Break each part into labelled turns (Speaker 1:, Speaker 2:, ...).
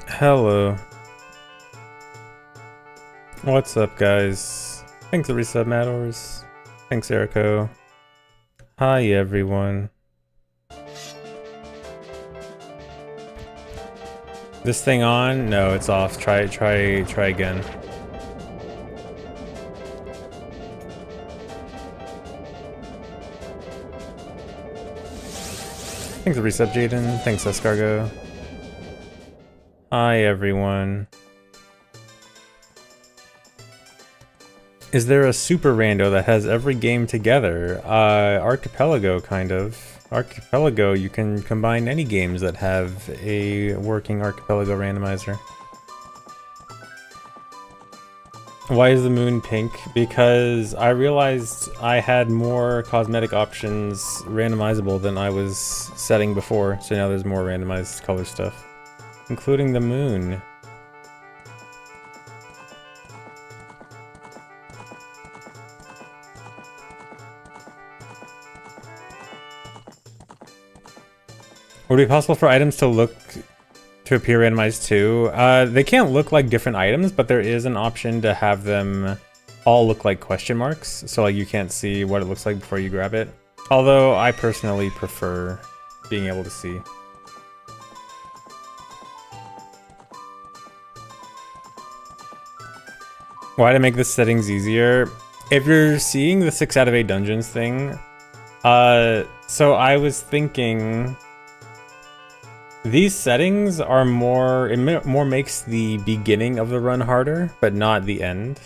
Speaker 1: Hello. What's up, guys? Thanks for the resub, Madors. Thanks, Erico. Hi, everyone. This thing on? No, it's off. Try again. Thanks for the resub, Jaden. Thanks, Escargo. Hi, everyone. Is there a super rando that has every game together? Archipelago, kind of. Archipelago, you can combine any games that have a working Archipelago randomizer. Why is the moon pink? Because I realized I had more cosmetic options randomizable than I was setting before, so now there's more randomized color stuff, including the moon. Would it be possible for items to appear randomized too? They can't look like different items, but there is an option to have them all look like question marks, so like you can't see what it looks like before you grab it. Although I personally prefer being able to see. Why to make the settings easier? If you're seeing the 6 out of 8 dungeons thing, so I was thinking these settings are it more makes the beginning of the run harder, but not the end.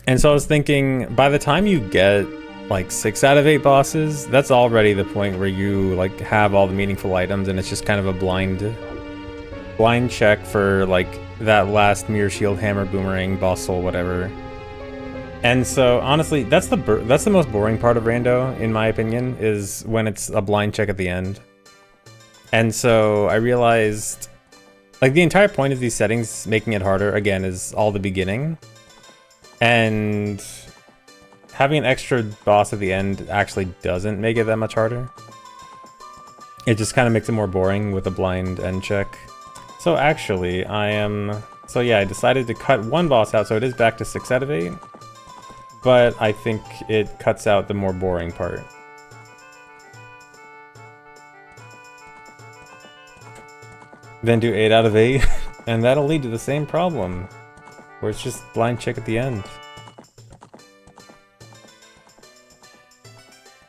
Speaker 1: And so I was thinking, by the time you get like 6 out of 8 bosses, that's already the point where you like have all the meaningful items, and it's just kind of a blind check for like that last mirror shield, hammer, boomerang, boss soul, whatever. And so honestly, that's the most boring part of rando, in my opinion, is when it's a blind check at the end. And so I realized, like, the entire point of these settings making it harder, again, is all the beginning. And having an extra boss at the end actually doesn't make it that much harder. It just kind of makes it more boring with a blind end check. So actually, I decided to cut one boss out, so it is back to 6 out of 8. But I think it cuts out the more boring part. Then do 8 out of 8, and that'll lead to the same problem, where it's just blind check at the end.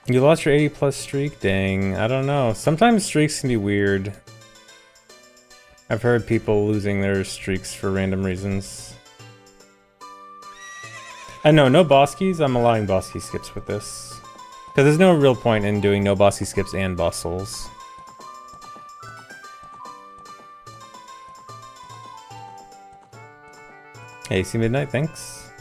Speaker 1: You lost your 80 plus streak? Dang, I don't know. Sometimes streaks can be weird. I've heard people losing their streaks for random reasons. And no boss keys. I'm allowing boss key skips with this, because there's no real point in doing no boss key skips and boss souls. Hey, see Midnight, thanks.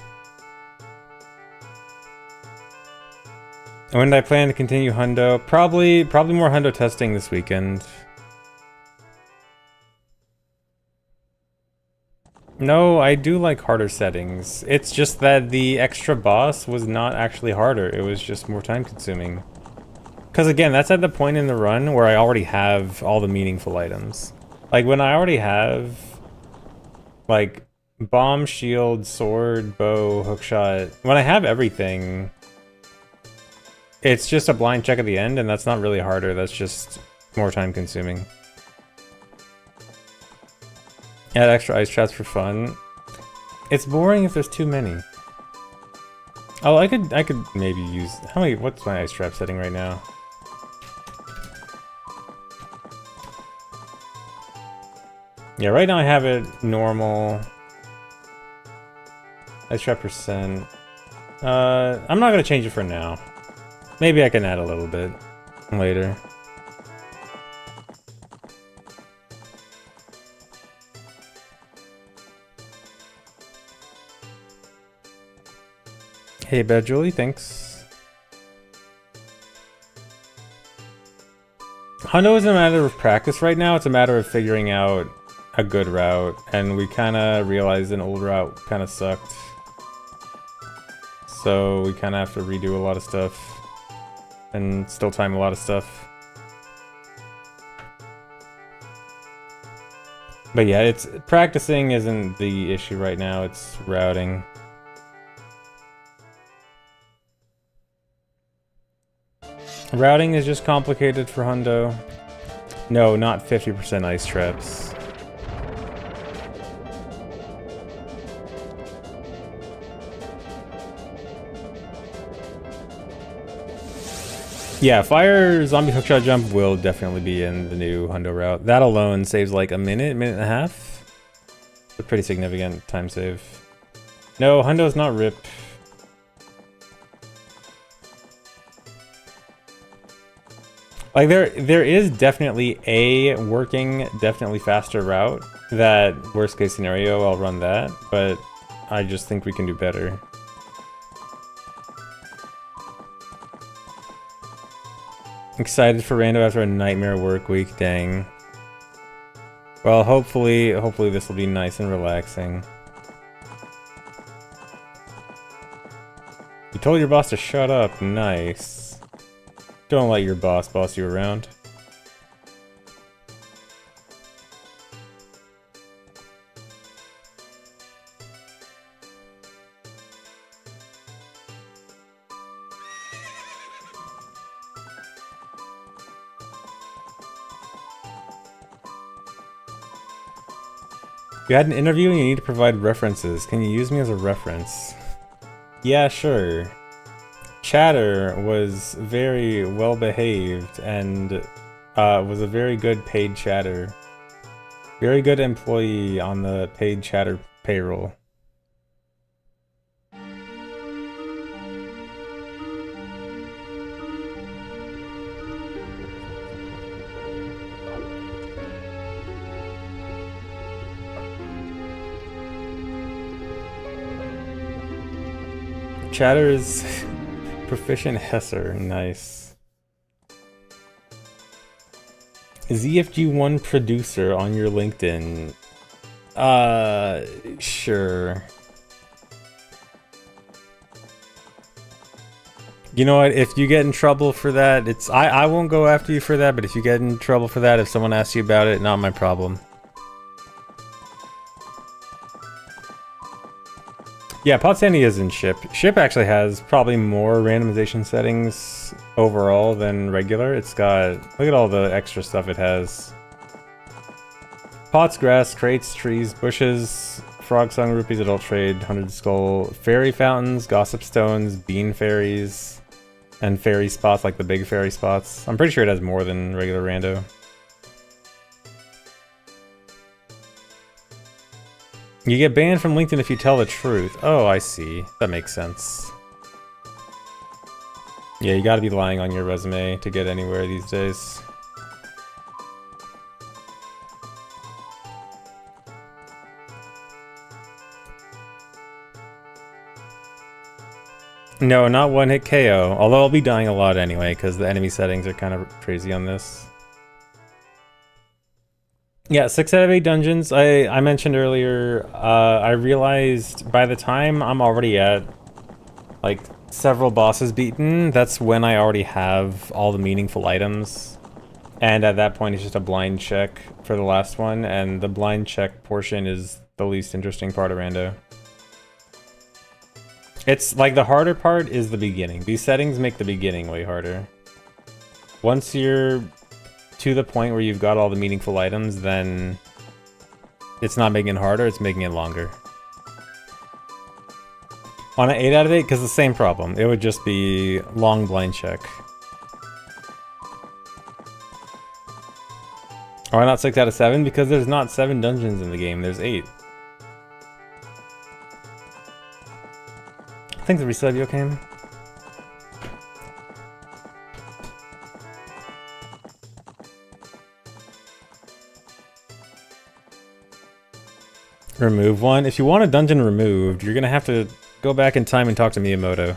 Speaker 1: When did I plan to continue Hundo? Probably more Hundo testing this weekend. No, I do like harder settings. It's just that the extra boss was not actually harder. It was just more time consuming. Because again, that's at the point in the run where I already have all the meaningful items. Like when I already have like bomb, shield, sword, bow, hookshot. When I have everything, it's just a blind check at the end, and that's not really harder. That's just more time consuming. Add extra ice traps for fun. It's boring if there's too many. Oh, I could maybe use, what's my ice trap setting right now? Yeah, right now I have it normal. Ice trap percent. I'm not gonna change it for now. Maybe I can add a little bit later. Hey, Bad Julie, thanks. Hundo isn't a matter of practice right now, it's a matter of figuring out a good route, and we kind of realized an old route kind of sucked. So we kind of have to redo a lot of stuff, and still time a lot of stuff. But yeah, it's practicing isn't the issue right now, it's routing. Routing is just complicated for Hundo. No, not 50% ice traps. Yeah, fire zombie hookshot jump will definitely be in the new Hundo route. That alone saves like a minute and a half. It's a pretty significant time save. No, Hundo's not RIP. Like there is definitely a working, definitely faster route that worst case scenario I'll run that, but I just think we can do better. Excited for rando after a nightmare work week, dang. Well, hopefully this will be nice and relaxing. You told your boss to shut up, nice. Don't let your boss you around. You had an interview and you need to provide references. Can you use me as a reference? Yeah, sure. Chatter was very well behaved and was a very good paid chatter. Very good employee on the paid chatter payroll. Chatter is proficient Hesser, nice. ZFG1 producer on your LinkedIn. Sure. You know what, if you get in trouble for that, I won't go after you for that, but if you get in trouble for that, if someone asks you about it, not my problem. Yeah, Pot Sandy is in Ship. Ship actually has probably more randomization settings overall than regular. It's got, look at all the extra stuff it has. Pots, grass, crates, trees, bushes, frog song, rupees, adult trade, 100 skull, fairy fountains, gossip stones, bean fairies, and fairy spots like the big fairy spots. I'm pretty sure it has more than regular rando. You get banned from LinkedIn if you tell the truth. Oh, I see. That makes sense. Yeah, you gotta be lying on your resume to get anywhere these days. No, not one hit KO. Although I'll be dying a lot anyway, because the enemy settings are kind of crazy on this. Yeah, 6 out of 8 dungeons. I mentioned earlier, I realized by the time I'm already at, like, several bosses beaten, that's when I already have all the meaningful items. And at that point, it's just a blind check for the last one, and the blind check portion is the least interesting part of rando. It's, like, the harder part is the beginning. These settings make the beginning way harder. Once you're to the point where you've got all the meaningful items, then it's not making it harder, it's making it longer. On an 8 out of 8, because the same problem. It would just be long blind check. Why not 6 out of 7? Because there's not 7 dungeons in the game, there's 8. I think the reset video came. Remove one. If you want a dungeon removed, you're gonna have to go back in time and talk to Miyamoto.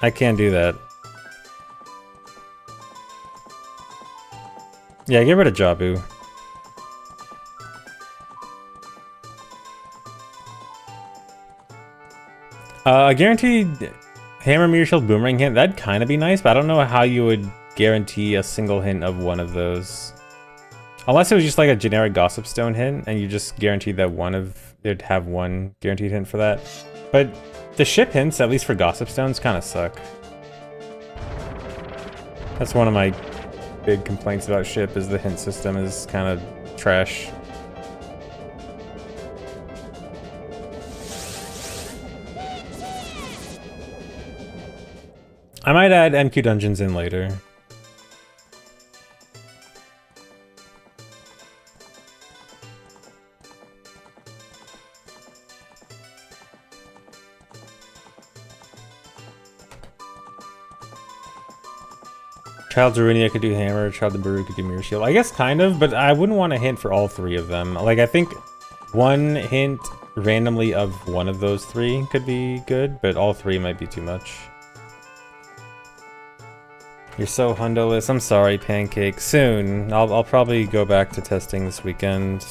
Speaker 1: I can't do that. Yeah, get rid of Jabu. A guaranteed hammer, meteor shield, boomerang hit, that'd kind of be nice, but I don't know how you would guarantee a single hint of one of those. Unless it was just like a generic Gossip Stone hint, and you just guaranteed that one of it'd have one guaranteed hint for that. But the ship hints, at least for Gossip Stones, kind of suck. That's one of my big complaints about ship, is the hint system is kind of trash. I might add MQ dungeons in later. Child Darunia could do hammer, Child Baru could do mirror shield. I guess kind of, but I wouldn't want a hint for all three of them. Like, I think one hint randomly of one of those three could be good, but all three might be too much. You're so hundoless. I'm sorry, Pancake. Soon. I'll probably go back to testing this weekend.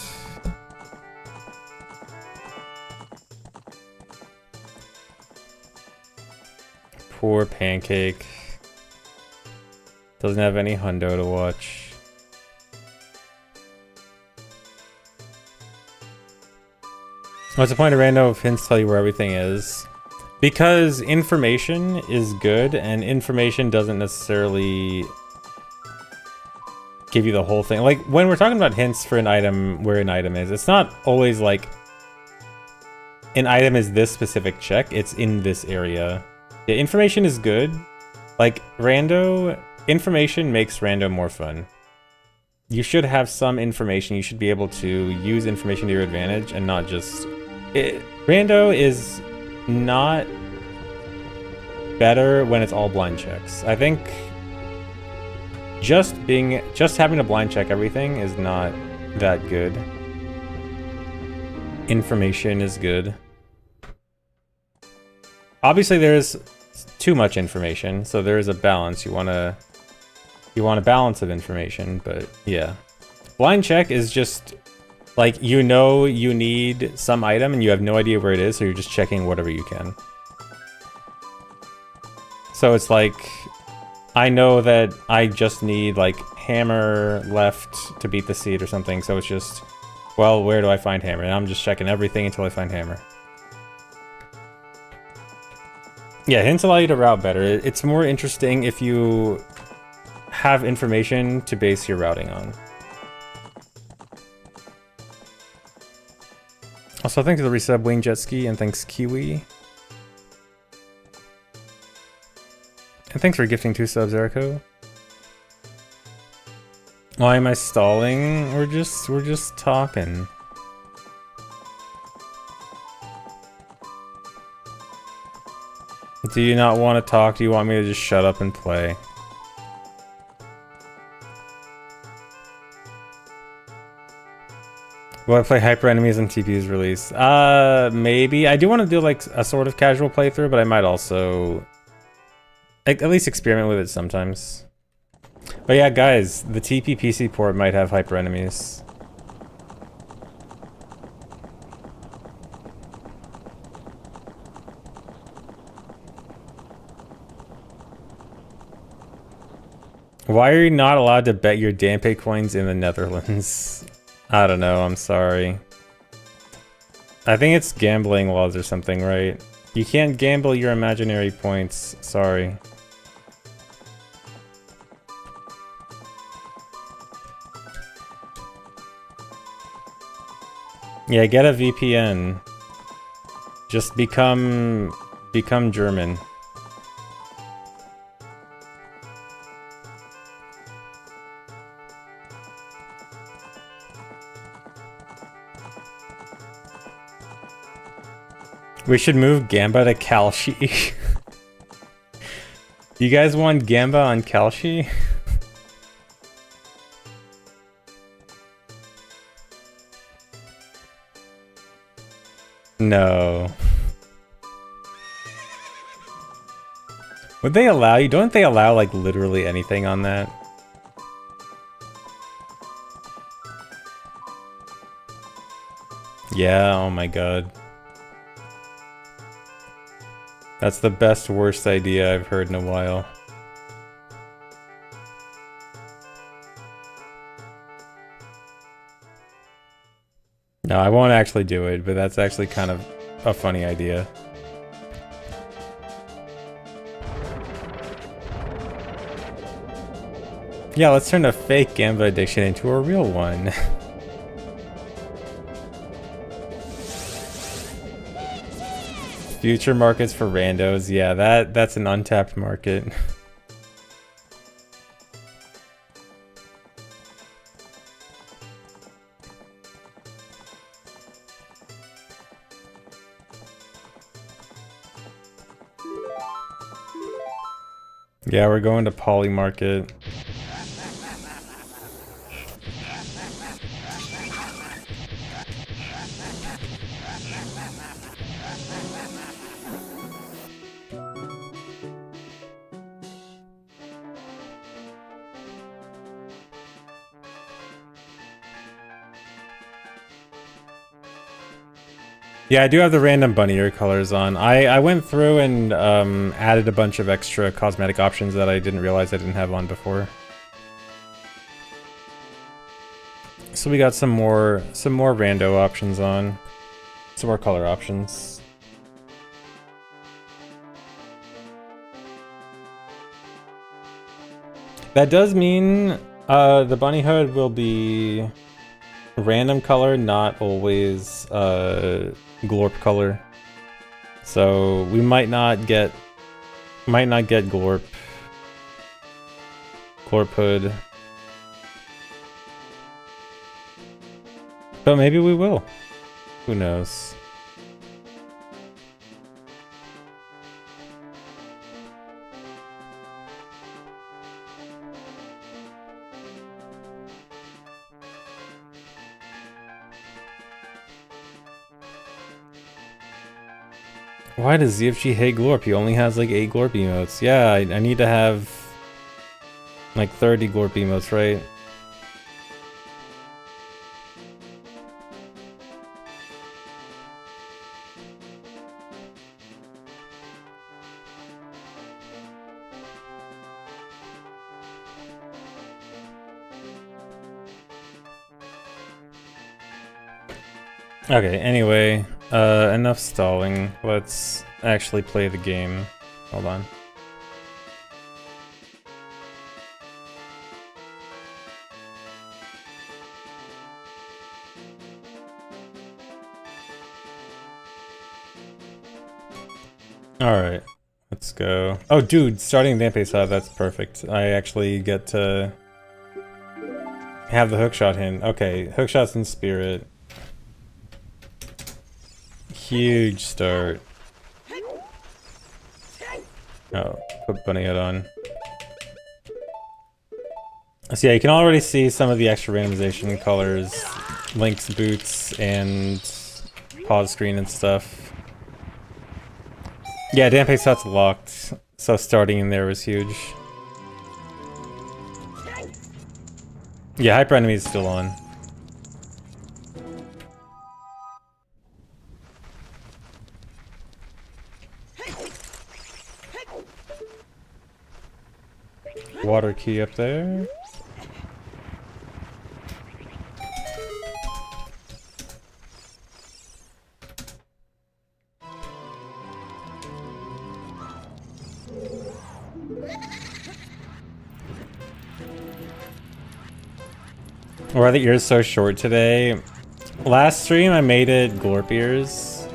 Speaker 1: Poor Pancake. Doesn't have any hundo to watch. What's the point of rando if hints tell you where everything is? Because information is good, and information doesn't necessarily give you the whole thing. Like, when we're talking about hints for an item, where an item is, it's not always like an item is this specific check, it's in this area. Yeah, information is good. Like, rando... Information makes rando more fun. You should have some information. You should be able to use information to your advantage and not just... Rando is not better when it's all blind checks. I think just having to blind check everything is not that good. Information is good. Obviously there's too much information, so there is a balance. You want a balance of information, but yeah. Blind check is just like, you know you need some item and you have no idea where it is, so you're just checking whatever you can. So it's like, I know that I just need like hammer left to beat the seed or something, so it's just, well, where do I find hammer? And I'm just checking everything until I find hammer. Yeah, hints allow you to route better. It's more interesting if you have information to base your routing on. Also, thanks to the resub Wing Jet Ski, and thanks Kiwi. And thanks for gifting 2 subs, Erico. Why am I stalling? We're just talking. Do you not want to talk? Do you want me to just shut up and play? Will I play hyper enemies on TP's release? Maybe. I do want to do like a sort of casual playthrough, but I might also at least experiment with it sometimes. But yeah, guys, the TP PC port might have hyper enemies. Why are you not allowed to bet your Dampe coins in the Netherlands? I don't know, I'm sorry. I think it's gambling laws or something, right? You can't gamble your imaginary points, sorry. Yeah, get a VPN. Just become German. We should move Gamba to Kalshi. You guys want Gamba on Kalshi? No. Would they allow you? Don't they allow like literally anything on that? Yeah, oh my god. That's the best worst idea I've heard in a while. No, I won't actually do it, but that's actually kind of a funny idea. Yeah, let's turn a fake gambling addiction into a real one. Future markets for randos. Yeah, that's an untapped market. Yeah, we're going to Poly Market. Yeah, I do have the random bunny ear colors on. I went through and added a bunch of extra cosmetic options that I didn't realize I didn't have on before. So we got some more rando options on. Some more color options. That does mean the bunny hood will be random color, not always glorp color. So we might not get glorp hood. But maybe we will. Who knows? Why does ZFG hate glorp? He only has like 8 glorp emotes. Yeah, I need to have like 30 glorp emotes, right? Okay, anyway, enough stalling. Let's actually play the game. Hold on. Alright, let's go. Oh, dude, starting Dampé side, that's perfect. I actually get to have the hookshot hint. Okay, hookshot's in spirit. Huge start. Oh, put bunny head on. So yeah, you can already see some of the extra randomization colors, Link's boots, and pause screen and stuff. Yeah, Dampé set's locked, so starting in there was huge. Yeah, Hyper Enemy is still on. Water key up there. Why are the ears so short today? Last stream I made it glorp ears,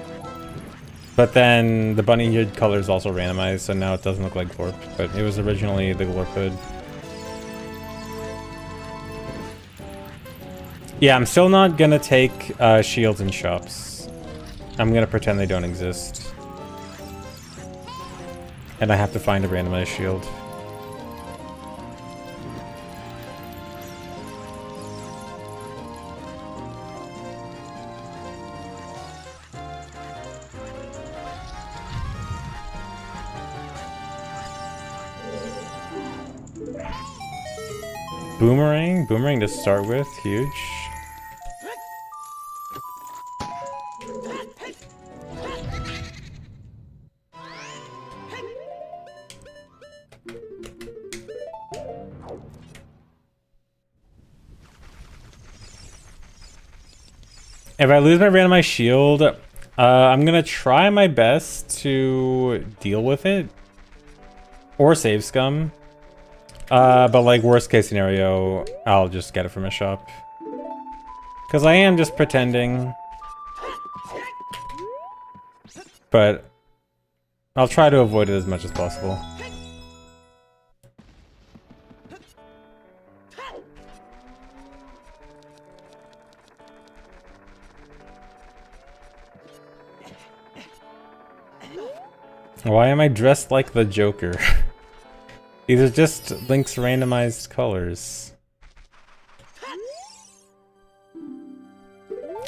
Speaker 1: but then the bunny hood color is also randomized, so now it doesn't look like glorp, but it was originally the glorp hood. Yeah, I'm still not gonna take shields in shops. I'm gonna pretend they don't exist. And I have to find a randomized shield. Boomerang to start with, huge. If I lose my randomized shield, I'm gonna try my best to deal with it. Or save scum. But like worst case scenario, I'll just get it from a shop. Because I am just pretending. But I'll try to avoid it as much as possible. Why am I dressed like the Joker? These are just Link's randomized colors.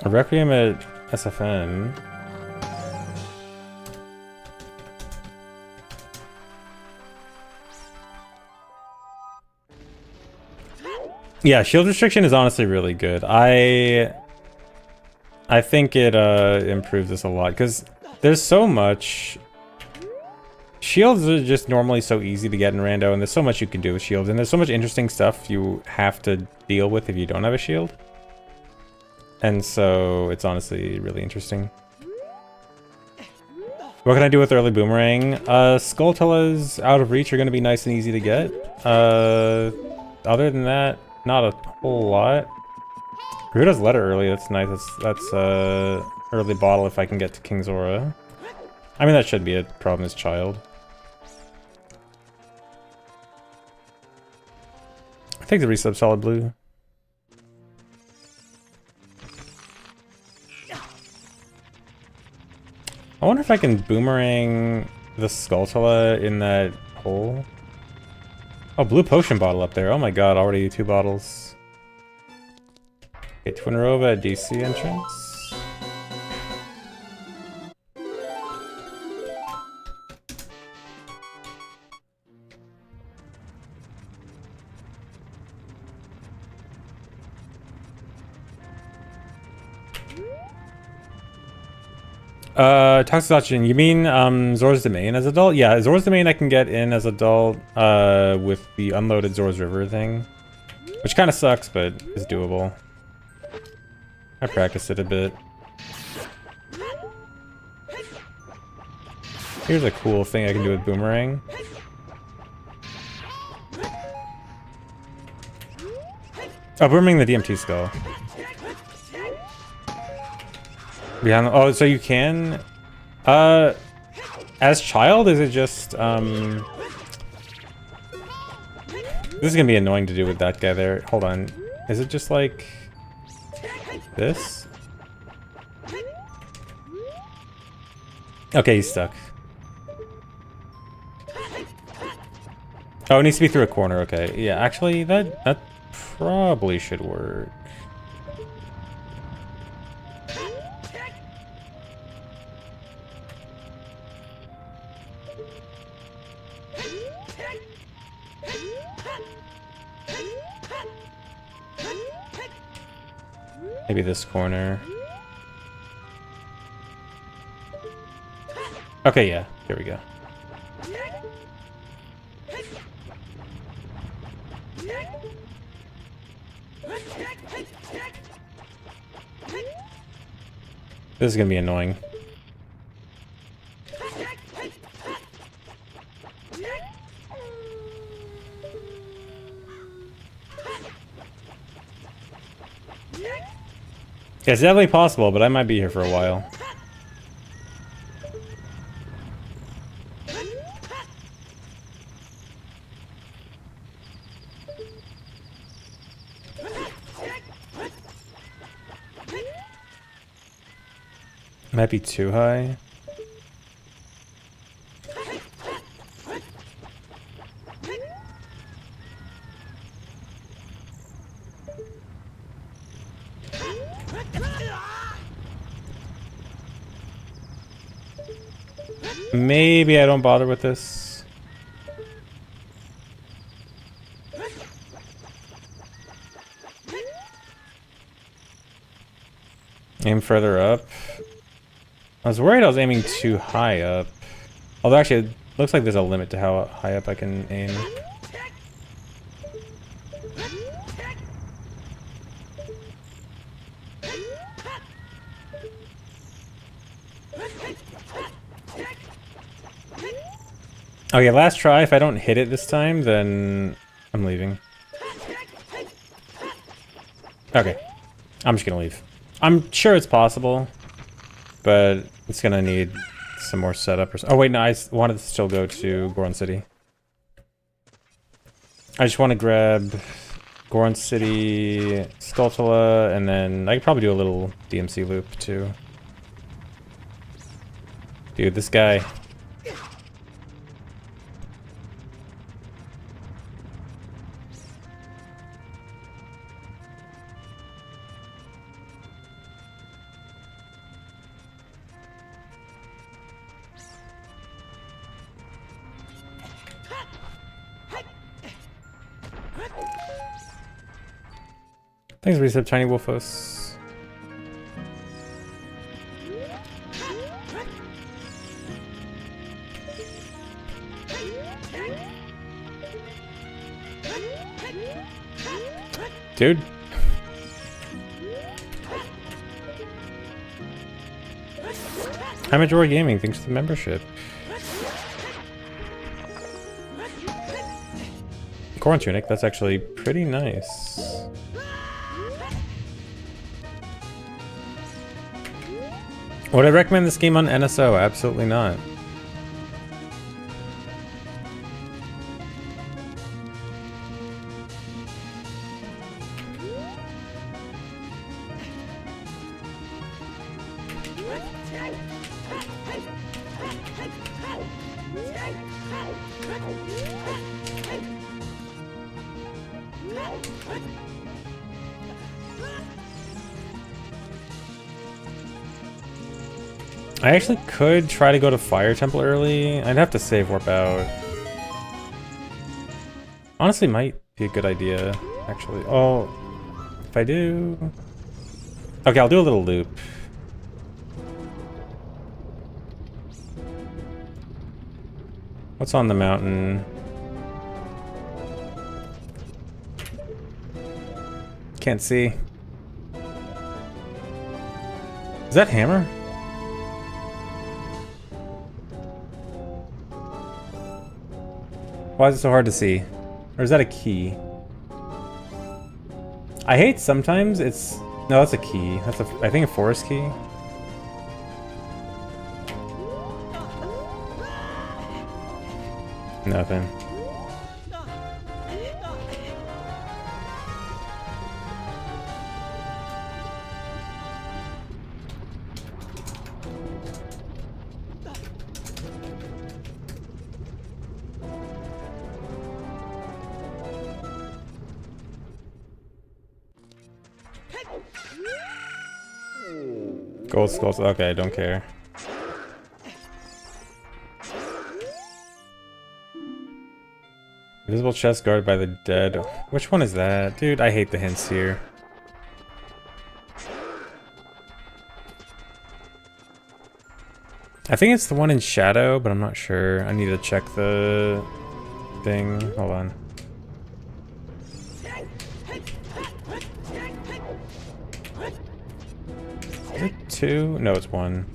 Speaker 1: A Requiem at SFN. Yeah, shield restriction is honestly really good. I think it improves this a lot because there's so much. Shields are just normally so easy to get in rando, and there's so much you can do with shields, and there's so much interesting stuff you have to deal with if you don't have a shield. And so it's honestly really interesting. What can I do with early boomerang? Skulltulas out of reach are going to be nice and easy to get. Other than that, not a whole lot. Garuda's letter early, that's nice. That's early bottle if I can get to King's Aura. I mean, that should be a problem as child. I think the resub solid blue. I wonder if I can boomerang the Skulltula in that hole. Oh, blue potion bottle up there. Oh my god, already 2 bottles. Okay, Twinrova at DC entrance. Toxic Oxygen, you mean Zora's Domain as adult? Yeah, Zora's Domain I can get in as adult with the unloaded Zora's River thing. Which kind of sucks, but is doable. I practiced it a bit. Here's a cool thing I can do with Boomerang. Oh, Boomerang the DMT skull. Behind the, oh, so you can as child, is it just this is gonna be annoying to do with that guy there. Hold on. Is it just like this? Okay, he's stuck. Oh, it needs to be through a corner, okay. Yeah, actually that probably should work. Maybe this corner. Okay, yeah. Here we go. This is gonna be annoying. Yeah, it's definitely possible, but I might be here for a while. Might be too high. Maybe I don't bother with this. Aim further up. I was worried I was aiming too high up. Although actually, it looks like there's a limit to how high up I can aim. Okay, last try. If I don't hit it this time, then I'm leaving. Okay. I'm just gonna leave. I'm sure it's possible, but it's gonna need some more setup or so. Oh wait, no, I wanted to still go to Goron City. I just want to grab Goron City, Skulltula, and then I could probably do a little DMC loop too. Dude, this guy. Thanks, Resub Tiny Wolfos. Dude. I'm Joy Gaming, thanks for the membership. Corn Tunic, that's actually pretty nice. Would I recommend this game on NSO? Absolutely not. I actually could try to go to Fire Temple early. I'd have to save warp out. Honestly, might be a good idea, actually. Oh, if I do... Okay, I'll do a little loop. What's on the mountain? Can't see. Is that hammer? Why is it so hard to see? Or is that a key? I hate sometimes it's... No, that's a key. That's a, I think, a forest key. Nothing. Gold skulls. Okay, I don't care. Invisible chest guarded by the dead. Which one is that? Dude, I hate the hints here. I think it's the one in shadow, but I'm not sure. I need to check the thing. Hold on. Is it 2? No, it's 1.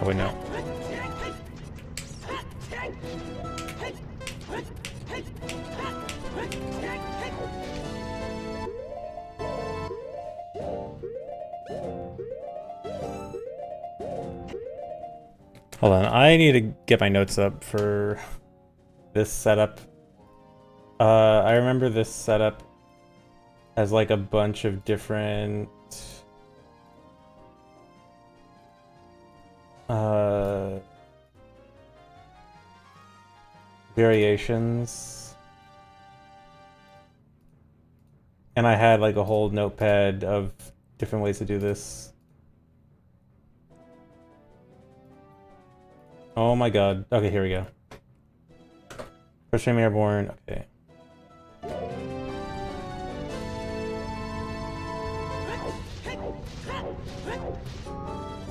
Speaker 1: Oh wait, no. Hold on, I need to get my notes up for this setup. I remember this setup has like a bunch of different variations, and I had like a whole notepad of different ways to do this. Oh my god. Okay, here we go. First frame airborne. Okay.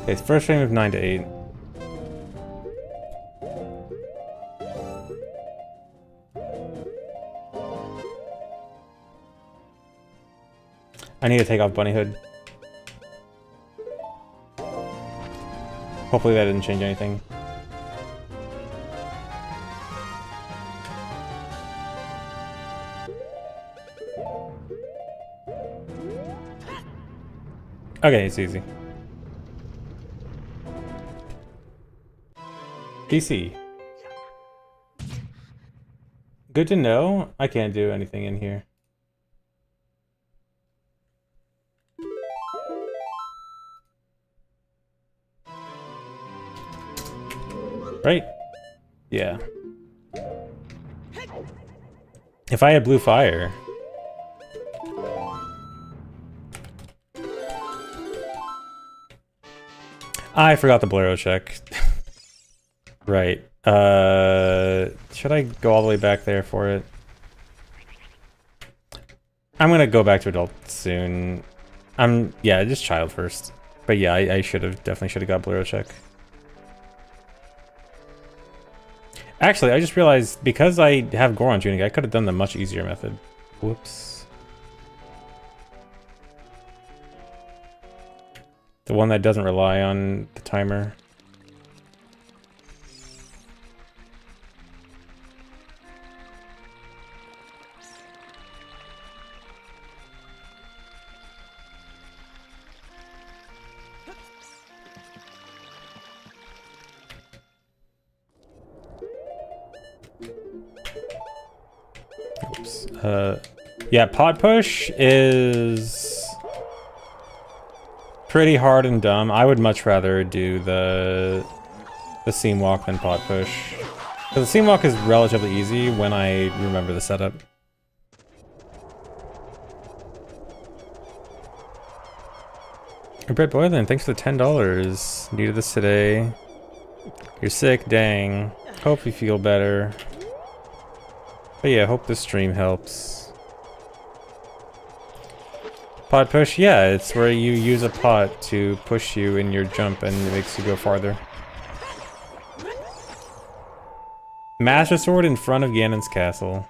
Speaker 1: Okay, it's first frame of 9 to 8. I need to take off Bunny Hood. Hopefully that didn't change anything. Okay, it's easy. PC. Good to know. I can't do anything in here. Right? Yeah. If I had blue fire. I forgot the Bolero check. Right. Should I go all the way back there for it? I'm gonna go back to adult soon. Yeah, just child first. But yeah, I definitely should have got Bolero check. Actually, I just realized because I have Goron tuning, I could have done the much easier method. Whoops. The one that doesn't rely on the timer. Oops. Yeah, pod push is pretty hard and dumb. I would much rather do the seam walk than pod push. Because the seam walk is relatively easy when I remember the setup. Brett Boylan, thanks for the $10. Needed this today. You're sick, dang. Hope you feel better. But yeah, hope this stream helps. Pod push, yeah, it's where you use a pot to push you in your jump and it makes you go farther. Master Sword in front of Ganon's castle.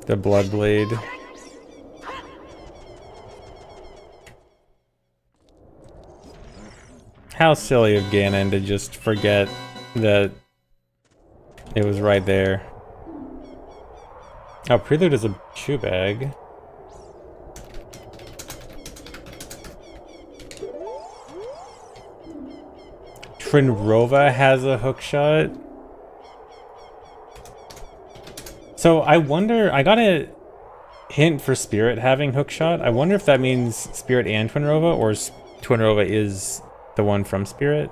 Speaker 1: The Blood Blade. How silly of Ganon to just forget that it was right there. Oh, Prelude is a shoe bag. Trinrova has a hookshot. So I wonder, I got a hint for Spirit having hookshot. I wonder if that means Spirit and Twinrova, or Twinrova is the one from Spirit?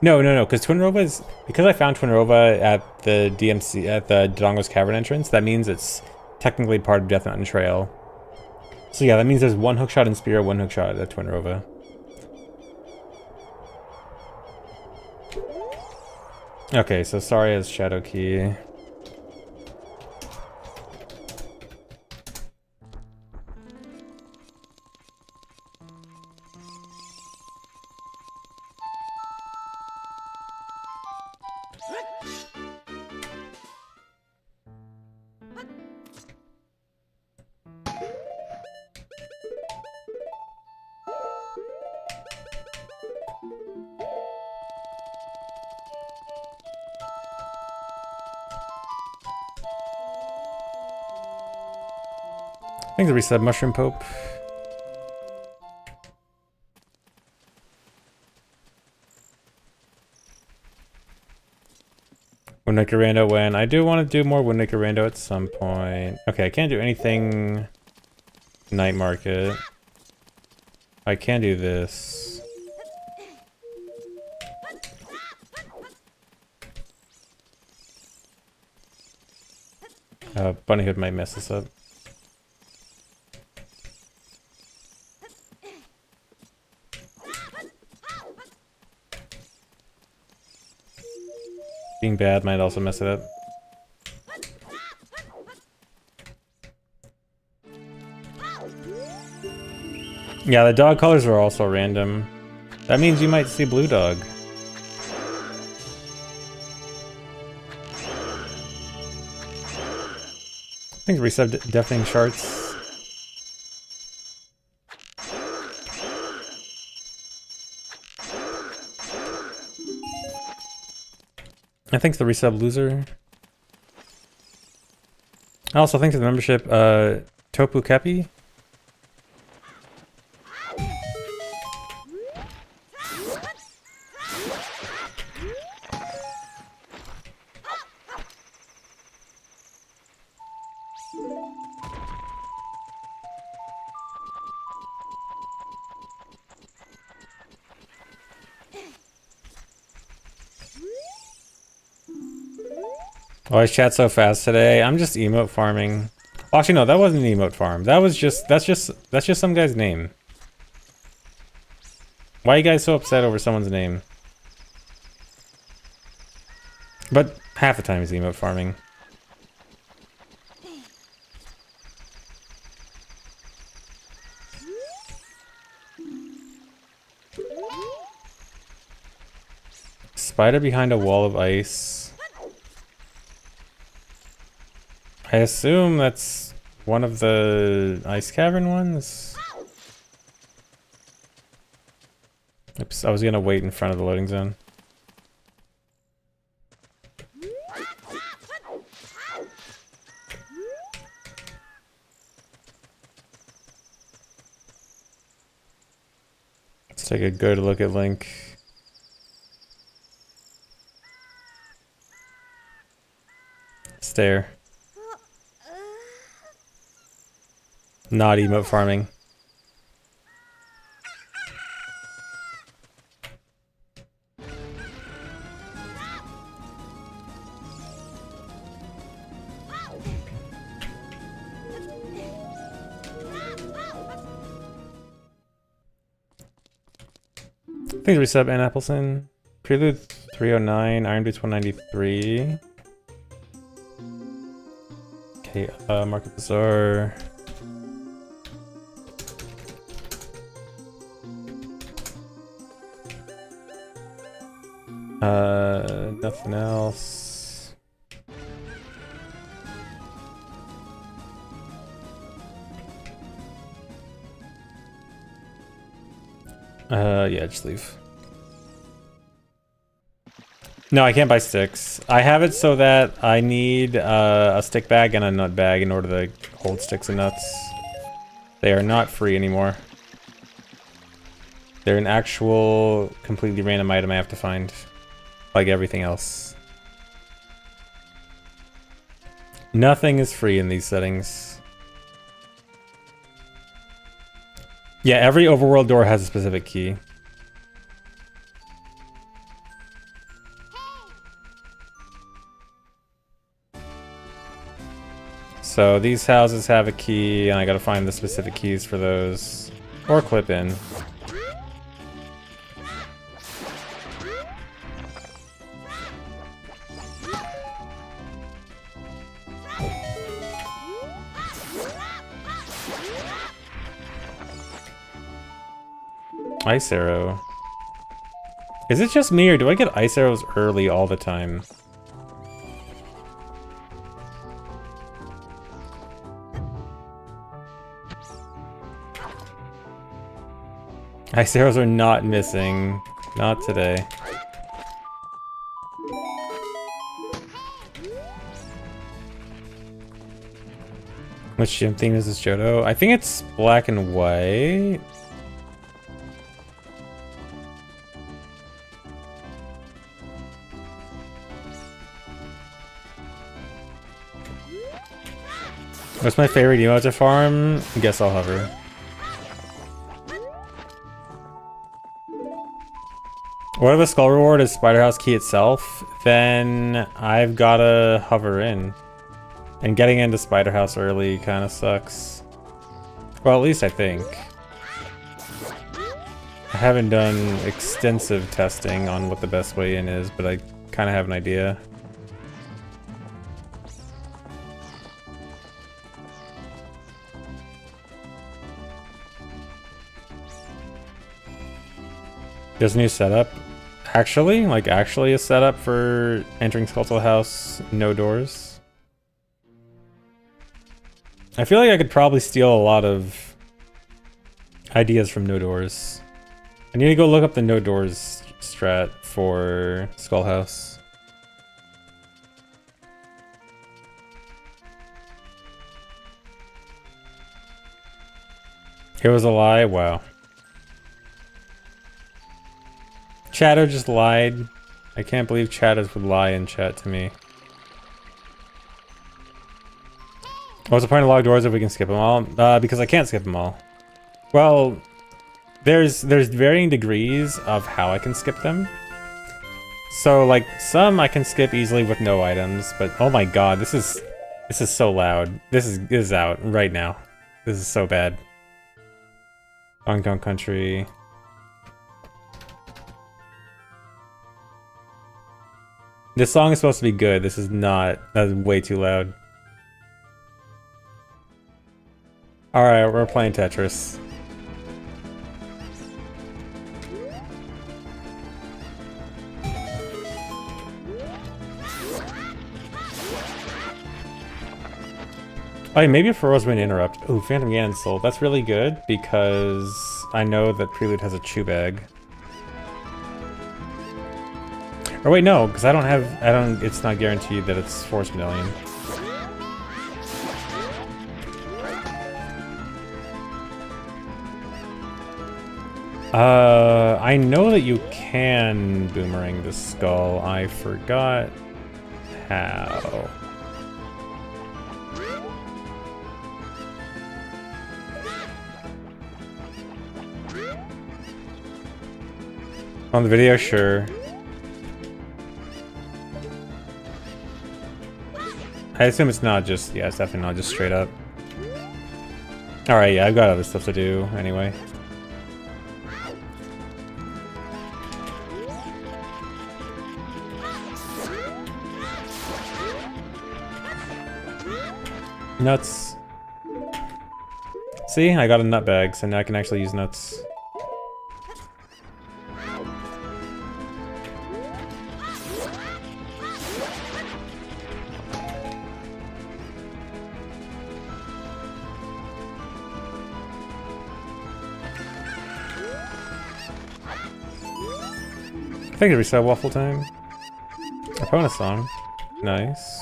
Speaker 1: No, because Twinrova is... Because I found Twinrova at the DMC, at the Dodongo's Cavern entrance, that means it's technically part of Death Mountain Trail. So yeah, that means there's one hookshot in Spirit, one hookshot at Twinrova. Okay, so Sari has Shadow Key. Thanks for reset, Mushroom Pope. Wind Waker Rando when? I do want to do more Wind Waker Rando at some point. Okay, I can't do anything Night Market. I can do this. Bunny Hood might mess this up. Being bad might also mess it up. Yeah, the dog colors are also random. That means you might see blue dog. I think resub deafening charts. I think the resub loser. I also think the membership Topu Kepi. Why is chat so fast today? I'm just emote farming. Well, actually, no, that wasn't an emote farm. That's just some guy's name. Why are you guys so upset over someone's name? But half the time he's emote farming. Spider behind a wall of ice. I assume that's one of the ice cavern ones. Oops, I was gonna wait in front of the loading zone. Let's take a good look at Link. Stare. Not emote farming. Thanks resub Ann Appleson. Prelude 309, Iron Boots 193. Okay, Market Bazaar. Nothing else. Yeah, just leave. No, I can't buy sticks. I have it so that I need a stick bag and a nut bag in order to hold sticks and nuts. They are not free anymore. They're an actual, completely random item I have to find. Like everything else. Nothing is free in these settings. Yeah, every overworld door has a specific key. So these houses have a key, and I gotta find the specific keys for those. Or clip in. Ice arrow. Is it just me, or do I get ice arrows early all the time? Ice arrows are not missing. Not today. Which gym theme is this, Johto? I think it's black and white. What's my favorite emote to farm? Guess I'll hover. What if the skull reward is Spider House key itself? Then I've gotta hover in. And getting into Spider House early kind of sucks. Well, at least I think. I haven't done extensive testing on what the best way in is, but I kind of have an idea. There's a new setup. Actually, like actually a setup for entering Skulltula House, no doors. I feel like I could probably steal a lot of ideas from no doors. I need to go look up the no doors strat for Skull House. It was a lie? Wow. Chatter just lied. I can't believe chatters would lie in chat to me. What's the point of log doors if we can skip them all? Because I can't skip them all. Well, there's varying degrees of how I can skip them. So like some I can skip easily with no items, but oh my god, this is so loud. This is out right now. This is so bad. Hong Kong Country. This song is supposed to be good. This is not. That's way too loud. Alright, we're playing Tetris. Oh, yeah, maybe a Ferozman interrupt. Ooh, Phantom Ganon Soul. That's really good because I know that Prelude has a chew bag. Or wait, no, because it's not guaranteed that it's Force Medallion. I know that you can boomerang the skull. I forgot how. On the video, sure. I assume it's not just, yeah, it's definitely not just straight up. Alright, yeah, I've got other stuff to do anyway. Nuts. See, I got a nut bag, so now I can actually use nuts. I think it reset waffle time. A bonus song. Nice.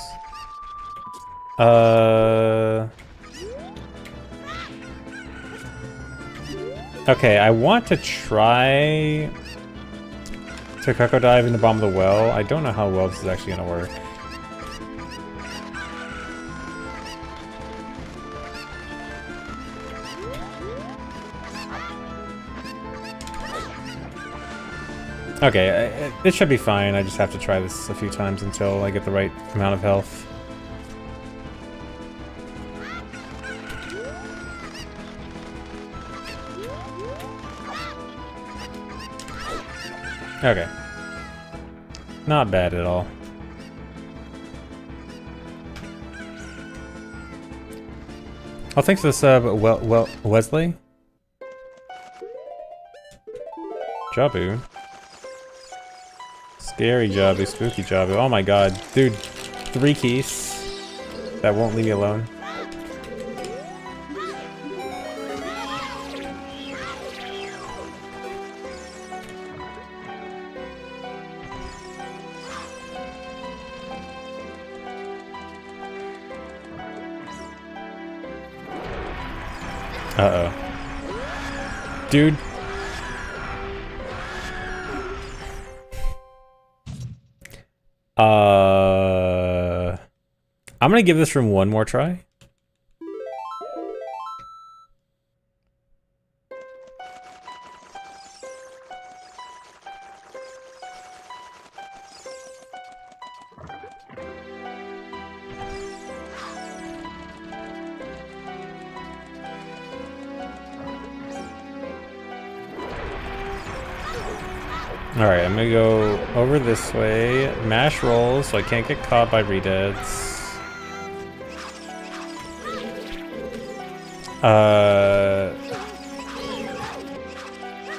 Speaker 1: Okay, I want to try to Coco Dive in the bottom of the well. I don't know how well this is actually gonna work. Okay, it should be fine. I just have to try this a few times until I get the right amount of health. Okay. Not bad at all. Oh, thanks for the sub, Wesley. Jabu. Scary Jabu, spooky Jabu. Oh my god. Dude, 3 keys that won't leave me alone. Uh-oh. Dude. I'm gonna give this room one more try. Alright, I'm gonna go over this way. Mash rolls so I can't get caught by redeads.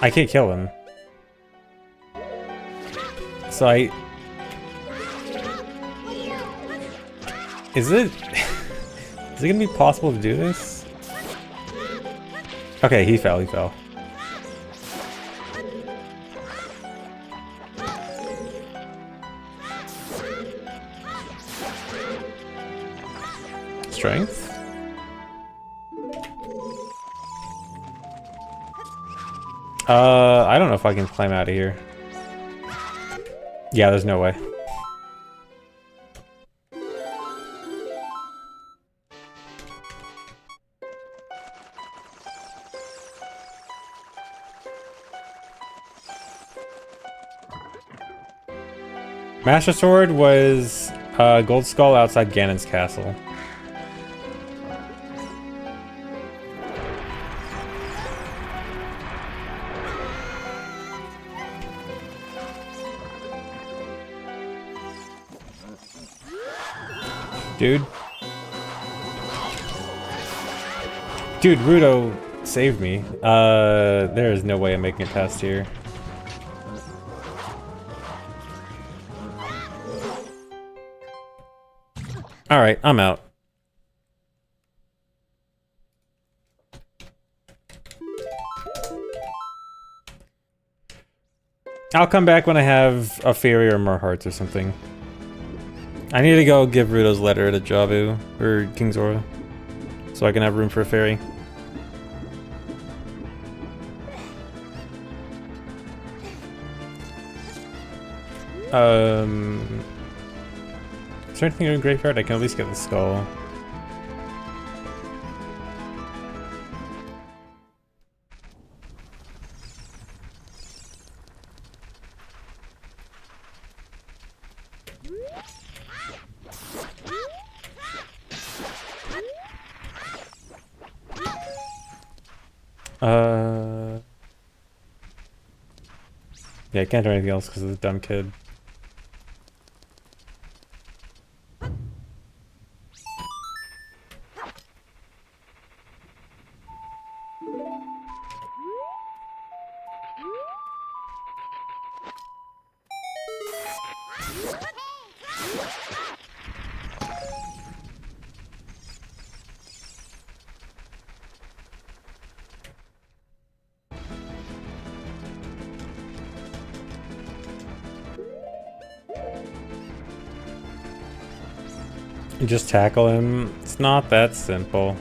Speaker 1: I can't kill him. So is it is it gonna be possible to do this? Okay, he fell. Strength? I don't know if I can climb out of here. Yeah, there's no way. Master Sword was Gold Skull outside Ganon's castle. Dude, Rudo saved me. There is no way I'm making it past here. Alright, I'm out. I'll come back when I have a fairy or more hearts or something. I need to go give Rudo's letter to Jabu, or King Zora, so I can have room for a fairy. Is there anything in the graveyard? I can at least get the skull. Yeah, I can't do anything else because of the dumb kid. Just tackle him. It's not that simple.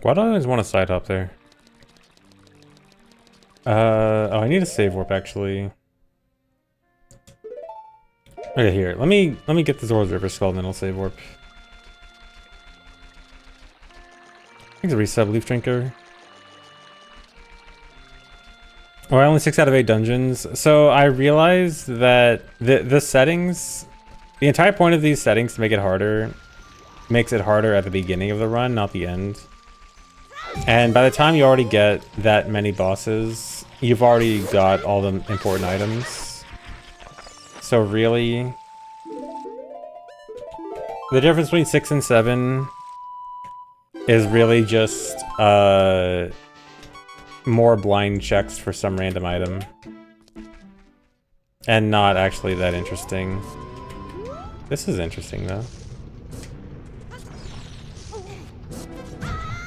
Speaker 1: Why do I always want to side hop there? Oh, I need a save warp actually. Okay, here. Let me get the Zora's River Skull and then I'll save warp. Thanks a resub, Leaf Drinker. Or only 6 out of 8 dungeons. So I realized that the settings, the entire point of these settings to make it harder, makes it harder at the beginning of the run, not the end. And by the time you already get that many bosses, you've already got all the important items. So really, the difference between 6 and 7 is really just more blind checks for some random item. And not actually that interesting. This is interesting though.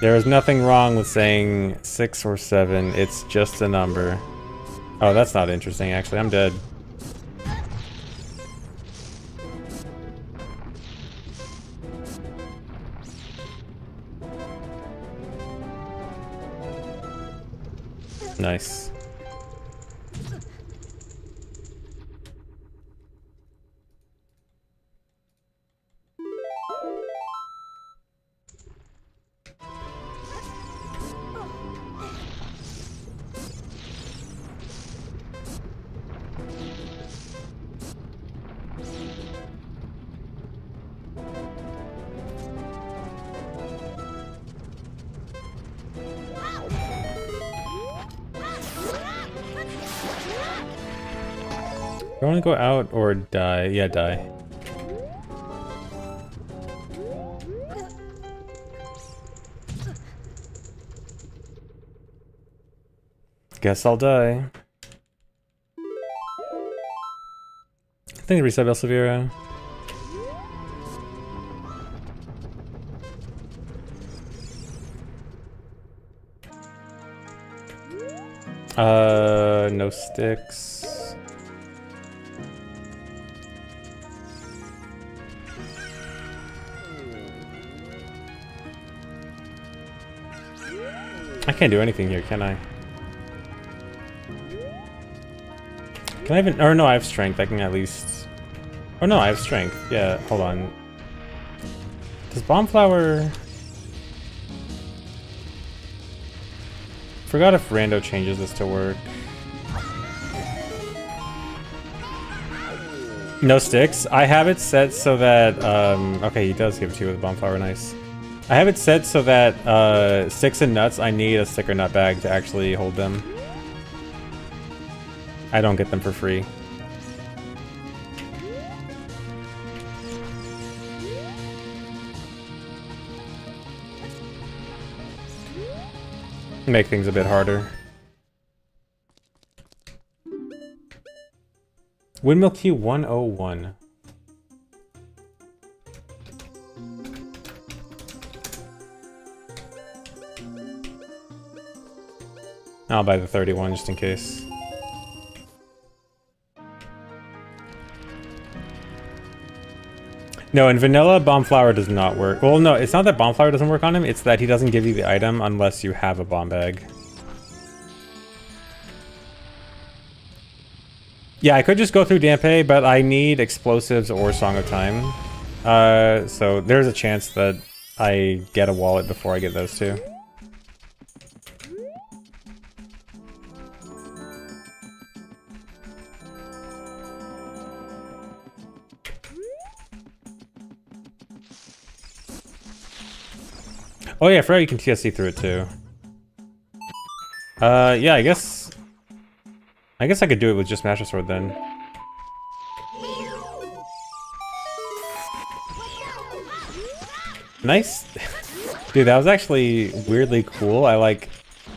Speaker 1: There is nothing wrong with saying 6 or 7, it's just a number. Oh, that's not interesting actually, I'm dead. Nice. I want to go out or die. Yeah, die. Guess I'll die. Thank you, Reset Elsevera. No sticks. I can't do anything here, can I? Can I even... Or no, I have strength. I can at least... Oh no, I have strength. Yeah, hold on. Does Bomb Flower... Forgot if Rando changes this to work. No sticks. I have it set so that... okay, he does give it to you with Bomb Flower. Nice. I have it set so that sticks and nuts, I need a stick or nut bag to actually hold them. I don't get them for free. Make things a bit harder. Windmill Key 101. I'll buy the 31 just in case. No, in vanilla, Bomb Flower does not work. Well, no, it's not that Bomb Flower doesn't work on him, it's that he doesn't give you the item unless you have a bomb bag. Yeah, I could just go through Dampe, but I need explosives or Song of Time. So there's a chance that I get a wallet before I get those two. Oh yeah, I forgot you can TSC through it too. Yeah, I guess I could do it with just Master Sword then. Nice. Dude, that was actually weirdly cool. I like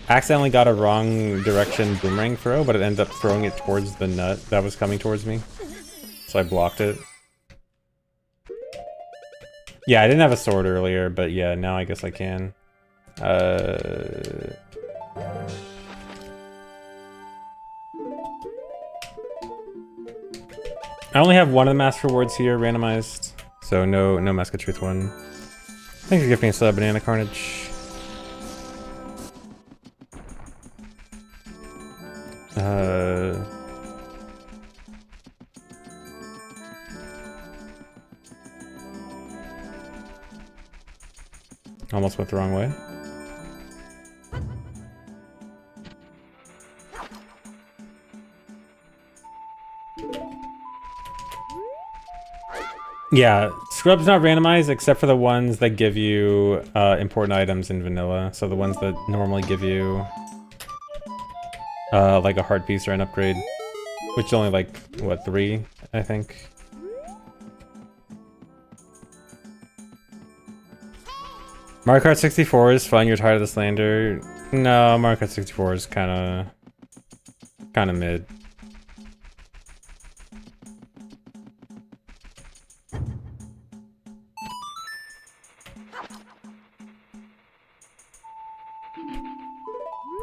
Speaker 1: accidentally got a wrong direction boomerang throw, but it ended up throwing it towards the nut that was coming towards me. So I blocked it. Yeah, I didn't have a sword earlier, but yeah, now I guess I can. I only have one of the Master Rewards here randomized, so no Mask of Truth one. Thanks for gifting us a Banana Carnage. Almost went the wrong way. Yeah, Scrub's not randomized except for the ones that give you important items in vanilla. So the ones that normally give you like a heart piece or an upgrade, which is only like, what, 3, I think. Mario Kart 64 is fun, you're tired of the slander. No, Mario Kart 64 is kinda mid.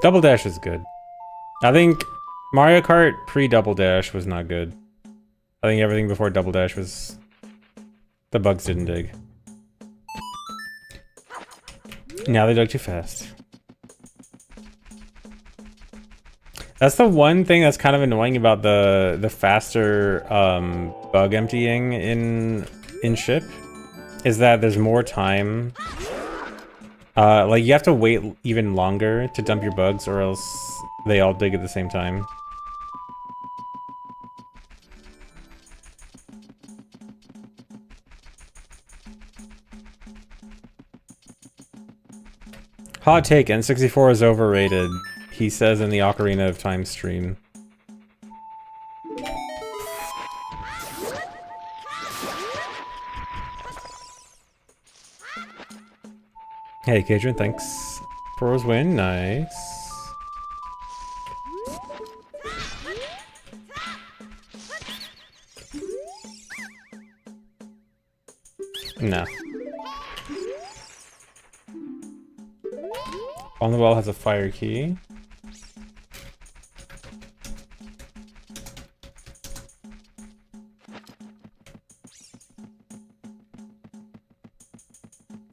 Speaker 1: Double Dash is good. I think Mario Kart pre-Double Dash was not good. I think everything before Double Dash was... the bugs didn't dig. Now they dug too fast. That's the one thing that's kind of annoying about the faster bug emptying in ship, is that there's more time. Like you have to wait even longer to dump your bugs, or else they all dig at the same time. Hot take, N64 is overrated, he says in the Ocarina of Time stream. Hey, Kadrian, thanks. Pros win, nice. No. On the wall has a fire key.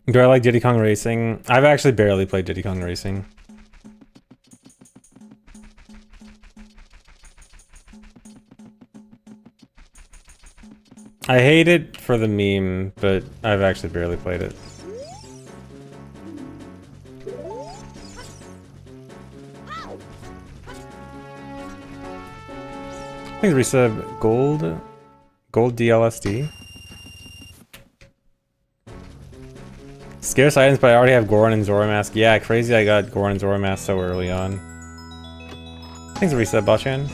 Speaker 1: Do I like Diddy Kong Racing? I've actually barely played Diddy Kong Racing. I hate it for the meme, but I've actually barely played it. Thanks, resub. Gold DLSD. Scarce items, but I already have Goron and Zora Mask. Yeah, crazy I got Goron and Zora Mask so early on. Thanks for reset, Bachan.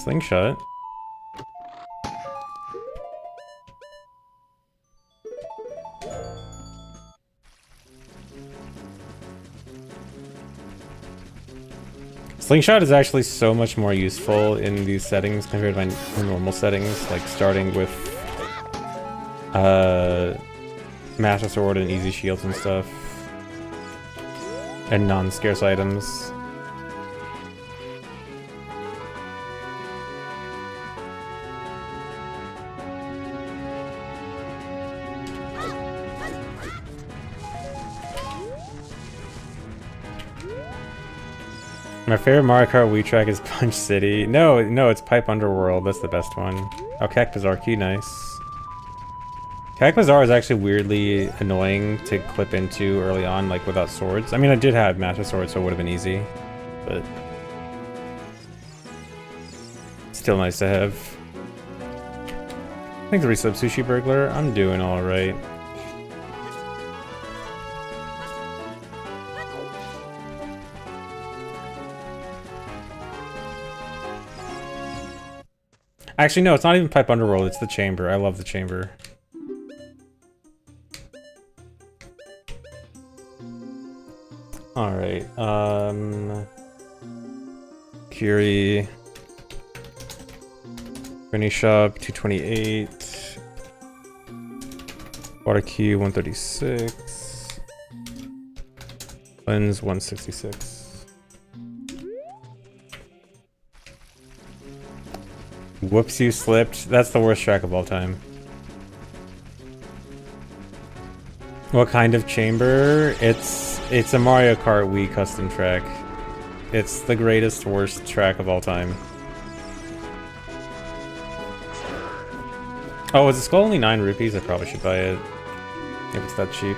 Speaker 1: Slingshot. Slingshot is actually so much more useful in these settings compared to my normal settings, like starting with Master Sword and easy shields and stuff, and non-scarce items. My favorite Mario Kart Wii track is Punch City. No, it's Pipe Underworld. That's the best one. Oh, Kek Bazaar key, nice. Kek Bazaar is actually weirdly annoying to clip into early on, like without swords. I mean, I did have Master Sword, so it would have been easy, but still nice to have. Thanks for resub, Sushi Burglar. I'm doing all right. Actually, no, it's not even Pipe Underworld, it's the Chamber. I love the Chamber. Alright, Curie. Granny Shop, 228. Water Key, 136. Lens, 166. Whoops, you slipped. That's the worst track of all time. What kind of chamber? It's a Mario Kart Wii custom track. It's the greatest, worst track of all time. Oh, is the skull only 9 rupees? I probably should buy it. If it's that cheap.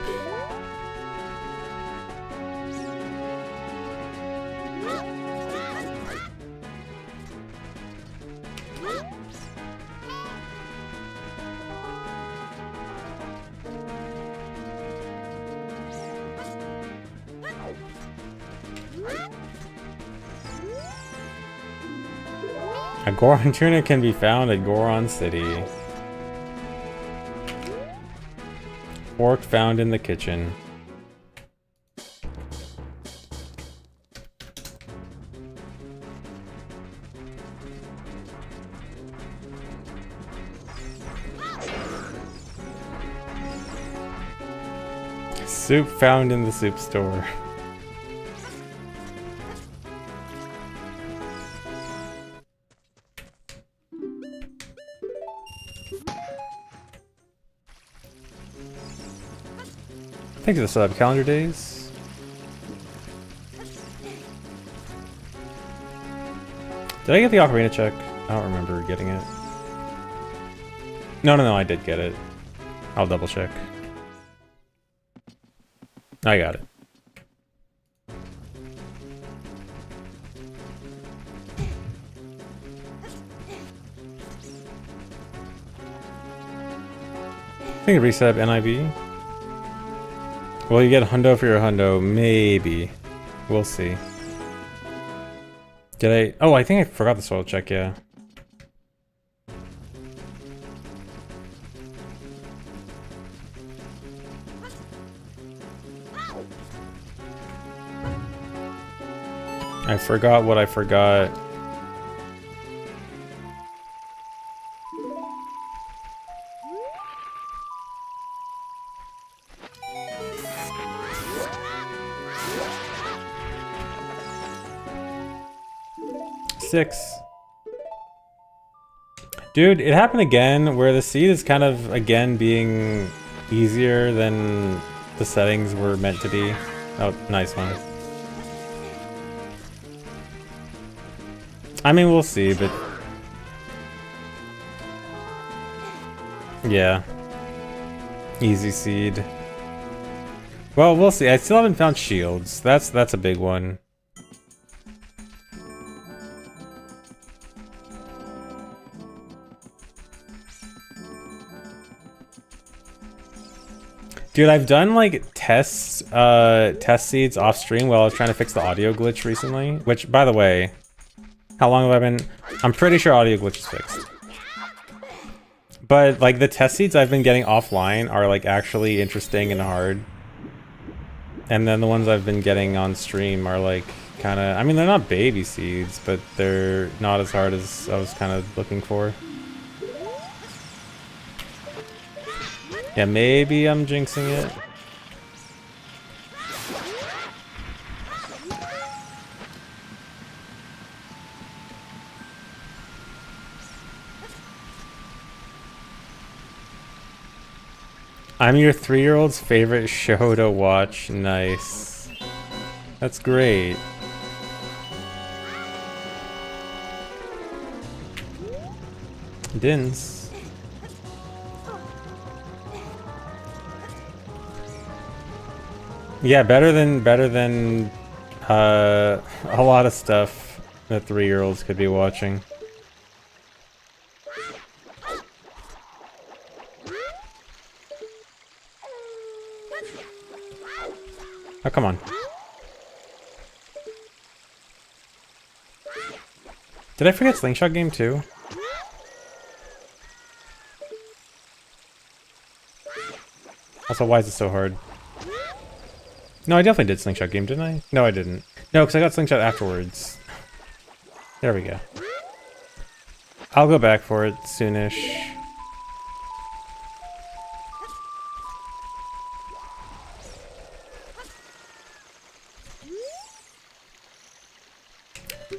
Speaker 1: A Goron tuna can be found at Goron City. Fork found in the kitchen. Soup found in the soup store. Thank you for the sub. Calendar days. Did I get the Ocarina check? I don't remember getting it. No, I did get it. I'll double check. I got it. I think resub NIV. Will you get a hundo for your hundo? Maybe. We'll see. Did I? Oh, I think I forgot the soil check, yeah. I forgot what I forgot. Six. Dude, it happened again where the seed is kind of, again, being easier than the settings were meant to be. Oh, nice one. I mean, we'll see, but... yeah. Easy seed. Well, we'll see. I still haven't found shields. That's a big one. Dude, I've done like test seeds off stream while I was trying to fix the audio glitch recently. Which, by the way, how long have I been? I'm pretty sure audio glitch is fixed. But like the test seeds I've been getting offline are like actually interesting and hard. And then the ones I've been getting on stream are like kind of, I mean, they're not baby seeds, but they're not as hard as I was kind of looking for. Yeah, maybe I'm jinxing it. I'm your 3-year-old's favorite show to watch. Nice. That's great. Dins. Yeah, better than a lot of stuff that 3-year-olds could be watching. Oh, come on. Did I forget Slingshot game too? Also, why is it so hard? No, I definitely did Slingshot game, didn't I? No, I didn't. No, because I got Slingshot afterwards. There we go. I'll go back for it soonish.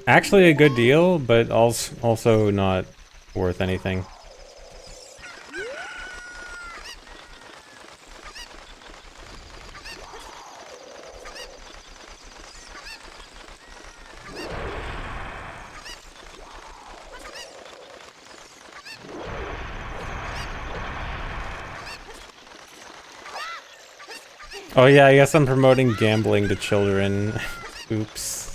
Speaker 1: Actually a good deal, but also not worth anything. Oh yeah, I guess I'm promoting gambling to children. Oops.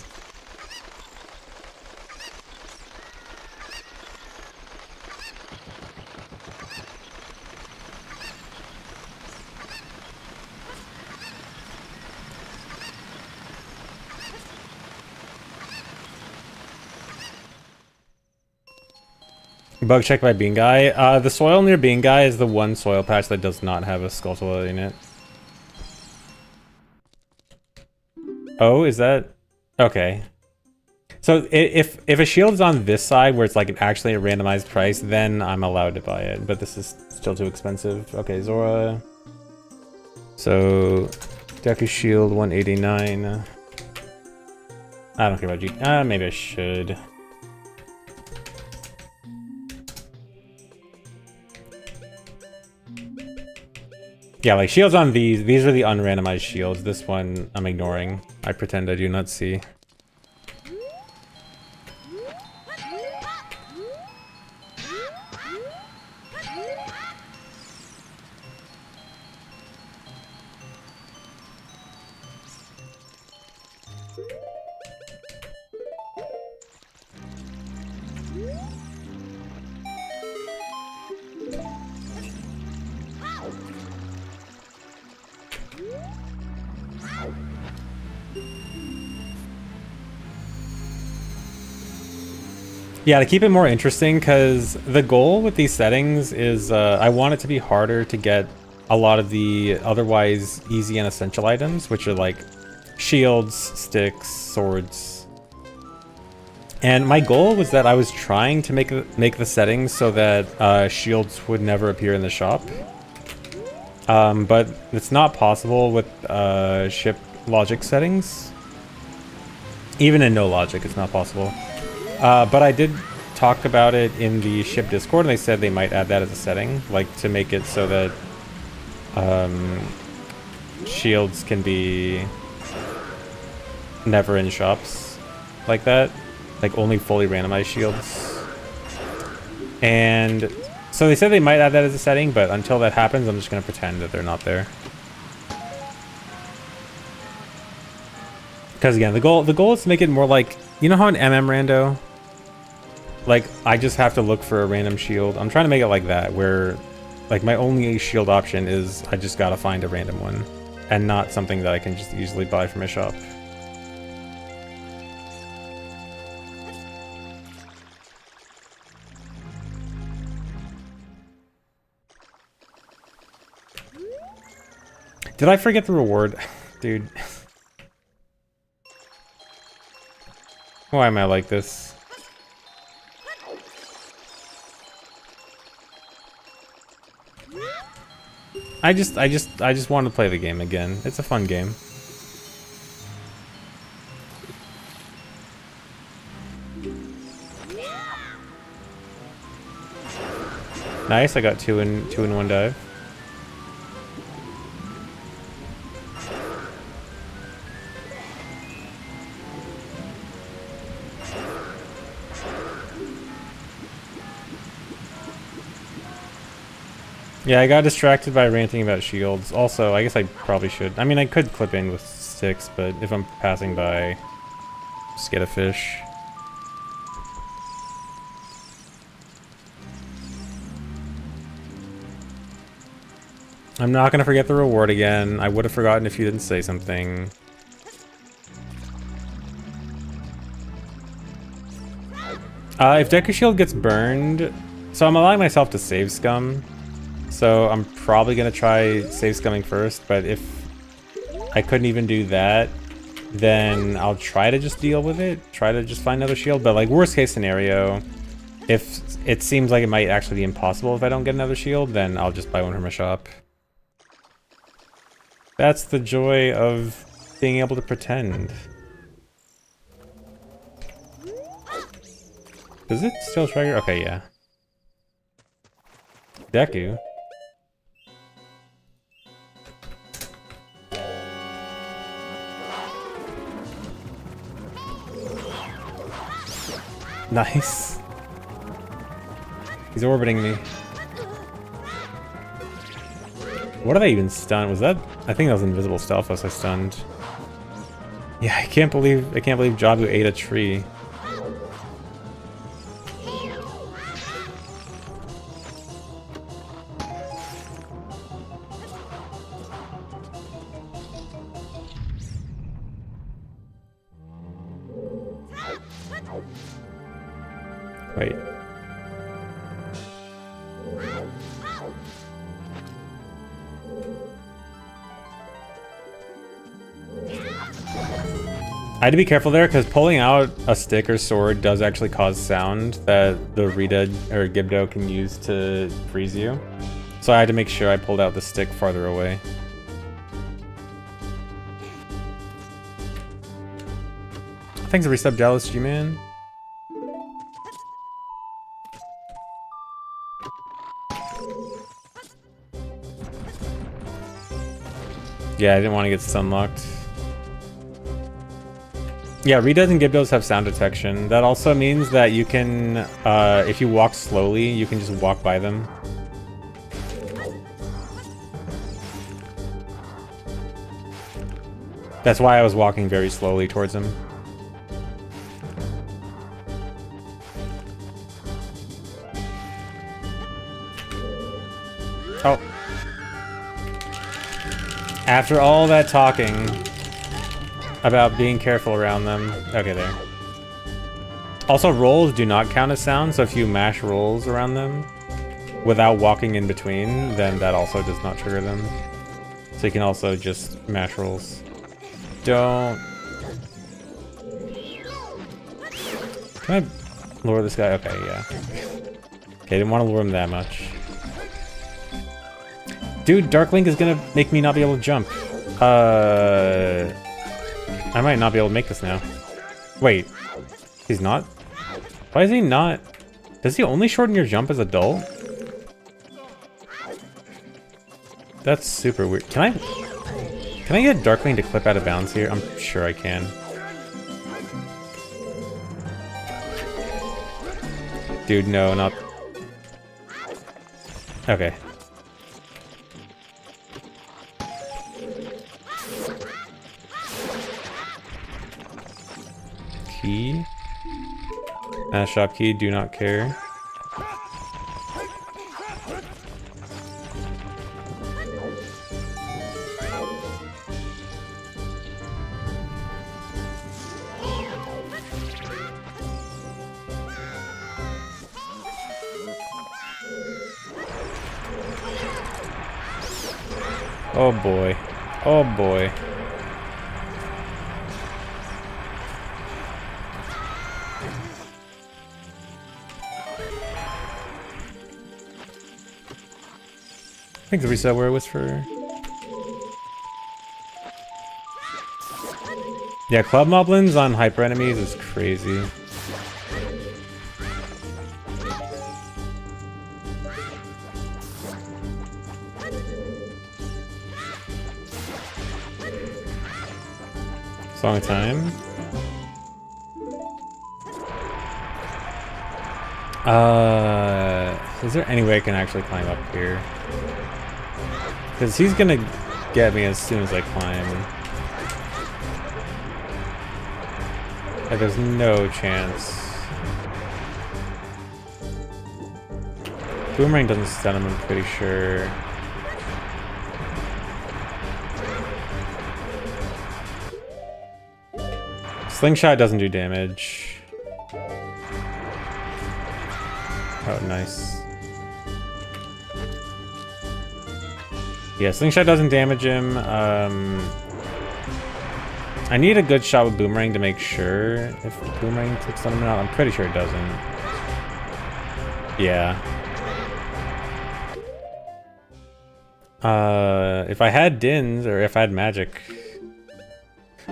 Speaker 1: Bug check by Bean Guy. The soil near Bean Guy is the one soil patch that does not have a skull toilet in it. Oh, is that? Okay. So if a shield is on this side where it's like actually a randomized price, then I'm allowed to buy it. But this is still too expensive. Okay, Zora. So Deku Shield 189. I don't care about G. Maybe I should. Yeah, like shields on these are the unrandomized shields. This one I'm ignoring. I pretend I do not see. Yeah, to keep it more interesting, because the goal with these settings is I want it to be harder to get a lot of the otherwise easy and essential items, which are like shields, sticks, swords, And my goal was that I was trying to make the settings so that shields would never appear in the shop. But it's not possible with ship logic settings. Even in no logic, it's not possible. But I did talk about it in the ship Discord, and they said they might add that as a setting, like to make it so that shields can be never in shops like that. Like only fully randomized shields. And so they said they might add that as a setting, but until that happens, I'm just going to pretend that they're not there. Because again, the goal is to make it more like, you know how in rando, like I just have to look for a random shield. I'm trying to make it like that, where like my only shield option is I just gotta find a random one, and not something that I can just easily buy from a shop. Did I forget the reward? Dude. Why am I like this? I just want to play the game again. It's a fun game. Nice, I got two in one dive. Yeah, I got distracted by ranting about shields. Also, I guess I probably should. I mean, I could clip in with sticks, but if I'm passing by, just get a fish. I'm not gonna forget the reward again. I would have forgotten if you didn't say something. If Deku Shield gets burned, so I'm allowing myself to save scum. So I'm probably gonna try save scumming first, but if I couldn't even do that, then I'll try to just deal with it. Try to just find another shield, but like worst case scenario, if it seems like it might actually be impossible if I don't get another shield, then I'll just buy one from a shop. That's the joy of being able to pretend. Does it still trigger? Okay, yeah. Deku. Nice. He's orbiting me. What did I even stun? Was that? I think that was invisible Stalfos I stunned. Yeah, I can't believe Jabu ate a tree. Wait. I had to be careful there because pulling out a stick or sword does actually cause sound that the Rita or Gibdo can use to freeze you. So I had to make sure I pulled out the stick farther away. Thanks for resub, Jealous G-Man. Yeah, I didn't want to get stun-locked. Yeah, Ritas and Gibdos have sound detection. That also means that you can, if you walk slowly, you can just walk by them. That's why I was walking very slowly towards him. Oh. After all that talking about being careful around them. Okay, there. Also, rolls do not count as sound, so if you mash rolls around them without walking in between, then that also does not trigger them. So you can also just mash rolls. Don't Can I lure this guy? Okay, yeah. Okay, didn't want to lure him that much. Dude, Dark Link is gonna make me not be able to jump. I might not be able to make this now. Wait, he's not? Why is he not? Does he only shorten your jump as adult? That's super weird. Can I get Dark Link to clip out of bounds here? I'm sure I can. Dude, no, not... Okay. Key. Shop key, do not care. Oh boy. Oh boy. I think the reset where it was for... Yeah, Club Moblins on hyper enemies is crazy. Song of Time. Is there any way I can actually climb up here? Because he's gonna get me as soon as I climb. Like, there's no chance. Boomerang doesn't stun him, I'm pretty sure. Slingshot doesn't do damage. Oh, nice. Yeah, Slingshot doesn't damage him. I need a good shot with Boomerang to make sure if Boomerang takes stun him or not. I'm pretty sure it doesn't. Yeah. If I had Dins, or if I had magic...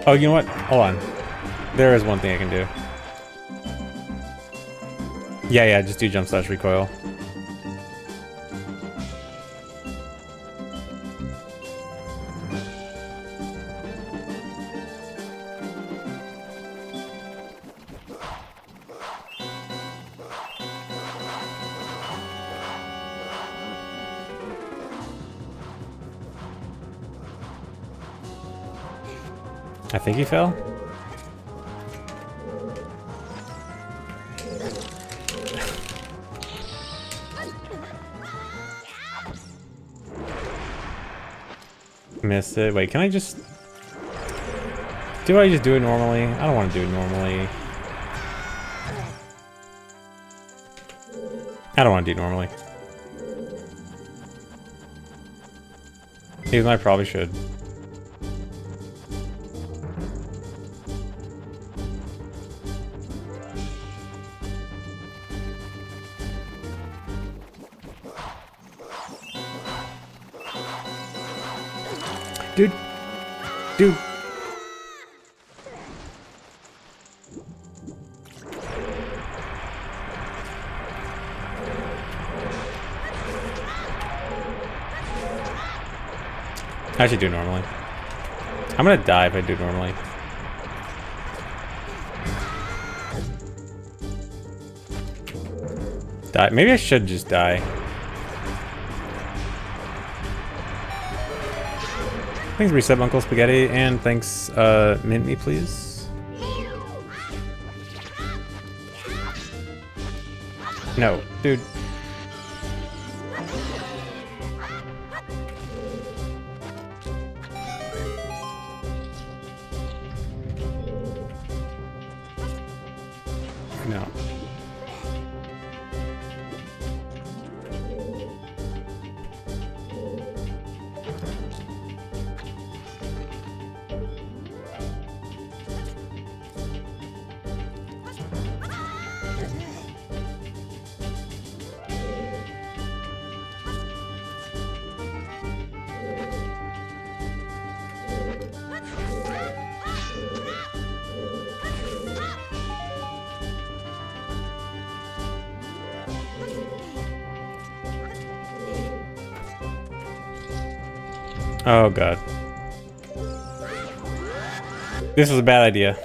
Speaker 1: Oh, you know what? Hold on. There is one thing I can do. Yeah, just do jump slash recoil. I think he fell. Missed it. Wait, can I just... Do I just do it normally? I don't want to do it normally. I don't want to do it normally. Even though I probably should. Dude. I should do it normally. I'm gonna die if I do it normally. Die. Maybe I should just die. Thanks, Reset Uncle Spaghetti, and thanks, mint me, please. No, dude. No. Oh god. This was a bad idea.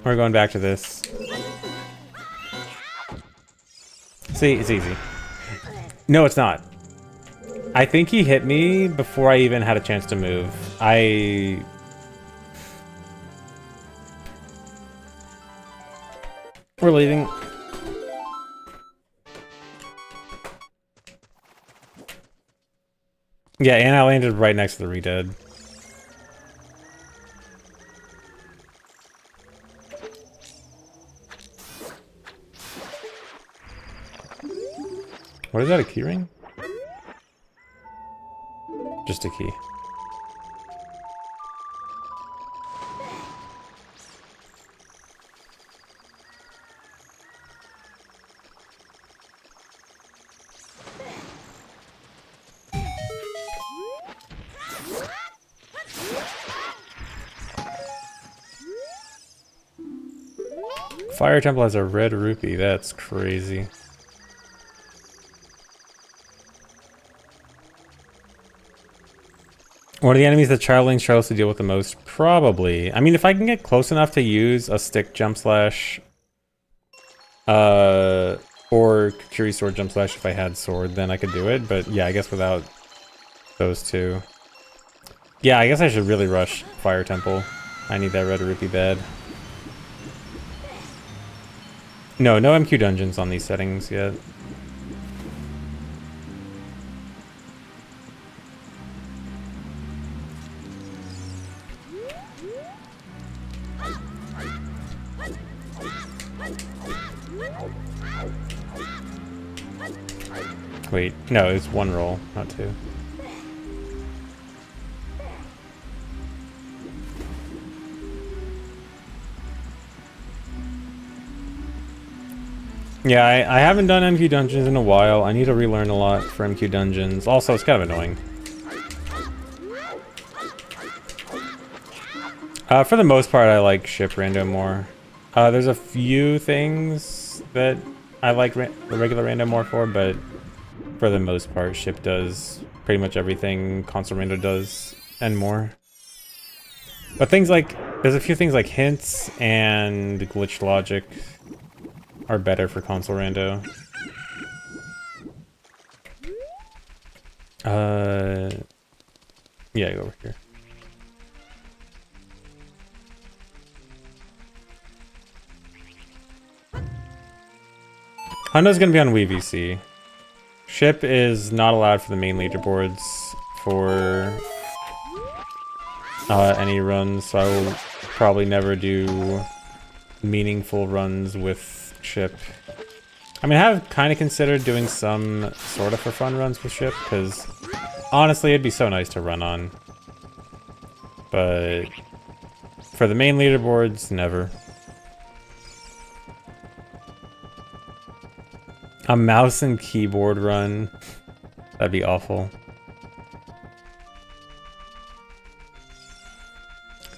Speaker 1: We're going back to this. See, it's easy. No, it's not. I think he hit me before I even had a chance to move. We're leaving. Yeah, and I landed right next to the Redead. What is that, a keyring? Just a key. Fire Temple has a red rupee, that's crazy. One of the enemies that Childling struggles to deal with the most? Probably. I mean, if I can get close enough to use a stick jump slash, or Kukuri sword jump slash if I had sword, then I could do it. But yeah, I guess without those two. Yeah, I guess I should really rush Fire Temple. I need that red rupee bad. No MQ dungeons on these settings yet. Wait, no, it's one roll, not two. Yeah, I haven't done MQ dungeons in a while. I need to relearn a lot for MQ dungeons. Also, it's kind of annoying. For the most part, I like ship rando more. There's a few things that I like the regular rando more for, but for the most part, ship does pretty much everything console rando does and more. But things like, there's a few things like hints and glitch logic are better for console rando. Yeah, go over here. Honda's gonna be on WeVC. Ship is not allowed for the main leaderboards for any runs, so I will probably never do meaningful runs with ship. I mean, I have kind of considered doing some sort of for fun runs with ship, because honestly, it'd be so nice to run on. But for the main leaderboards, never. A mouse and keyboard run. That'd be awful.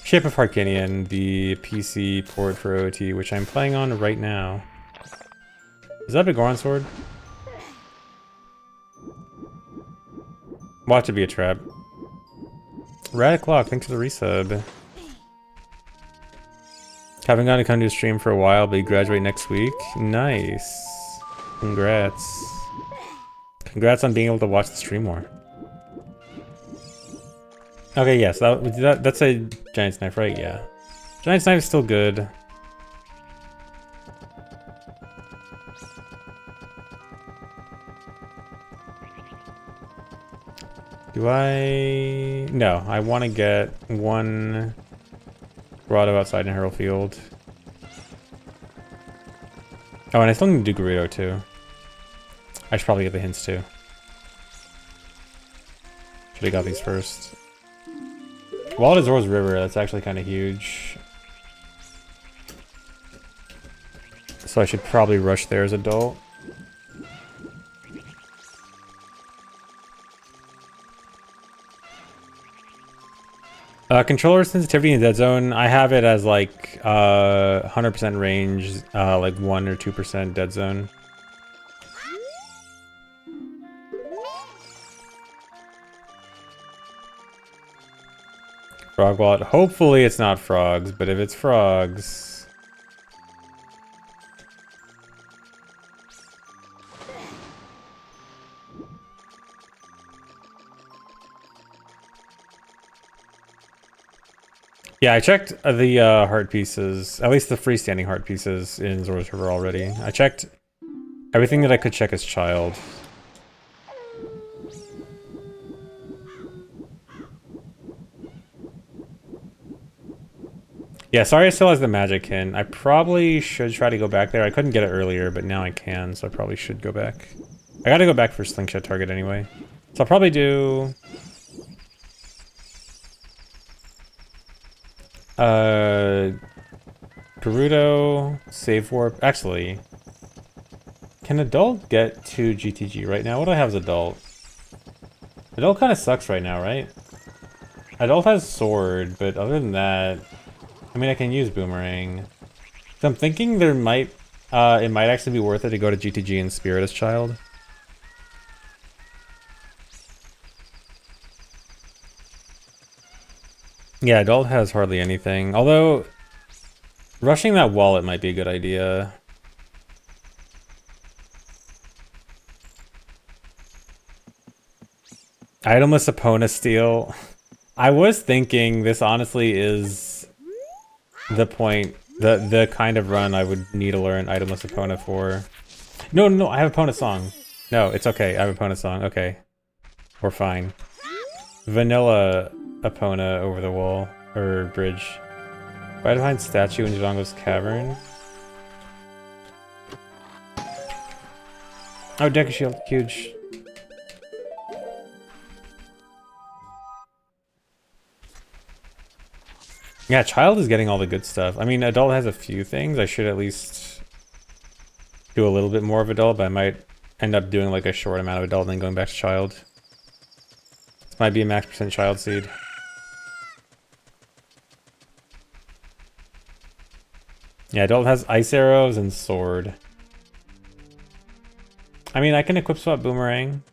Speaker 1: Shape of Harkinian, the PC port for OT, which I'm playing on right now. Is that a Goron sword? Watch it be a trap. Radic Clock, thanks for the resub. Haven't gotten to come to a stream for a while, but you graduate next week. Nice. Congrats. Congrats on being able to watch the stream more. Okay, yes, that's a giant knife, right? Yeah. Giant knife is still good. Do I... No, I want to get one grotto outside in Herald Field. Oh, and I still need to do Gerudo too. I should probably get the hints too. Should have got these first. Wild Azor's River, that's actually kind of huge. So I should probably rush there as adult. Controller sensitivity in Dead Zone, I have it as like 100% range, like 1 or 2% Dead Zone. Frog wallet. Hopefully it's not frogs, but if it's frogs... Yeah, I checked the heart pieces, at least the freestanding heart pieces in Zora's River already. I checked everything that I could check as child. Yeah, sorry it still has the magic hint. I probably should try to go back there. I couldn't get it earlier, but now I can, so I probably should go back. I gotta go back for Slingshot Target anyway. So I'll probably do... Gerudo, save warp. Actually, can Adult get to GTG right now? What do I have as Adult? Adult kind of sucks right now, right? Adult has Sword, but other than that, I mean, I can use Boomerang. So I'm thinking there might, it might actually be worth it to go to GTG and Spirit as child. Yeah, Adult has hardly anything. Although, rushing that wallet might be a good idea. Itemless Epona steal. I was thinking this honestly is the point, the kind of run I would need to learn Itemless Epona for. No, I have Epona song. No, it's okay, I have Epona song, okay. We're fine. Vanilla Epona over the wall, or bridge. Right behind statue in Dodongo's cavern. Oh, Deku Shield, huge. Yeah, child is getting all the good stuff. I mean, adult has a few things. I should at least do a little bit more of adult, but I might end up doing like a short amount of adult and then going back to child. This might be a max % child seed. Yeah, adult has ice arrows and sword. I mean, I can equip swap boomerang.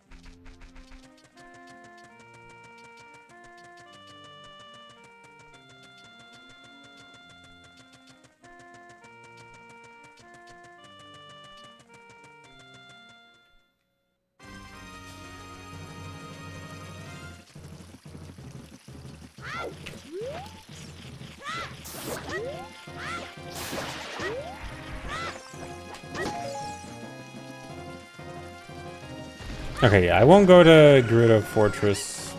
Speaker 1: Okay, yeah, I won't go to Gerudo Fortress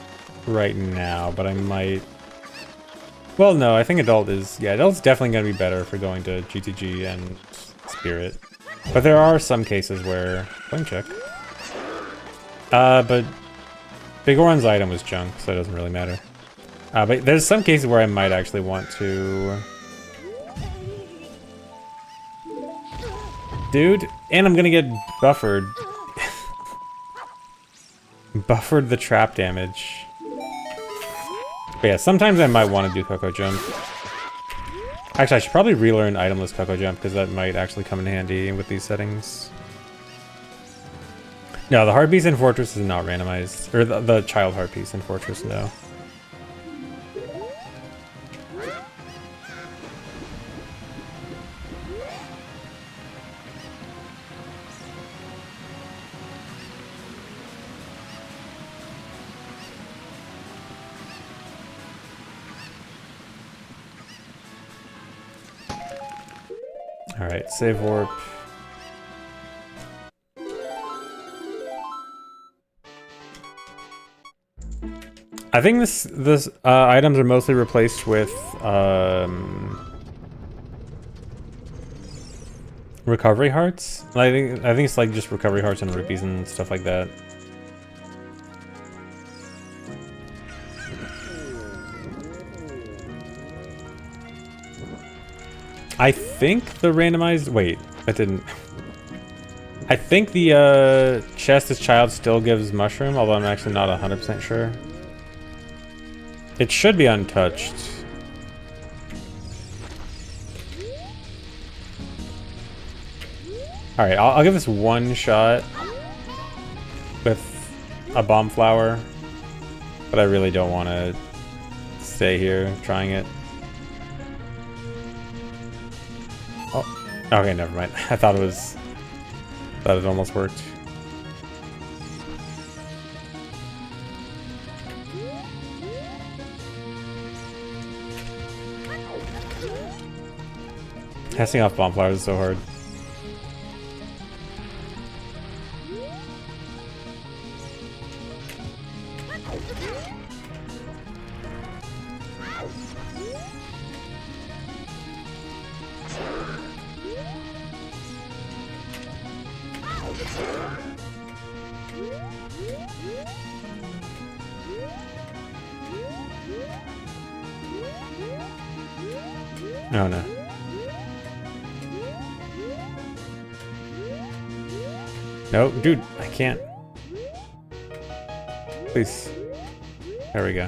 Speaker 1: right now, but I might... Well, no, I think Adult is... Yeah, Adult's definitely going to be better for going to GTG and Spirit. But there are some cases where... Flame check. But Big Oran's item was junk, so it doesn't really matter. But there's some cases where I might actually want to... Dude, and I'm going to get buffered. Buffered the trap damage. But yeah, sometimes I might want to do Coco Jump. Actually, I should probably relearn itemless Coco Jump because that might actually come in handy with these settings. No, the heart piece in Fortress is not randomized. Or the child heart piece in Fortress, no. Alright, save warp. I think this items are mostly replaced with recovery hearts. I think it's like just recovery hearts and rupees and stuff like that. I think the randomized... Wait, that didn't... I think the chest as child still gives mushroom, although I'm actually not 100% sure. It should be untouched. Alright, I'll give this one shot with a bomb flower, but I really don't want to stay here trying it. Oh, okay, never mind. I thought it almost worked. Casting off bomb flowers is so hard. Oh no. No, dude, I can't. Please. There we go.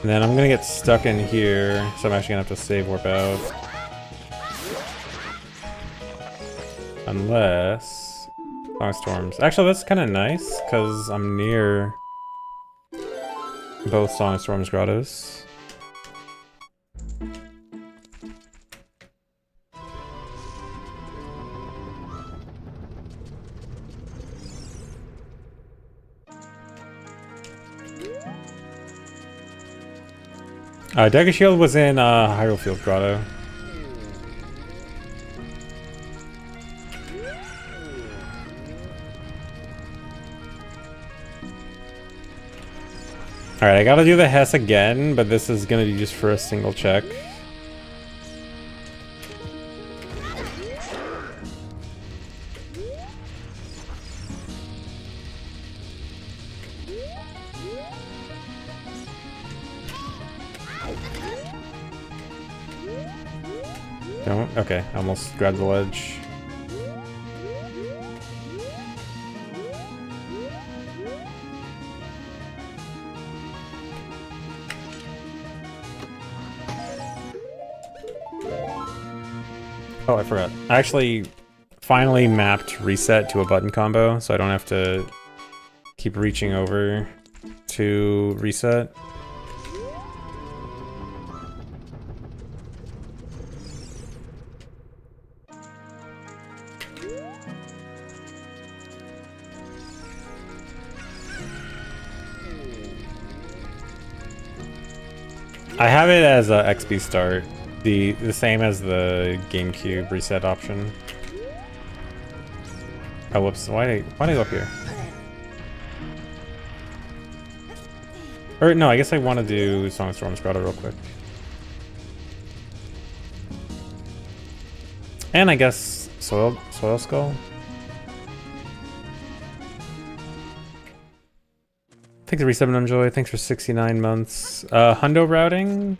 Speaker 1: And then I'm gonna get stuck in here, so I'm actually gonna have to save warp out. Unless... Song of Storms. Actually, that's kind of nice, because I'm near both Song of Storms grottos. Dagger Shield was in Hyrule Field Grotto. Alright, I gotta do the Hess again, but this is gonna be just for a single check. No? Okay, I almost grabbed the ledge. Oh, I forgot. I actually finally mapped reset to a button combo, so I don't have to keep reaching over to reset. I have it as a XP start, the same as the GameCube reset option. Oh, whoops! Why did I go up here? Or no, I guess I want to do Song of Storms Grotto real quick, and I guess Soil Skull. Thanks for resubing, Enjoy. Thanks for 69 months. Hundo routing.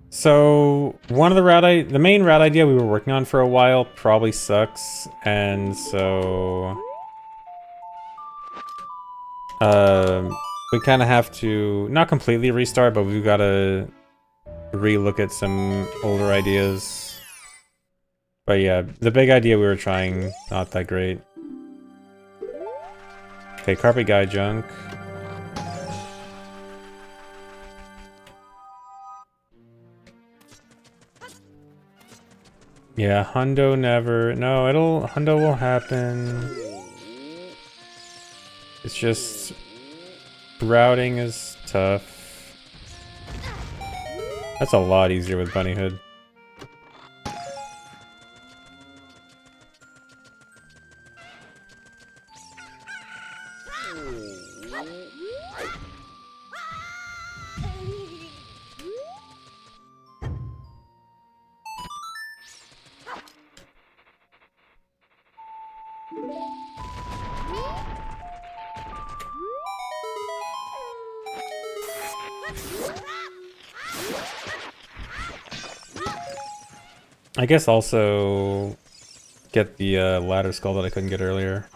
Speaker 1: So one of the main route idea we were working on for a while probably sucks, and so we kind of have to not completely restart, but we've got to re-look at some older ideas. But yeah, the big idea we were trying, not that great. Okay, Carpet Guy junk. Yeah, Hundo never... No, Hundo will happen. It's just... routing is tough. That's a lot easier with Bunny Hood. I guess also get the ladder skull that I couldn't get earlier.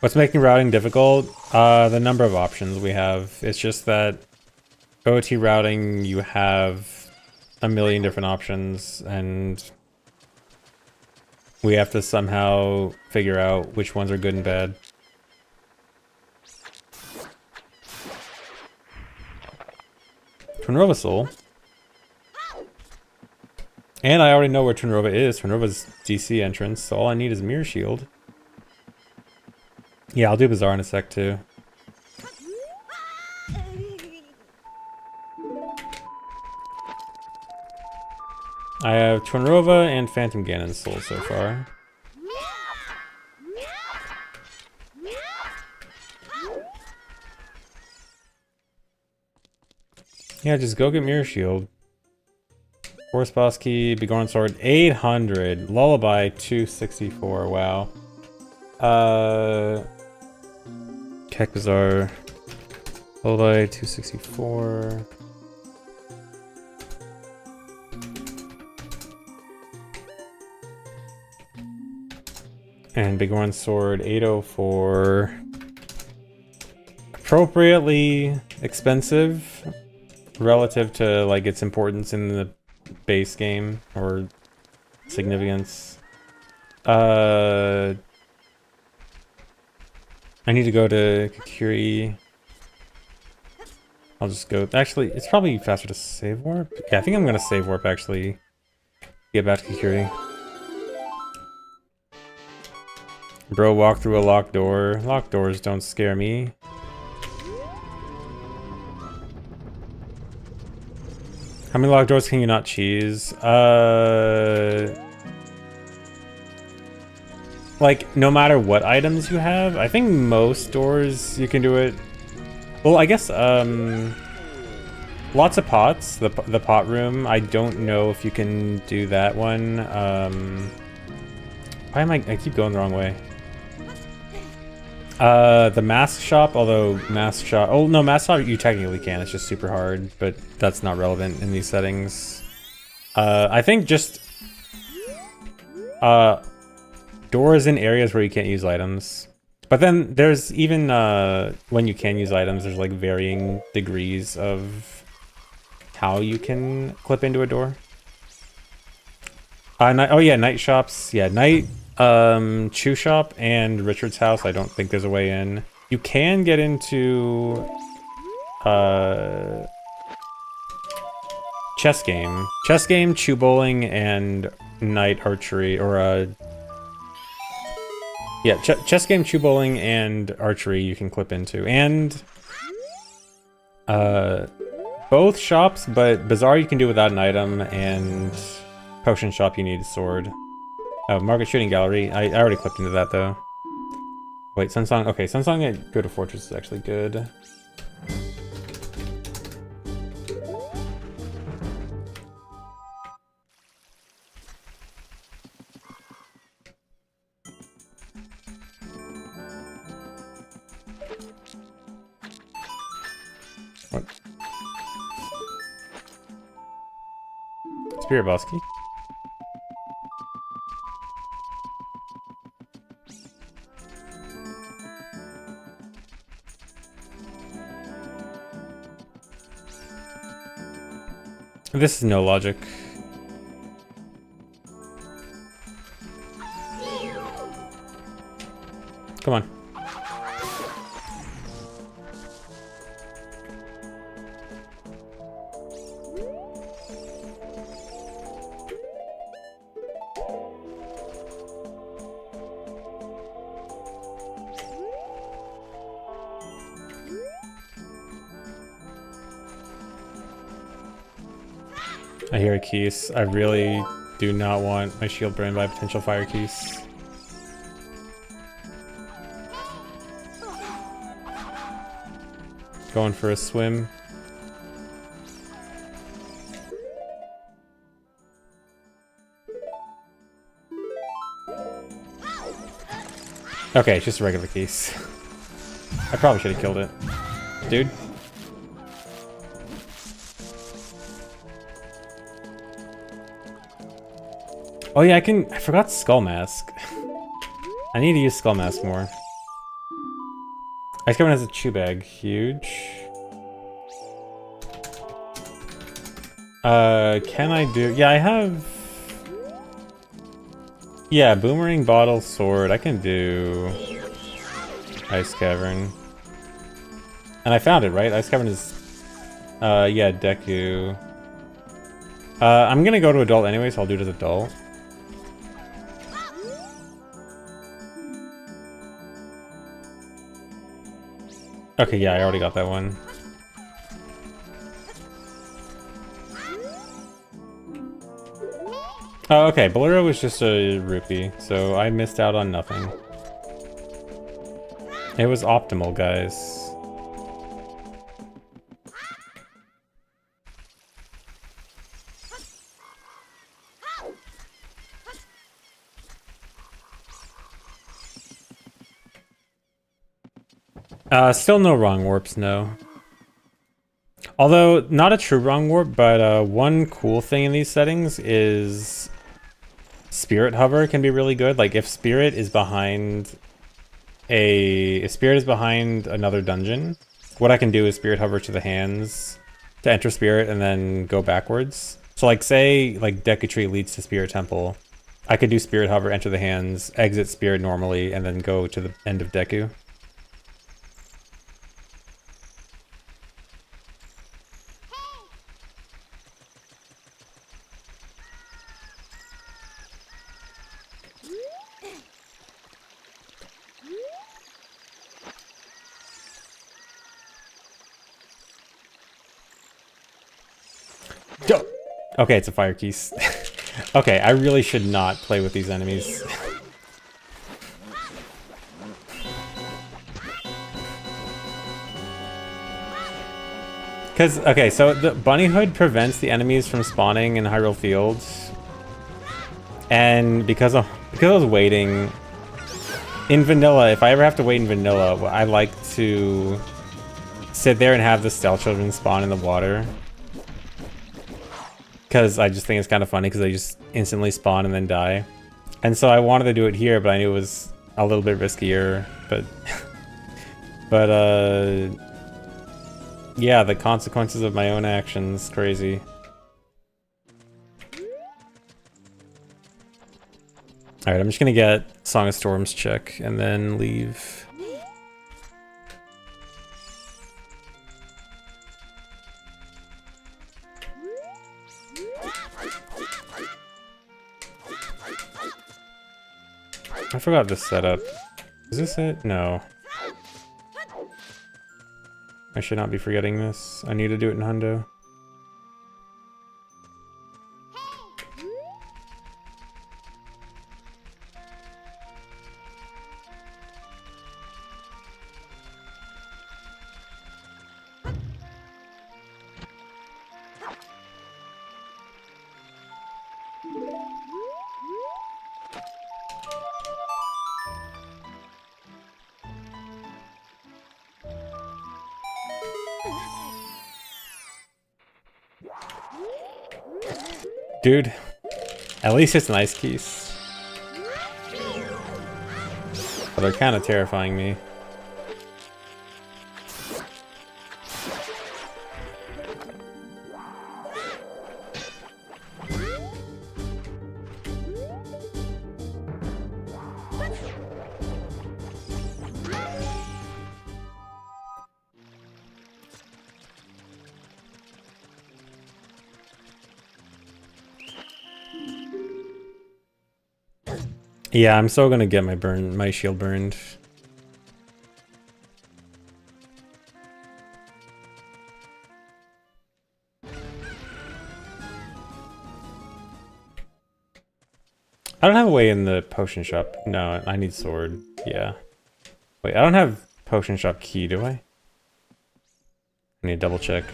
Speaker 1: What's making routing difficult? The number of options we have. It's just that OT routing, you have a million different options, and we have to somehow figure out which ones are good and bad. Twinrova Soul. And I already know where Twinrova is. Twinrova's DC entrance, so all I need is Mirror Shield. Yeah, I'll do Bazaar in a sec too. I have Twinrova and Phantom Ganon's Soul so far. Yeah, just go get Mirror Shield. Force Boss Key, Begorn Sword, 800. Lullaby, 264, wow. Keck Bazaar. Lullaby, 264. And Begorn Sword, 804. Appropriately expensive relative to like its importance in the base game or significance. I need to go to Kikuri. I'll just go. Actually, it's probably faster to save warp. Yeah, I think I'm gonna save warp actually. Get back to Kikuri. Bro, walk through a locked door. Locked doors don't scare me. How many locked doors can you not cheese? Like, no matter what items you have, I think most doors you can do it. Well, I guess, lots of pots. The pot room, I don't know if you can do that one. Why am I keep going the wrong way. The mask shop, although mask shop, oh no, mask shop you technically can, it's just super hard, but that's not relevant in these settings. I think just, doors in areas where you can't use items. But then there's even, when you can use items, there's like varying degrees of how you can clip into a door. Oh yeah, night shops, yeah, night, Chew Shop and Richard's house, I don't think there's a way in. You can get into chess game, Chew Bowling, and night archery, or yeah, chess game, Chew Bowling, and archery you can clip into, and both shops, but Bazaar you can do without an item, and Potion Shop you need a sword. Oh, Market Shooting Gallery. I already clipped into that, though. Wait, Sunsong. Okay, Sunsong at Go to Fortress is actually good. What? Spirit Boss Key. This is no logic. Come on. I hear a Keys. I really do not want my shield burned by potential fire Keys. Going for a swim. Okay, it's just a regular Keys. I probably should have killed it. Dude. Oh yeah, I forgot Skull Mask. I need to use Skull Mask more. Ice Cavern has a chew bag. Huge. Can I do... Yeah, I have... Yeah, Boomerang, Bottle, Sword. I can do... Ice Cavern. And I found it, right? Ice Cavern is... yeah, Deku. I'm gonna go to Adult anyway, so I'll do it as Adult. Okay, yeah, I already got that one. Oh, okay, Bolero was just a rupee, so I missed out on nothing. It was optimal, guys. Still no wrong warps, no. Although, not a true wrong warp, but one cool thing in these settings is Spirit Hover can be really good. Like, if Spirit is behind another dungeon, what I can do is Spirit Hover to the hands to enter Spirit and then go backwards. So like, say, like, Deku Tree leads to Spirit Temple. I could do Spirit Hover, enter the hands, exit Spirit normally, and then go to the end of Deku. Okay, it's a fire keys. Okay, I really should not play with these enemies. Because, okay, so the Bunny Hood prevents the enemies from spawning in Hyrule Fields. And because I was waiting... In vanilla, if I ever have to wait in vanilla, I like to sit there and have the Stealth Children spawn in the water. Because I just think it's kind of funny because they just instantly spawn and then die. And so I wanted to do it here, but I knew it was a little bit riskier. But, yeah, the consequences of my own actions, crazy. Alright, I'm just gonna get Song of Storms check and then leave. I forgot this setup. Is this it? No. I should not be forgetting this. I need to do it in Hundo. Dude, at least it's nice keys. But they're kind of terrifying me. Yeah, I'm still gonna get my shield burned. I don't have a way in the potion shop. No, I need sword. Yeah. Wait, I don't have potion shop key, do I? I need to double check.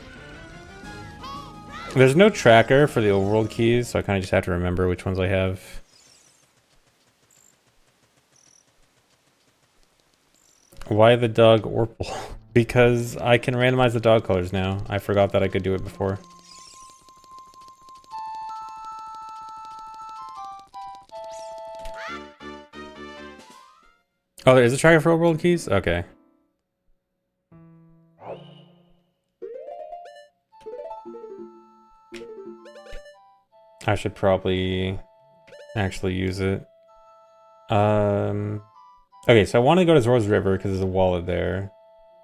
Speaker 1: There's no tracker for the overworld keys, so I kind of just have to remember which ones I have. Why the dog Orpal? Because I can randomize the dog colors now. I forgot that I could do it before. Oh, there is a tracker for world keys? Okay. I should probably actually use it. Okay, so I want to go to Zora's River because there's a wallet there.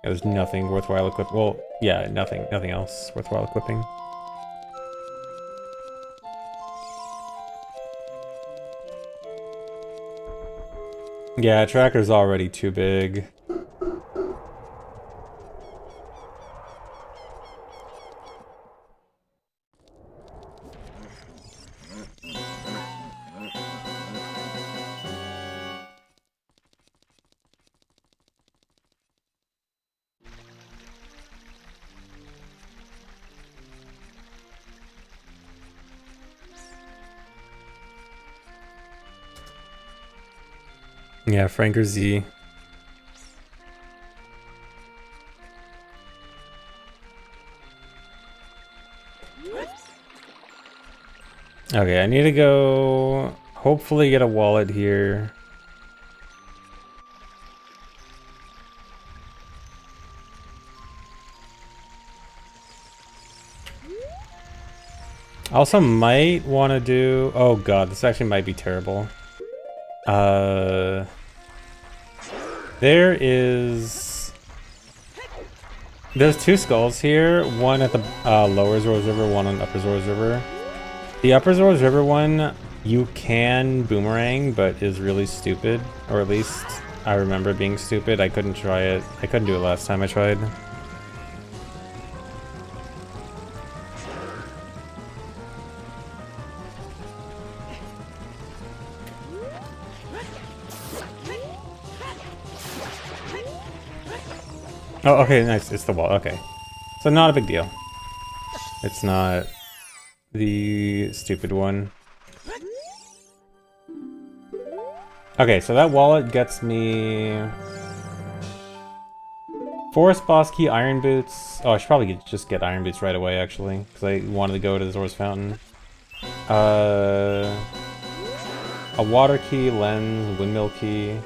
Speaker 1: There's nothing worthwhile equipping. Well, yeah, nothing else worthwhile equipping. Yeah, tracker's already too big. Yeah, Franker Z. Okay, I need to go hopefully get a wallet here. Also might want to do... Oh god, this actually might be terrible. There's two skulls here. One at the lower Zora's River, one on upper Zora's River. The upper Zora's River one, you can boomerang, but is really stupid. Or at least I remember being stupid. I couldn't try it. I couldn't do it last time I tried. Oh, okay, nice. It's the wall. Okay. So not a big deal. It's not the stupid one. Okay, so that wallet gets me... Forest Boss Key, Iron Boots. Oh, I should probably just get Iron Boots right away, actually. Because I wanted to go to the Zora's Fountain. A Water Key, Lens, Windmill Key.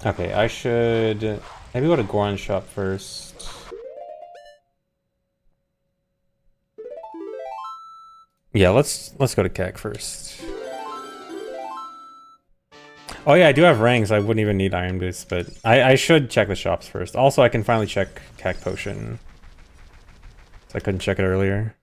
Speaker 1: Okay, I should maybe go to Goron's shop first. Yeah, let's go to Kek first. Oh yeah, I do have rings, so I wouldn't even need Iron Boots, but I should check the shops first. Also, I can finally check Kek Potion. So I couldn't check it earlier.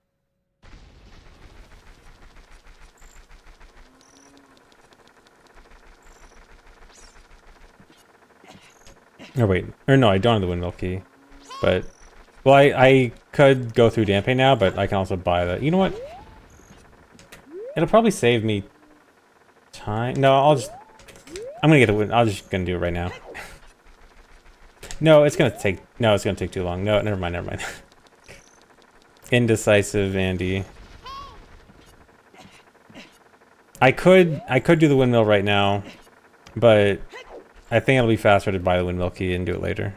Speaker 1: Oh wait, or no, I don't have the Windmill Key. But, well, I could go through Dampe now, but I can also buy that. You know what? It'll probably save me time. No, I'm gonna get the I'm just gonna do it right now. No, it's gonna take too long. No, never mind. Indecisive Andy. I could do the windmill right now, but I think it'll be faster to buy the Windmill Key and do it later.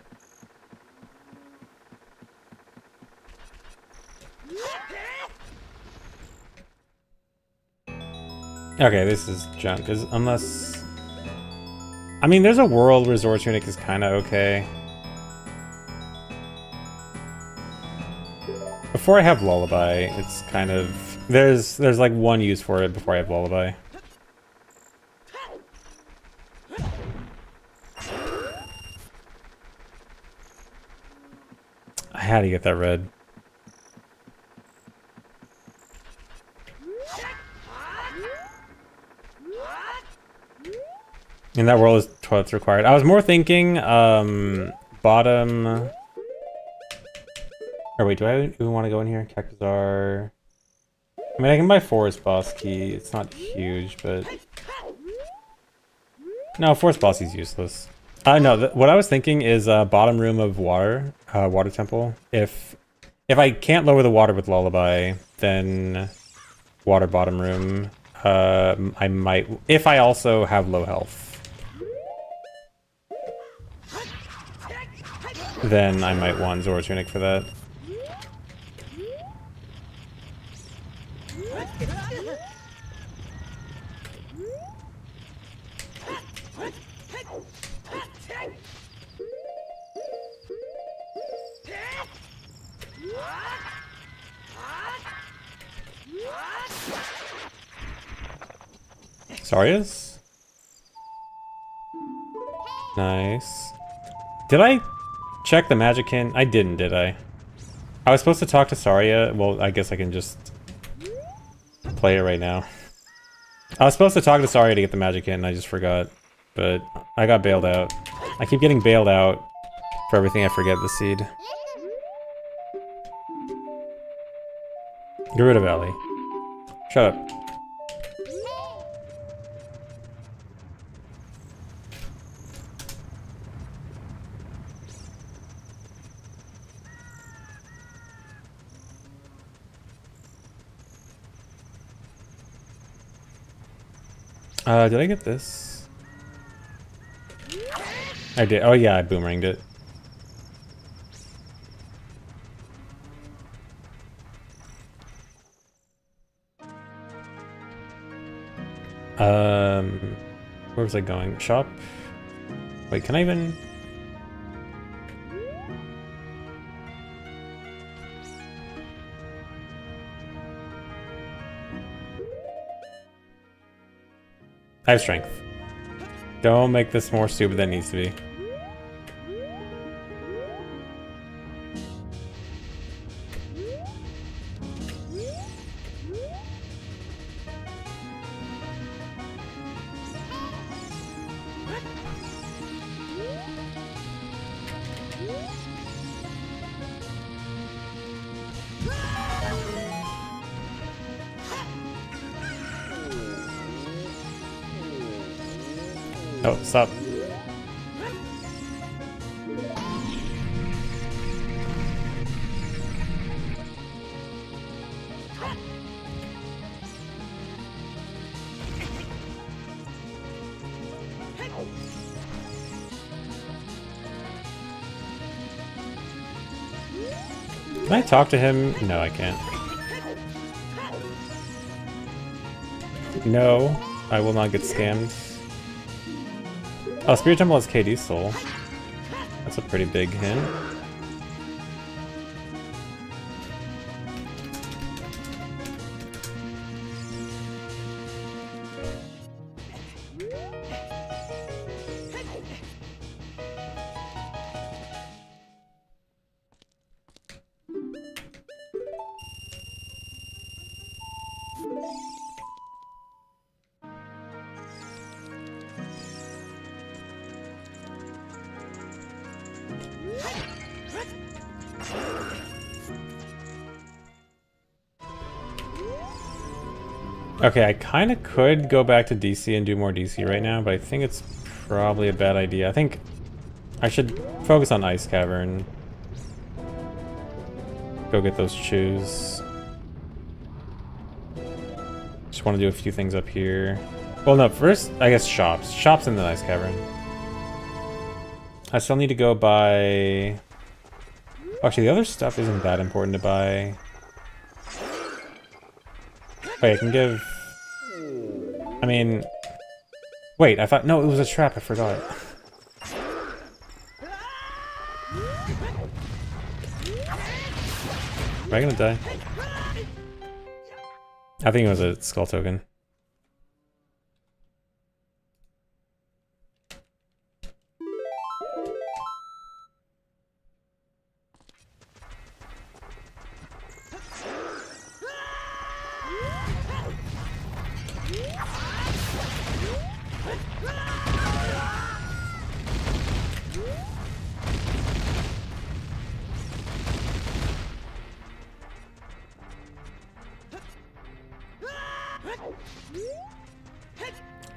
Speaker 1: Okay, this is junk. Unless... I mean, there's a world where Zora Tunic is kind of okay. Before I have Lullaby, it's kind of... There's like one use for it before I have Lullaby. I had to get that red. And that world is toilets required. I was more thinking, bottom... Or wait, do I even want to go in here? Cactuar... I mean, I can buy Forest Boss Key. It's not huge, but... No, Forest Boss Key's useless. No, what I was thinking is bottom room of water, water temple. If I can't lower the water with Lullaby, then water bottom room. I might, if I also have low health, then I might want Zora Tunic for that. Saria's? Nice. Did I check the Magickin? I didn't, did I? I was supposed to talk to Saria. Well, I guess I can just play it right now. I was supposed to talk to Saria to get the Magickin, and I just forgot. But I got bailed out. I keep getting bailed out for everything I forget the seed. Gerudo Valley. Shut up. Did I get this? I did. Oh yeah, I boomeranged it. Where was I going? Shop? Wait, can I even? I have strength. Don't make this more stupid than it needs to be. Oh, stop. Can I talk to him? No, I can't. No, I will not get scammed. Oh, Spirit Temple has KD Soul. That's a pretty big hint. Okay, I kind of could go back to DC and do more DC right now, but I think it's probably a bad idea. I think I should focus on Ice Cavern. Go get those chews. Just want to do a few things up here. Well, no, first, I guess shops. Shops in the Ice Cavern. I still need to go buy... Actually, the other stuff isn't that important to buy. Wait, I can give... I mean... Wait, I thought... No, it was a trap, I forgot. Am I gonna die? I think it was a skull token.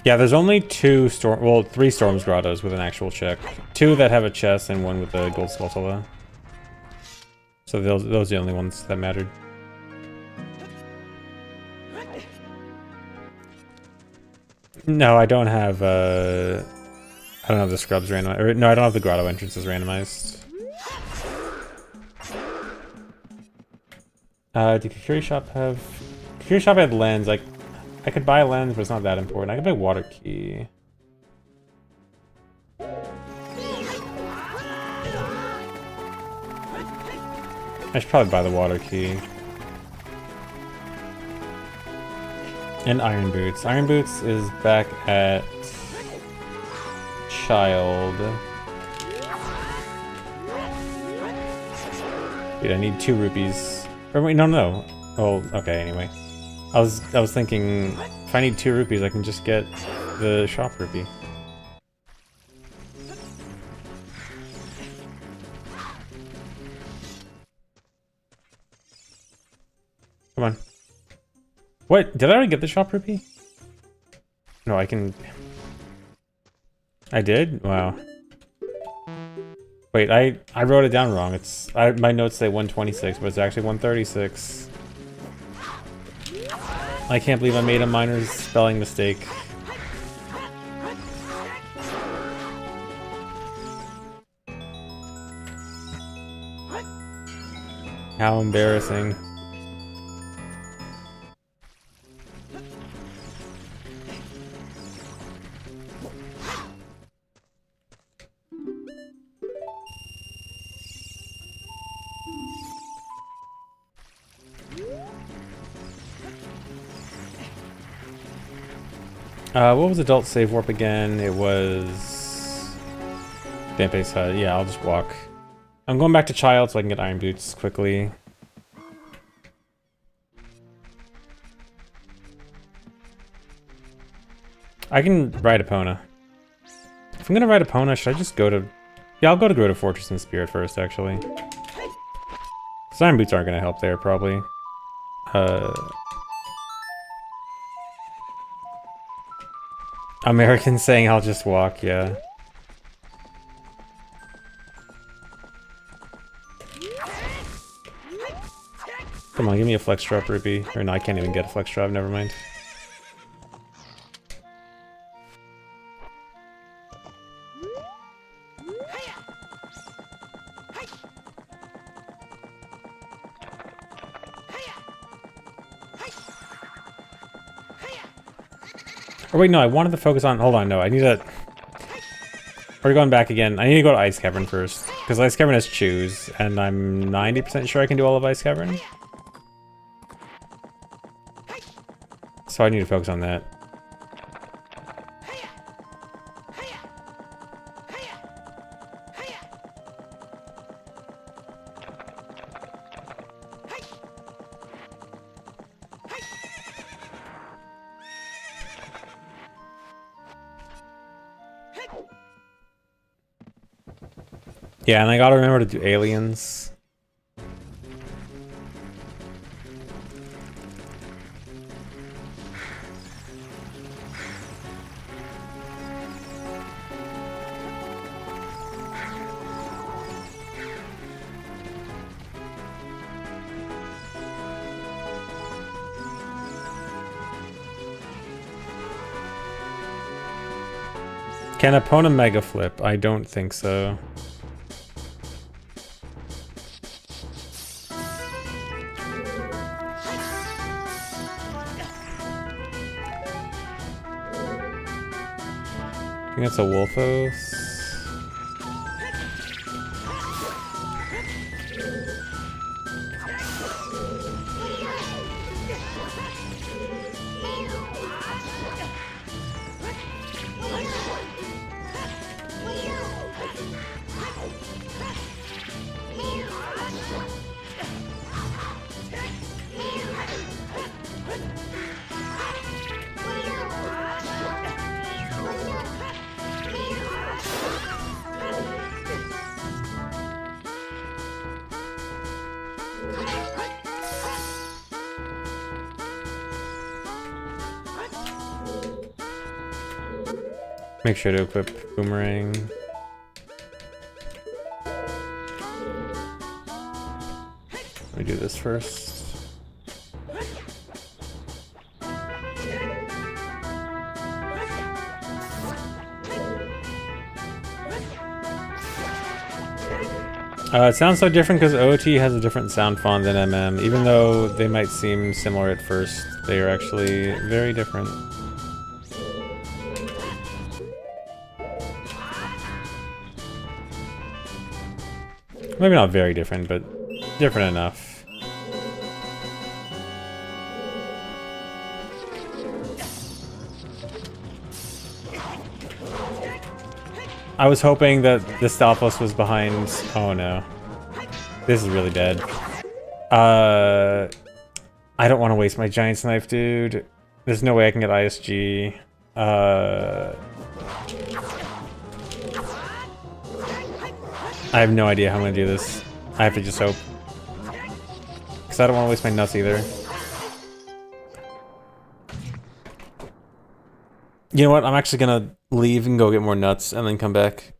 Speaker 1: Yeah, there's only three Storms Grottos with an actual check. 2 that have a chest and 1 with a gold skulltula. So those are the only ones that mattered. No, I don't have the scrubs randomized. Or, no, I don't have the grotto entrances randomized. Did Kikuri Shop have... Kikuri Shop had lens. I could buy a lens, but it's not that important. I could buy water key. I should probably buy the water key. And Iron Boots. Iron Boots is back at Child. Dude, I need 2 rupees. Or wait, no. Oh, okay, anyway. I was thinking, if I need 2 rupees, I can just get the shop rupee. Come on. What? Did I already get the shop rupee? No, I can... I did? Wow. Wait, I wrote it down wrong. My notes say 126, but it's actually 136. I can't believe I made a minor's spelling mistake. How embarrassing. What was adult save warp again? It was... Dampe's Hut. Yeah, I'll just walk. I'm going back to Child so I can get Iron Boots quickly. I can ride Epona. If I'm gonna ride Epona, should I just go to... Yeah, I'll go to Grota Fortress and Spirit first, actually. So Iron Boots aren't gonna help there, probably. American saying I'll just walk, yeah. Come on, give me a flex drop rupee. Or no, I can't even get a flex drop, never mind. Or wait, no, I wanted to focus on... Hold on, no, I need to... We're going back again. I need to go to Ice Cavern first. Because Ice Cavern has Choose, and I'm 90% sure I can do all of Ice Cavern. So I need to focus on that. Yeah, and I gotta remember to do aliens. Can Epona Mega Flip? I don't think so. I think that's a Wolfos. Make sure to equip Boomerang. Let me do this first. It sounds so different because OT has a different sound font than MM. Even though they might seem similar at first, they are actually very different. Maybe not very different, but different enough. I was hoping that the Stalfos was behind... Oh no. This is really dead. I don't want to waste my Giant's Knife, dude. There's no way I can get ISG. I have no idea how I'm gonna do this. I have to just hope. Because I don't want to waste my nuts either. You know what? I'm actually gonna leave and go get more nuts and then come back.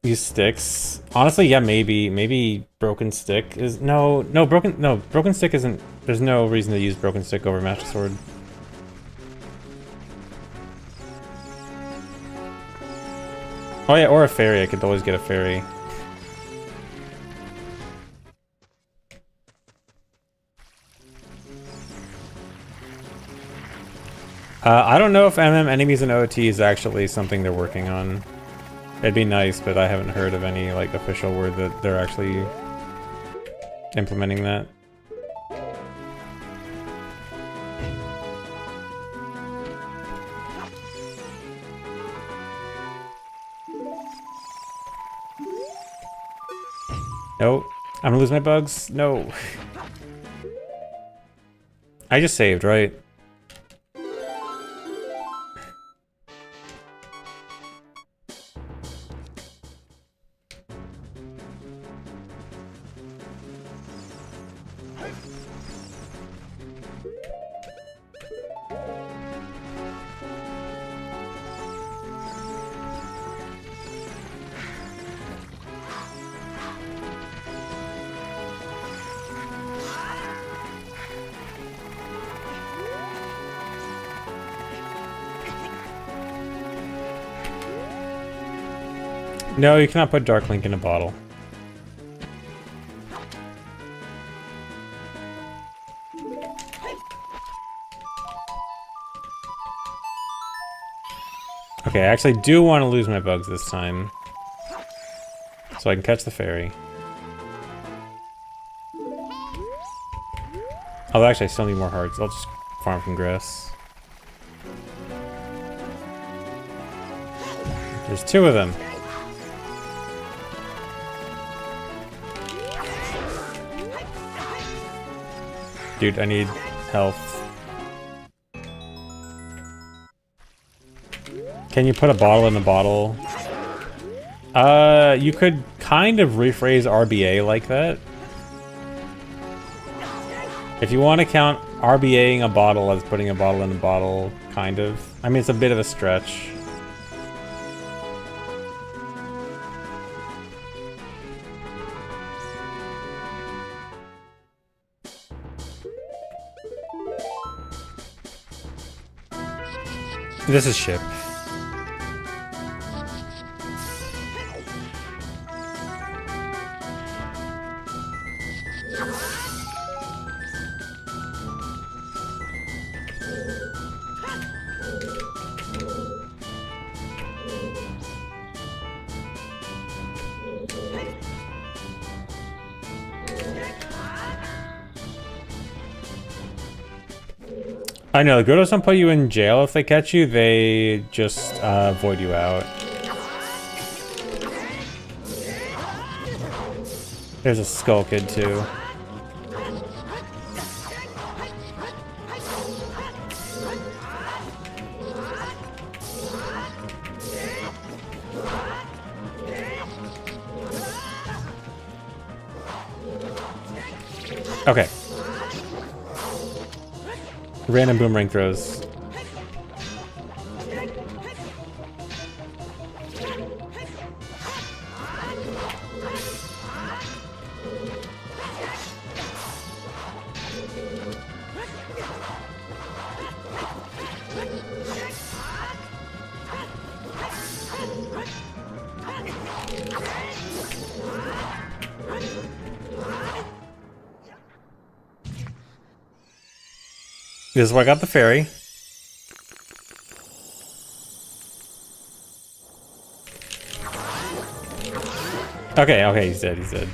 Speaker 1: Use sticks. Honestly, yeah, maybe broken stick is broken stick isn't. There's no reason to use broken stick over Master Sword. Oh yeah, or a fairy. I could always get a fairy. I don't know if enemies and OT is actually something they're working on. It'd be nice, but I haven't heard of any like official word that they're actually implementing that. No, I'm gonna lose my bugs. No. I just saved, right? No, you cannot put Dark Link in a bottle. Okay, I actually do want to lose my bugs this time. So I can catch the fairy. Oh, actually, I still need more hearts. I'll just farm from grass. There's two of them. Dude, I need health. Can you put a bottle in a bottle? You could kind of rephrase RBA like that. If you want to count RBAing a bottle as putting a bottle in a bottle, kind of. I mean, it's a bit of a stretch. This is ship. I know, the Godos don't put you in jail if they catch you, they just void you out. There's a Skull Kid too. Okay. Random boomerang throws. This is where I got the fairy. Okay, he's dead, he's dead.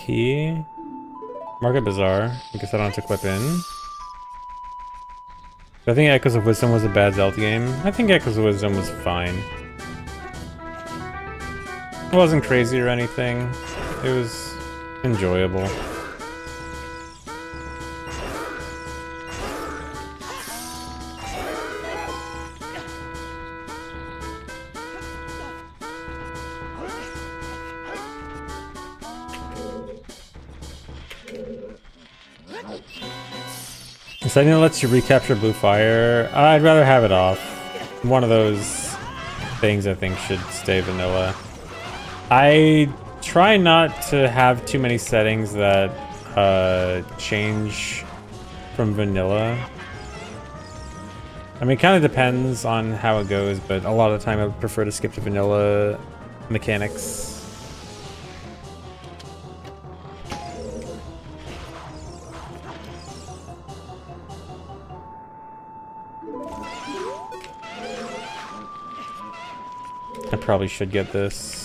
Speaker 1: key. Market Bazaar. I guess I don't have to equip in. I think Echoes of Wisdom was a bad Zelda game. I think Echoes of Wisdom was fine. It wasn't crazy or anything. It was enjoyable. Setting that lets you recapture blue fire. I'd rather have it off. One of those things I think should stay vanilla. I try not to have too many settings that change from vanilla. I mean, it kind of depends on how it goes, but a lot of the time I would prefer to skip to vanilla mechanics. I probably should get this.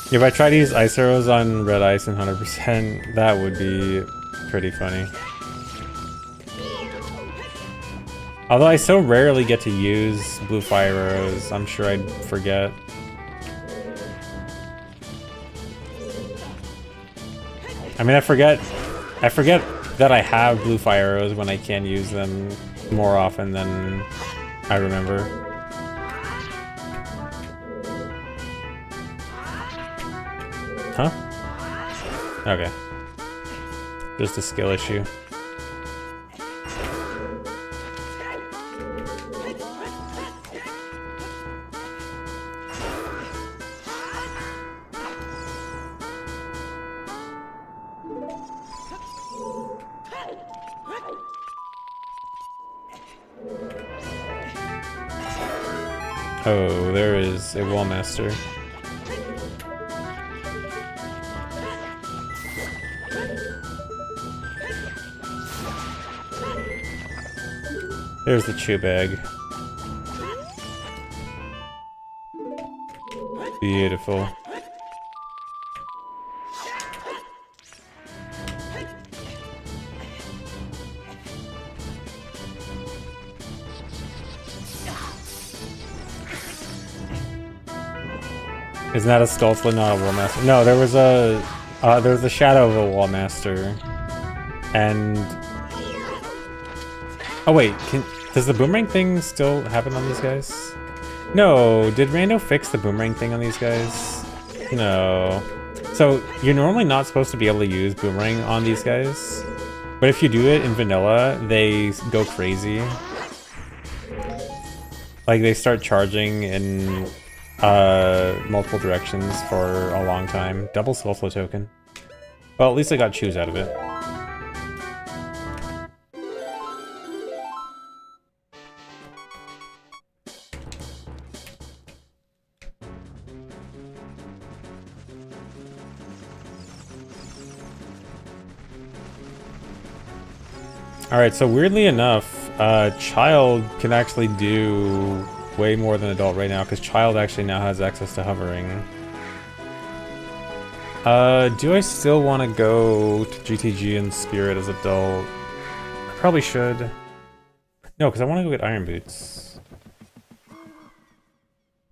Speaker 1: If I try to use ice arrows on red ice and 100%, that would be pretty funny. Although I so rarely get to use blue fire arrows, I'm sure I'd forget. I mean, I forget that I have blue fire arrows when I can use them more often than I remember. Huh? Okay. Just a skill issue. Oh, there is a wall master. There's the chew bag. Beautiful. Isn't that a Skullslit, not a Wall Master? No, there was a shadow of a Wall Master. And... oh wait, does the boomerang thing still happen on these guys? No, did Rando fix the boomerang thing on these guys? No. So, you're normally not supposed to be able to use boomerang on these guys. But if you do it in vanilla, they go crazy. Like, they start charging in multiple directions for a long time. Double Skullslit token. Well, at least I got chews out of it. Alright, so weirdly enough, Child can actually do way more than Adult right now, because Child actually now has access to hovering. Do I still want to go to GTG and Spirit as Adult? I probably should. No, because I want to go get Iron Boots.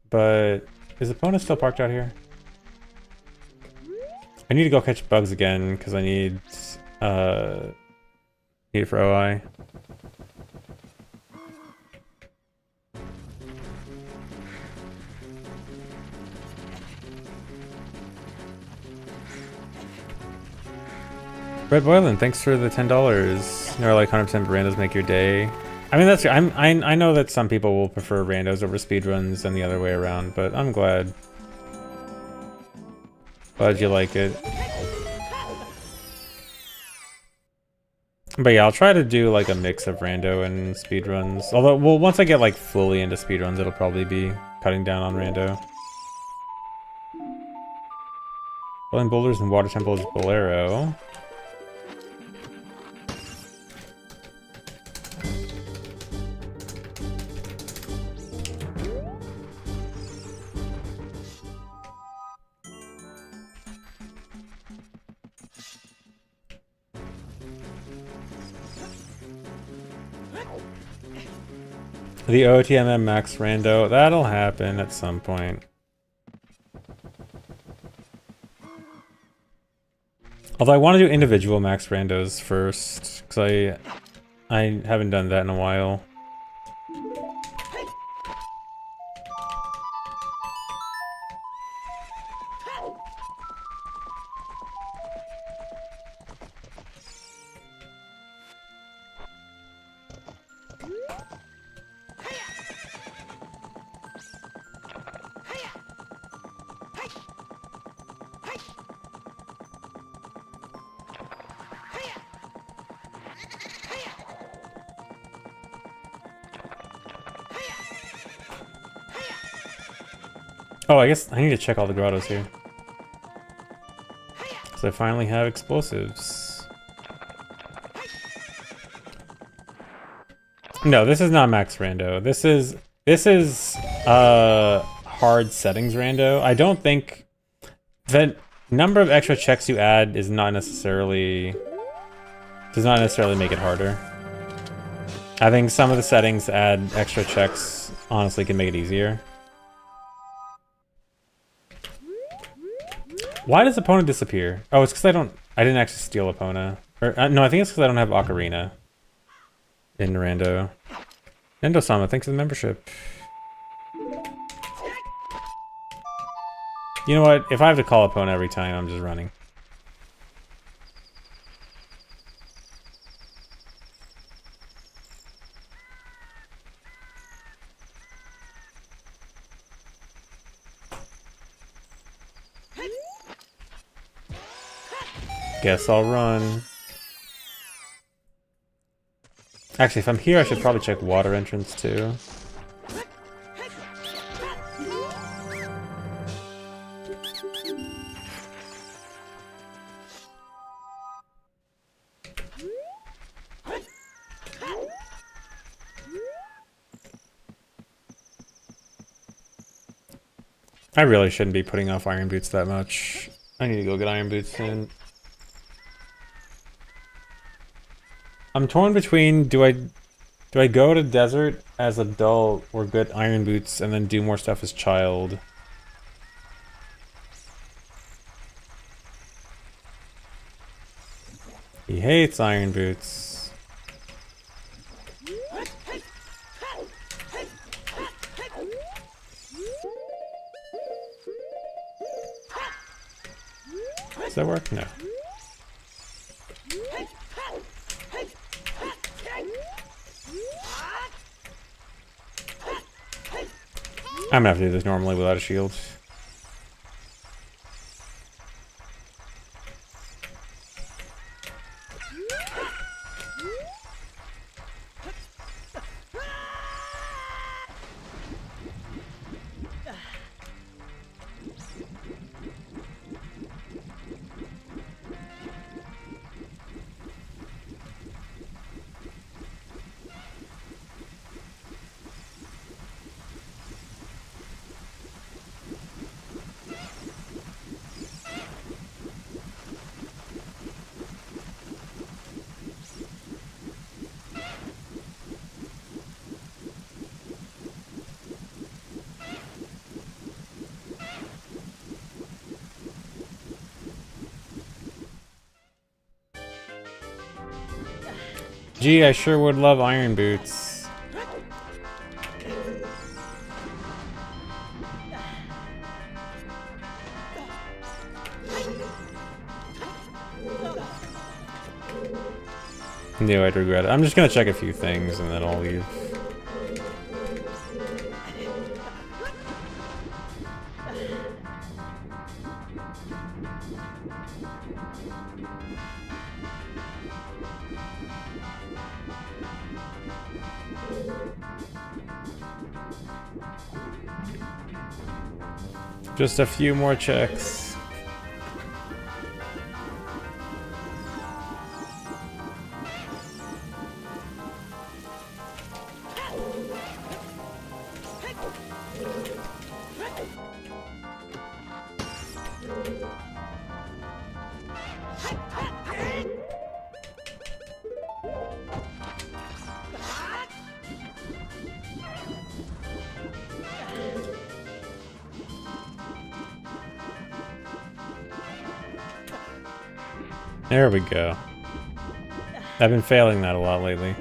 Speaker 1: But is the opponent still parked out here? I need to go catch bugs again, because I need it for OI. Red Boylan, thanks for the $10. You're like 100% randos make your day. I mean, that's I know that some people will prefer randos over speedruns and the other way around, but I'm glad. Glad you like it. But yeah, I'll try to do like a mix of rando and speedruns. Although, well, once I get like fully into speedruns, it'll probably be cutting down on rando. Rolling boulders and water temple is Bolero. The OTMM max rando, that'll happen at some point. Although I want to do individual max randos first, because I haven't done that in a while. Oh, I guess I need to check all the grottos here. So I finally have explosives. No, this is not max rando. This is hard settings rando. I don't think the number of extra checks you add does not necessarily make it harder. I think some of the settings to add extra checks honestly can make it easier. Why does Epona disappear? Oh, it's because I didn't actually steal Epona. Or, no, I think it's because I don't have Ocarina in Rando. Nendo-sama, thanks for the membership. You know what? If I have to call Epona every time, I'm just running. Guess I'll run. Actually, if I'm here, I should probably check water entrance too. I really shouldn't be putting off iron boots that much. I need to go get iron boots soon. I'm torn between do I go to desert as adult or get iron boots and then do more stuff as child? He hates iron boots. Does that work? No. I'm gonna have to do this normally without a shield. Gee, I sure would love iron boots. Knew I'd regret it. I'm just gonna check a few things and then I'll leave. Just a few more checks. There we go. I've been failing that a lot lately.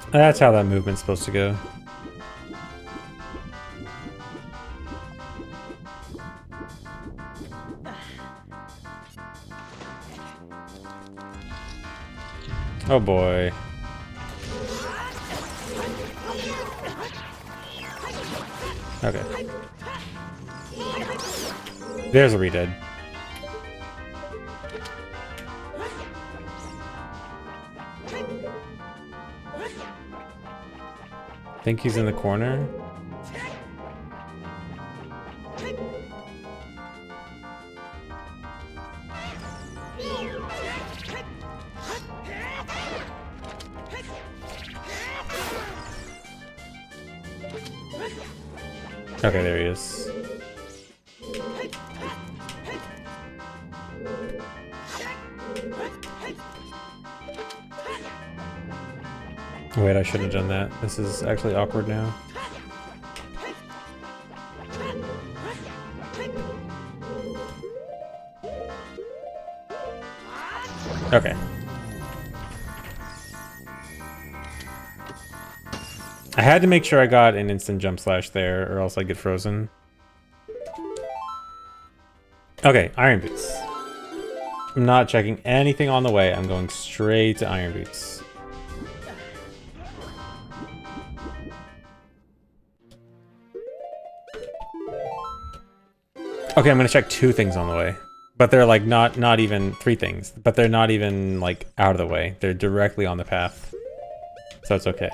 Speaker 1: That's how that movement's supposed to go. Oh boy. Okay. There's a redead. I think he's in the corner. Okay, there he is. Wait, I shouldn't have done that. This is actually awkward now. Okay. I had to make sure I got an instant jump slash there, or else I'd get frozen. Okay, Iron Boots. I'm not checking anything on the way. I'm going straight to Iron Boots. Okay, I'm gonna check 2 things on the way. But they're like not even 3 things. But they're not even like out of the way. They're directly on the path. So it's okay.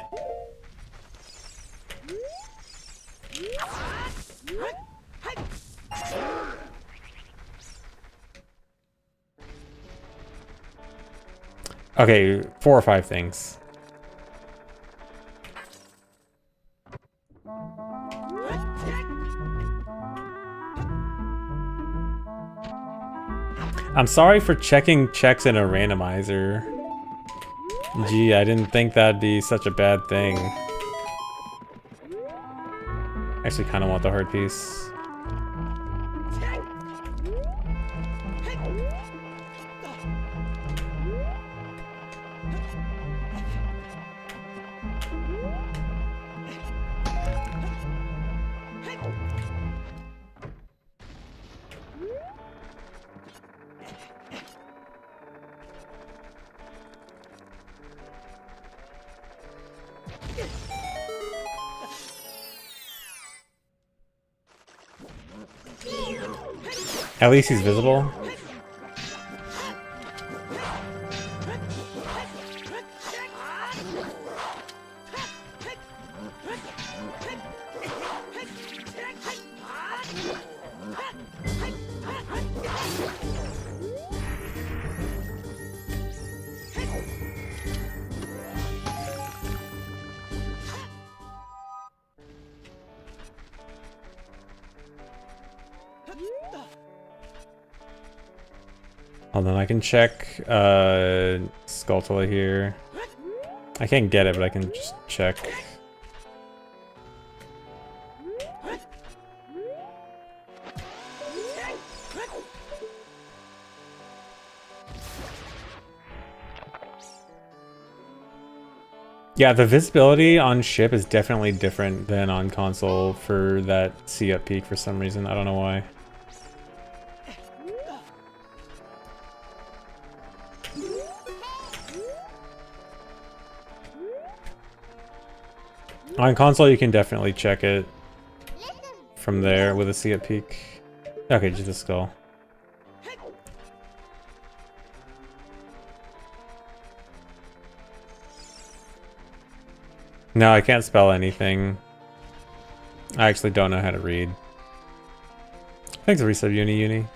Speaker 1: Okay, 4 or 5 things. I'm sorry for checking checks in a randomizer. Gee, I didn't think that'd be such a bad thing. Actually kind of want the hard piece. At least he's visible. Hold on, I can check Skulltula here. I can't get it, but I can just check. Yeah, the visibility on ship is definitely different than on console for that C-up peak for some reason. I don't know why. On console, you can definitely check it from there with a see-up peak. Okay, just a skull. No, I can't spell anything. I actually don't know how to read. Thanks for resub, Uni.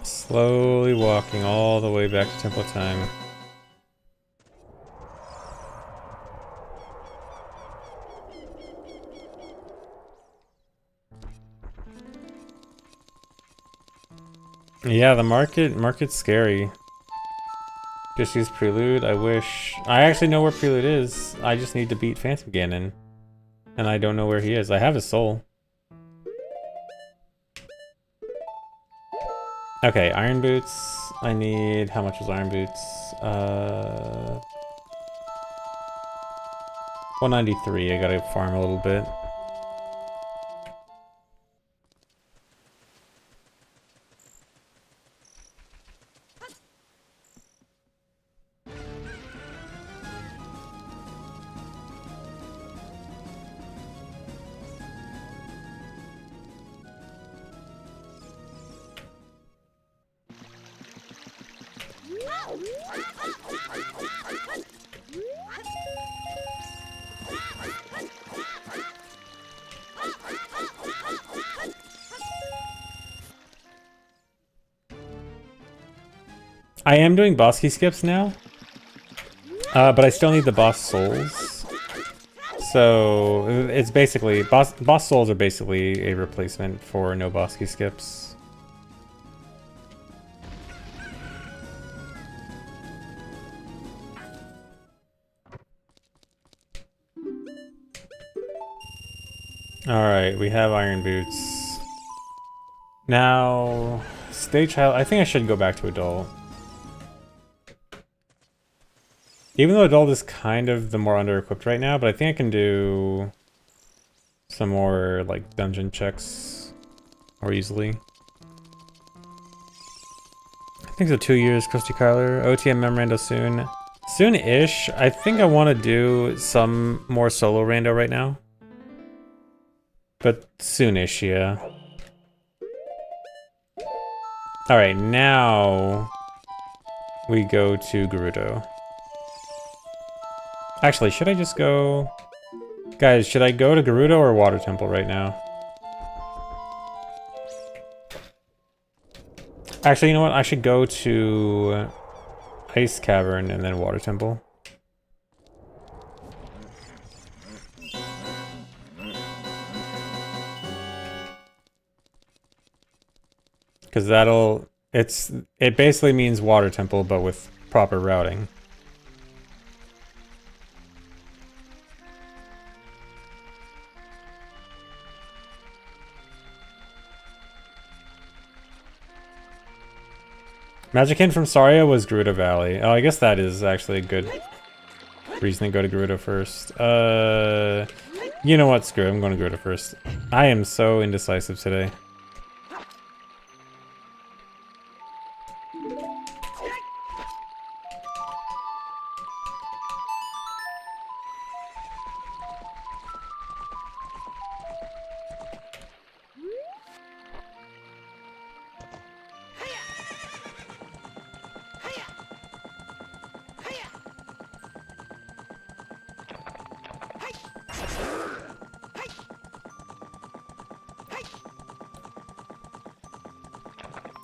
Speaker 1: Slowly walking all the way back to Temple Time. Yeah, the market's scary. Just use Prelude, I wish. I actually know where Prelude is. I just need to beat Phantom Ganon. And I don't know where he is. I have his soul. Okay, Iron Boots. I need... How much was Iron Boots? 193. I gotta farm a little bit. I am doing boss key skips now, but I still need the boss souls. So it's basically boss souls are basically a replacement for no boss key skips. All right, we have Iron Boots. Now, Stage Child. I think I should go back to Adult. Even though Adult is kind of the more under-equipped right now, but I think I can do some more, like, dungeon checks more easily. I think so, 2 years, Krusty Kyler. OTM Memorando soon. Soon-ish. I think I want to do some more solo rando right now. But soon-ish, yeah. Alright, now we go to Gerudo. Actually, should I just go... Guys, should I go to Gerudo or Water Temple right now? Actually, you know what? I should go to Ice Cavern and then Water Temple. Because that'll... It basically means Water Temple, but with proper routing. Magic from Saria was Gerudo Valley. Oh, I guess that is actually a good reason to go to Gerudo first. You know what? Screw it. I'm going to Gerudo first. I am so indecisive today.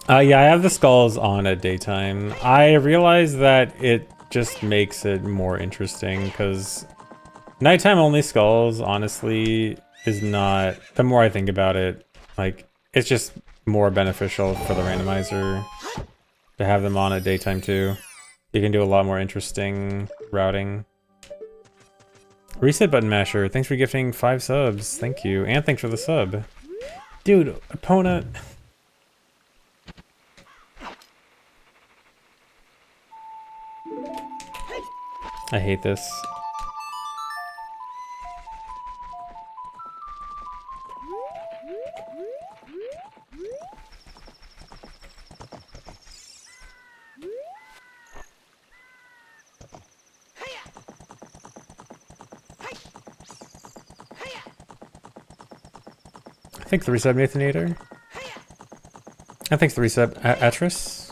Speaker 1: Yeah, I have the skulls on at daytime. I realize that it just makes it more interesting because nighttime only skulls, honestly, is not, the more I think about it, like, it's just more beneficial for the randomizer to have them on at daytime too. You can do a lot more interesting routing. Reset button masher, thanks for gifting 5 subs. Thank you. And thanks for the sub. Dude, opponent. I hate this. I think 3 sub Nathanator. I think 3 sub Atris.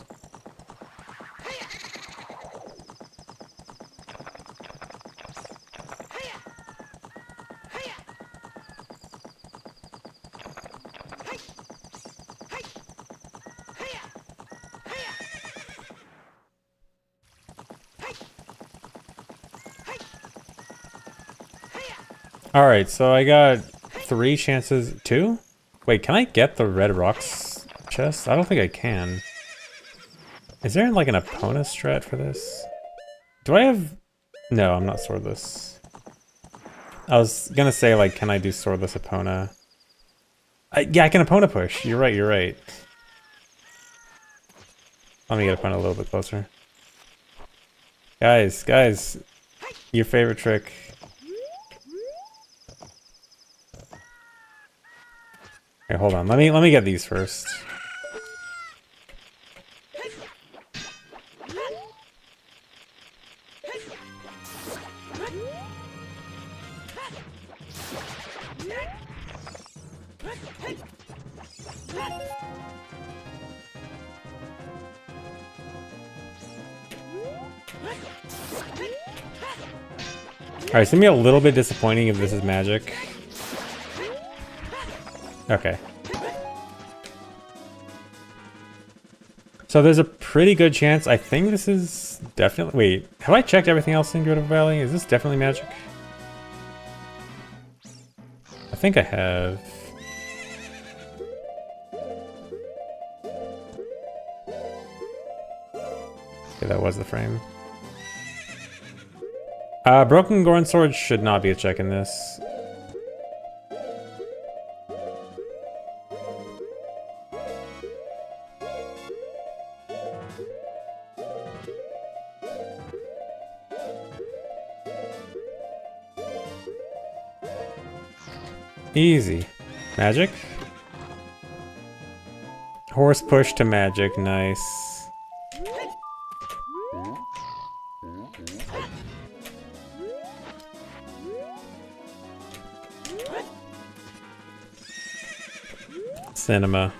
Speaker 1: Alright, so I got 3 chances. 2? Wait, can I get the red rocks chest? I don't think I can. Is there like an Epona strat for this? Do I have... No, I'm not swordless. I was gonna say, like, can I do swordless Epona? Yeah, I can Epona push. You're right, you're right. Let me get Epona a little bit closer. Guys, your favorite trick. Here, hold on. Let me get these first. Alright, it's gonna be a little bit disappointing if this is magic. Okay. So there's a pretty good chance, I think this is definitely... Wait, have I checked everything else in Grotto Valley? Is this definitely magic? I think I have. Okay, that was the frame. Broken Goron Sword should not be a check in this. Easy. Magic? Horse push to magic, nice. Cinema.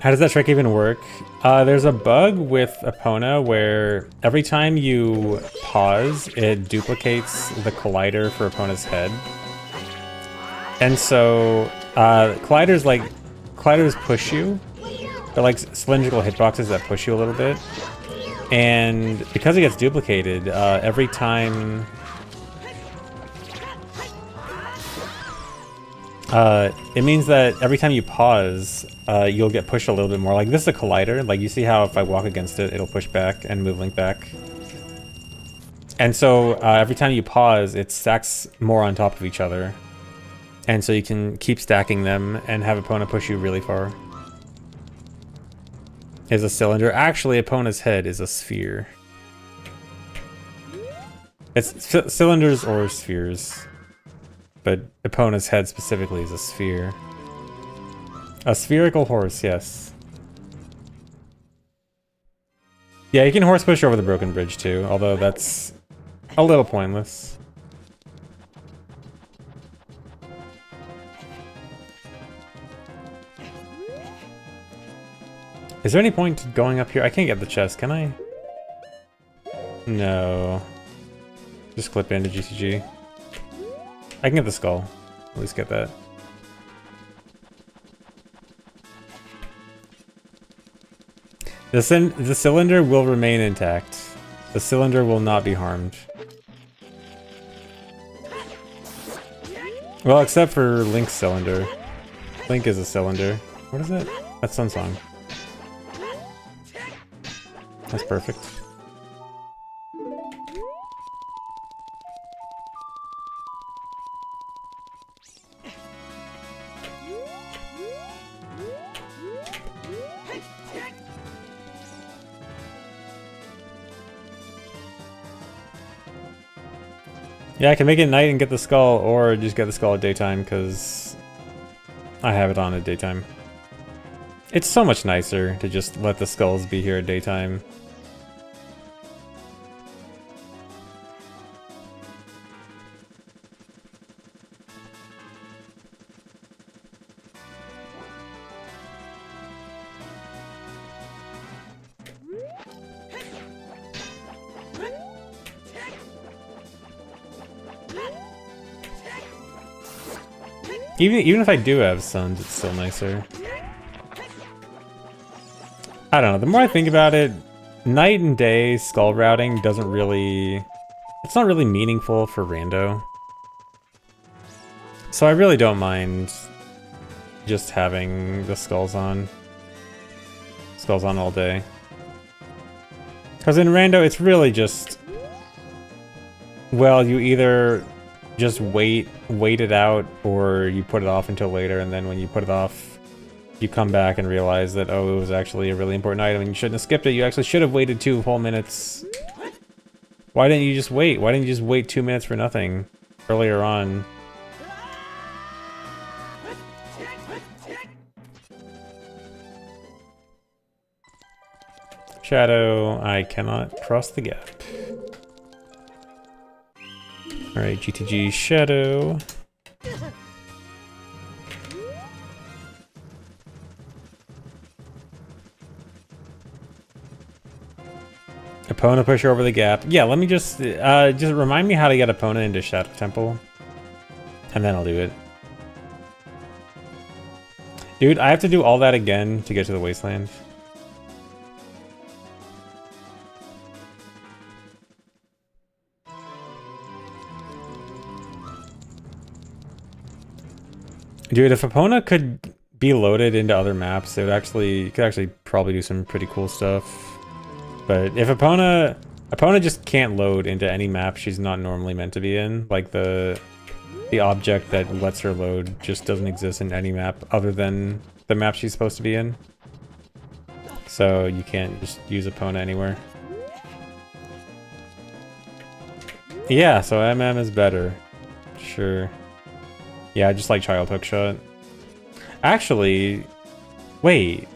Speaker 1: How does that trick even work? There's a bug with Epona where every time you pause, it duplicates the collider for Epona's head. And so, colliders push you. They're like cylindrical hitboxes that push you a little bit. And because it gets duplicated, every time... it means that every time you pause, you'll get pushed a little bit more. Like, this is a collider. Like, you see how if I walk against it, it'll push back and move Link back. And so, every time you pause, it stacks more on top of each other. And so you can keep stacking them and have Epona push you really far. Is a cylinder. Actually, Epona's head is a sphere. It's cylinders or spheres. But Epona's head specifically is a sphere. A spherical horse, yes. Yeah, you can horse push over the broken bridge too, although that's a little pointless. Is there any point going up here? I can't get the chest, can I? No. Just clip into GCG. I can get the skull. At least get that. The cylinder will remain intact. The cylinder will not be harmed. Well, except for Link's cylinder. Link is a cylinder. What is it? That's Sun Song. That's perfect. Yeah, I can make it night and get the skull, or just get the skull at daytime, because I have it on at daytime. It's so much nicer to just let the skulls be here at daytime. Even if I do have suns, it's still nicer. I don't know, the more I think about it, night and day skull routing doesn't really... It's not really meaningful for rando. So I really don't mind just having the skulls on. Skulls on all day. Because in rando, it's really just... Well, you either just wait it out, or you put it off until later, and then when you put it off, you come back and realize that, oh, it was actually a really important item and you shouldn't have skipped it. You actually should have waited 2 whole minutes. Why didn't you just wait? Why didn't you just wait 2 minutes for nothing earlier on? Shadow, I cannot cross the gap. Alright, GTG Shadow. Epona push her over the gap. Yeah, let me just remind me how to get Epona into Shadow Temple. And then I'll do it. Dude, I have to do all that again to get to the Wasteland. Dude, if Epona could be loaded into other maps, it would could actually probably do some pretty cool stuff. But if Epona just can't load into any map she's not normally meant to be in, like the object that lets her load just doesn't exist in any map other than the map she's supposed to be in. So you can't just use Epona anywhere. Yeah, so MM is better. Sure. Yeah, I just like Child Hookshot. Actually, wait.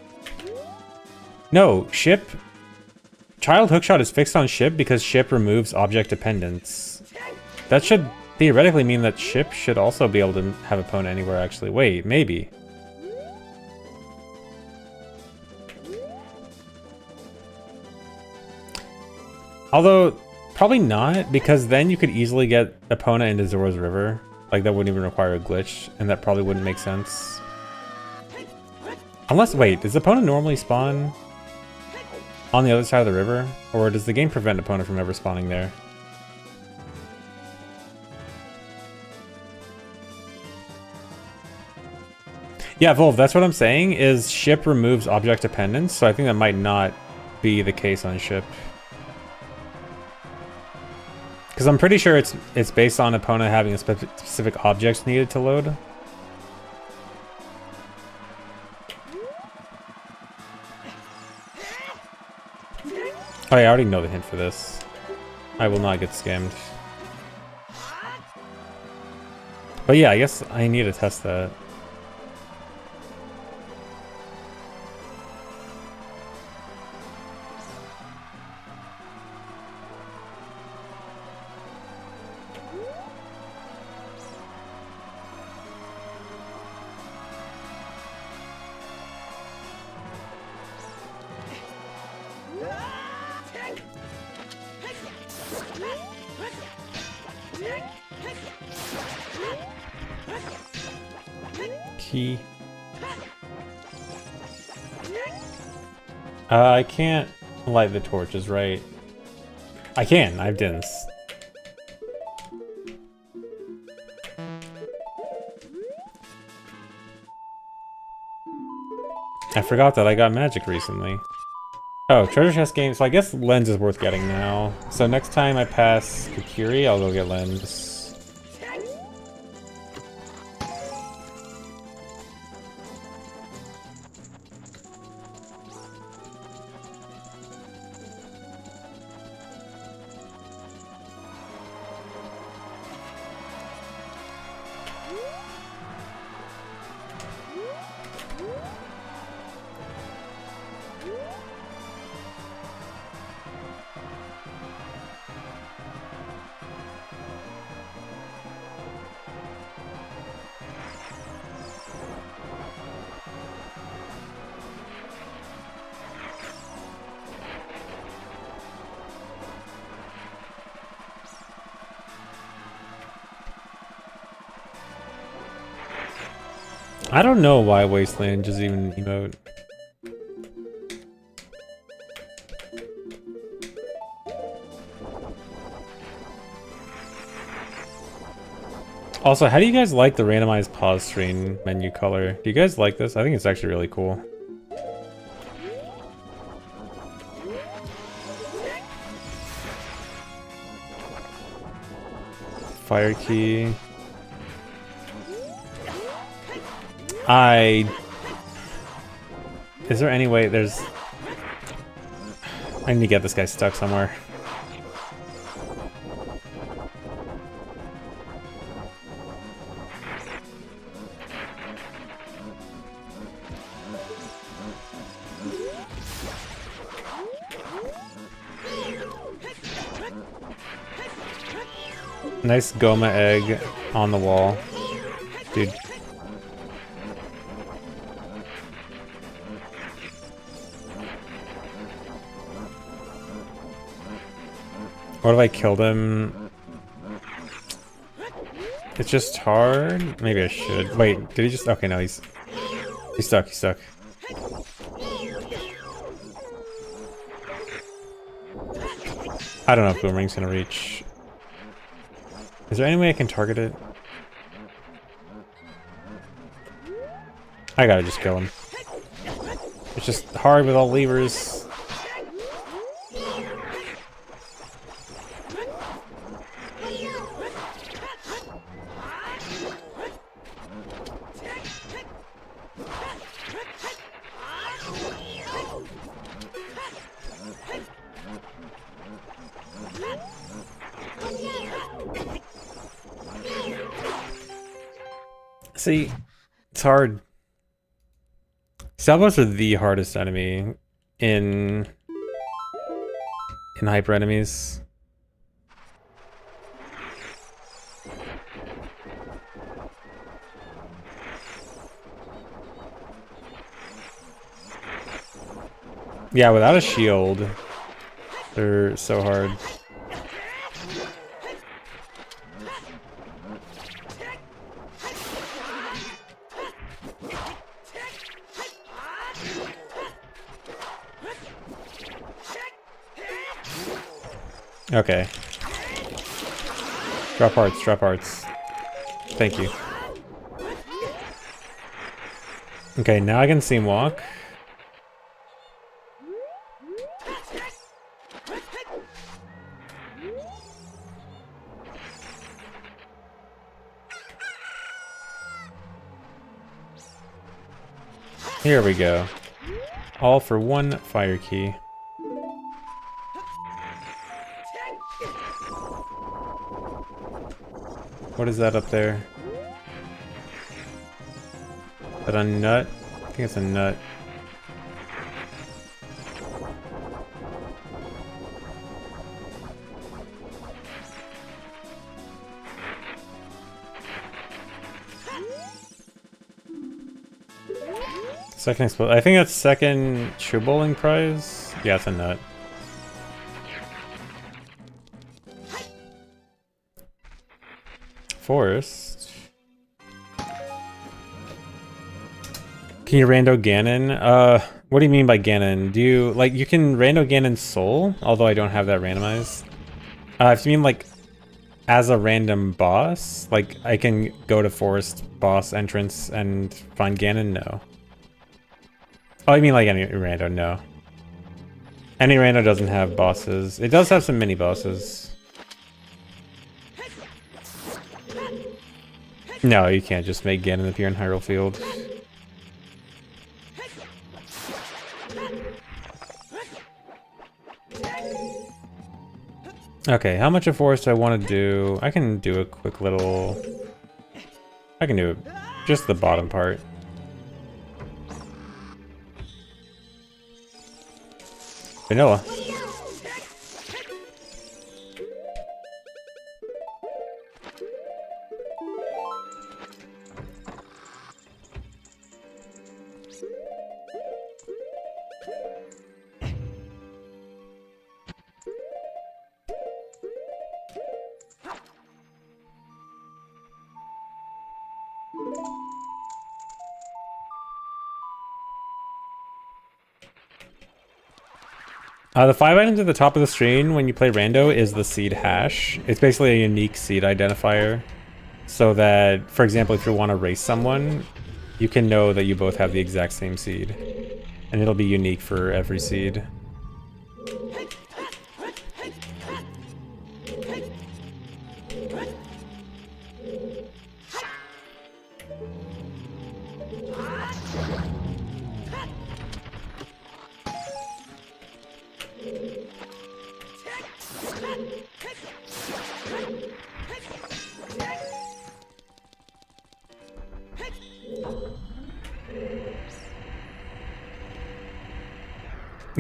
Speaker 1: No, Ship... Child Hookshot is fixed on Ship because Ship removes object dependence. That should theoretically mean that Ship should also be able to have Epona anywhere, actually. Wait, maybe. Although, probably not, because then you could easily get Epona into Zora's River. Like, that wouldn't even require a glitch, and that probably wouldn't make sense. Unless, wait, does Epona normally spawn on the other side of the river? Or does the game prevent Epona from ever spawning there? Yeah, Volv, that's what I'm saying, is Ship removes object dependence, so I think that might not be the case on Ship. Because I'm pretty sure it's based on Epona having a specific objects needed to load. Oh yeah, I already know the hint for this. I will not get scammed. But yeah, I guess I need to test that. key. I can't light the torches, right? I can. I have dins. I forgot that I got magic recently. Oh, treasure chest game. So I guess lens is worth getting now. So next time I pass Kokiri, I'll go get lens. I don't know why Wasteland is even an emote. Also, how do you guys like the randomized pause screen menu color? Do you guys like this? I think it's actually really cool. Fire key. Is there any way there's... I need to get this guy stuck somewhere. Nice Goma egg on the wall. Dude. What if I killed him? It's just hard. Maybe I should. Wait, did he just... Okay, no, he's stuck, he's stuck. I don't know if Boomerang's gonna reach. Is there any way I can target it? I gotta just kill him. It's just hard with all levers. See, it's hard. Salvos are the hardest enemy in hyper enemies. Yeah, without a shield, they're so hard. Okay. Drop hearts, drop hearts. Thank you. Okay, now I can see him walk. Here we go. All for one fire key. What is that up there? Is that a nut? I think it's a nut. Second explode. I think that's second shoe bowling prize. Yeah, it's a nut. Forest. Can you rando Ganon? What do you mean by Ganon? Do you, like, you can rando Ganon Soul, although I don't have that randomized. If you mean, like, as a random boss, like, I can go to forest boss entrance and find Ganon? No. Oh, you mean like any rando? No. Any rando doesn't have bosses. It does have some mini bosses. No, you can't just make Ganon appear in Hyrule Field. Okay, how much of forest do I want to do? I can do a quick little... I can do just the bottom part. Vanilla. The 5 items at the top of the screen when you play rando is the seed hash. It's basically a unique seed identifier. So that, for example, if you want to race someone, you can know that you both have the exact same seed. And it'll be unique for every seed.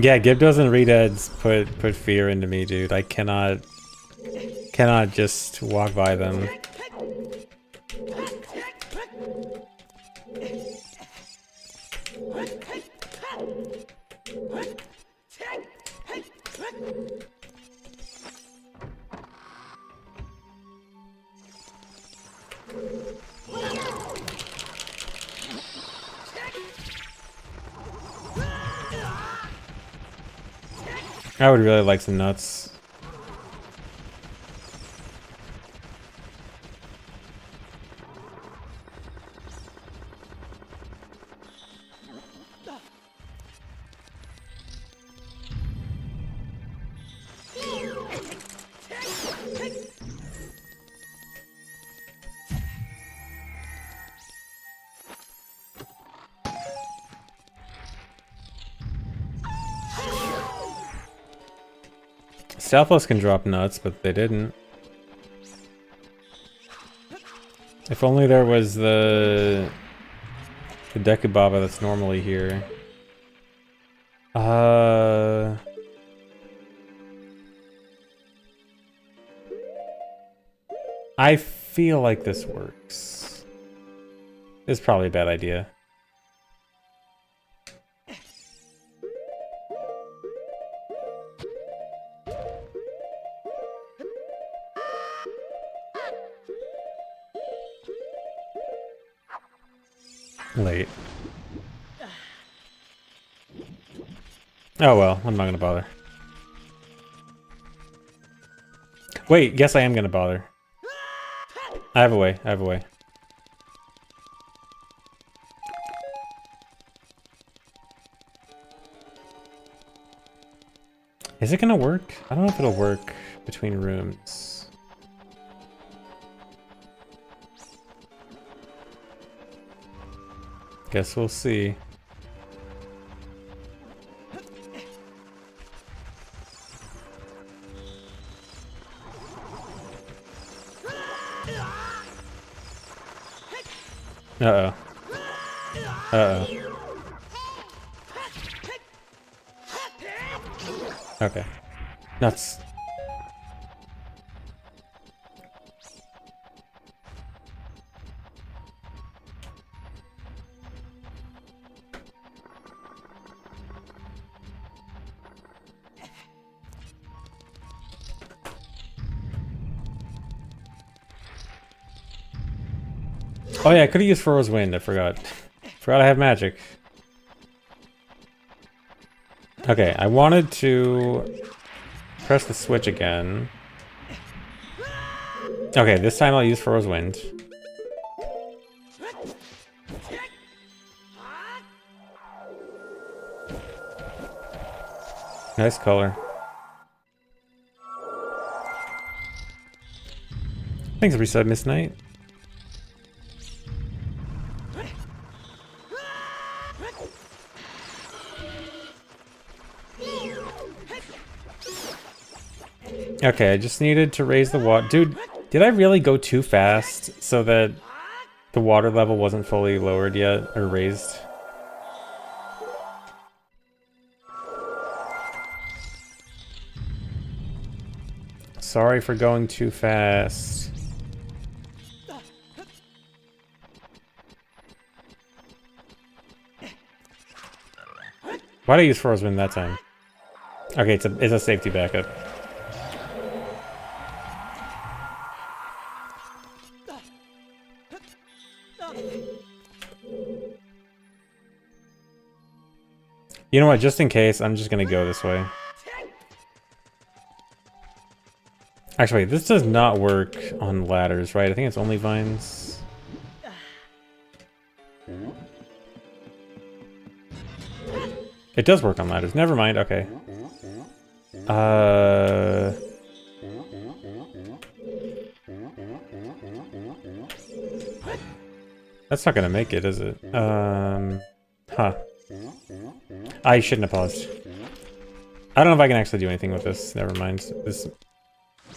Speaker 1: Yeah, Gibdos and Redeads put fear into me, dude. I cannot just walk by them. I would really like some nuts. Stalfos can drop nuts, but they didn't. If only there was the Dekubaba that's normally here. I feel like this works. It's probably a bad idea. Late. Oh well, I'm not gonna bother. Wait, yes I am gonna bother. I have a way, I have a way. Is it gonna work? I don't know if it'll work between rooms. Guess we'll see. Uh-oh. Uh-oh. Okay. Nuts. Oh yeah, I could have used Furrow's Wind, I forgot Forgot I have magic. Okay, I wanted to press the switch again. Okay, this time I'll use Froze Wind. Nice color. Thanks for resub, Miss Knight. Okay, I just needed to raise the water. Dude, did I really go too fast so that the water level wasn't fully lowered yet or raised? Sorry for going too fast. Why'd I use Froze Wind that time? Okay, it's a safety backup. You know what, just in case, I'm just gonna go this way. Actually, this does not work on ladders, right? I think it's only vines. It does work on ladders. Never mind, okay. That's not gonna make it, is it? Huh. I shouldn't have paused. I don't know if I can actually do anything with this. Never mind. This.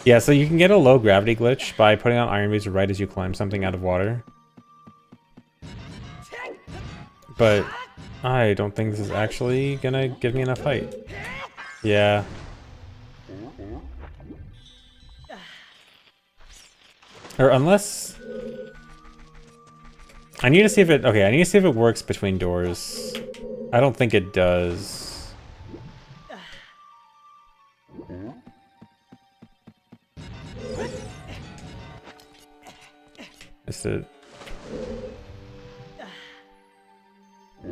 Speaker 1: Yeah, so you can get a low gravity glitch by putting on Iron Beads right as you climb something out of water. But I don't think this is actually gonna give me enough height. Yeah. Or unless... I need to see if it... Okay, I need to see if it works between doors. I don't think it does. Missed it. I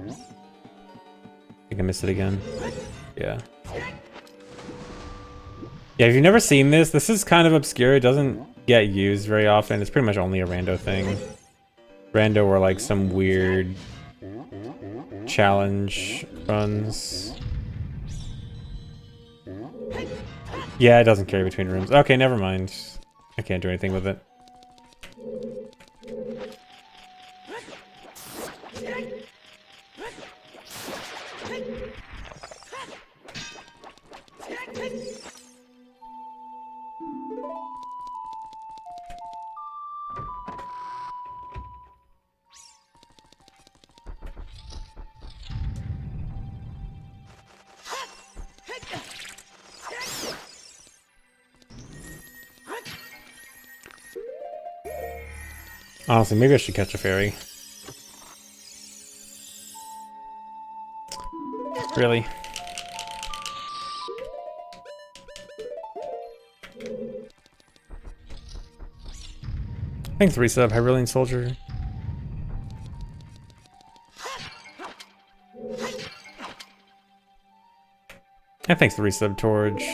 Speaker 1: think I missed it again. Yeah. Yeah, if you've never seen this, this is kind of obscure. It doesn't get used very often. It's pretty much only a rando thing. Rando or like some weird challenge runs. Yeah, it doesn't carry between rooms. Okay, never mind. I can't do anything with it. Honestly, maybe I should catch a fairy. Really? Thanks, resub, Hyrulean Soldier. And thanks, the resub, Torge.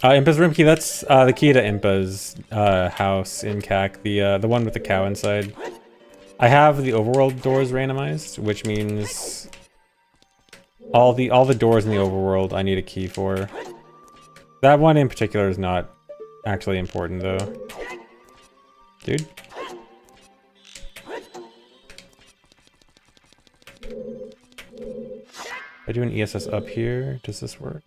Speaker 1: Impa's room key, that's the key to Impa's house in CAC, the one with the cow inside. I have the overworld doors randomized, which means all the doors in the overworld I need a key for. That one in particular is not actually important though. Dude. If I do an ESS up here, does this work?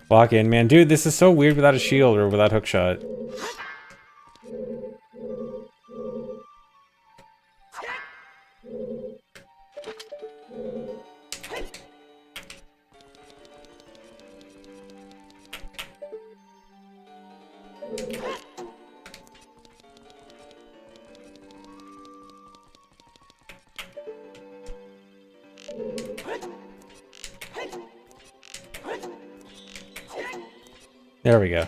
Speaker 1: Lock in, man. Dude, this is so weird without a shield or without hookshot. There we go.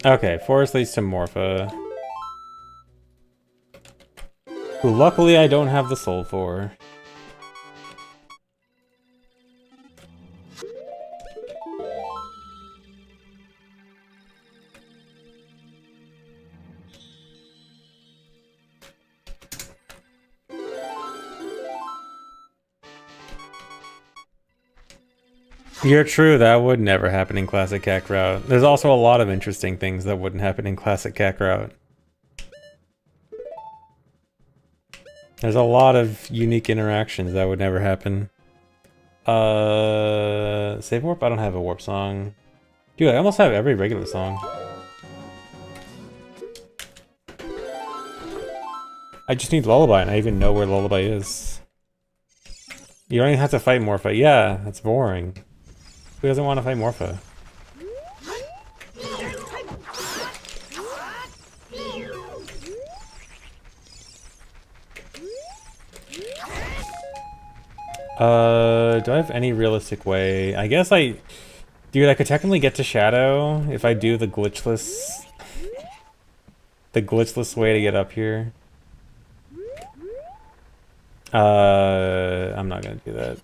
Speaker 1: Okay, forest leads to Morpha. Who luckily I don't have the soul for. You're true, that would never happen in Classic Kakarot. There's also a lot of interesting things that wouldn't happen in Classic Kakarot. There's a lot of unique interactions that would never happen. Save warp? I don't have a warp song. Dude, I almost have every regular song. I just need Lullaby, and I even know where Lullaby is. You don't even have to fight Morpha. Yeah, that's boring. Who doesn't want to fight Morpha? Do I have any realistic way? I guess dude, I could technically get to Shadow if I do the glitchless way to get up here. I'm not gonna do that.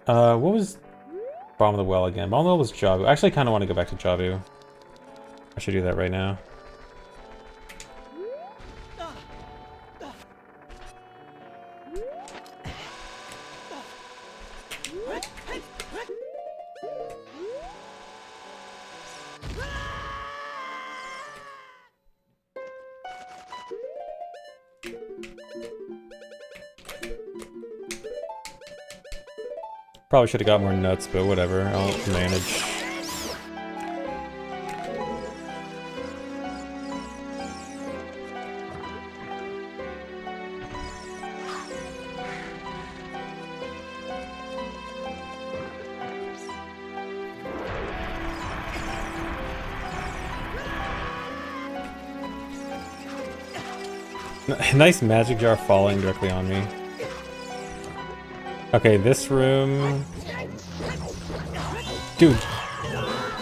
Speaker 1: What was Bottom of the Well again? Bottom of the Well was Jabu. I actually kind of want to go back to Jabu. I should do that right now. Probably should have got more nuts, but whatever. I'll manage. Nice magic jar falling directly on me. Okay, this room... Dude,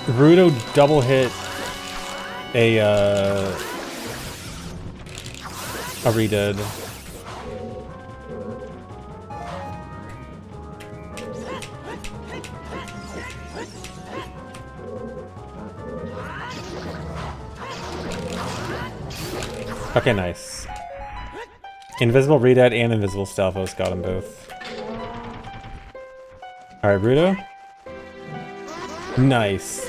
Speaker 1: Rudo double hit a redead. Okay, nice. Invisible Redead and Invisible Stalfos got them both. Alright, Rudo. Nice.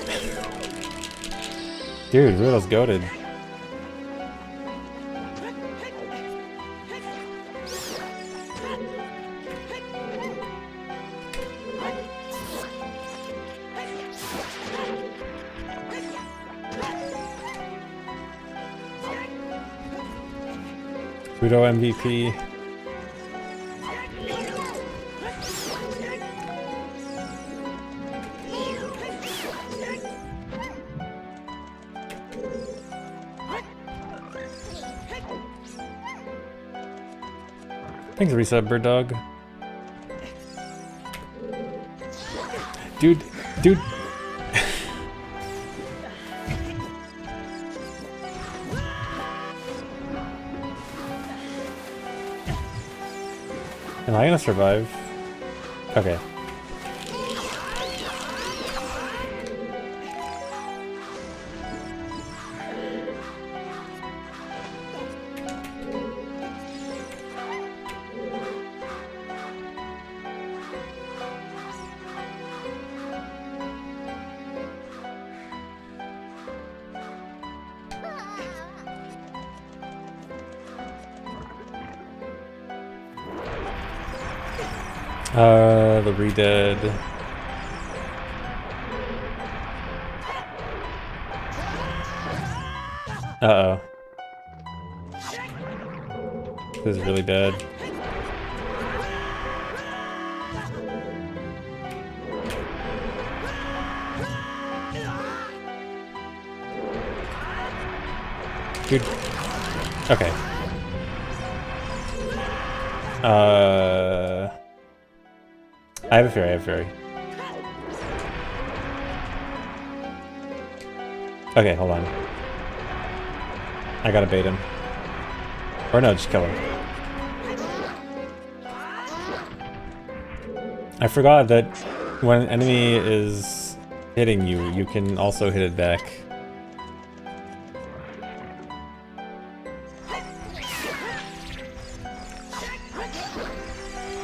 Speaker 1: Dude, Rudo's goated. Rudo MVP. Thanks, reset, bird dog. Dude. Am I gonna survive? Okay. The redead. Uh-oh. This is really bad. Dude. Okay. I have a fairy, Okay, hold on. I gotta bait him. Or no, just kill him. I forgot that when an enemy is hitting you, you can also hit it back.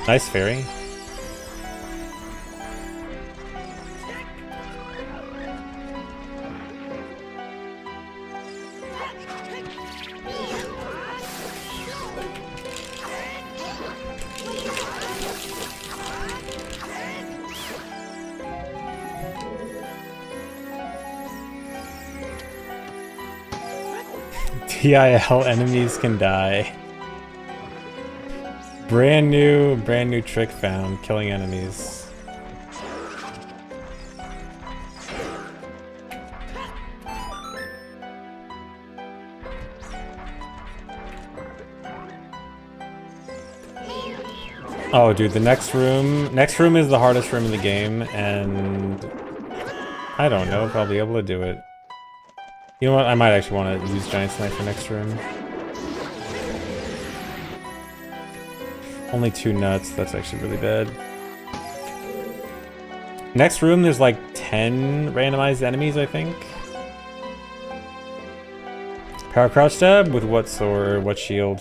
Speaker 1: Nice fairy. TIL enemies can die. Brand new trick found, killing enemies. Oh dude, the next room is the hardest room in the game, and I don't know if I'll be able to do it. You know what, I might actually want to use Giant Snipe for next room. Only 2 nuts, that's actually really bad. Next room, there's like 10 randomized enemies, I think. Power crouch stab with what sword, what shield?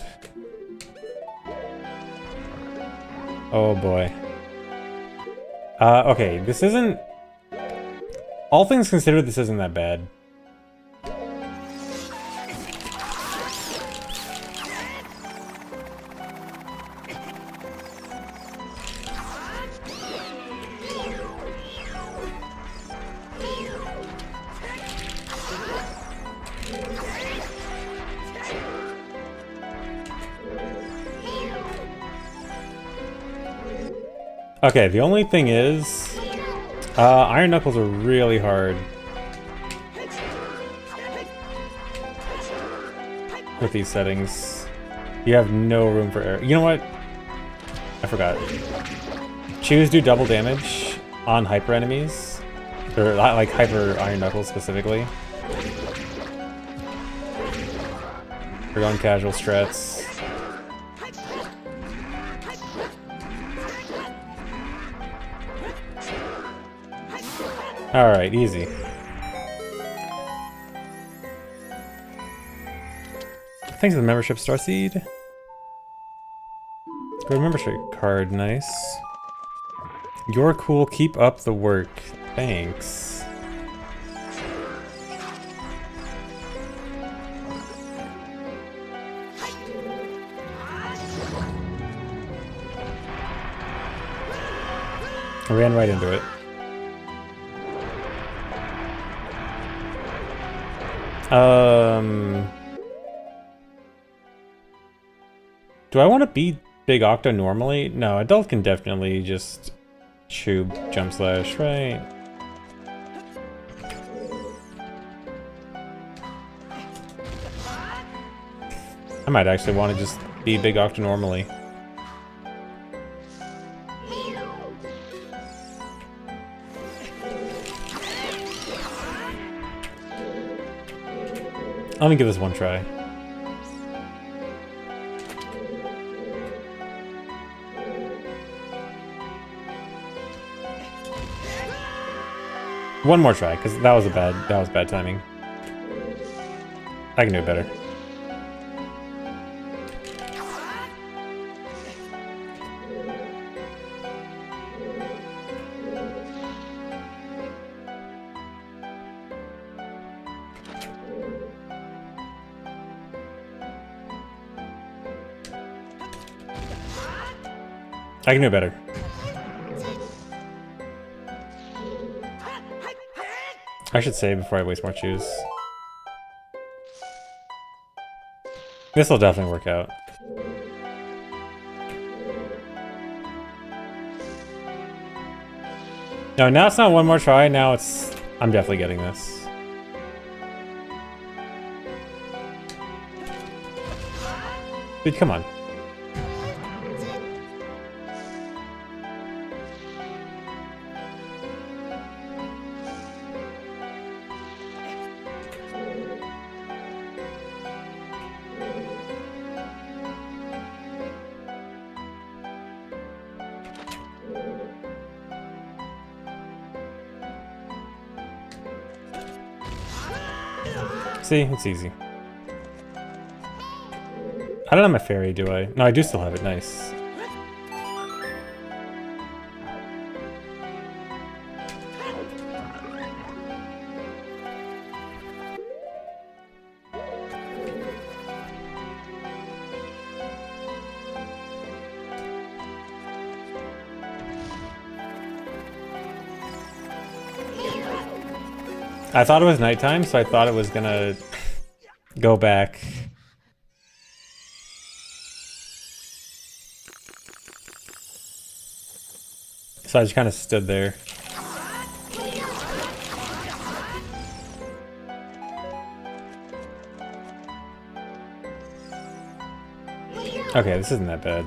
Speaker 1: Oh boy. Okay, this isn't... All things considered, this isn't that bad. Okay, the only thing is, Iron Knuckles are really hard with these settings. You have no room for error. You know what? I forgot. Choose do double damage on hyper enemies, or like hyper Iron Knuckles specifically. We're going casual strats. Alright, easy. Thanks for the membership, Starseed. Good membership card, nice. You're cool, keep up the work. Thanks. I ran right into it. Do I want to beat Big Octo normally? No, adult can definitely just chew jump slash, right? I might actually want to just beat Big Octo normally. Let me give this one try. One more try, because that was bad timing. I can do it better. I can do it better. I should save before I waste more chews. This will definitely work out. No, now it's not one more try, now it's... I'm definitely getting this. Dude, come on. See, it's easy. I don't have my fairy, do I? No, I do still have it. Nice. I thought it was nighttime, so I thought it was gonna go back. So I just kind of stood there. Okay, this isn't that bad.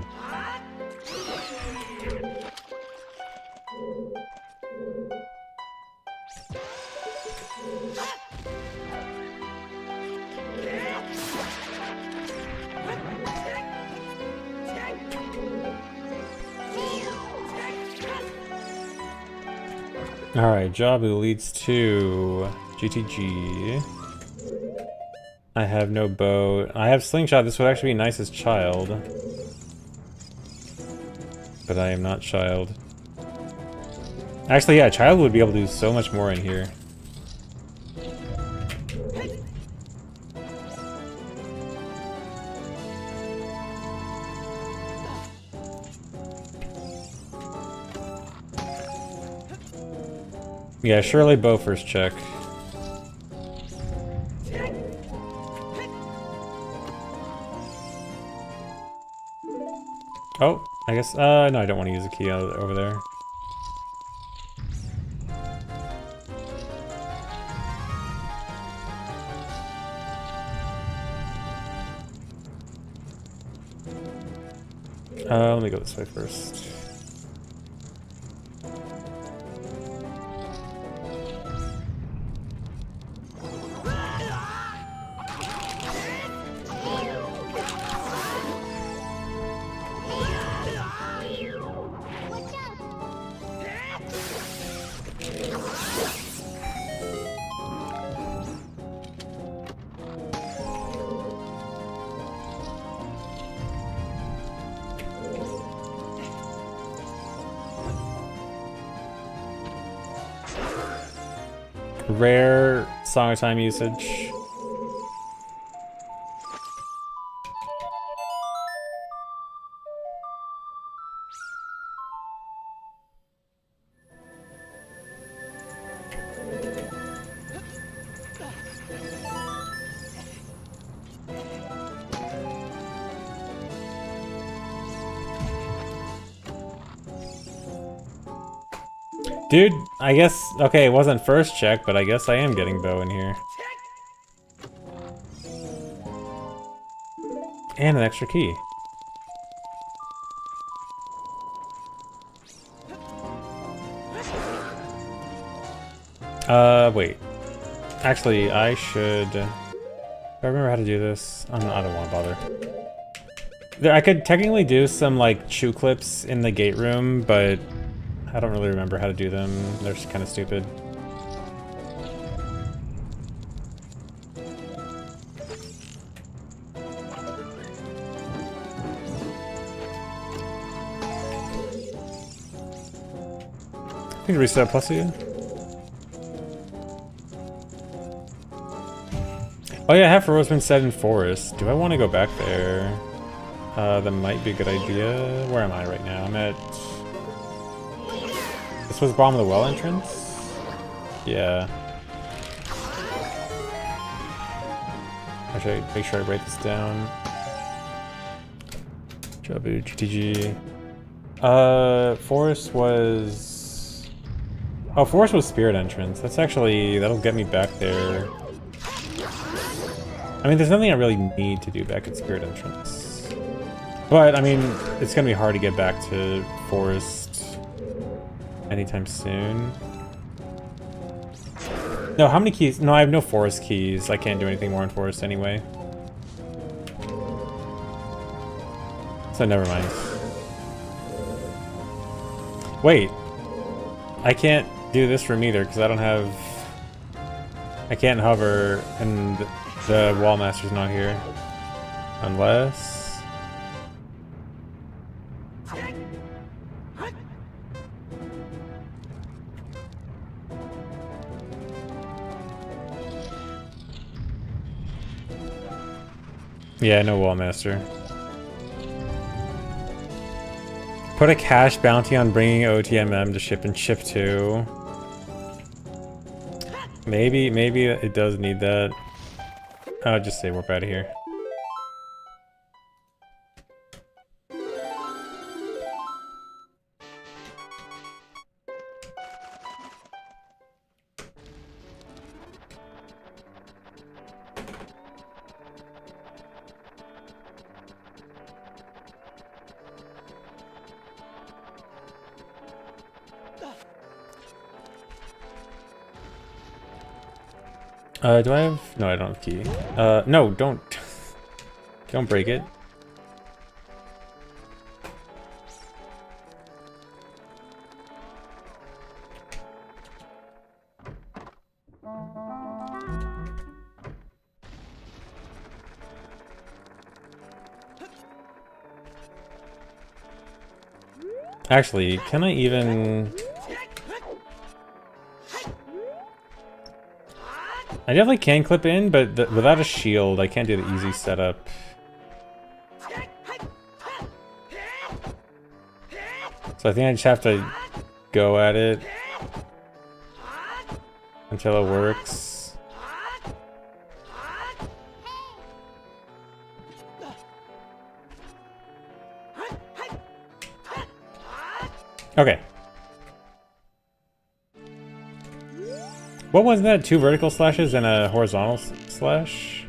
Speaker 1: Alright, Jabu leads to GTG. I have no bow. I have slingshot. This would actually be nice as child. But I am not child. Actually, yeah, child would be able to do so much more in here. Yeah, surely bow first check. Oh, I guess, no, I don't want to use a key over there. Let me go this way first. Rare Song of Time usage. Dude, I guess, okay, it wasn't first check, but I guess I am getting bow in here. And an extra key. Wait. Actually, I should... Do I remember how to do this? I don't want to bother. I could technically do some, like, chew clips in the gate room, but... I don't really remember how to do them. They're just kind of stupid. I think reset plus you. Oh yeah, half a row's been set in forest. Do I want to go back there? That might be a good idea. Where am I right now? I'm at... This was bottom of the well entrance? Yeah. I should make sure I write this down. Jabu, GTG. Forest was... Oh, Forest was Spirit Entrance. That's actually... That'll get me back there. I mean, there's nothing I really need to do back at Spirit Entrance. But, I mean, it's gonna be hard to get back to forest anytime soon. No, how many keys? No, I have no forest keys. I can't do anything more in forest anyway. So never mind. Wait. I can't do this room either because I don't have... I can't hover and the wall master's not here. Unless... Yeah, no wall master. Put a cash bounty on bringing OTMM to ship and ship 2. Maybe it does need that. I'll just say warp out of here. Do I have... No, I don't have key. No, don't... Don't break it. Actually, can I even... I definitely can clip in, but without a shield, I can't do the easy setup. So I think I just have to go at it until it works. Okay. What was that? 2 vertical slashes and a horizontal slash?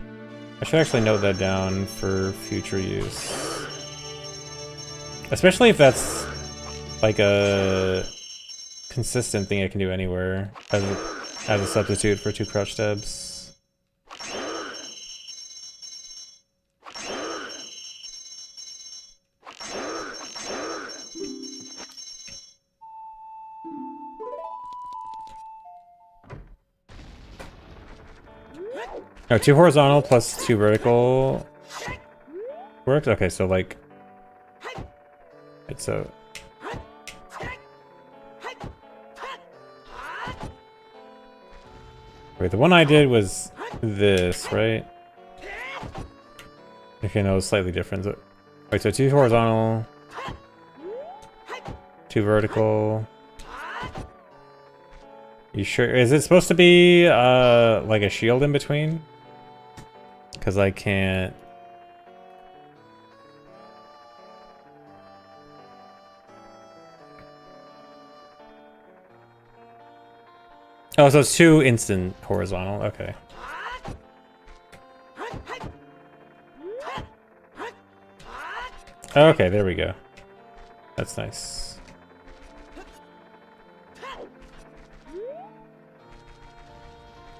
Speaker 1: I should actually note that down for future use. Especially if that's like a consistent thing I can do anywhere as a substitute for 2 crouch stabs. No, 2 horizontal plus 2 vertical works? Okay, so like... It's a... Wait, the one I did was this, right? Okay, no, it's slightly different. Wait, so 2 horizontal... 2 vertical... You sure? Is it supposed to be, like a shield in between? Because I can't... Oh, so it's 2 instant horizontal, okay. Okay, there we go. That's nice.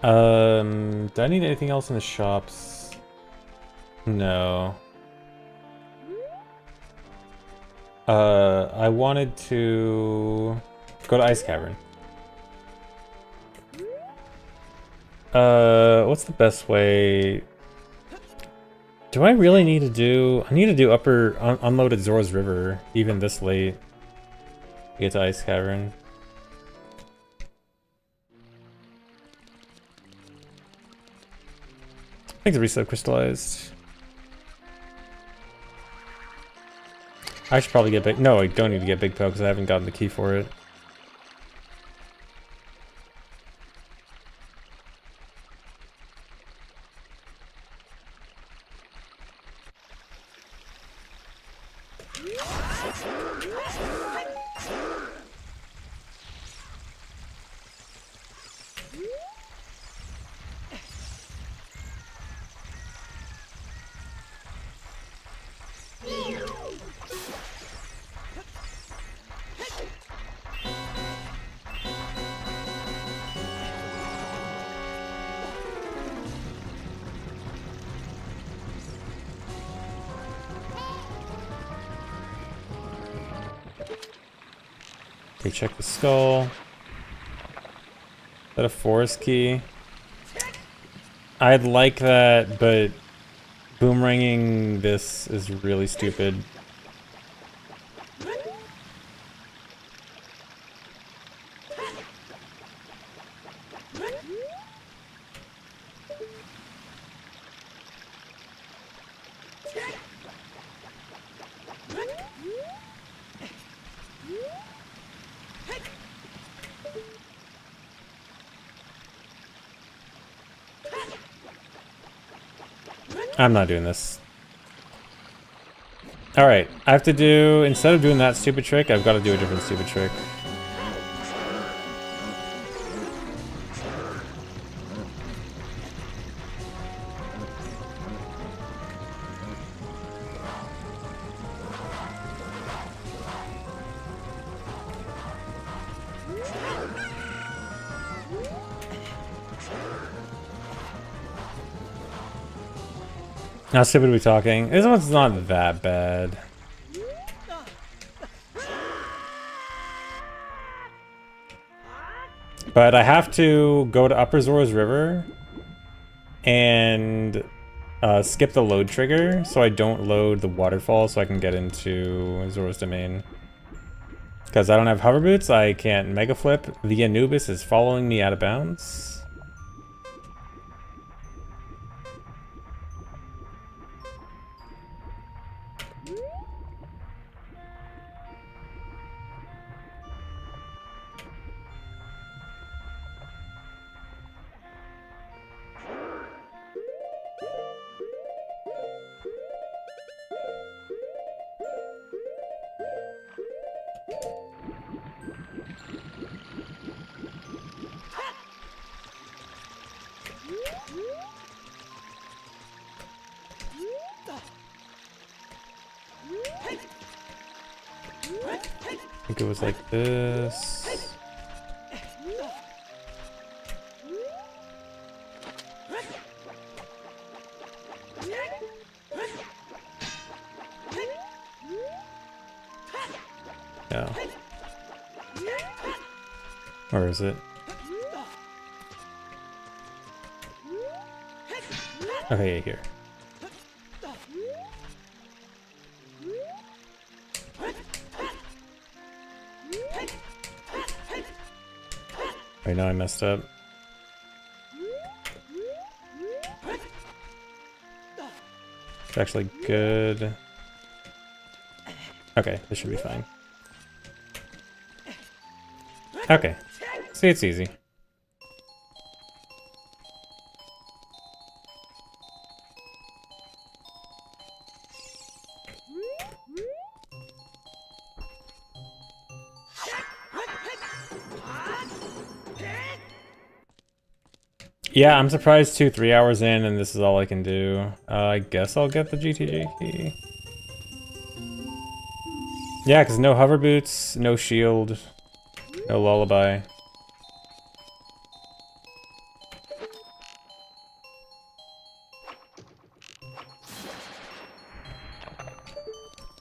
Speaker 1: Do I need anything else in the shops? No. I wanted to go to Ice Cavern. What's the best way? Do I really need to do... I need to do upper... unloaded Zora's River, even this late. To get to Ice Cavern. I think the reset crystallized. I should probably get big... No, I don't need to get Big Pill because I haven't gotten the key for it. Recheck the skull. Is that a forest key? I'd like that, but boomeranging this is really stupid. I'm not doing this. Alright, I have to do, instead of doing that stupid trick, I've got to do a different stupid trick. How stupid are we talking? This one's not that bad. But I have to go to Upper Zora's River and skip the load trigger so I don't load the waterfall so I can get into Zora's Domain. Because I don't have hover boots, I can't mega flip. The Anubis is following me out of bounds. I think it was like this. No. Where is it? Okay, here. Wait, now I messed up. It's actually good. Okay, this should be fine. Okay, see, it's easy. Yeah, I'm surprised 3 hours in and this is all I can do. I guess I'll get the GTG key. Yeah, because no hover boots, no shield, no lullaby.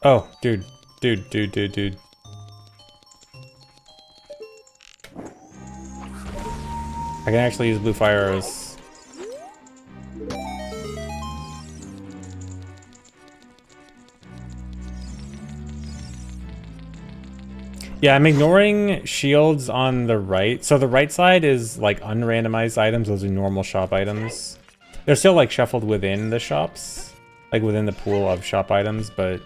Speaker 1: Oh, dude. Dude. I can actually use blue fire arrows. Yeah, I'm ignoring shields on the right. So the right side is like unrandomized items. Those are normal shop items. They're still like shuffled within the shops, like within the pool of shop items, but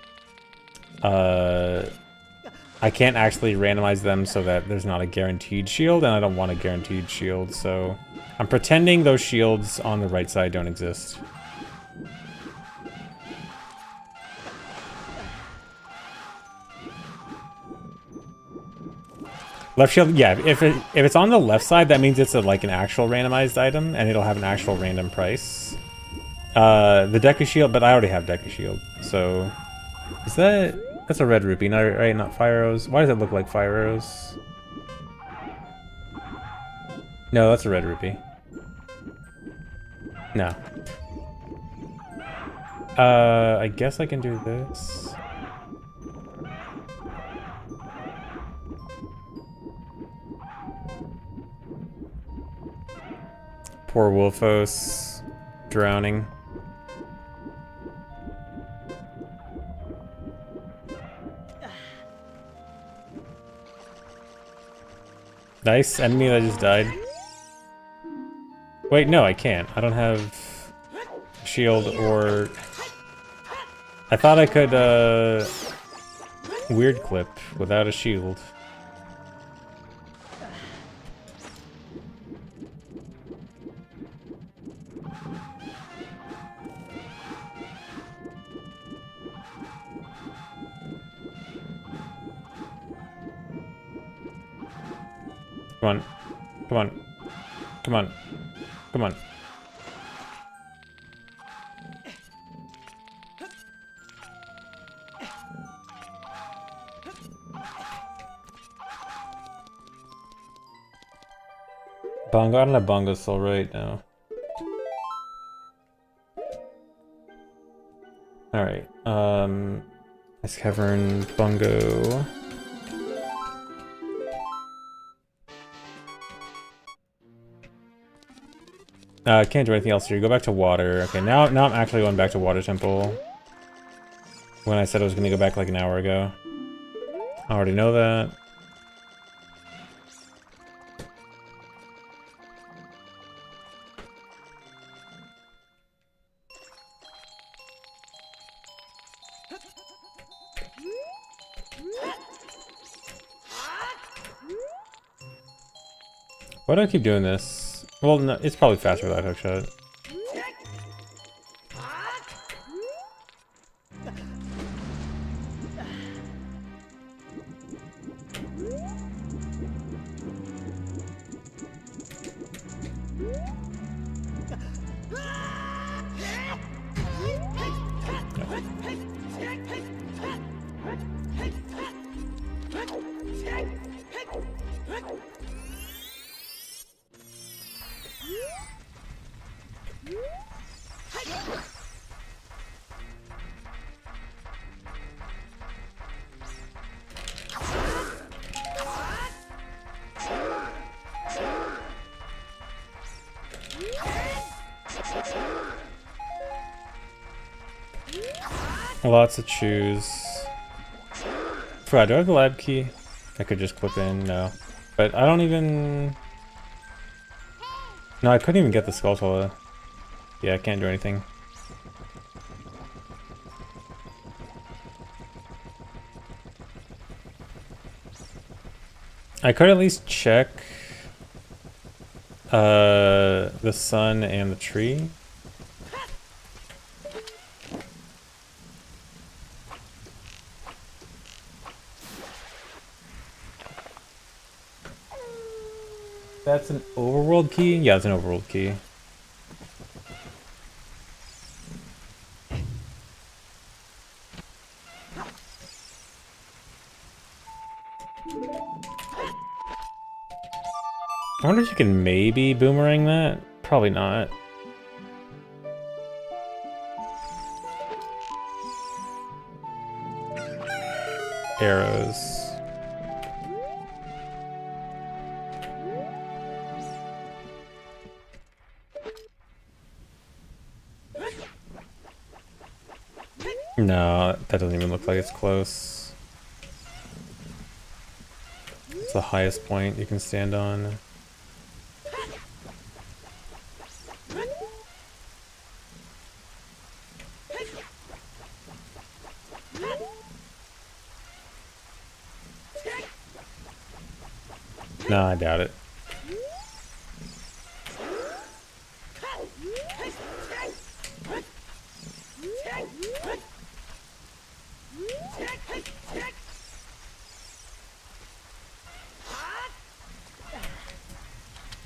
Speaker 1: I can't actually randomize them so that there's not a guaranteed shield, and I don't want a guaranteed shield, so I'm pretending those shields on the right side don't exist. Left shield, yeah, if it's on the left side, that means it's like an actual randomized item, and it'll have an actual random price. The Deku shield, but I already have Deku shield, so... Is that... That's a red rupee, right? Not fire arrows. Why does it look like fire arrows? No, that's a red rupee. No. I guess I can do this. Poor Wolfos drowning. Nice enemy that just died. Wait, no, I can't. I don't have shield or... I thought I could, weird clip without a shield. Come on. Come on. Come on. Come on. Bongo? I don't have Bongo Soul right now. Alright, Ice Cavern, Bongo. Can't do anything else here. Go back to water. Okay, now I'm actually going back to Water Temple. When I said I was gonna go back like an hour ago. I already know that. Why do I keep doing this? Well, no, it's probably faster without hookshot. Lots to choose. Do I have the lab key? I could just clip in, no. But I don't even... No, I couldn't even get the Skulltula. Yeah, I can't do anything. I could at least check the sun and the tree. That's an overworld key? Yeah, it's an overworld key. I wonder if you can maybe boomerang that? Probably not. Arrows. No, that doesn't even look like it's close. It's the highest point you can stand on. No, I doubt it.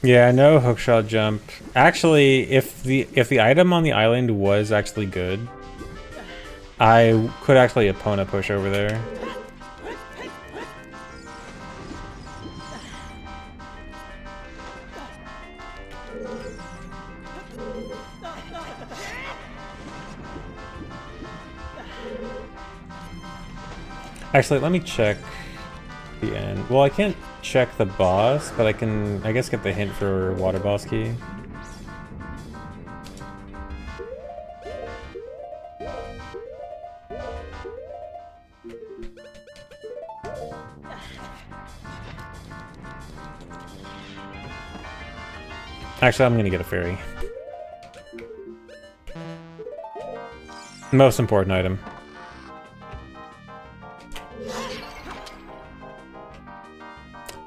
Speaker 1: Yeah, no hookshot jump. Actually, if the item on the island was actually good, I could actually Epona push over there. Actually, let me check the end. Well, I can't check the boss, but I can, I guess, get the hint for water boss key. Actually, I'm gonna get a fairy. Most important item.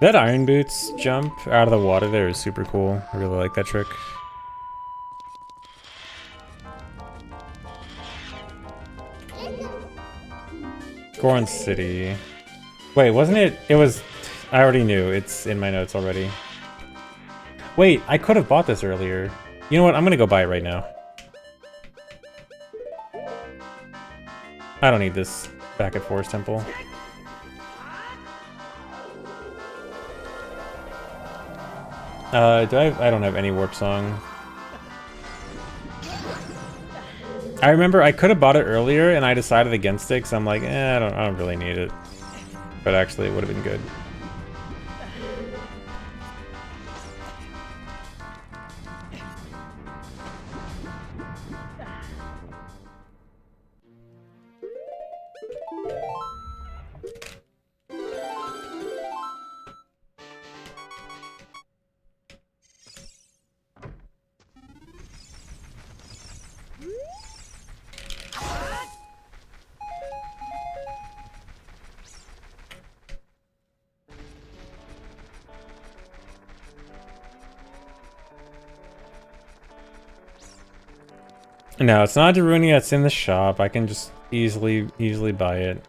Speaker 1: That Iron Boots jump out of the water there is super cool. I really like that trick. Goron City. Wait, wasn't it? It was... I already knew. It's in my notes already. Wait, I could have bought this earlier. You know what? I'm gonna go buy it right now. I don't need this back at Forest Temple. I don't have any warp song. I remember I could have bought it earlier and I decided against it because I'm like, I don't really need it. But actually it would have been good. No, it's not Darunia, it's in the shop. I can just easily buy it.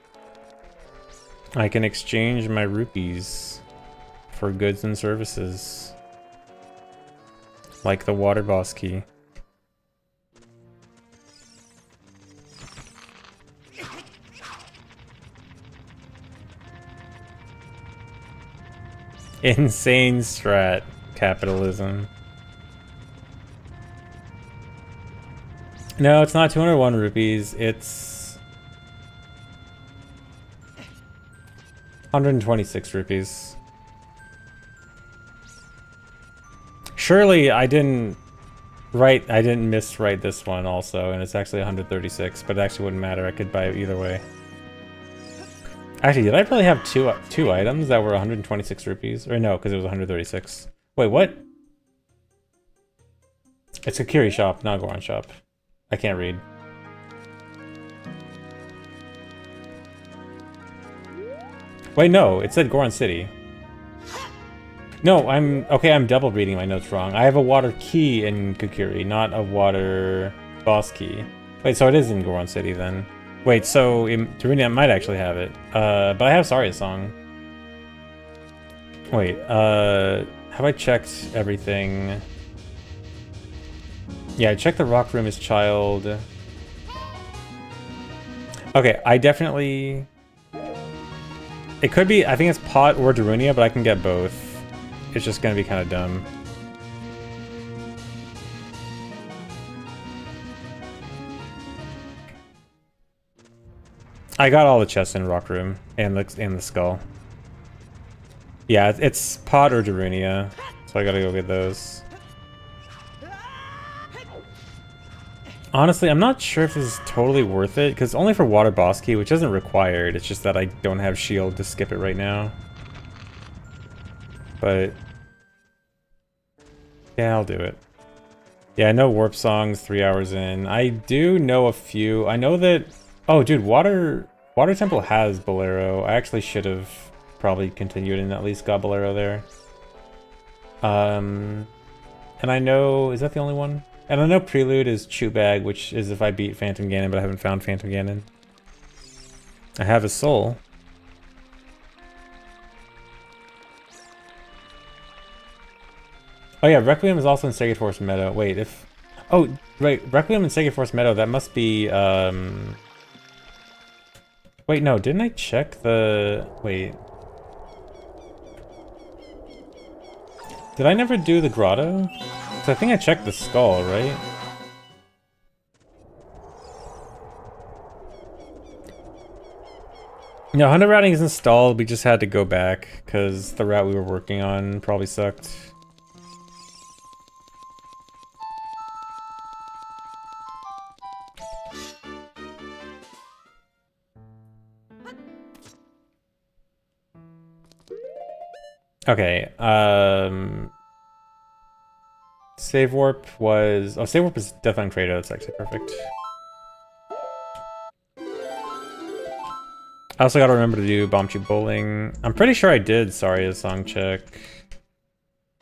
Speaker 1: I can exchange my rupees for goods and services. Like the water boss key. Insane strat capitalism. No, it's not 201 rupees. It's 126 rupees. Surely I didn't miswrite this one also, and it's actually 136, but it actually wouldn't matter. I could buy it either way. Actually, did I really have two items that were 126 rupees? Or no, because it was 136. Wait, what? It's a Kiri shop, not a Goron shop. I can't read. Wait, no, it said Goron City. No, I'm double reading my notes wrong. I have a water key in Kukiri, not a water boss key. Wait, so it is in Goron City then. Wait, so Darunia might actually have it. But I have Saria's song. Wait, have I checked everything? Yeah, I checked the rock room as child. Okay, I definitely... It could be, I think it's Pot or Darunia, but I can get both. It's just gonna be kind of dumb. I got all the chests in rock room and the skull. Yeah, it's Pot or Darunia, so I gotta go get those. Honestly, I'm not sure if this is totally worth it, because only for water boss key, which isn't required. It's just that I don't have shield to skip it right now. But yeah, I'll do it. Yeah, I know warp songs 3 hours in. I do know a few. I know that... Oh, dude, Water Temple has Bolero. I actually should have probably continued and at least got Bolero there. And I know... Is that the only one? And I know Prelude is Chew Bag, which is if I beat Phantom Ganon, but I haven't found Phantom Ganon. I have a soul. Oh yeah, Requiem is also in Sacred Forest Meadow. Wait, if... Oh, right, Requiem and Sacred Forest Meadow, that must be, Wait, no, didn't I check the... Wait. Did I never do the grotto? So I think I checked the skull, right? No, hunter routing is installed. We just had to go back because the route we were working on probably sucked. Okay, Save warp was... Oh, save warp is definitely on Kratos. That's actually perfect. I also gotta remember to do Bomb Tube Bowling. I'm pretty sure I did Saria's song check.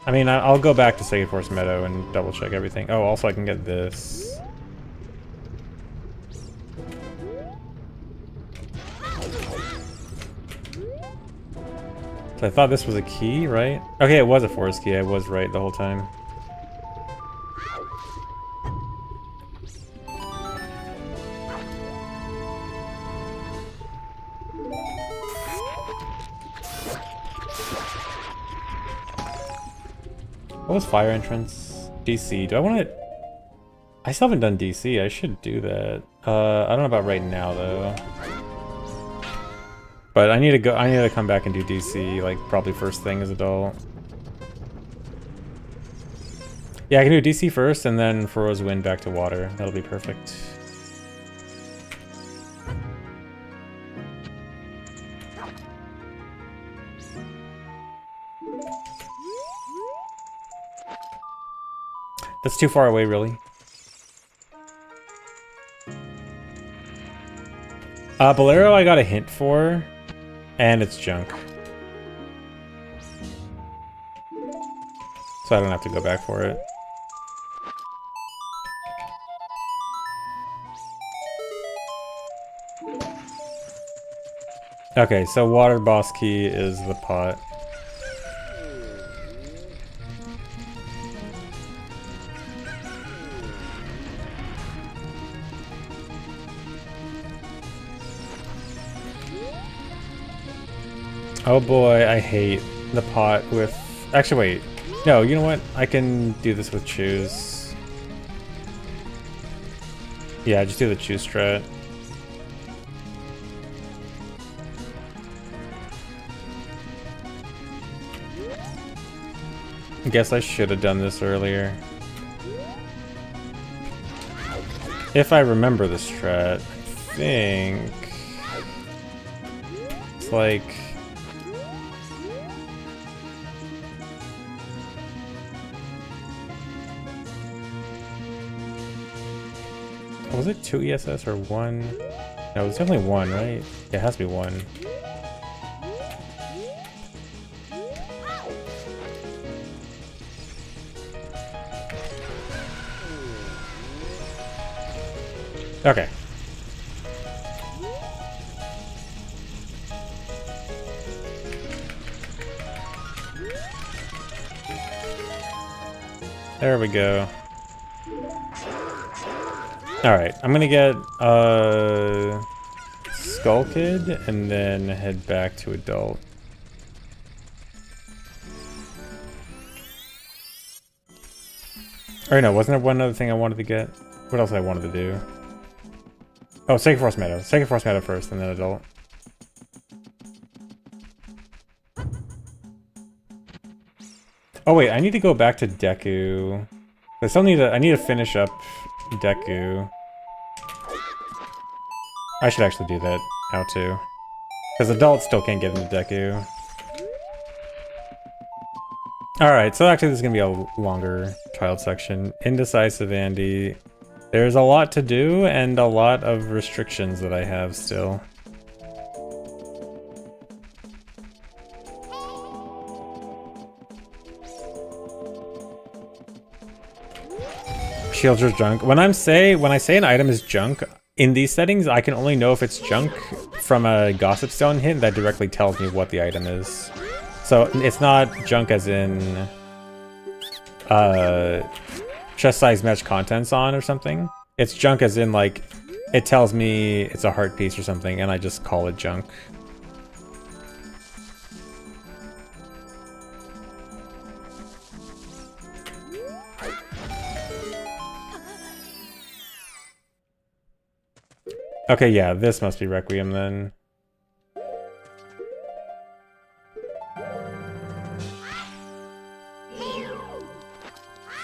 Speaker 1: I mean, I'll go back to Sega Force Meadow and double check everything. Oh, also I can get this. So I thought this was a key, right? Okay, it was a forest key. I was right the whole time. What was fire entrance? DC. Do I want to... I still haven't done DC. I should do that. I don't know about right now, though. But I need to go... I need to come back and do DC, like, probably first thing as adult. Yeah, I can do DC first, and then Furrow's Wind back to water. That'll be perfect. That's too far away, really. Bolero I got a hint for, and it's junk. So I don't have to go back for it. Okay, so water boss key is the pot. Oh boy, I hate the pot with... Actually, wait. No, you know what? I can do this with choose. Yeah, just do the choose strat. I guess I should have done this earlier. If I remember the strat, I think... It's like... Was it 2 ESS or 1? No, it's definitely 1, right? Yeah, it has to be 1. Okay. There we go. Alright, I'm gonna get Skull Kid and then head back to adult. Or no, wasn't there one other thing I wanted to get? What else I wanted to do? Oh, Sacred Forest Meadow. Sacred Forest Meadow first and then adult. Oh wait, I need to go back to Deku. I still need to, I need to finish up Deku. I should actually do that now too. Because adults still can't get into Deku. Alright, so actually this is going to be a longer child section. Indecisive Andy. There's a lot to do and a lot of restrictions that I have still. Shields are junk. When I say an item is junk, in these settings, I can only know if it's junk from a Gossip Stone hint that directly tells me what the item is. So it's not junk as in chest size match contents on or something. It's junk as in like it tells me it's a heart piece or something and I just call it junk. Okay, yeah, this must be Requiem then.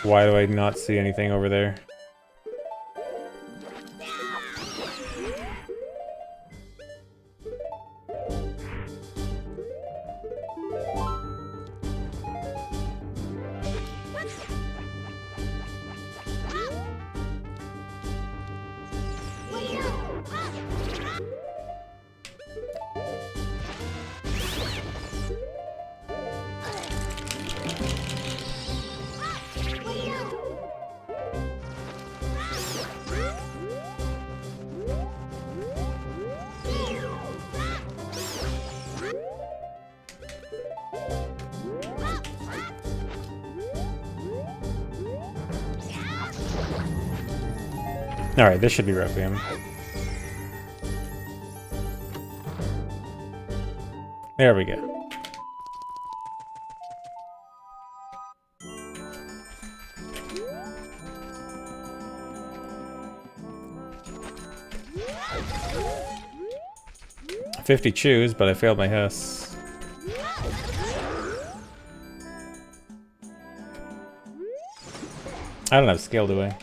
Speaker 1: Why do I not see anything over there? Alright, this should be Requiem. There we go. $50 choose, but I failed my hiss. I don't have skill, do I?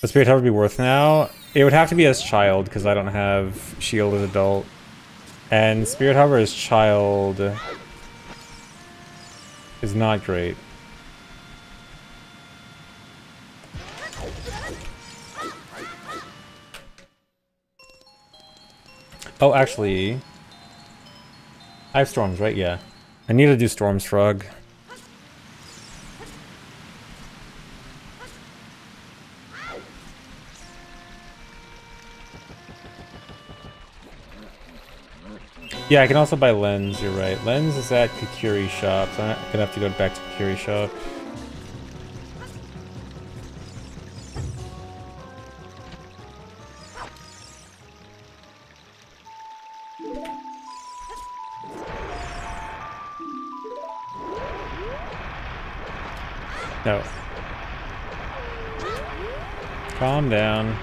Speaker 1: The Spirit Tower would be worth now? It would have to be as child, because I don't have shield as adult. And Spirit Tower as child is not great. Oh, actually, I have storms, right? Yeah. I need to do storms, Frog. Yeah, I can also buy lens, you're right. Lens is at Kakuri shop, so I'm gonna have to go back to Kakuri shop. No. Calm down.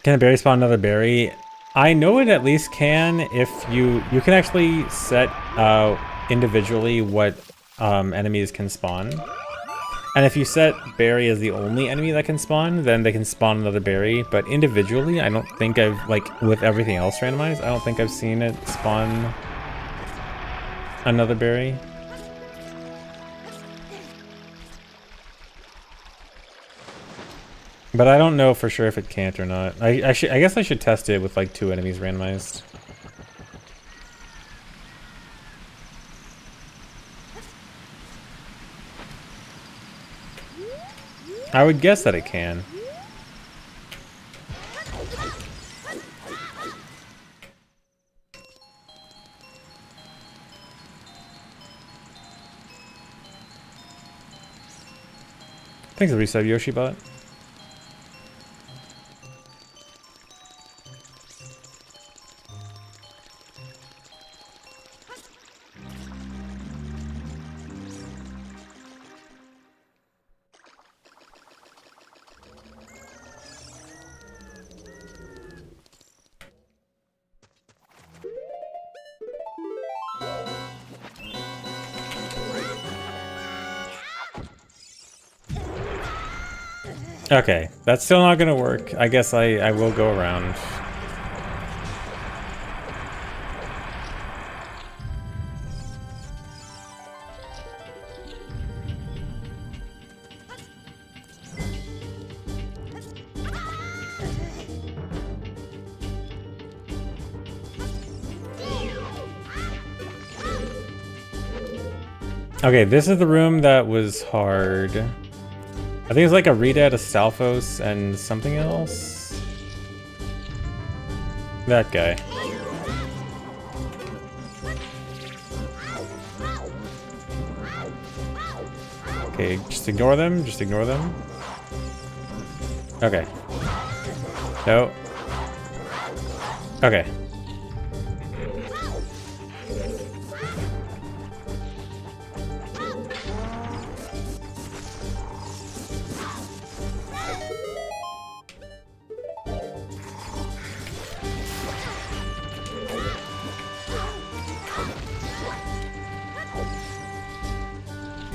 Speaker 1: Can a berry spawn another berry? I know it at least can if you can actually set individually what enemies can spawn. And if you set berry as the only enemy that can spawn, then they can spawn another berry. But individually, I don't think I've, like, with everything else randomized, I don't think I've seen it spawn another berry. But I don't know for sure if it can't or not. I guess I should test it with like 2 enemies randomized. I would guess that it can. Thanks for the resub, Yoshi bot. Okay, that's still not gonna work. I guess I will go around. Okay, this is the room that was hard. I think it's like a Redad, a Stalfos, and something else. That guy. Okay, just ignore them, just ignore them. Okay. No. Okay.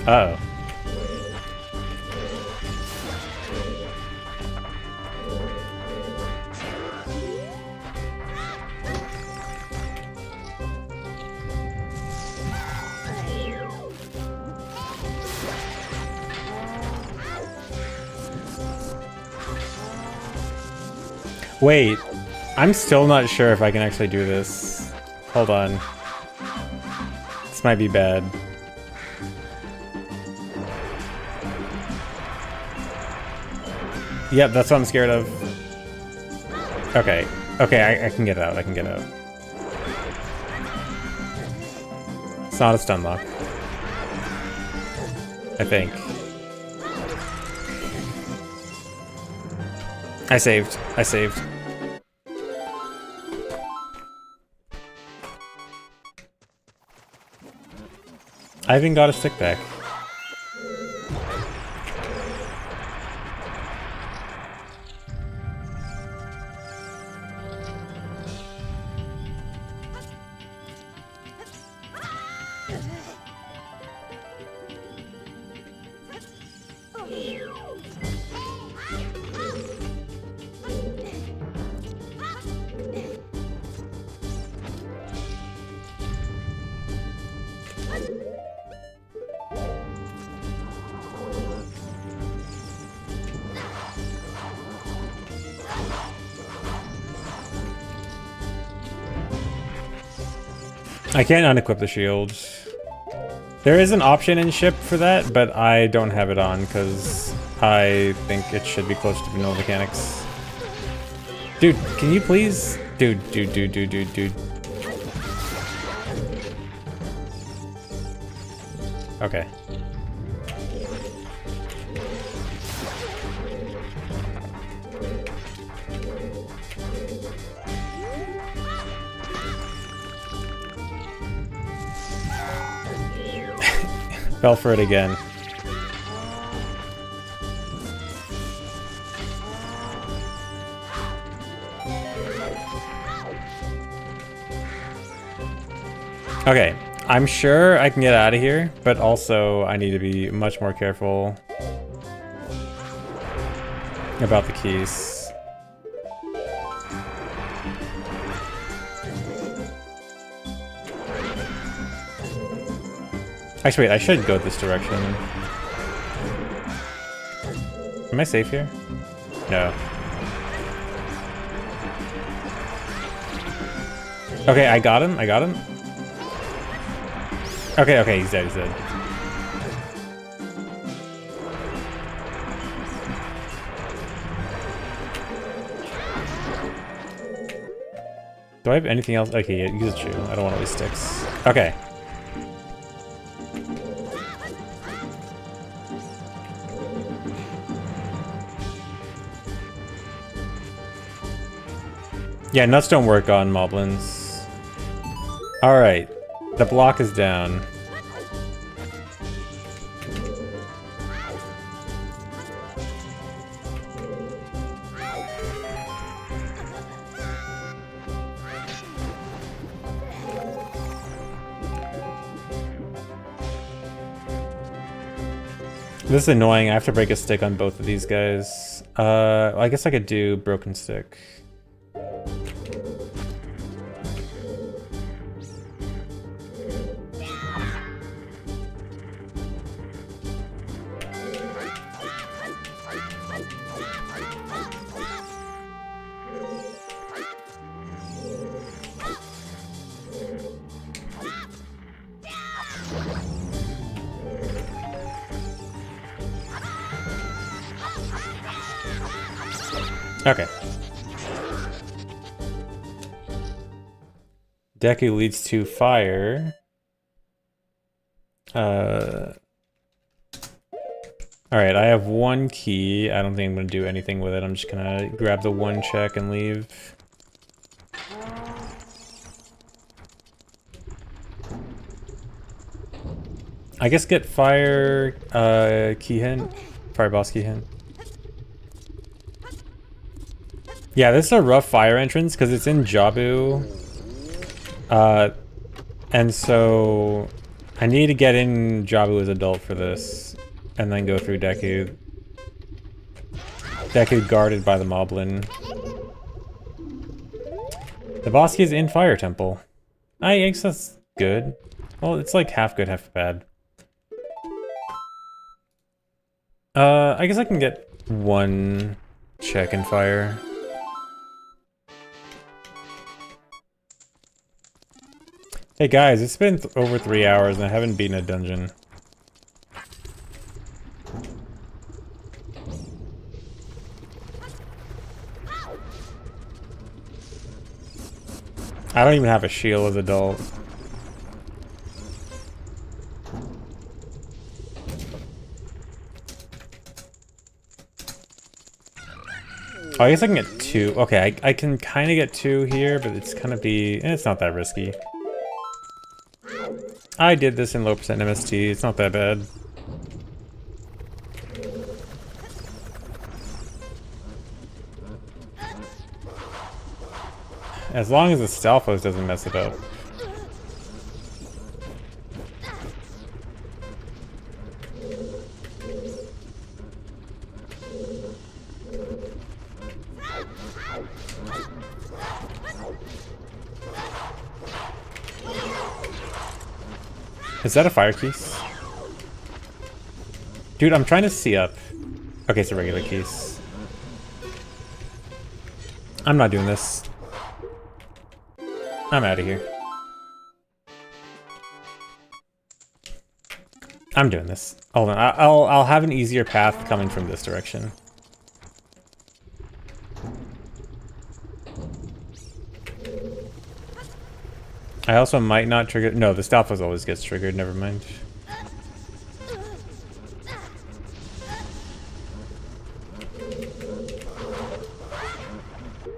Speaker 1: Uh-oh. Wait, I'm still not sure if I can actually do this. Hold on. This might be bad. Yep, that's what I'm scared of. Okay. Okay, I can get out. I can get out. It's not a stun lock. I think. I saved. I saved. I even got a stick back. I can't unequip the shield. There is an option in ship for that, but I don't have it on because I think it should be close to vanilla mechanics. Dude, can you please? Dude. Okay. Fell for it again. Okay, I'm sure I can get out of here, but also I need to be much more careful about the keys. Actually, wait, I should go this direction. Am I safe here? No. Okay, I got him. Okay, he's dead, Do I have anything else? Okay, yeah, use a chew. I don't want to waste sticks. Okay. Yeah, nuts don't work on moblins. Alright. The block is down. This is annoying. I have to break a stick on both of these guys. I guess I could do broken stick. Okay. Deku leads to fire. Alright, I have one key. I don't think I'm gonna do anything with it. I'm just gonna grab the one check and leave. I guess get fire key hint. Fire boss key hint. Yeah, this is a rough fire entrance because it's in Jabu. And so I need to get in Jabu as adult for this and then go through Deku. Deku guarded by the Moblin. The boss key is in Fire Temple. I guess that's good. Well, it's like half good, half bad. I guess I can get one check in fire. Hey guys, it's been over 3 hours and I haven't beaten a dungeon. I don't even have a shield as adult. Oh, I guess I can get 2. Okay, I can kind of get 2 here, but it's gonna be... it's not that risky. I did this in low percent MST. It's not that bad. As long as the Stalfos doesn't mess it up. Is that a fire keys? Dude, I'm trying to see up. Okay, it's a regular keys. I'm not doing this. I'm out of here. I'm doing this. Hold on, I'll have an easier path coming from this direction. I also might not trigger... No, the Stalfos always gets triggered, never mind.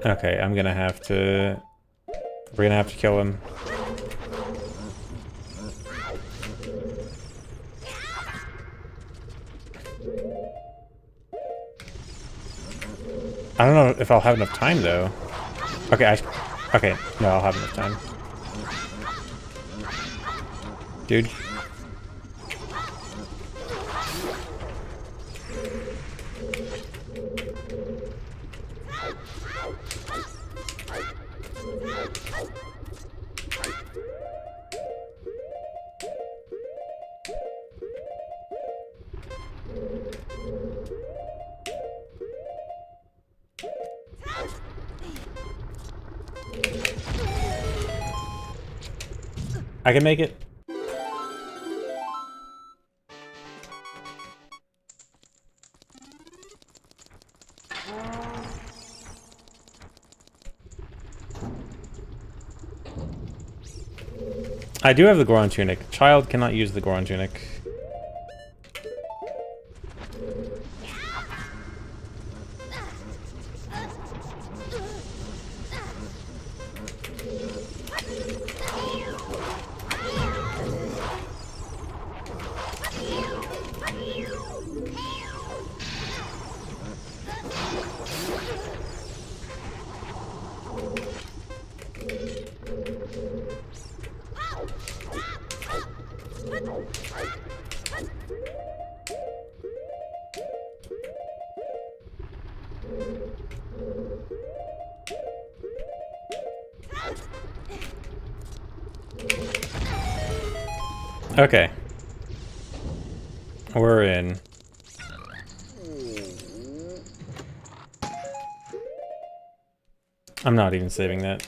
Speaker 1: Okay, I'm gonna have to... We're gonna have to kill him. I don't know if I'll have enough time, though. Okay, okay, no, I'll have enough time. Dude. I can make it. I do have the Goron tunic. Child cannot use the Goron tunic. Okay. We're in. I'm not even saving that.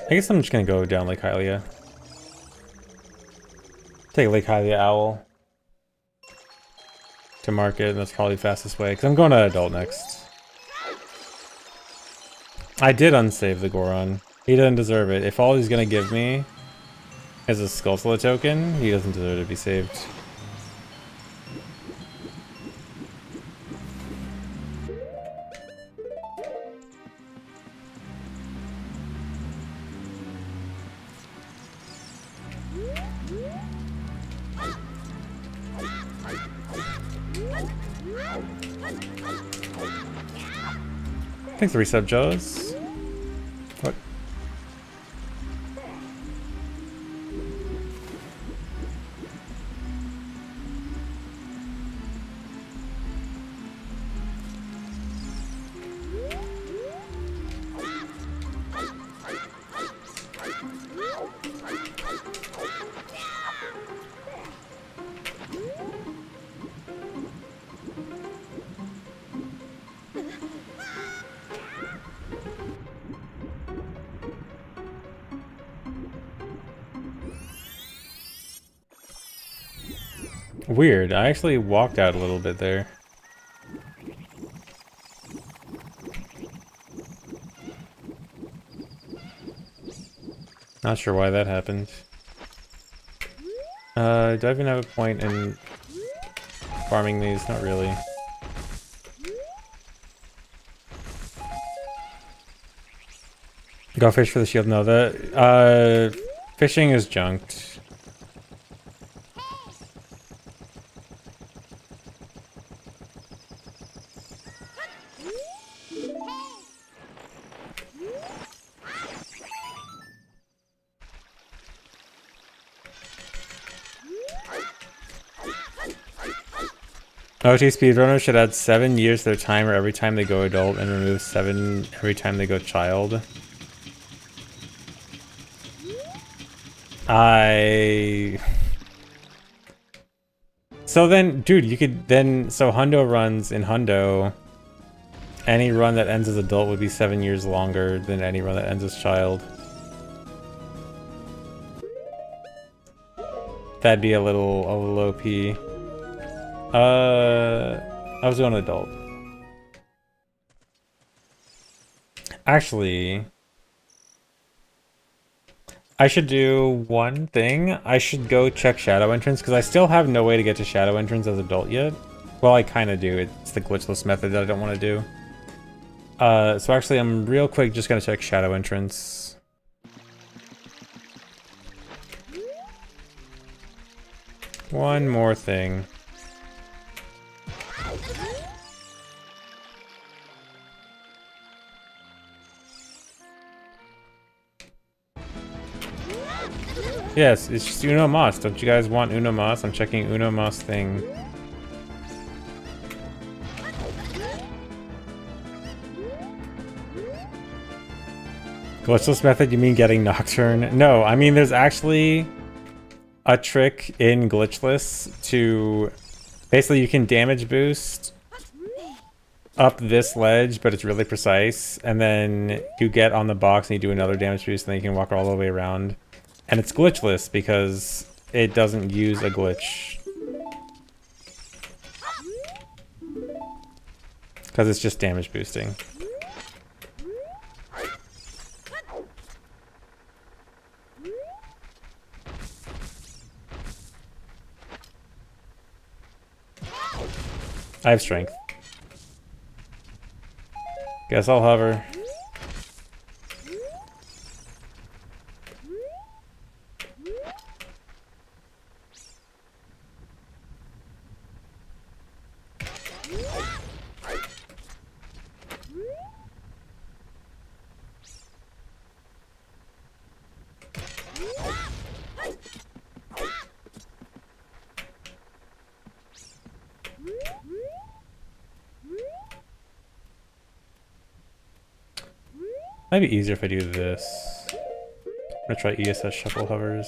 Speaker 1: I guess I'm just gonna go down Lake Hylia. Take Lake Hylia Owl to market, and that's probably the fastest way, because I'm going to Adult next. I did unsave the Goron. He doesn't deserve it. If all he's gonna give me is a Skulltula token, he doesn't deserve to be saved. Thanks for resub, Joes. What? Weird. I actually walked out a little bit there. Not sure why that happened. Do I even have a point in farming these? Not really. Go fish for the shield. No, the fishing is junked. OT speedrunners should add 7 years to their timer every time they go adult and remove 7 every time they go child. So then, dude, you could then... So Hundo runs in Hundo. Any run that ends as adult would be 7 years longer than any run that ends as child. That'd be a little OP. I was going adult. Actually, I should do one thing. I should go check Shadow Entrance, because I still have no way to get to Shadow Entrance as adult yet. Well, I kind of do. It's the glitchless method that I don't want to do. So actually, I'm real quick just going to check Shadow Entrance. One more thing. Yes, it's just Uno Mas. Don't you guys want Uno Mas? I'm checking Uno Mas thing. Glitchless method, you mean getting Nocturne? No, I mean there's actually a trick in Glitchless to... Basically you can damage boost up this ledge, but it's really precise. And then you get on the box and you do another damage boost and then you can walk all the way around. And it's glitchless because it doesn't use a glitch. Because it's just damage boosting. I have strength. Guess I'll hover. Might be easier if I do this. I'm gonna try ESS shuffle hovers.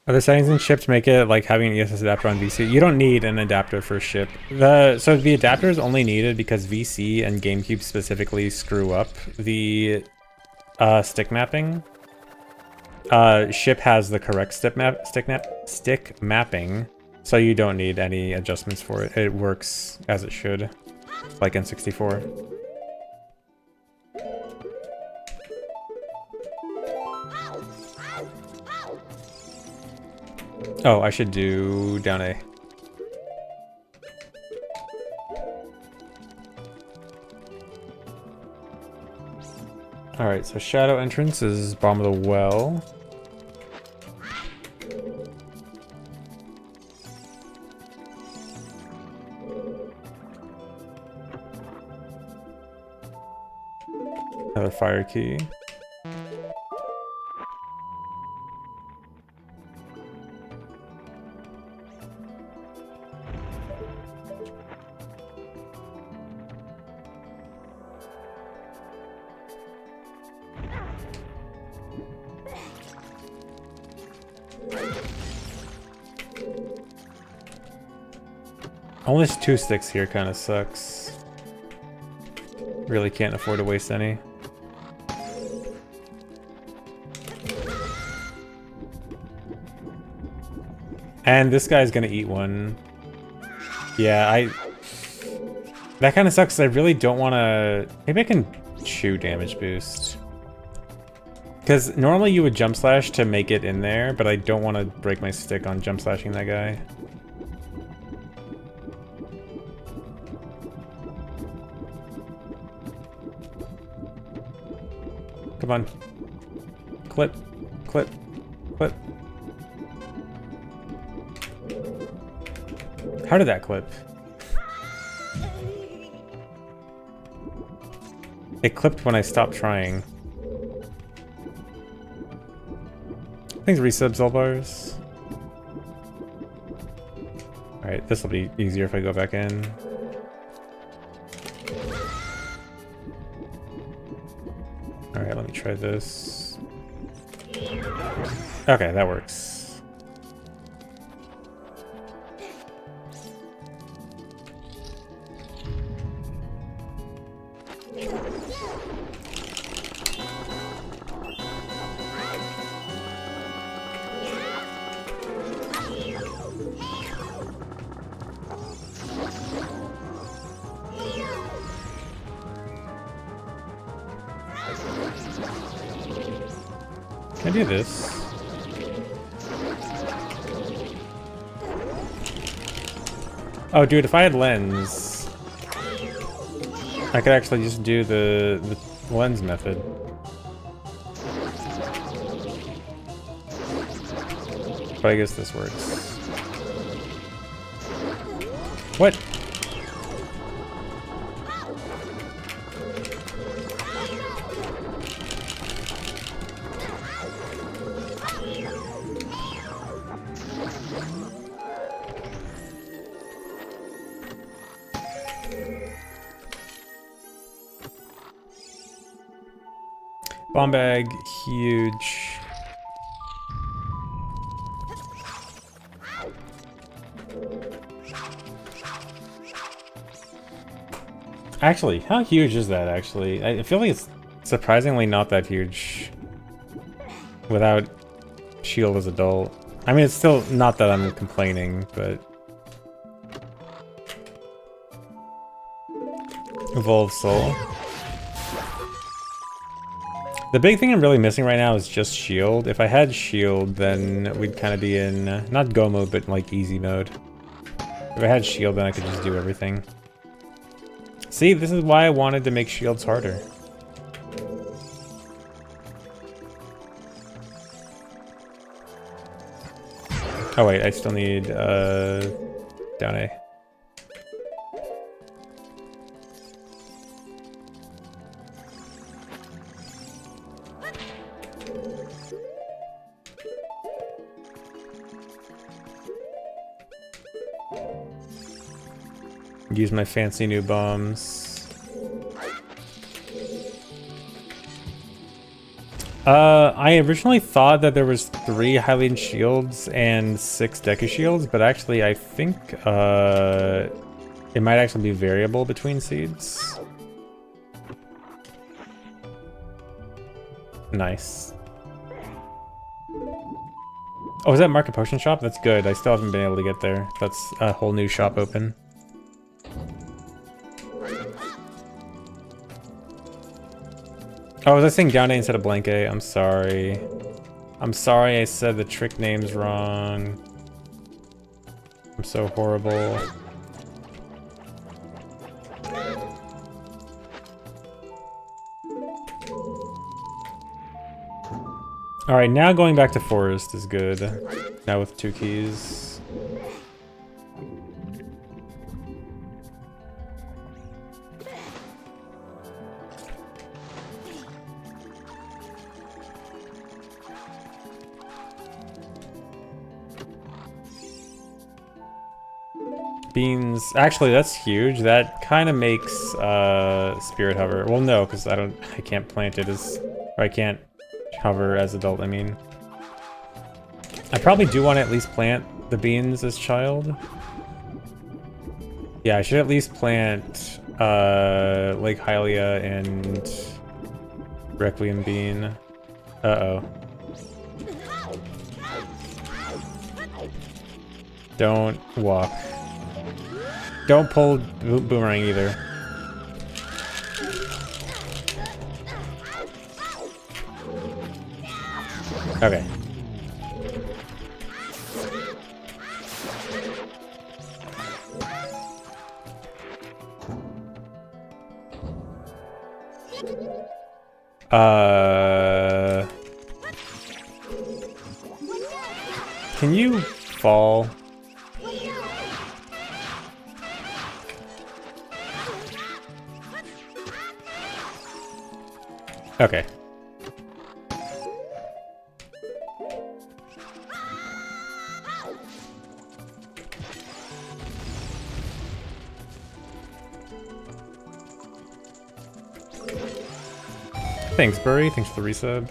Speaker 1: Are the settings in ship to make it like having an ESS adapter on VC? You don't need an adapter for ship. So the adapter is only needed because VC and GameCube specifically screw up the stick mapping. Ship has the correct stick mapping, So you don't need any adjustments for it. It works as it should, like in 64. Oh, I should do down A. Alright, so shadow entrance is bottom of the well. Another fire key. Only 2 sticks here kind of sucks. Really can't afford to waste any. And this guy's gonna eat one. Yeah, that kind of sucks. I really don't want to... Maybe I can chew damage boost. Because normally you would jump slash to make it in there, but I don't want to break my stick on jump slashing that guy. Come on. Clip. Clip. Clip. How did that clip? It clipped when I stopped trying. Thanks, resubs, all bars. Alright, this will be easier if I go back in. Alright, let me try this. Okay, that works. Can I do this? Oh, dude, if I had lens, I could actually just do the lens method. But I guess this works. What? Bomb bag, huge. Actually, how huge is that actually? I feel like it's surprisingly not that huge without shield as adult. I mean, it's still not that I'm complaining, but... Evolve Soul. The big thing I'm really missing right now is just shield. If I had shield, then we'd kind of be in, not go mode, but like easy mode. If I had shield, then I could just do everything. See, this is why I wanted to make shields harder. Oh wait, I still need, down A. Use my fancy new bombs. I originally thought that there was 3 Hylian shields and 6 Deku shields, but actually I think it might actually be variable between seeds. Nice. Oh, is that Market Potion Shop? That's good. I still haven't been able to get there. That's a whole new shop open. Oh, was I saying down A instead of blank A? I'm sorry. I'm sorry I said the trick names wrong. I'm so horrible. Alright, now going back to forest is good. Now with 2 keys. Beans. Actually, that's huge. That kind of makes Spirit Hover. Well, no, because I can't plant it as, or I can't hover as adult, I mean. I probably do want to at least plant the beans as child. Yeah, I should at least plant Lake Hylia and Requiem Bean. Uh-oh. Don't walk. Don't pull boomerang either. Okay. Can you fall? Okay. Thanks, Burry. Thanks for the resub.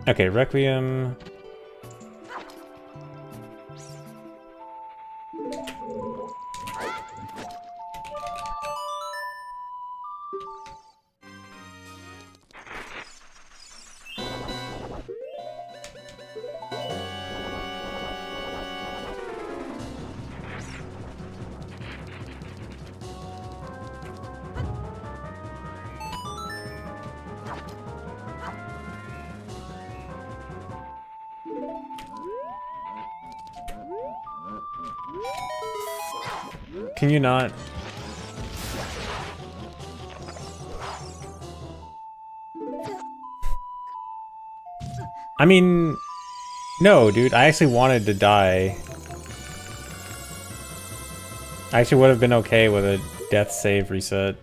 Speaker 1: Okay, Requiem. Can you not? I mean, no, dude. I actually wanted to die. I actually would have been okay with a death save reset.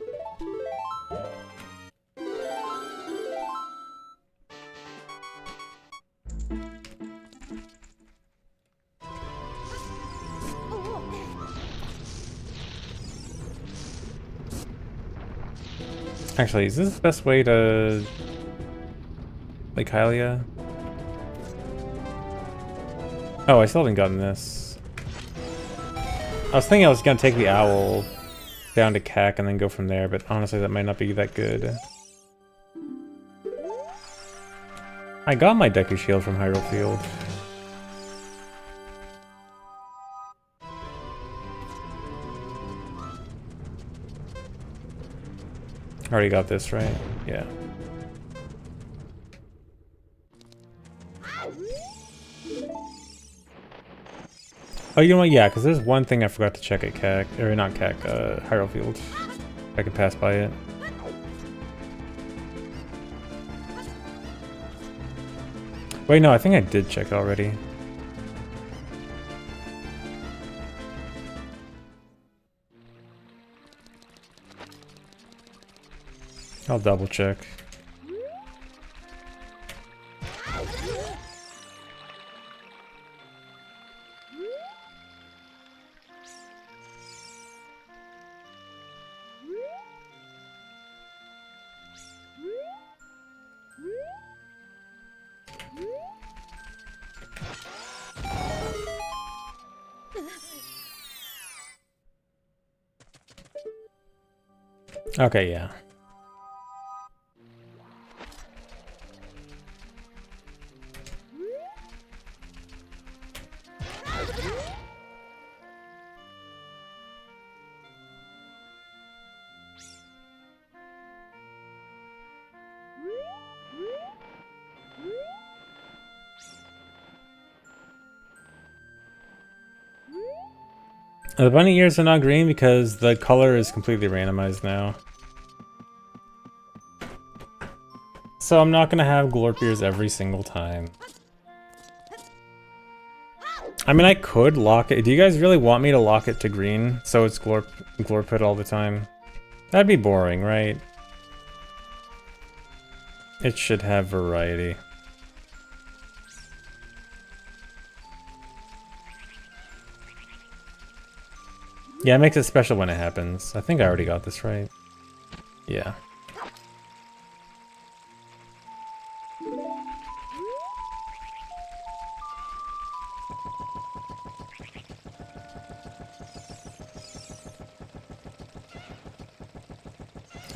Speaker 1: Actually, is this the best way to Lake Hylia? Oh, I still haven't gotten this. I was thinking I was gonna take the owl down to CAC and then go from there, but honestly that might not be that good. I got my Deku Shield from Hyrule Field. Already got this, right? Yeah. Oh, you know what? Yeah, because there's one thing I forgot to check at CAC, or not CAC, Hyrule Field. I could pass by it. Wait, no, I think I did check it already. I'll double check. Okay, yeah. The bunny ears are not green because the color is completely randomized now. So I'm not gonna have glorp ears every single time. I mean, I could lock it. Do you guys really want me to lock it to green so it's glorp it all the time? That'd be boring, right? It should have variety. Yeah, it makes it special when it happens. I think I already got this right. Yeah.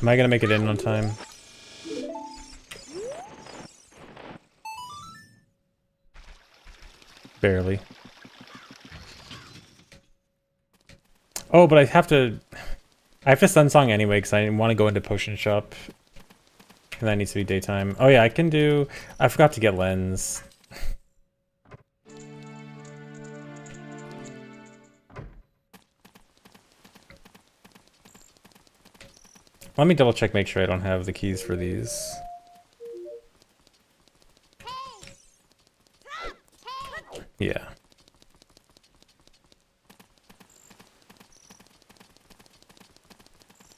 Speaker 1: Am I gonna make it in on time? Barely. Oh, but I have to sunsong anyway because I want to go into potion shop. And that needs to be daytime. Oh yeah, I can do... I forgot to get lens. Let me double check, make sure I don't have the keys for these. Yeah.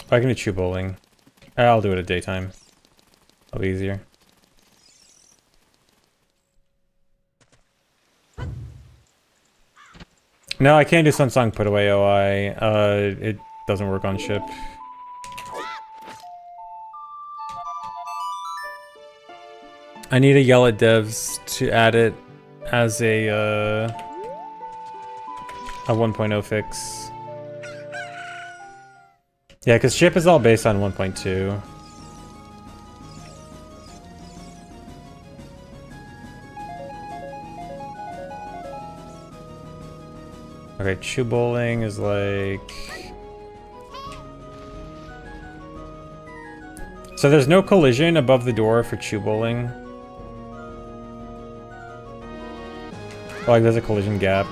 Speaker 1: I can do chew bowling. I'll do it at daytime. It'll be easier. No, I can't do Sunsong Put Away OI. It doesn't work on ship. I need to yell at devs to add it as a 1.0 fix. Yeah, because ship is all based on 1.2. Okay, chew bowling is like... So there's no collision above the door for chew bowling. Oh, like there's a collision gap.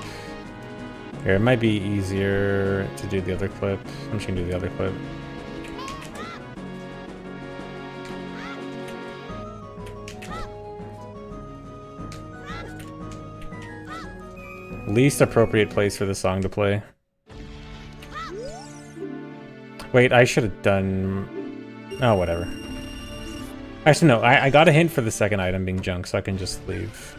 Speaker 1: Here, it might be easier to do the other clip. I'm just gonna do the other clip. Least appropriate place for the song to play. Wait, I should have done... Oh, whatever. Actually, no, I got a hint for the second item being junk, so I can just leave.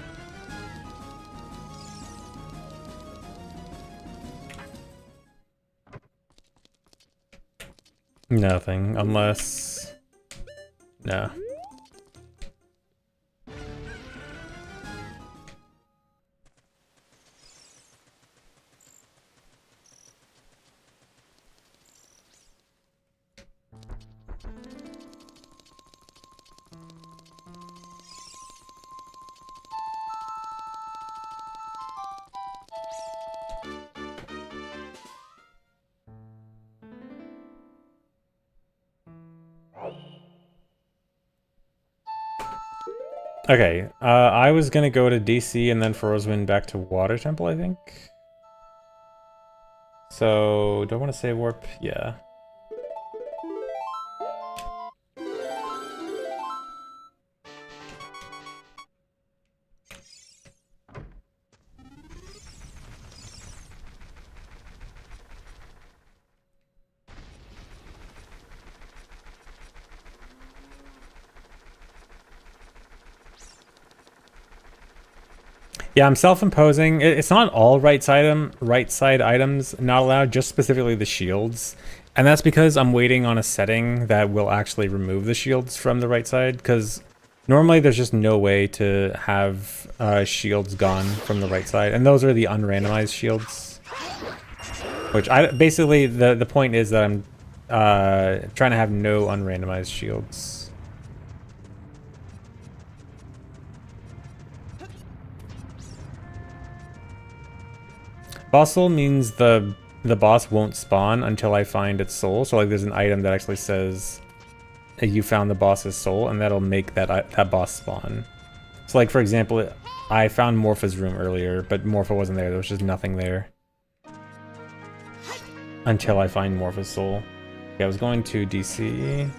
Speaker 1: Nothing, unless... No. Okay, I was gonna go to DC and then for Rosewind back to Water Temple, I think. So, do I want to say warp? Yeah. Yeah, I'm self-imposing. It's not all right side items not allowed, just specifically the shields. And that's because I'm waiting on a setting that will actually remove the shields from the right side, because normally there's just no way to have shields gone from the right side. And those are the unrandomized shields. Which basically the point is that I'm trying to have no unrandomized shields. Boss soul means the boss won't spawn until I find its soul. So like there's an item that actually says you found the boss's soul, and that'll make that boss spawn. So like for example, I found Morpha's room earlier, but Morpha wasn't there. There was just nothing there. until I find Morph Soul. Yeah, I was going to DC.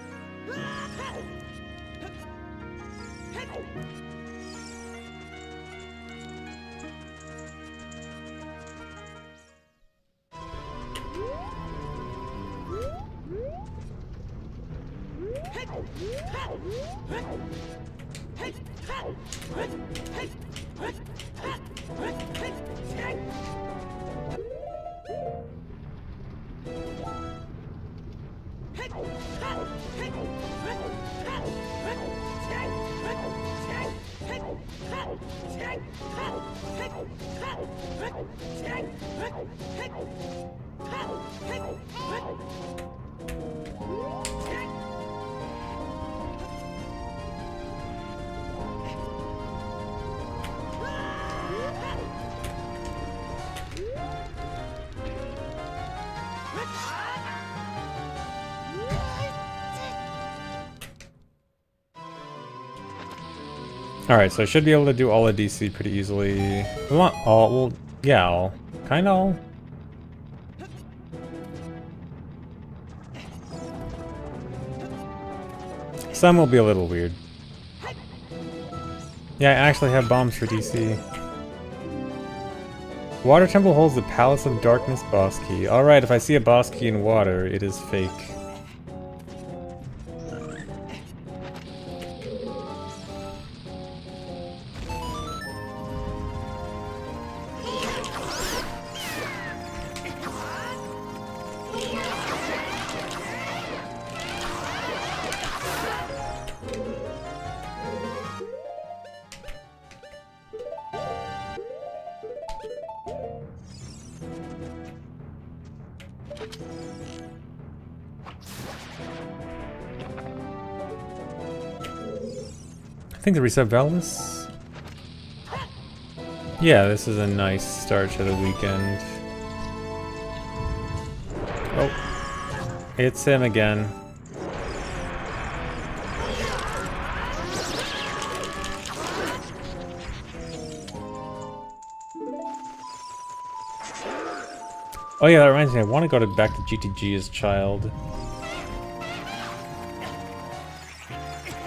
Speaker 1: Alright, so I should be able to do all the DC pretty easily. Well, not all, well, yeah, all. Kinda all. Some will be a little weird. Yeah, I actually have bombs for DC. Water Temple holds the Palace of Darkness boss key. Alright, if I see a boss key in water, it is fake. I think the reset Valus. Yeah, this is a nice start to the weekend. Oh, it's him again. Oh yeah, that reminds me, I want to go back to GTG as child.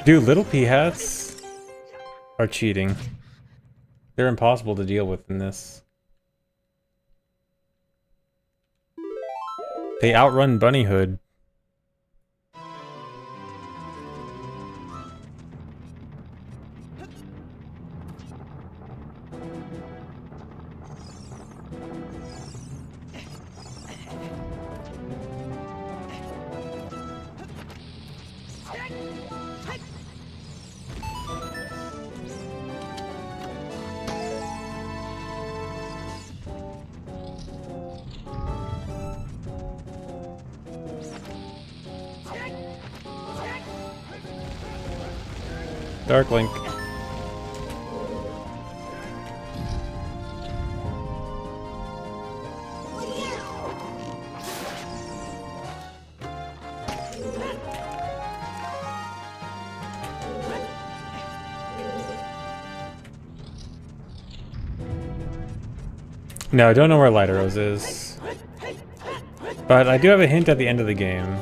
Speaker 1: Dude, little pea hats are cheating. They're impossible to deal with in this. They outrun Bunnyhood. Dark Link. No, I don't know where Light Arrows is. But I do have a hint at the end of the game.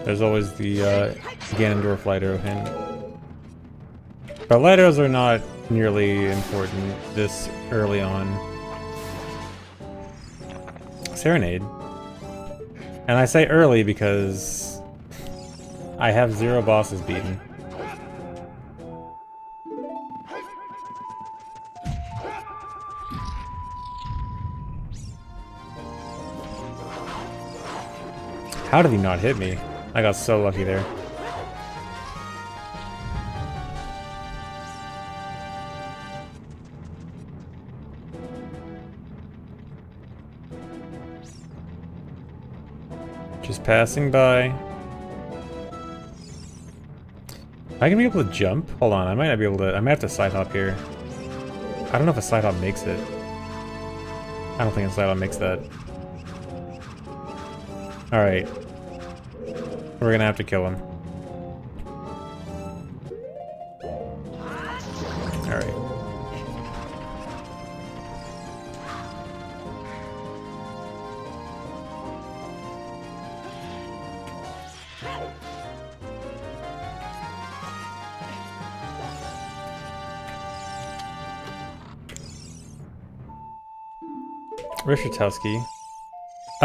Speaker 1: There's always the Ganondorf Light Arrow hint. But Light Arrows are not nearly important this early on. Serenade. And I say early because I have 0 bosses beaten. How did he not hit me? I got so lucky there. Just passing by. Am I gonna be able to jump? Hold on, I might not be able to. I might have to side hop here. I don't know if a side hop makes it. I don't think a side hop makes that. Alright. We're gonna have to kill him. Alright. Rishatowski.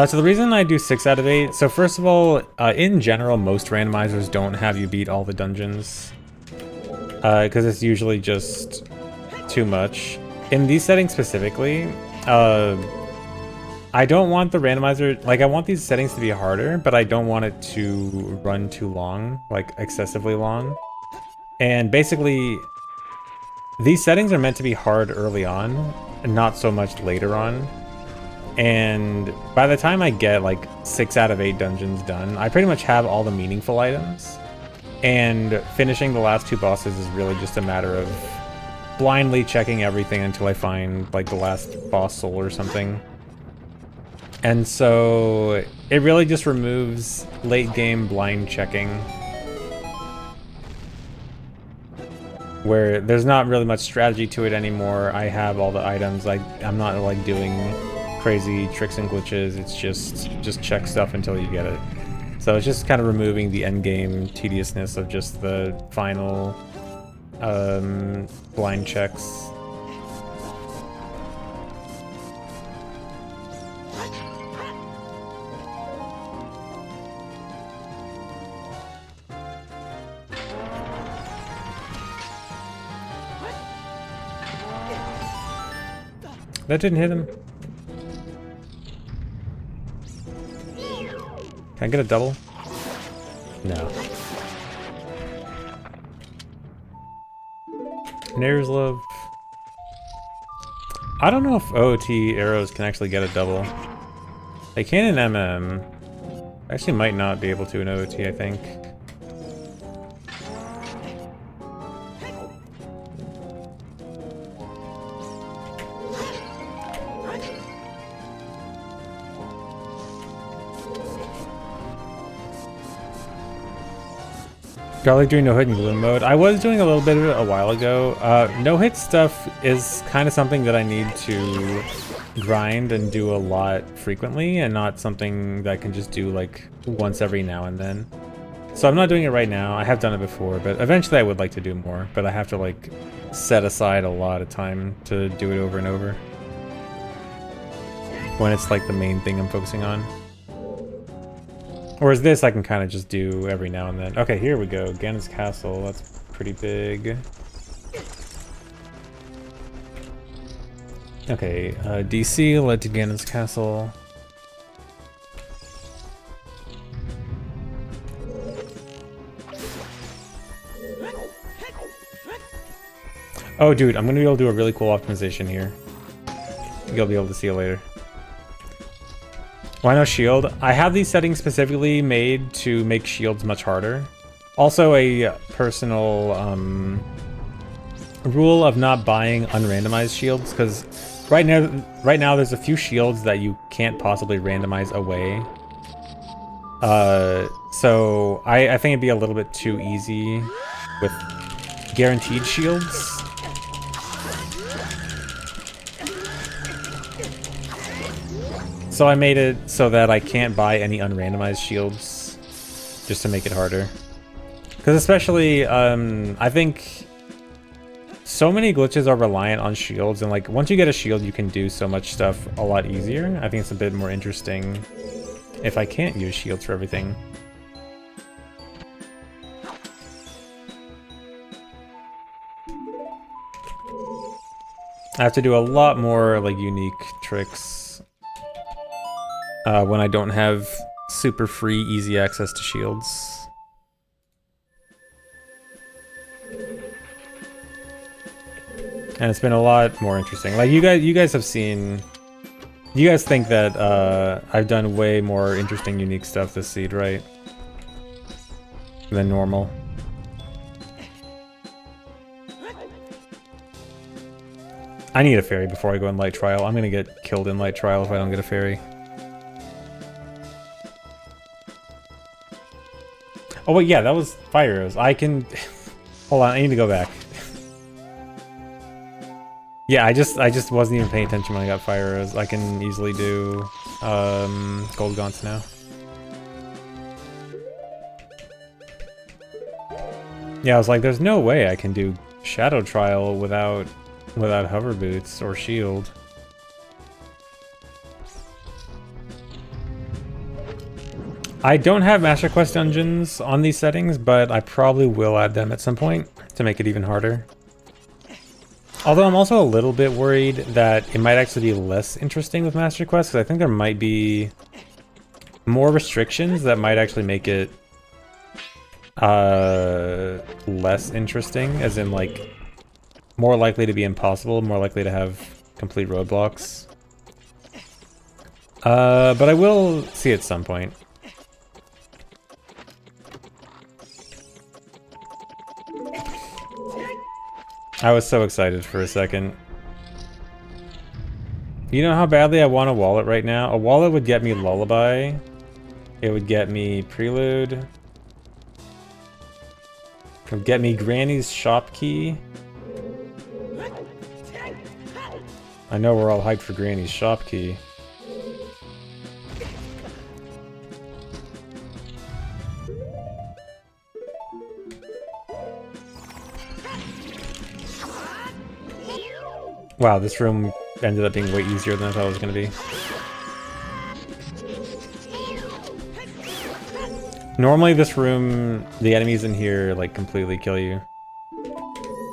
Speaker 1: So the reason I do 6 out of 8, so first of all, in general, most randomizers don't have you beat all the dungeons. Because it's usually just too much. In these settings specifically, I don't want the randomizer, like I want these settings to be harder, but I don't want it to run too long, like excessively long. And basically, these settings are meant to be hard early on, and not so much later on. And by the time I get like 6 out of 8 dungeons done, I pretty much have all the meaningful items. And finishing the last 2 bosses is really just a matter of blindly checking everything until I find like the last boss soul or something. And so it really just removes late game blind checking, where there's not really much strategy to it anymore. I have all the items. I'm not like doing crazy tricks and glitches. It's just check stuff until you get it. So it's just kind of removing the end game tediousness of just the final blind checks. That didn't hit him. Can I get a double? No. Nair's Love. I don't know if OOT arrows can actually get a double. They can in MM. Actually might not be able to in OOT, I think. Garlic doing no hit in gloom mode. I was doing a little bit of it a while ago. No hit stuff is kind of something that I need to grind and do a lot frequently, and not something that I can just do like once every now and then. So I'm not doing it right now. I have done it before, but eventually I would like to do more. But I have to like set aside a lot of time to do it over and over when it's like the main thing I'm focusing on. Whereas this, I can kind of just do every now and then. Okay, here we go. Ganon's Castle. That's pretty big. Okay, DC led to Ganon's Castle. Oh, dude, I'm going to be able to do a really cool optimization here. You'll be able to see it later. Why no shield? I have these settings specifically made to make shields much harder. Also a personal rule of not buying unrandomized shields, because right now there's a few shields that you can't possibly randomize away. So I think it'd be a little bit too easy with guaranteed shields. So I made it so that I can't buy any unrandomized shields, just to make it harder. Because especially, I think so many glitches are reliant on shields, and like once you get a shield, you can do so much stuff a lot easier. I think it's a bit more interesting if I can't use shields for everything. I have to do a lot more like unique tricks when I don't have super free, easy access to shields. And it's been a lot more interesting. Like you guys have seen, you guys think that I've done way more interesting, unique stuff this seed, right? Than normal. I need a fairy before I go in light trial. I'm gonna get killed in light trial if I don't get a fairy. Oh wait, yeah, that was fire arrows. I can... Hold on, I need to go back. Yeah, I just wasn't even paying attention when I got fire arrows. I can easily do gold gaunts now. Yeah, I was like, there's no way I can do shadow trial without hover boots or shield. I don't have Master Quest dungeons on these settings, but I probably will add them at some point to make it even harder. Although I'm also a little bit worried that it might actually be less interesting with Master Quest, because I think there might be more restrictions that might actually make it less interesting, as in like more likely to be impossible, more likely to have complete roadblocks. But I will see at some point. I was so excited for a second. You know how badly I want a wallet right now? A wallet would get me Lullaby. It would get me Prelude. It would get me Granny's shop key. I know we're all hyped for Granny's shop key. Wow, this room ended up being way easier than I thought it was going to be. Normally this room, the enemies in here like completely kill you.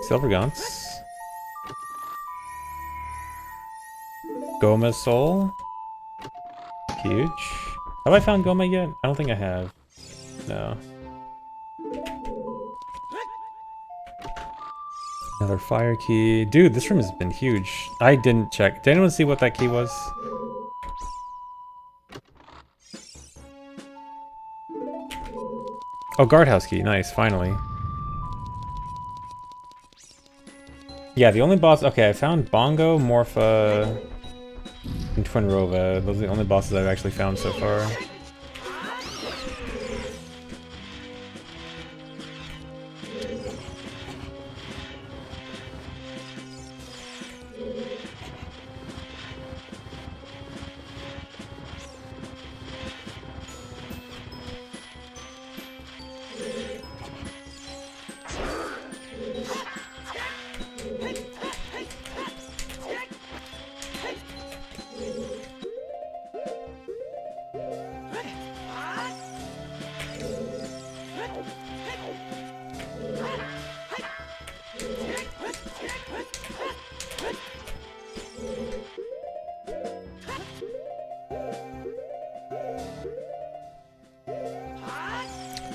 Speaker 1: Silver Gaunts. Goma's soul. Huge. Have I found Goma yet? I don't think I have. No. Another fire key. Dude, this room has been huge. I didn't check. Did anyone see what that key was? Oh, guardhouse key. Nice, finally. Yeah, the only boss... Okay, I found Bongo, Morpha, and Twinrova. Those are the only bosses I've actually found so far.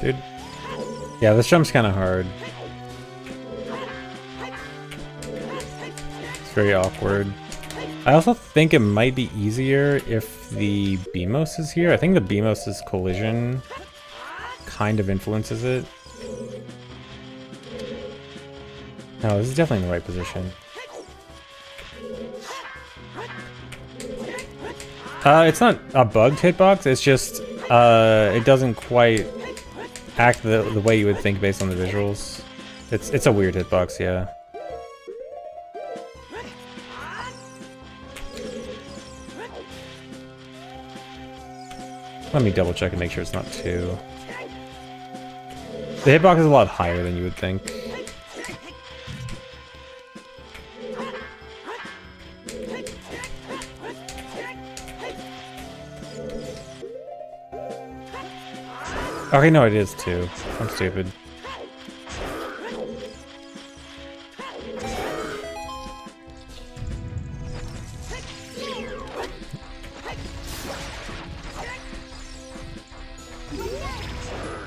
Speaker 1: Dude. Yeah, this jump's kind of hard. It's very awkward. I also think it might be easier if the Beamos is here. I think the Beamos' collision kind of influences it. No, this is definitely in the right position. It's not a bugged hitbox, it's just, it doesn't quite act the way you would think based on the visuals. It's a weird hitbox, yeah. Let me double check and make sure it's not 2. The hitbox is a lot higher than you would think. Okay, no, it is 2. I'm stupid.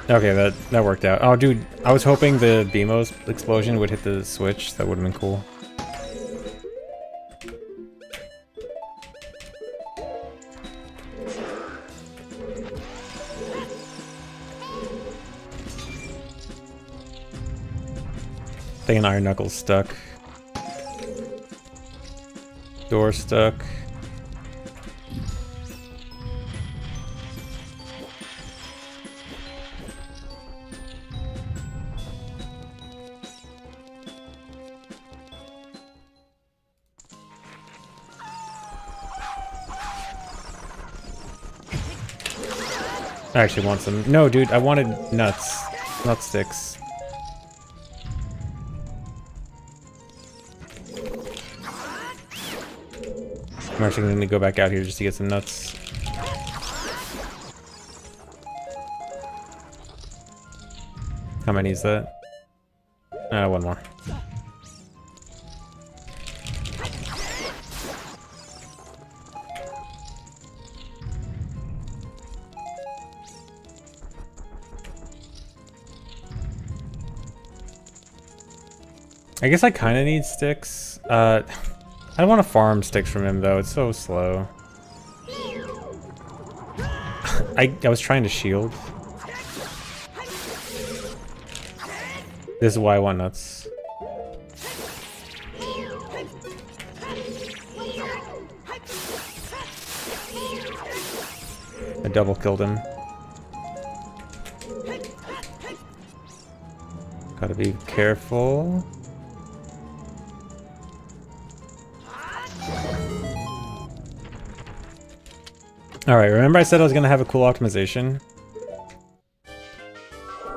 Speaker 1: Okay, that worked out. Oh, dude, I was hoping the Beamos explosion would hit the switch. That would have been cool. I think an Iron Knuckle's stuck. Door stuck. I actually want some. No, dude, I wanted nuts. Nut sticks. I'm actually going to go back out here just to get some nuts. How many is that? One more. I guess I kind of need sticks. I don't want to farm sticks from him though. It's so slow. I was trying to shield. This is why I want nuts. I double killed him. Gotta be careful. Alright, remember I said I was gonna have a cool optimization?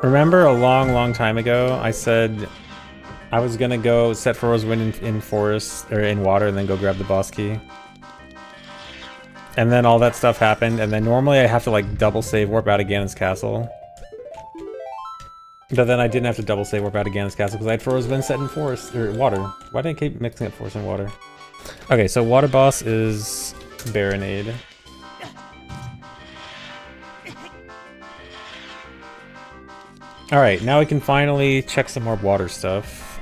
Speaker 1: Remember a long time ago I said I was gonna go set Furrow's Wind in forest, or in water, and then go grab the boss key? And then all that stuff happened, and then normally I have to like double save warp out of Ganon's castle. But then I didn't have to double save warp out of Ganon's castle because I had Furrow's Wind set in forest, or water. Why did I keep mixing up forest and water? Okay, so water boss is Baronade. Alright, now we can finally check some more water stuff.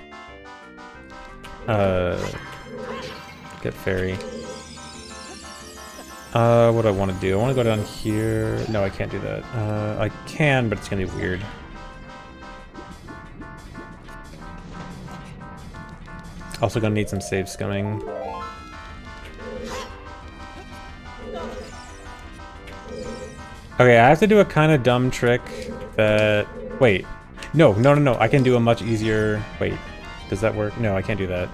Speaker 1: Get fairy. What do I want to do? I want to go down here. No, I can't do that. I can, but it's gonna be weird. Also gonna need some save scumming. Okay, I have to do a kind of dumb trick that... Wait. No, I can do a much easier... Wait. Does that work? No, I can't do that.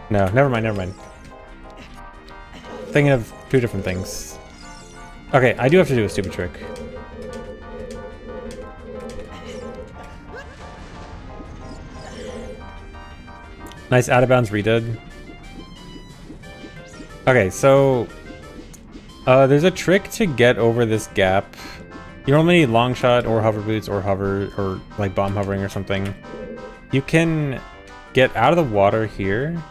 Speaker 1: No, never mind. Thinking of two different things. Okay, I do have to do a stupid trick. Nice out of bounds redid. Okay, so there's a trick to get over this gap. You normally need long shot or hover boots or hover or like bomb hovering or something. You can get out of the water here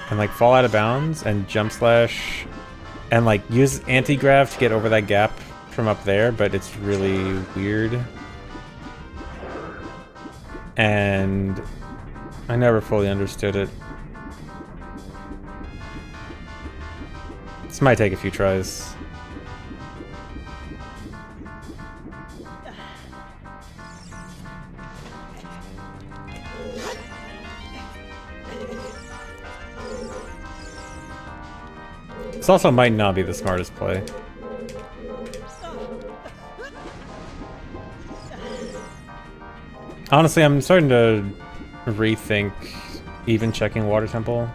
Speaker 1: and like fall out of bounds and jump slash and like use anti-grav to get over that gap from up there, but it's really weird. And I never fully understood it. This might take a few tries. This also might not be the smartest play. Honestly, I'm starting to rethink even checking Water Temple.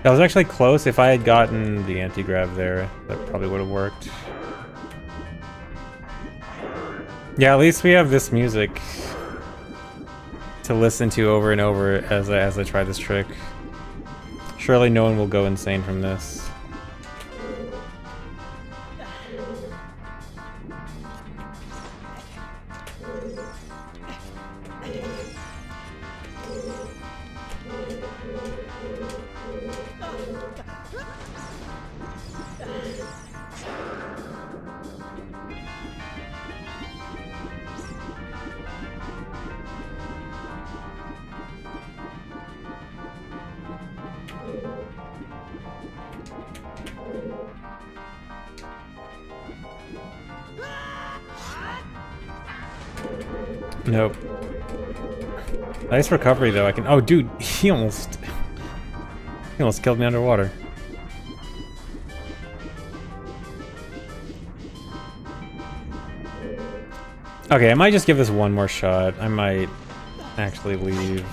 Speaker 1: That was actually close. If I had gotten the anti-grav there, that probably would have worked. Yeah, at least we have this music to listen to over and over as I try this trick. Surely no one will go insane from this. Nope. Nice recovery though. I can. Oh, dude, he almost killed me underwater. Okay, I might just give this one more shot. I might actually leave.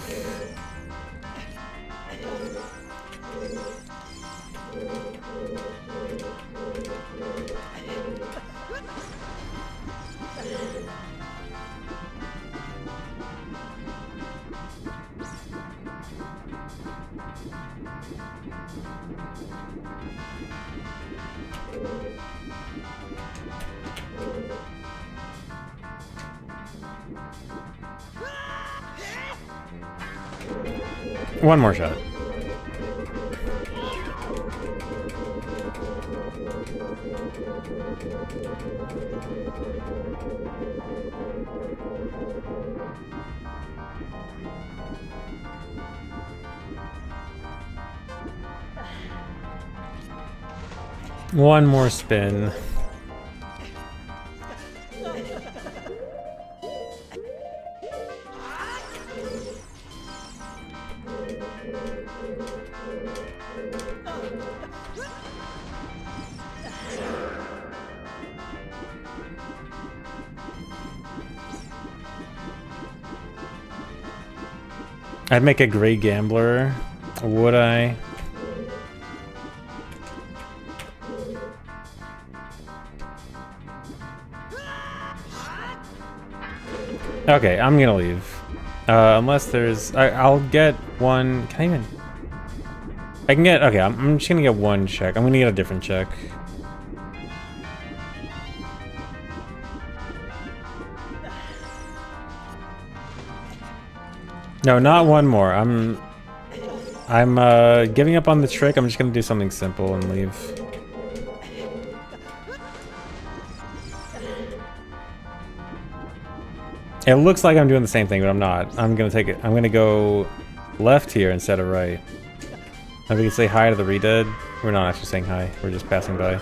Speaker 1: One more shot. One more spin. I'd make a great gambler, would I? Okay, I'm gonna leave. Unless there's... I'll get one... Can I even... I can get... Okay, I'm just gonna get one check. I'm gonna get a different check. No, not one more. I'm giving up on the trick. I'm just gonna do something simple and leave. It looks like I'm doing the same thing, but I'm not. I'm gonna take it. I'm gonna go left here instead of right. If we can say hi to the Redead. We're not actually saying hi. We're just passing by.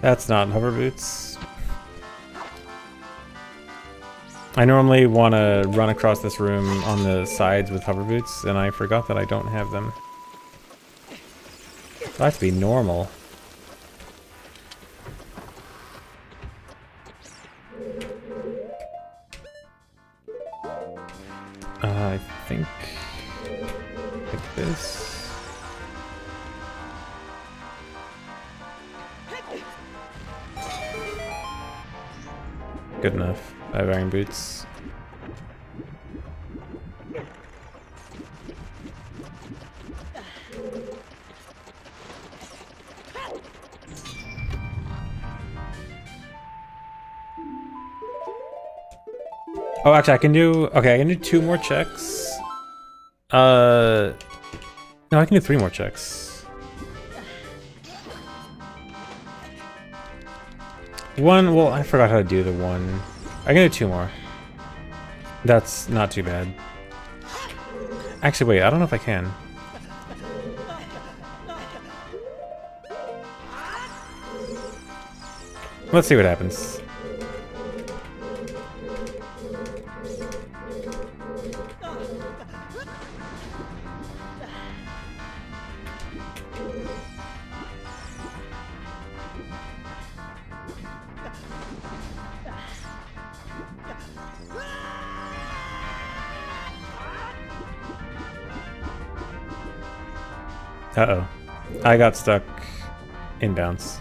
Speaker 1: That's not hover boots. I normally want to run across this room on the sides with hover boots, and I forgot that I don't have them. So I have to be normal. I think like this. Good enough. I have iron boots. Oh, actually, I can do... Okay, I can do 2 more checks. No, I can do 3 more checks. One... Well, I forgot how to do the one. I can do 2 more. That's not too bad. Actually, wait, I don't know if I can. Let's see what happens. Uh-oh. I got stuck inbounds.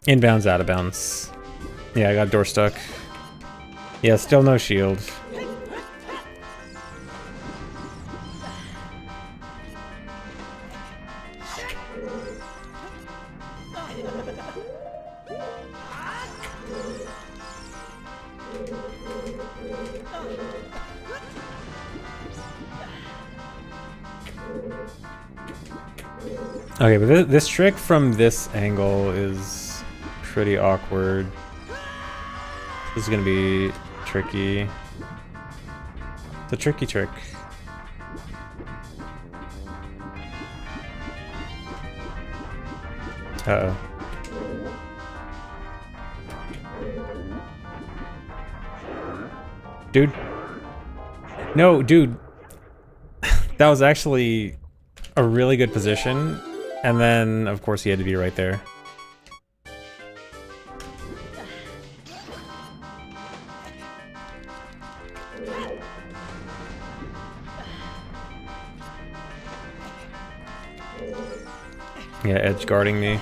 Speaker 1: Inbounds, out of bounds. Yeah, I got door stuck. Yeah, still no shield. Okay, but this trick from this angle is pretty awkward. This is gonna be tricky. It's a tricky trick. Uh-oh. Dude. No, dude. That was actually a really good position. And then, of course, he had to be right there. Yeah, edge guarding me.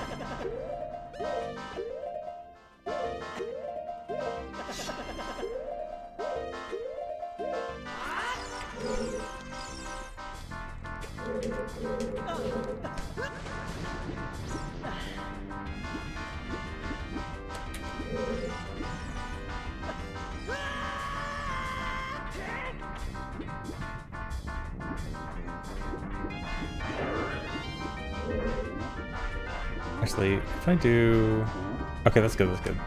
Speaker 1: Actually, if I do... Okay, that's good, that's good.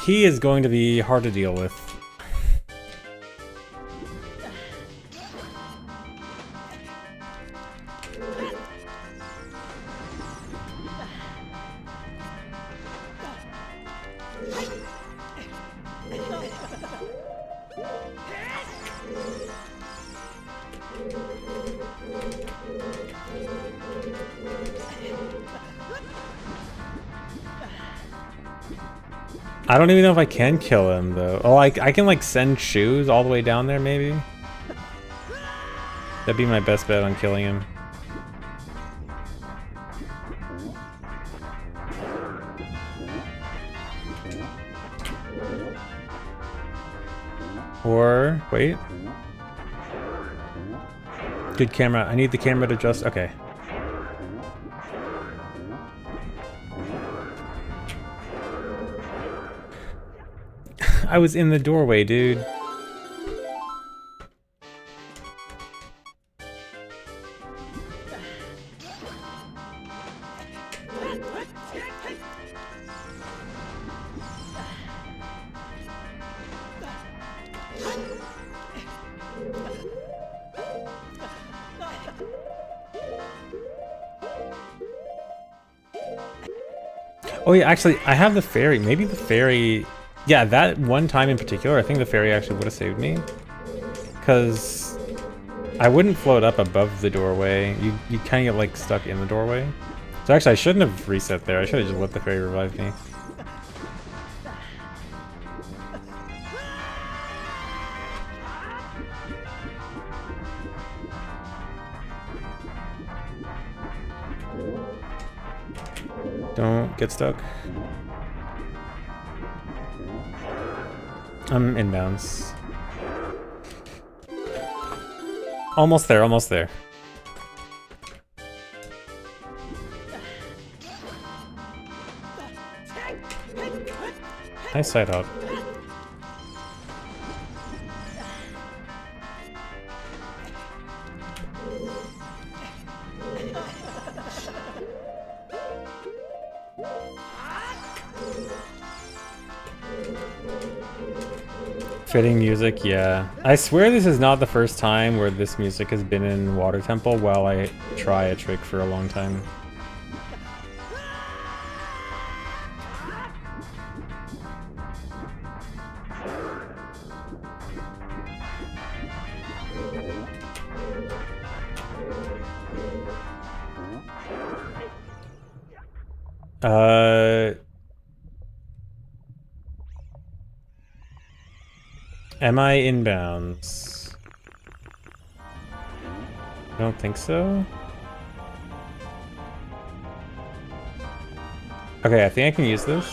Speaker 1: He is going to be hard to deal with. I don't even know if I can kill him, though. Oh, I can, like, send shoes all the way down there, maybe? That'd be my best bet on killing him. Or... wait. Good camera. I need the camera to just... okay. I was in the doorway, dude. Oh yeah, actually, I have the fairy. Maybe the fairy... yeah, that one time in particular, I think the fairy actually would have saved me. Because I wouldn't float up above the doorway. You kind of get, like, stuck in the doorway. So actually, I shouldn't have reset there. I should have just let the fairy revive me. Don't get stuck. I'm inbounds. Almost there, almost there. Nice side hop. Fitting music, yeah. I swear this is not the first time where this music has been in Water Temple while I try a trick for a long time. Am I inbounds? I don't think so. Okay, I think I can use this.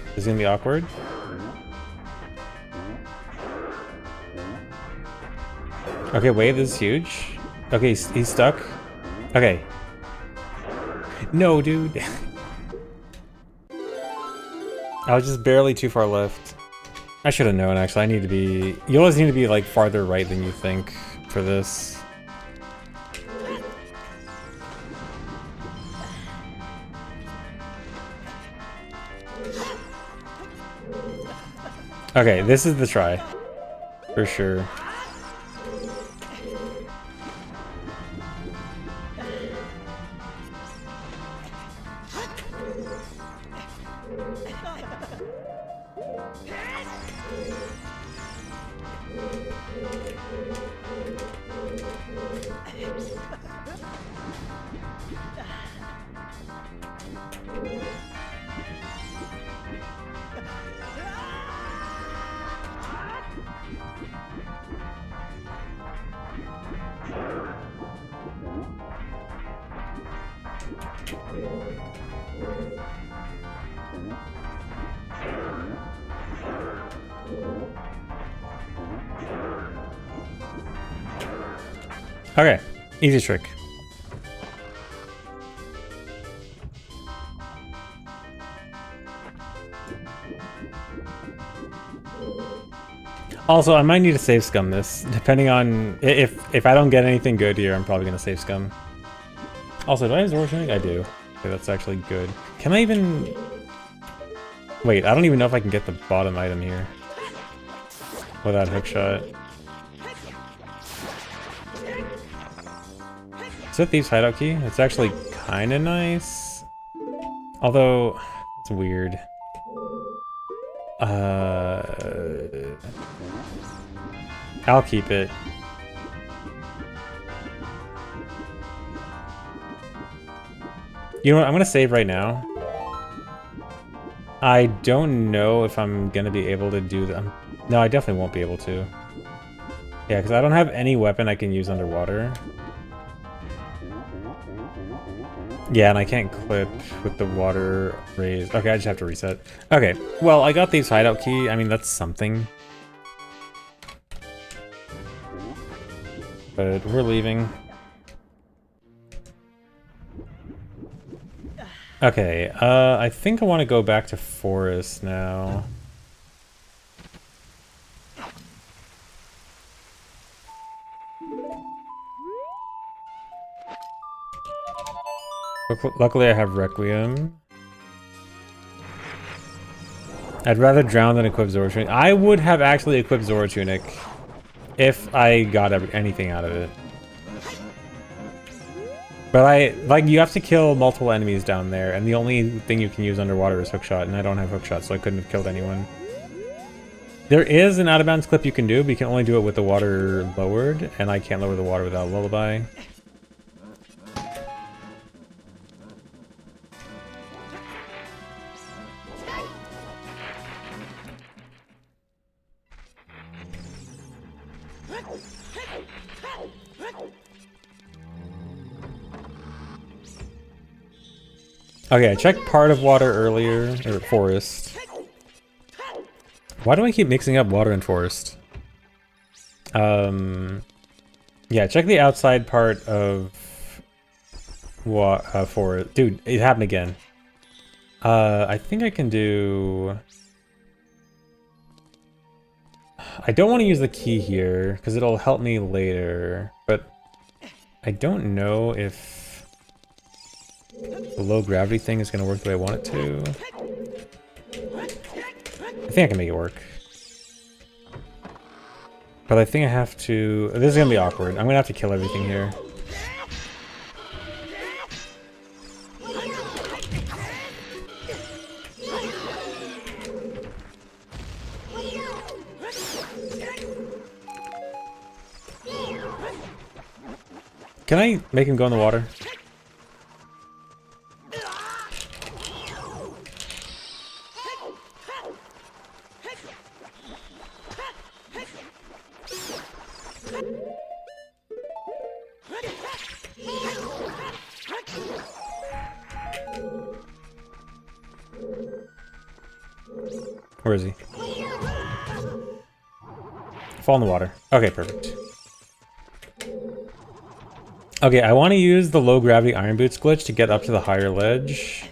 Speaker 1: This is gonna be awkward. Okay, wait, this is huge. Okay, he's stuck. Okay. No, dude. I was just barely too far left. I should have known, actually. I need to be... you always need to be, like, farther right than you think for this. Okay, this is the try. For sure. Okay, easy trick. Also, I might need to save scum this, depending on if I don't get anything good here. I'm probably gonna save scum. Also, do I have Zora tuning? I do. Okay, that's actually good. Can I even? Wait, I don't even know if I can get the bottom item here without hookshot. Is that Thieves' Hideout key? It's actually kind of nice, although it's weird. I'll keep it. You know what? I'm gonna save right now. I don't know if I'm gonna be able to do them. No, I definitely won't be able to. Yeah, because I don't have any weapon I can use underwater. Yeah, and I can't clip with the water raised. Okay, I just have to reset. Okay, well, I got Thieves' Hideout key. I mean, that's something. But we're leaving. Okay, I think I want to go back to forest now. Luckily I have Requiem. I'd rather drown than equip Zora Tunic. I would have actually equipped Zora Tunic if I got anything out of it. But you have to kill multiple enemies down there, and the only thing you can use underwater is hookshot, and I don't have hookshot, so I couldn't have killed anyone. There is an out-of-bounds clip you can do, but you can only do it with the water lowered, and I can't lower the water without Lullaby. Okay, I checked part of water earlier, or forest. Why do I keep mixing up water and forest? Yeah, check the outside part of forest. Dude, it happened again. I think I can do... I don't want to use the key here, because it'll help me later, but I don't know if the low gravity thing is going to work the way I want it to. I think I can make it work. But I think I have to... This is going to be awkward. I'm going to have to kill everything here. Can I make him go in the water? Where is he? Fall in the water. Okay, perfect. Okay, I want to use the low gravity iron boots glitch to get up to the higher ledge.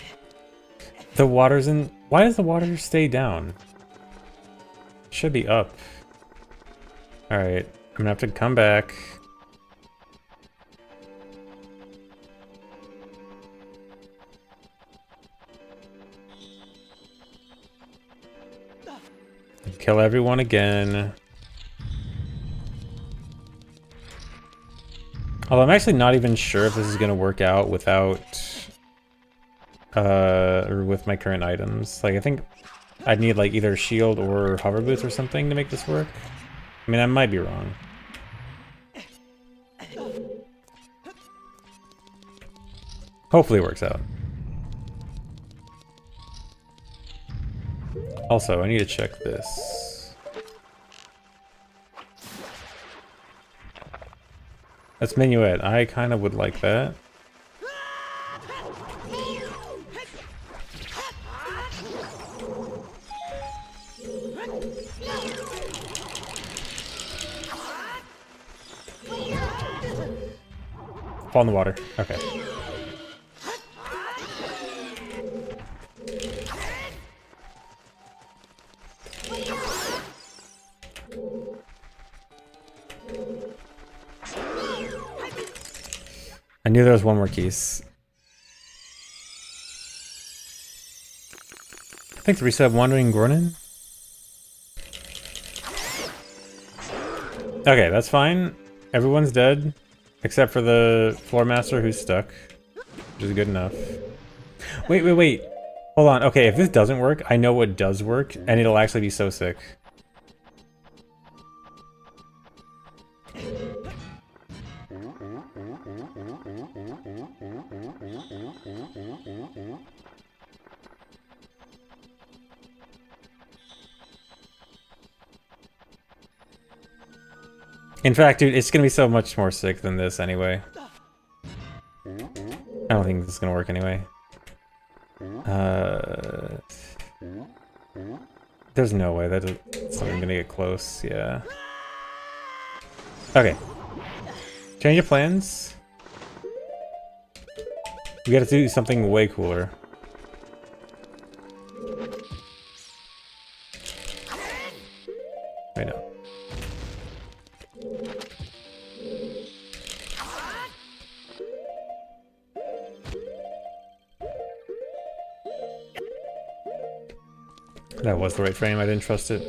Speaker 1: The water's in... Why does the water stay down? It should be up. Alright, I'm gonna have to come back. Kill everyone again. Although I'm actually not even sure if this is gonna work out without or with my current items. Like, I think I'd need like either shield or hover boots or something to make this work. I mean, I might be wrong. Hopefully it works out. Also, I need to check this. That's Minuet. I kind of would like that. Fall in the water. Okay. I knew there was one more keys. Thanks, Resub Wandering Gornin. Okay, that's fine. Everyone's dead. Except for the floor master who's stuck. Which is good enough. Wait. Hold on. Okay, if this doesn't work, I know what does work, and it'll actually be so sick. In fact, dude, it's gonna be so much more sick than this anyway. I don't think this is gonna work anyway. There's no way that it's not even gonna get close, yeah. Okay. Change of plans. We gotta do something way cooler. Wait, no. That was the right frame, I didn't trust it.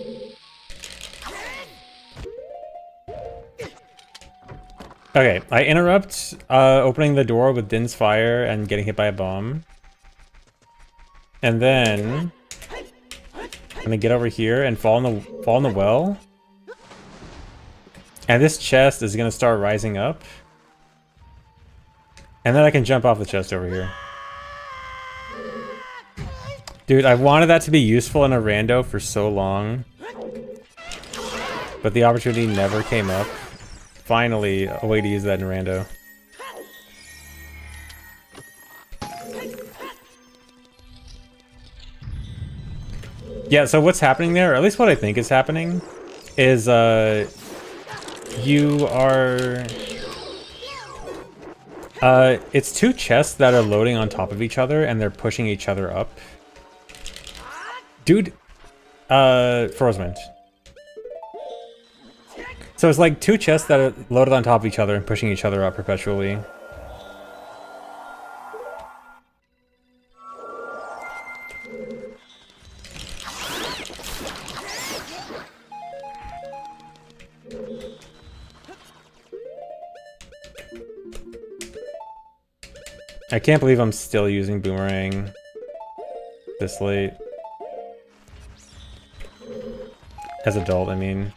Speaker 1: Okay, I interrupt opening the door with Din's fire and getting hit by a bomb. And then I'm gonna get over here and fall in the well. And this chest is gonna start rising up. And then I can jump off the chest over here. Dude, I've wanted that to be useful in a rando for so long. But the opportunity never came up. Finally, a way to use that in rando. Yeah, so what's happening there, or at least what I think is happening, is you are... it's two chests that are loading on top of each other and they're pushing each other up. Dude, Frozement. So it's like two chests that are loaded on top of each other and pushing each other up perpetually. I can't believe I'm still using Boomerang this late. As adult, I mean.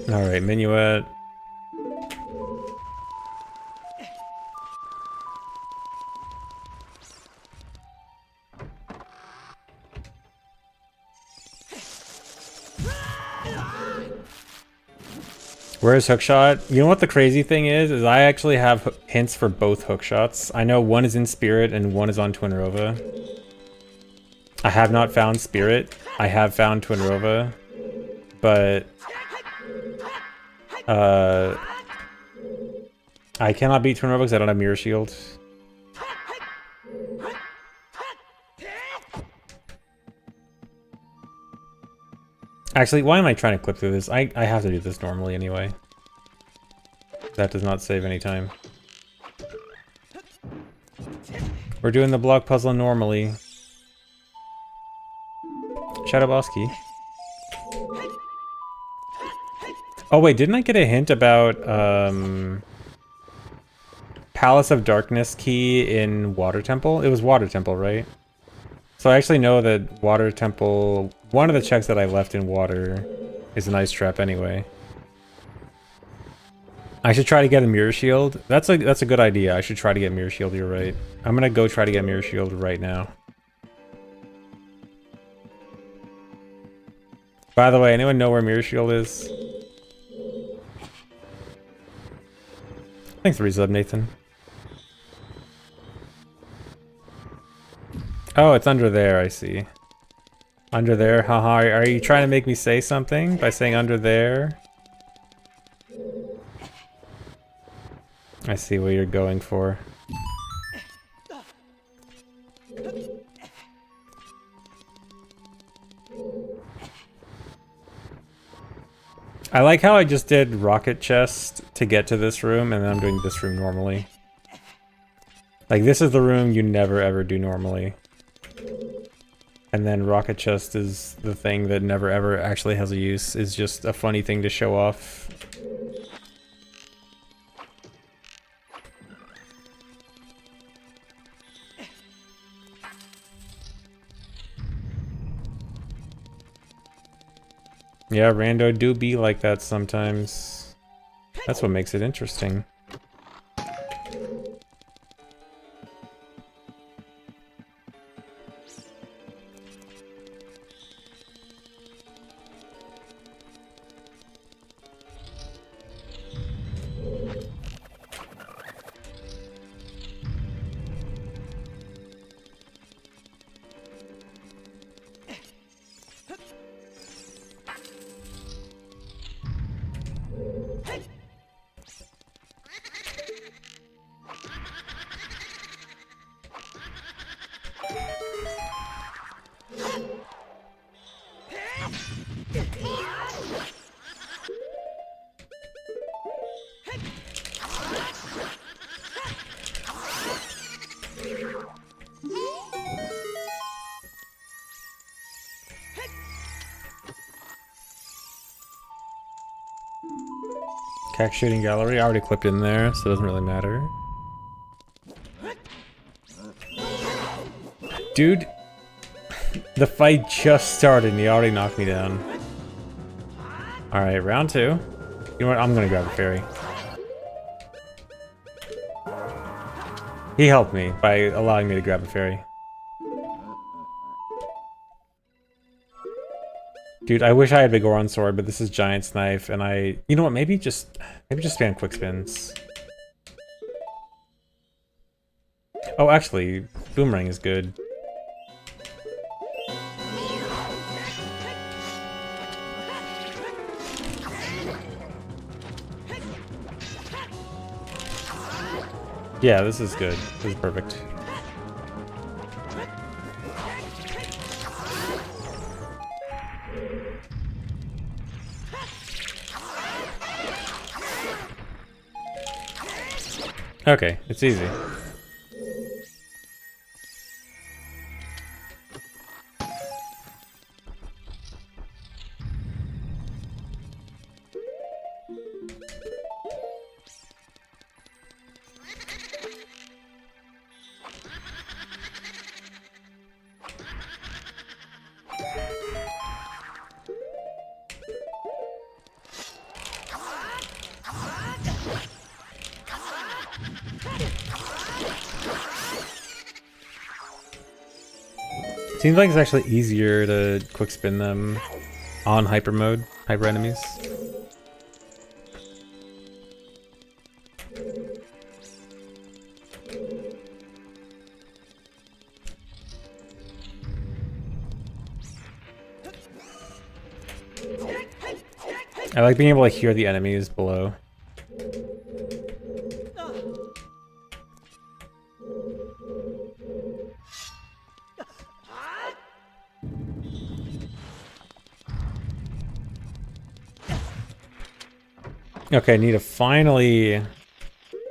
Speaker 1: Alright, Minuet. Where's Hookshot? You know what the crazy thing is I actually have hints for both Hookshots. I know one is in Spirit and one is on Twinrova. I have not found Spirit. I have found Twinrova. But... I cannot beat Twinrova because I don't have Mirror Shield. Actually, why am I trying to clip through this? I have to do this normally anyway. That does not save any time. We're doing the block puzzle normally. Shadow Boss key. Oh wait, didn't I get a hint about Palace of Darkness key in Water Temple? It was Water Temple, right? So I actually know that Water Temple, one of the checks that I left in water is an ice trap anyway. I should try to get a Mirror Shield. That's a good idea. I should try to get Mirror Shield, you're right. I'm gonna go try to get Mirror Shield right now. By the way, anyone know where Mirror Shield is? Thanks for resub, Nathan. Oh, it's under there, I see. Under there, haha. Are you trying to make me say something by saying under there? I see what you're going for. I like how I just did rocket chest to get to this room, and then I'm doing this room normally. Like, this is the room you never ever do normally. And then rocket chest is the thing that never ever actually has a use, is just a funny thing to show off. Yeah, rando do be like that sometimes. That's what makes it interesting. Cack shooting gallery, I already clipped in there, so it doesn't really matter. Dude, the fight just started and he already knocked me down. Alright, round 2. You know what, I'm gonna grab a fairy. He helped me by allowing me to grab a fairy. Dude, I wish I had Big Oron Sword, but this is Giant's Knife, and you know what, maybe just spam quick spins. Oh, actually, Boomerang is good. Yeah, this is good. This is perfect. Okay, it's easy. Seems like it's actually easier to quick spin them on hyper mode, hyper enemies. I like being able to hear the enemies below. Okay, I need to finally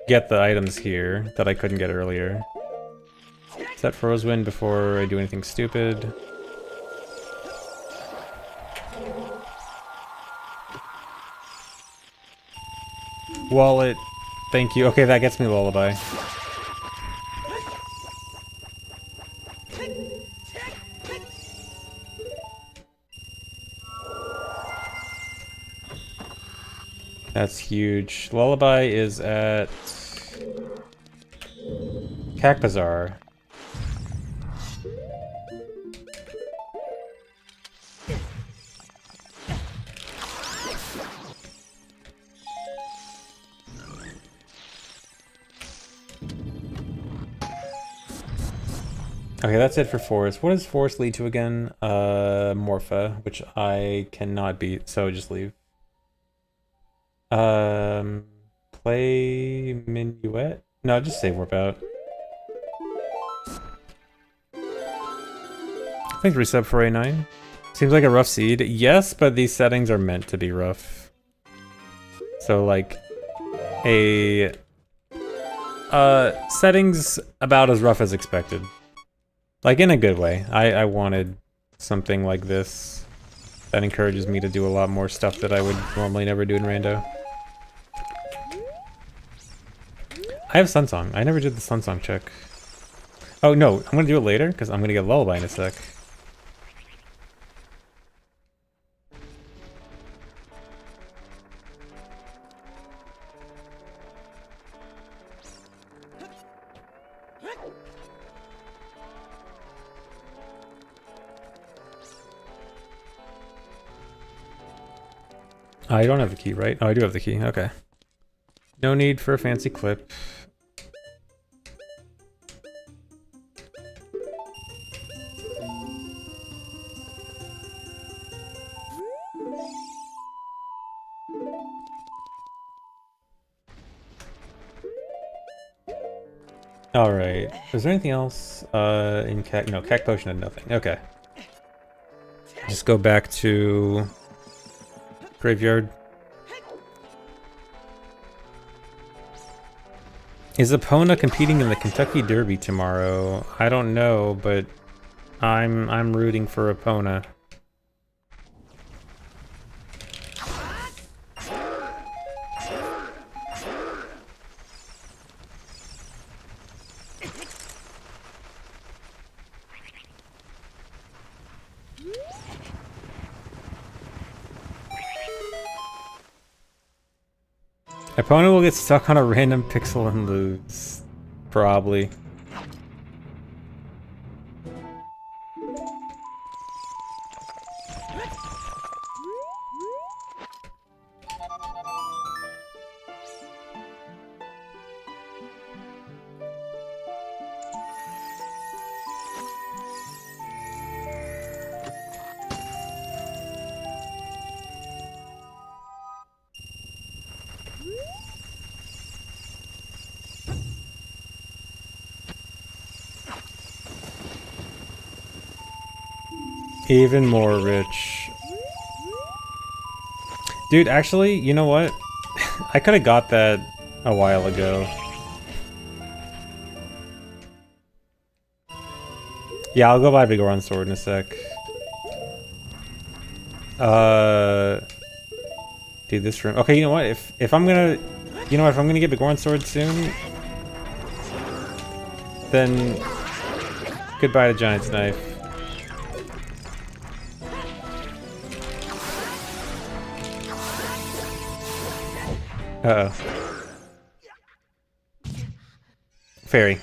Speaker 1: get the items here that I couldn't get earlier. Set Frozewind before I do anything stupid. Wallet. Thank you. Okay, that gets me Lullaby. That's huge. Lullaby is at Cack Bazaar. Okay, that's it for Forest. What does Forest lead to again? Morpha, which I cannot beat, so just leave. Play minuet? No, just save warp out. Thanks resub for A9. Seems like a rough seed. Yes, but these settings are meant to be rough. So like a settings about as rough as expected. Like in a good way. I wanted something like this that encourages me to do a lot more stuff that I would normally never do in Rando. I have Sunsong. I never did the Sunsong check. Oh no, I'm gonna do it later because I'm gonna get Lullaby in a sec. I don't have the key, right? Oh, I do have the key. Okay. No need for a fancy clip. All right. Is there anything else in Cac? No, Cac Potion had nothing. Okay. Just go back to Graveyard. Is Epona competing in the Kentucky Derby tomorrow? I don't know, but I'm rooting for Epona. Epona will get stuck on a random pixel and lose. Probably. Even more rich. Dude, actually, you know what? I could have got that a while ago. Yeah, I'll go buy Biggoron Sword in a sec. Dude, this room. Okay, you know what? If I'm gonna, you know what? If I'm gonna get Biggoron Sword soon, then goodbye to Giant's Knife. Uh-oh. Fairy.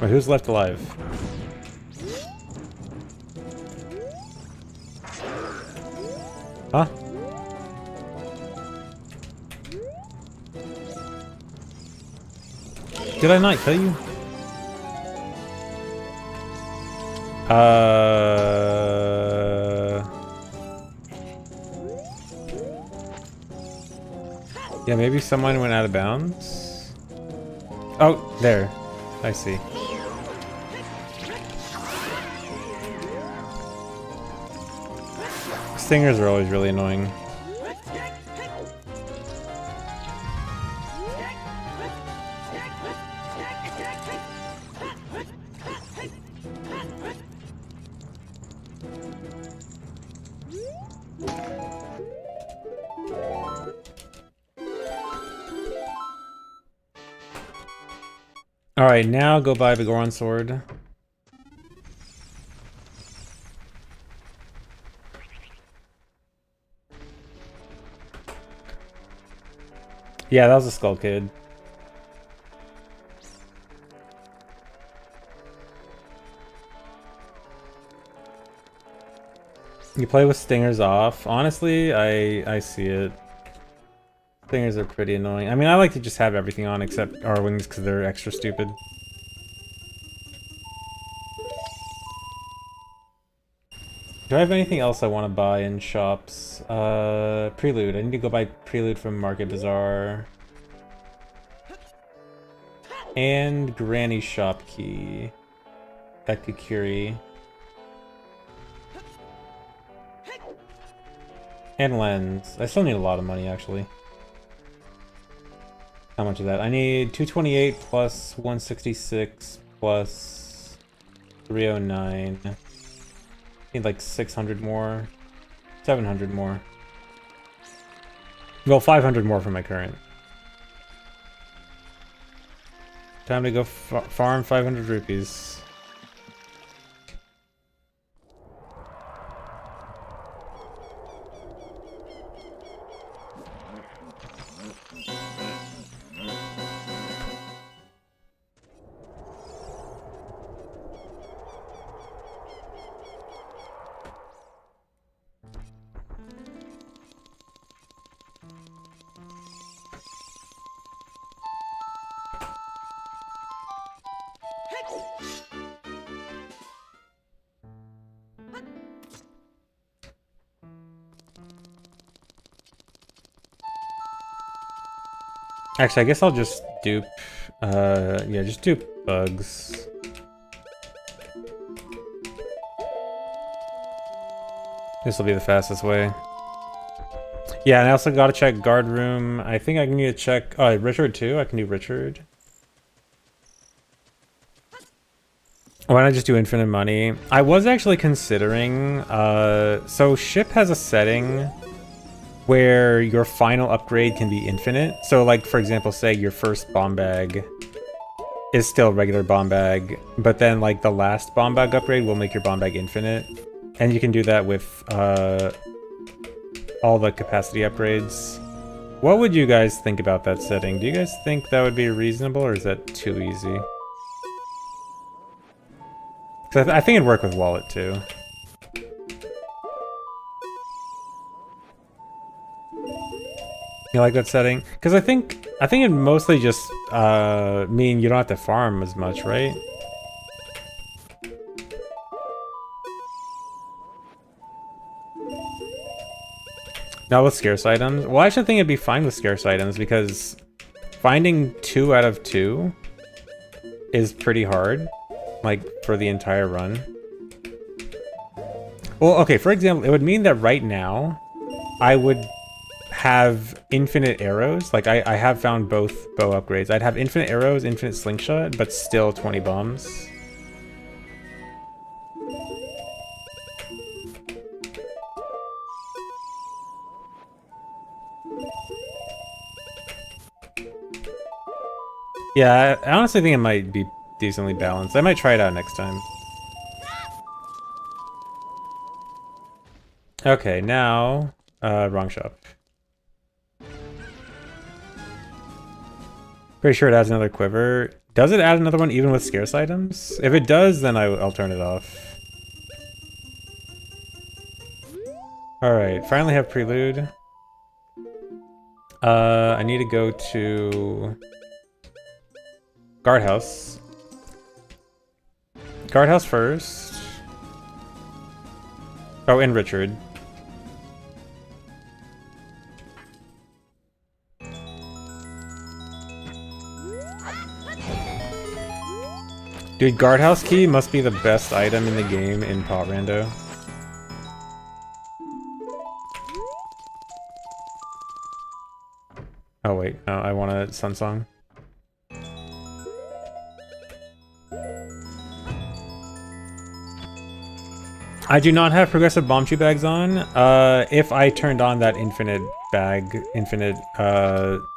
Speaker 1: Wait, who's left alive? Huh? Did I not kill you? Yeah, maybe someone went out of bounds. Oh, there. I see. Stingers are always really annoying. Alright, now go buy Biggoron Sword. Yeah, that was a Skull Kid. You play with stingers off. Honestly, I see it. Stingers are pretty annoying. I mean, I like to just have everything on except our wings because they're extra stupid. Do I have anything else I want to buy in shops? Prelude. I need to go buy Prelude from Market Bazaar. And Granny Shop Key. Ekikiri. And lens. I still need a lot of money, actually. How much of that? I need 228 plus 166 plus 309. Need like 600 more. 700 more. Well, 500 more from my current. Time to go farm 500 rupees. Actually, I guess I'll just dupe, yeah, just dupe bugs. This will be the fastest way. Yeah, and I also gotta check guard room. I think I need to check, oh, Richard too? I can do Richard. Why not just do infinite money? I was actually considering, so ship has a setting where your final upgrade can be infinite. So like, for example, say your first bomb bag is still regular bomb bag, but then like the last bomb bag upgrade will make your bomb bag infinite. And you can do that with all the capacity upgrades. What would you guys think about that setting? Do you guys think that would be reasonable, or is that too easy? Because I think it'd work with wallet too. You like that setting? Because I think it mostly just mean you don't have to farm as much, right? Not with scarce items. Well, I actually think it'd be fine with scarce items because finding 2 out of 2 is pretty hard, like for the entire run. Well, okay, for example, it would mean that right now I would have infinite arrows. Like I have found both bow upgrades. I'd have infinite arrows, infinite slingshot, but still 20 bombs. Yeah, I honestly think it might be decently balanced. I might try it out next time. Okay, now, wrong shop. Pretty sure it adds another quiver. Does it add another one even with scarce items? If it does, then I'll turn it off. Alright, finally have Prelude. I need to go to Guardhouse. Guardhouse first. Oh, and Richard. Dude, Guardhouse Key must be the best item in the game in Pot Rando. Oh wait, no, I want a Sun Song. I do not have progressive bomb shoe bags on. If I turned on that infinite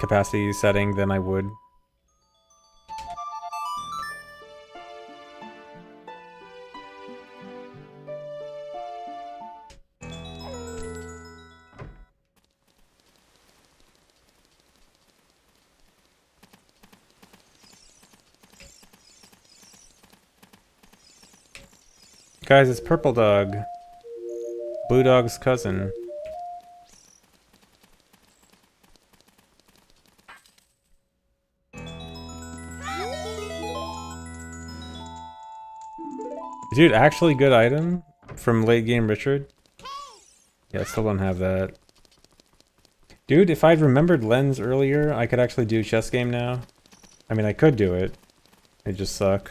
Speaker 1: capacity setting, then I would. Guys, it's Purple Dog. Blue Dog's cousin. Dude, actually good item from late game Richard. Yeah, I still don't have that. Dude, if I'd remembered lens earlier, I could actually do chess game now. I mean, I could do it. It just suck.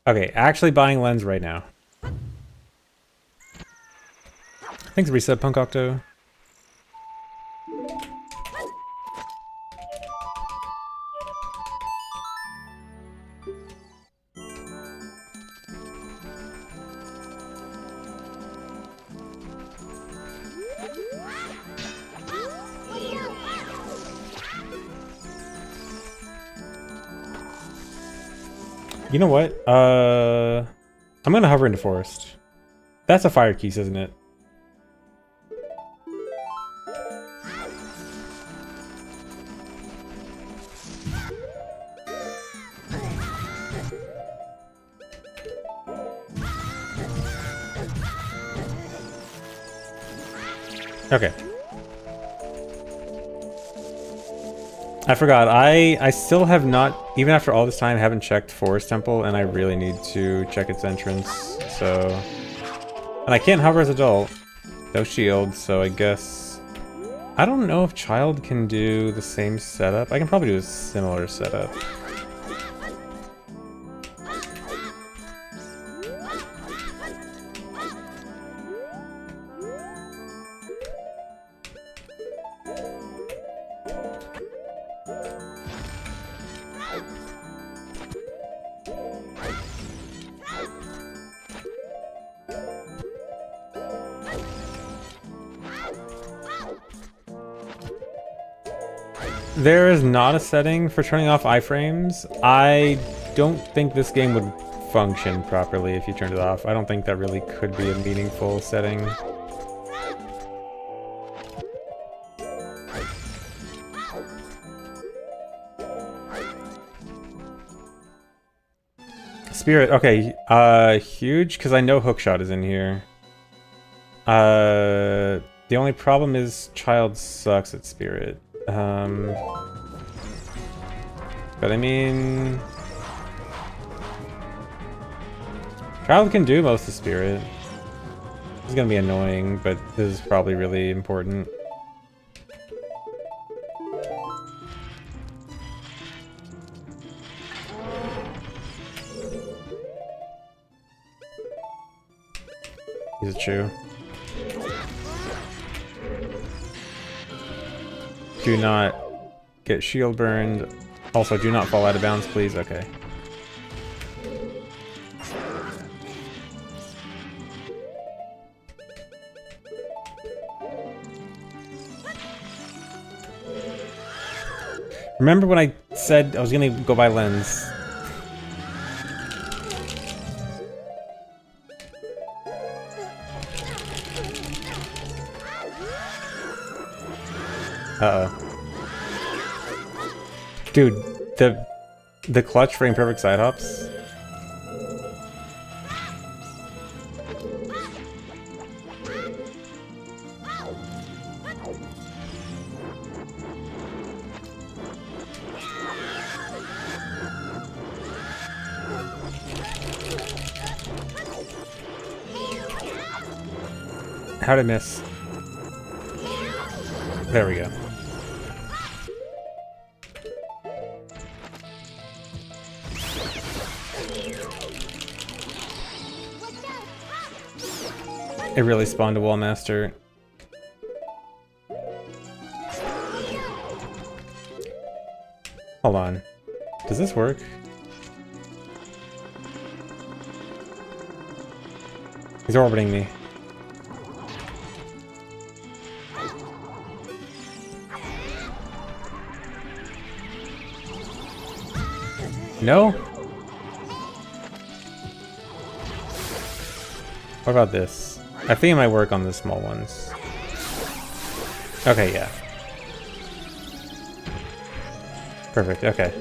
Speaker 1: Okay, actually buying lens right now. Thanks, Reset Punk Octo. You know what? I'm gonna hover into forest. That's a fire keys, isn't it? Okay. I forgot. I still have not, even after all this time, haven't checked Forest Temple, and I really need to check its entrance, so... And I can't hover as adult. No shield, so I guess... I don't know if Child can do the same setup. I can probably do a similar setup. There is not a setting for turning off iframes. I don't think this game would function properly if you turned it off. I don't think that really could be a meaningful setting. Spirit, okay, huge, because I know Hookshot is in here. The only problem is Child sucks at Spirit. But I mean... Child can do most of Spirit. It's gonna be annoying, but this is probably really important. Is it true? Do not get shield burned. Also, do not fall out of bounds, please. Okay. Remember when I said I was gonna go buy lens? Uh-oh. Dude, the clutch frame perfect side hops. How'd I miss? There we go. It really spawned a wall master. Hold on. Does this work? He's orbiting me. No? What about this? I think it might work on the small ones. Okay, yeah. Perfect, okay.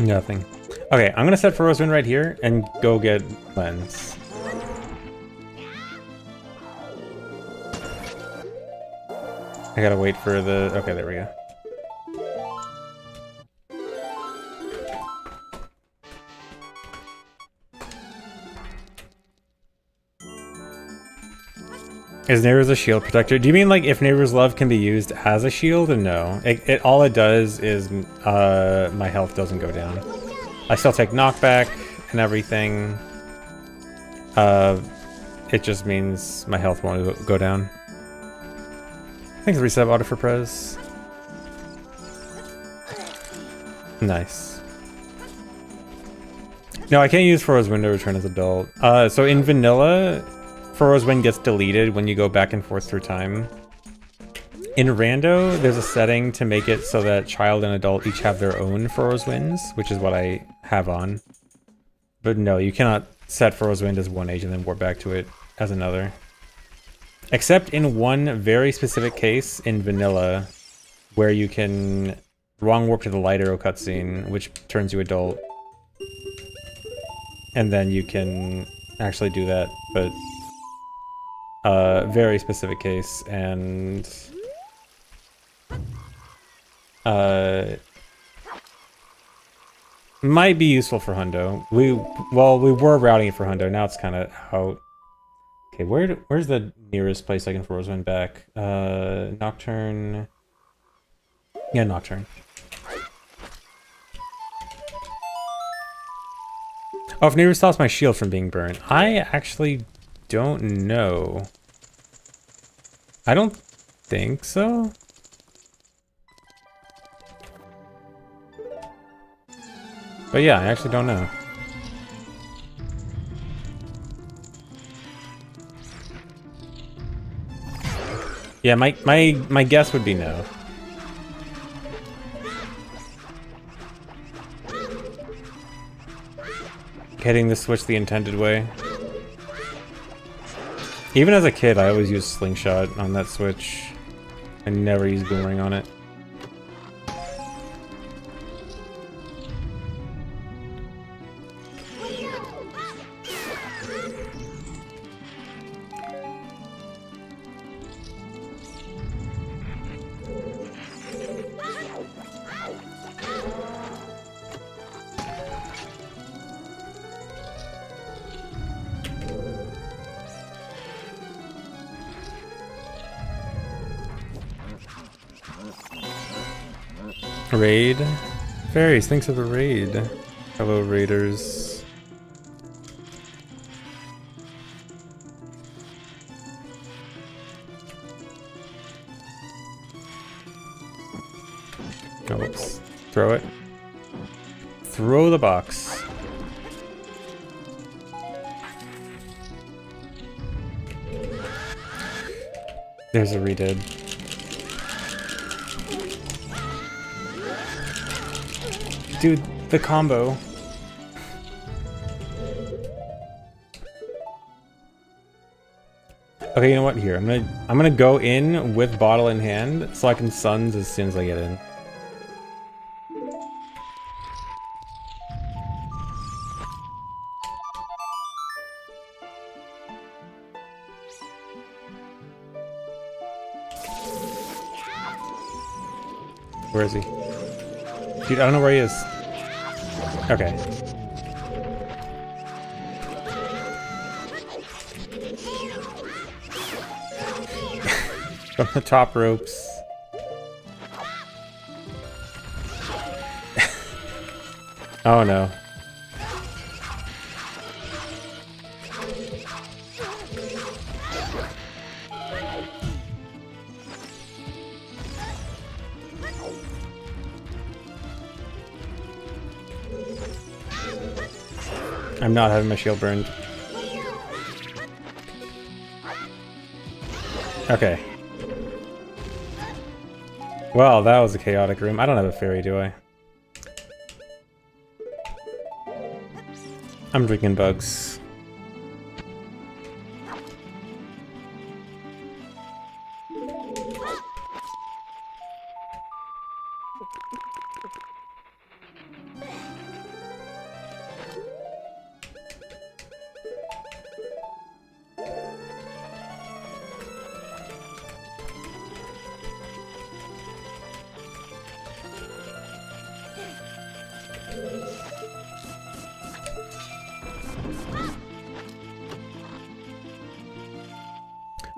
Speaker 1: Nothing. Okay, I'm gonna set Furrow's Wind right here and go get Lens. I gotta wait for the... Okay, there we go. Is Neighbor's a shield protector? Do you mean like if Neighbor's Love can be used as a shield? No. All it does is my health doesn't go down. I still take knockback and everything. It just means my health won't go down. Thanks, reset auto for Prez. Nice. No, I can't use Furrow's Wind to return as adult. So in vanilla, Furrow's Wind gets deleted when you go back and forth through time. In Rando, there's a setting to make it so that child and adult each have their own Furrow's Winds, which is what I have on. But no, you cannot set Furrow's Wind as one age and then warp back to it as another. Except in one very specific case in vanilla, where you can wrong warp to the light arrow cutscene, which turns you adult. And then you can actually do that, but very specific case, and might be useful for Hundo. We were routing it for Hundo, now it's kind of out. Okay, where's the nearest place I can Furrow's Wind back? Nocturne. Yeah, Nocturne. Oh, if Neighbor stops my shield from being burned. I actually don't know. I don't think so. But yeah, I actually don't know. Yeah, my guess would be no. Hitting the switch the intended way. Even as a kid, I always used Slingshot on that switch. I never used Boomerang on it. Raid? Fairies, thanks for the raid. Hello, raiders. Oh, let's throw it. Throw the box. There's a redid. Dude, the combo. Okay, you know what? Here, I'm gonna go in with bottle in hand so I can suns as soon as I get in. Where is he? Dude, I don't know where he is. Okay. From the top ropes. Oh no. I'm not having my shield burned. Okay. Well, that was a chaotic room. I don't have a fairy, do I? I'm drinking bugs.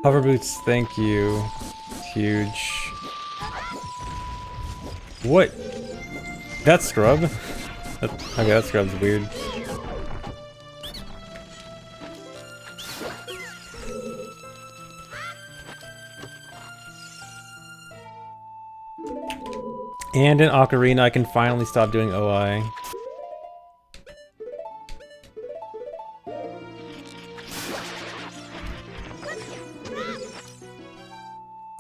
Speaker 1: Hover boots, thank you. Huge. What? That scrub? Okay, that scrub's weird. And in Ocarina, I can finally stop doing OI.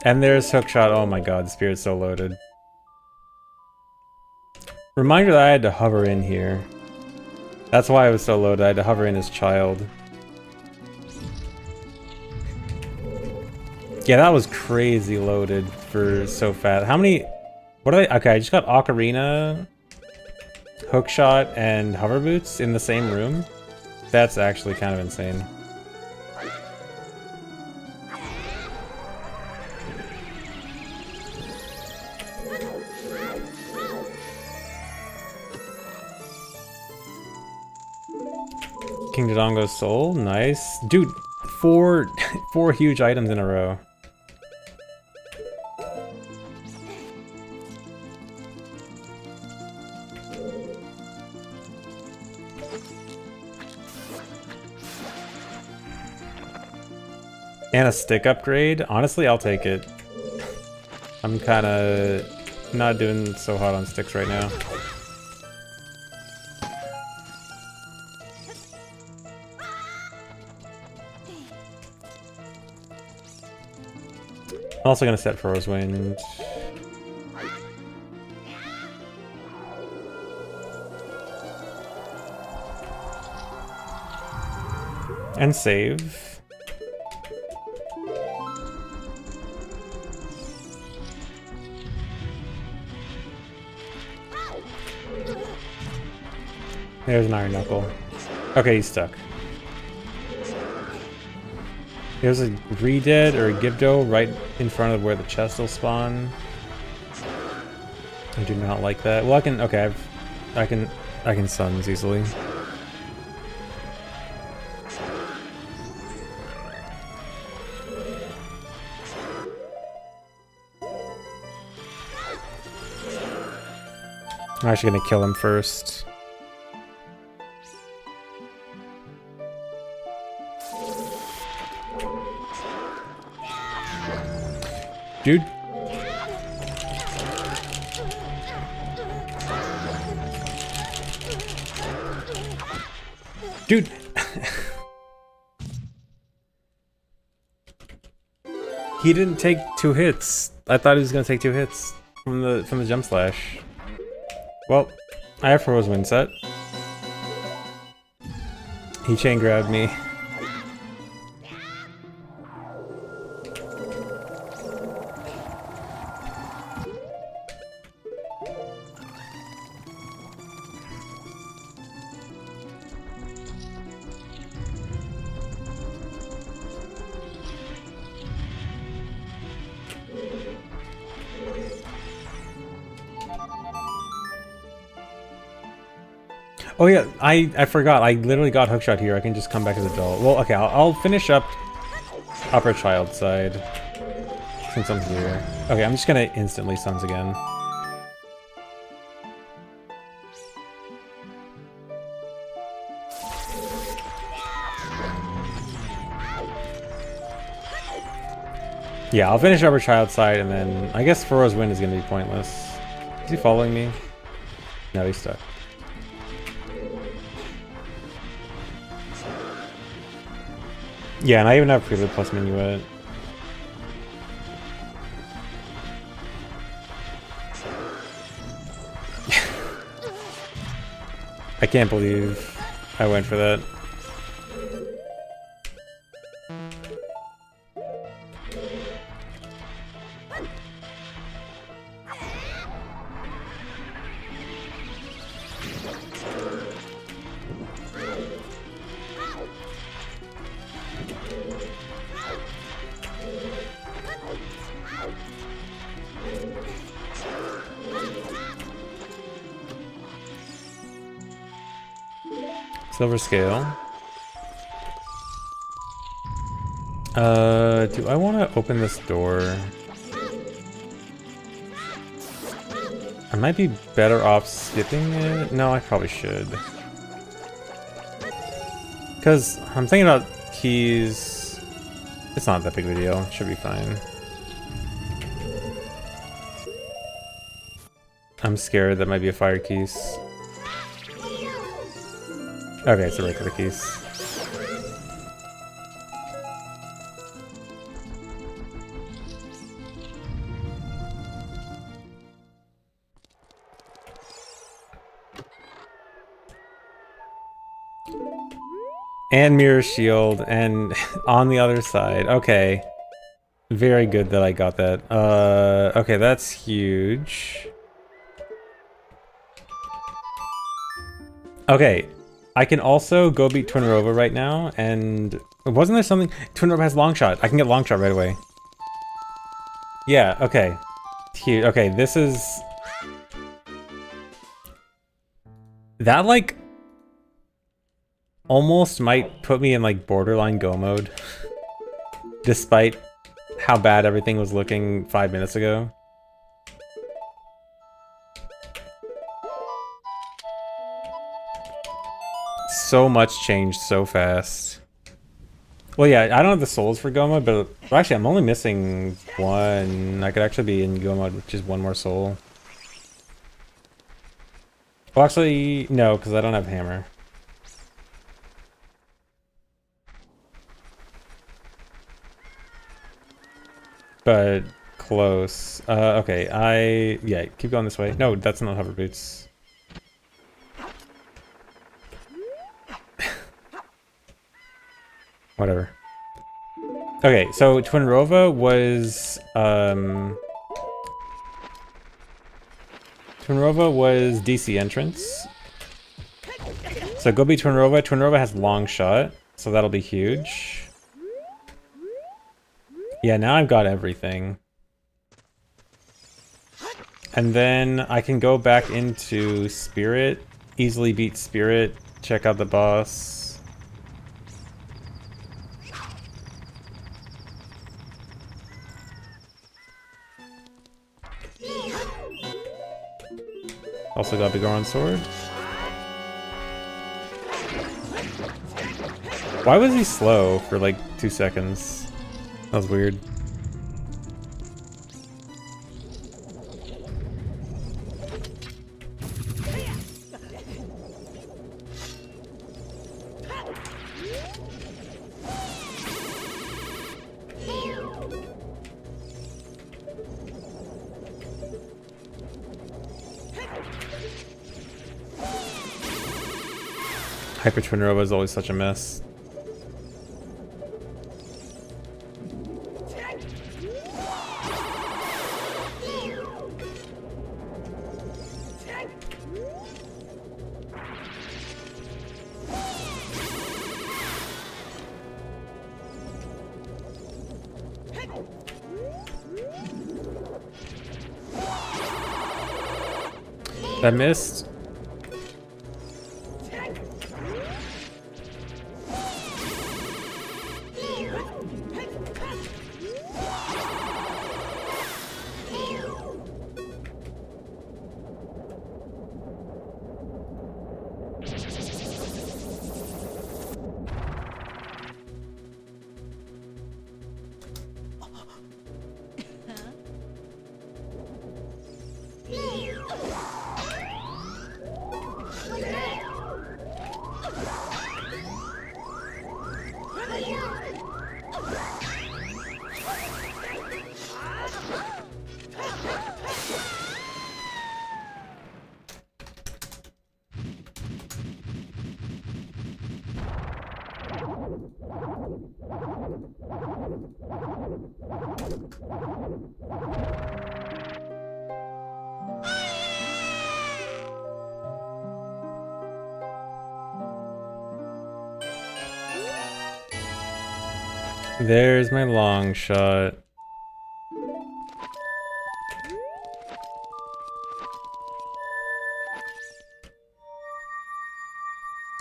Speaker 1: And there's Hookshot. Oh my god, the spirit's so loaded. Reminder that I had to hover in here. That's why I was so loaded. I had to hover in as child. Yeah, that was crazy loaded for so fast. How many... What are they? Okay, I just got Ocarina, Hookshot, and Hover Boots in the same room. That's actually kind of insane. King Dodongo's soul, nice. Dude, four huge items in a row. And a stick upgrade? Honestly, I'll take it. I'm kinda not doing so hot on sticks right now. I'm also gonna set Froze Wind. And save. There's an Iron Knuckle. Okay, he's stuck. There's a Redead or a Gibdo right in front of where the chest will spawn. I do not like that. Well, I can. Okay, I can suns easily. I'm actually gonna kill him first. Dude. Dude. He didn't take 2 hits. I thought he was gonna take 2 hits from the jump slash. Well, I have Froze Wind set. He chain grabbed me. Oh yeah, I forgot. I literally got Hookshot here. I can just come back as a doll. Well, okay, I'll finish up upper child side since I'm here. Okay, I'm just gonna instantly suns again. Yeah, I'll finish upper child side and then I guess Furrow's Wind is gonna be pointless. Is he following me? No, he's stuck. Yeah, and I even have Prelude plus Minuet. I can't believe I went for that. Silver scale. Do I want to open this door? I might be better off skipping it. No, I probably should. Because I'm thinking about keys. It's not that big of a deal. It should be fine. I'm scared that might be a fire keys. Okay, it's a regular keys. And mirror shield, and on the other side. Okay. Very good that I got that. Okay, that's huge. Okay, I can also go beat Twinrova right now, and wasn't there something? Twinrova has long shot. I can get long shot right away. Yeah, okay. Huge. Okay, this is... That, like, almost might put me in, like, borderline go mode. Despite how bad everything was looking 5 minutes ago. So much changed so fast. Well, yeah, I don't have the souls for go mode, but well, actually, I'm only missing one. I could actually be in go mode with just one more soul. Well, actually, no, because I don't have hammer. But close. Okay, yeah, keep going this way. No, that's not hover boots. Whatever. Okay, so Twinrova was DC entrance. So go be Twinrova. Twinrova has long shot, so that'll be huge. Yeah, now I've got everything. And then I can go back into Spirit, easily beat Spirit, check out the boss. Also got Bigoron sword. Why was he slow for like 2 seconds? That was weird. Hyper Twinrova is always such a mess. That missed. There's my long shot.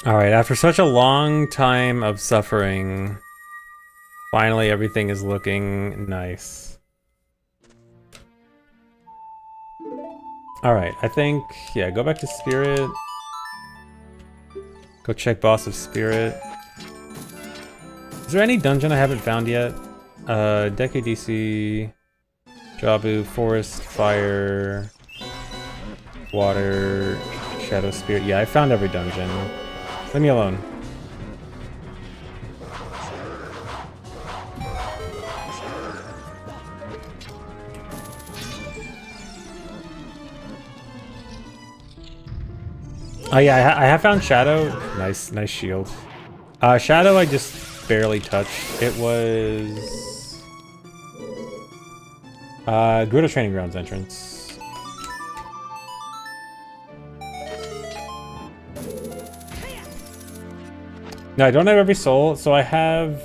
Speaker 1: Alright, after such a long time of suffering, Finally, everything is looking nice. Alright, I think, yeah, go back to Spirit. Go check Boss of Spirit. Is there any dungeon I haven't found yet? Deku DC, Jabu, Forest, Fire, Water, Shadow Spirit. Yeah, I found every dungeon. Leave me alone. Oh yeah, I have found Shadow. Nice shield. Shadow I just barely touched. It was... Gerudo Training Grounds entrance. No, I don't have every soul, so I have,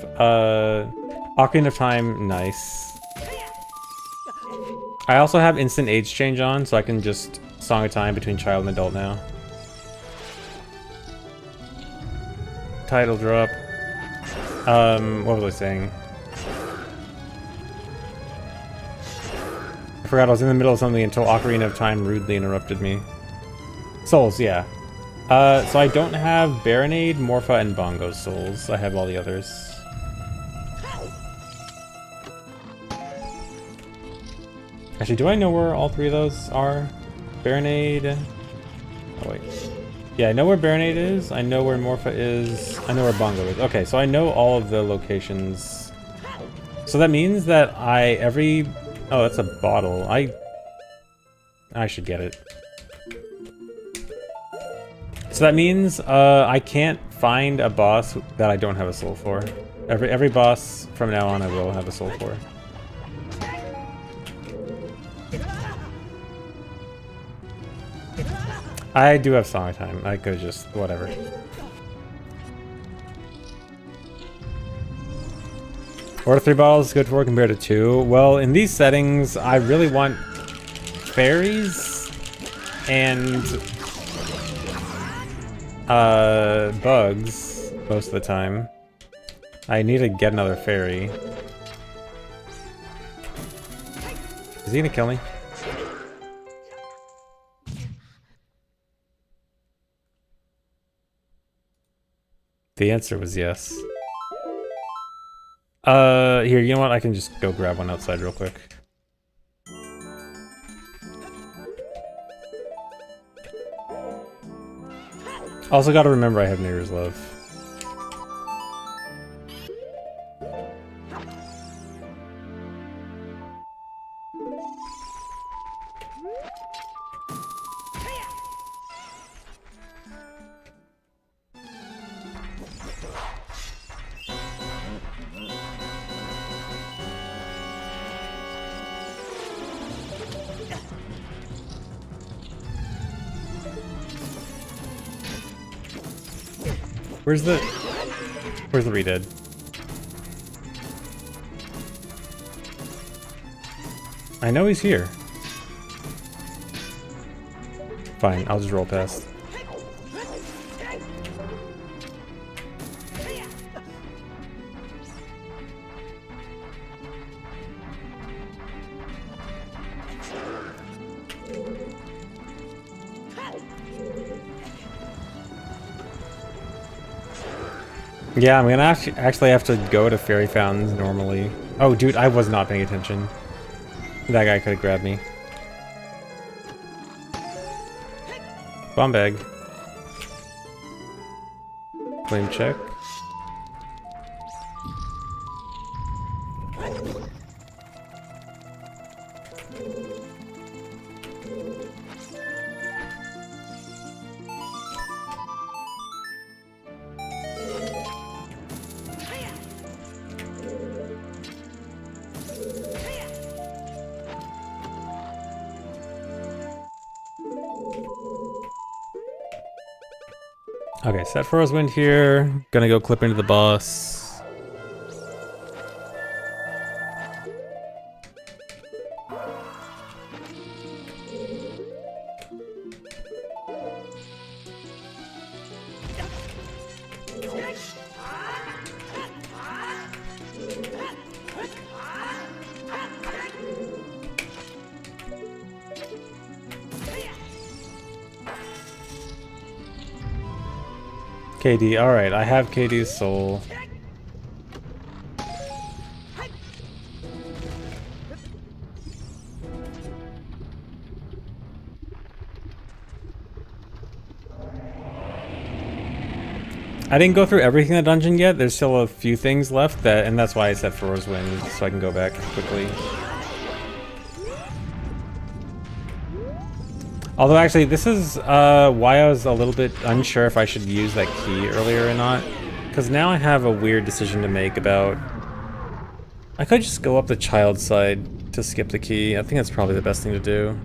Speaker 1: Ocarina of Time, nice. I also have instant age change on, so I can just Song of Time between child and adult now. Title drop. What was I saying? I forgot I was in the middle of something until Ocarina of Time rudely interrupted me. Souls, yeah. So I don't have Baronade, Morpha, and Bongo souls. I have all the others. Actually, do I know where all three of those are? Baronade... Oh, wait. Yeah, I know where Baronade is, I know where Morpha is, I know where Bongo is. Okay, so I know all of the locations. So that means that Oh, that's a bottle. I should get it. So that means I can't find a boss that I don't have a soul for. Every boss from now on I will have a soul for. I do have Song of Time. I could just whatever. Or 3 bottles good for compared to 2. Well, in these settings, I really want fairies and bugs most of the time. I need to get another fairy. Is he gonna kill me? The answer was yes. Here, you know what? I can just go grab one outside real quick. Also gotta remember I have Mirror's Love. Where's the Redead? I know he's here. Fine, I'll just roll past. Yeah, I'm gonna actually have to go to fairy fountains normally. Oh, dude, I was not paying attention. That guy could have grabbed me. Bomb bag. Flame check. Okay, set Furrow's Wind here. Gonna go clip into the boss. KD, alright, I have KD's soul. I didn't go through everything in the dungeon yet. There's still a few things left, and that's why I set Feroz Wind, so I can go back quickly. Although actually, this is why I was a little bit unsure if I should use that key earlier or not. Because now I have a weird decision to make about... I could just go up the child side to skip the key. I think that's probably the best thing to do.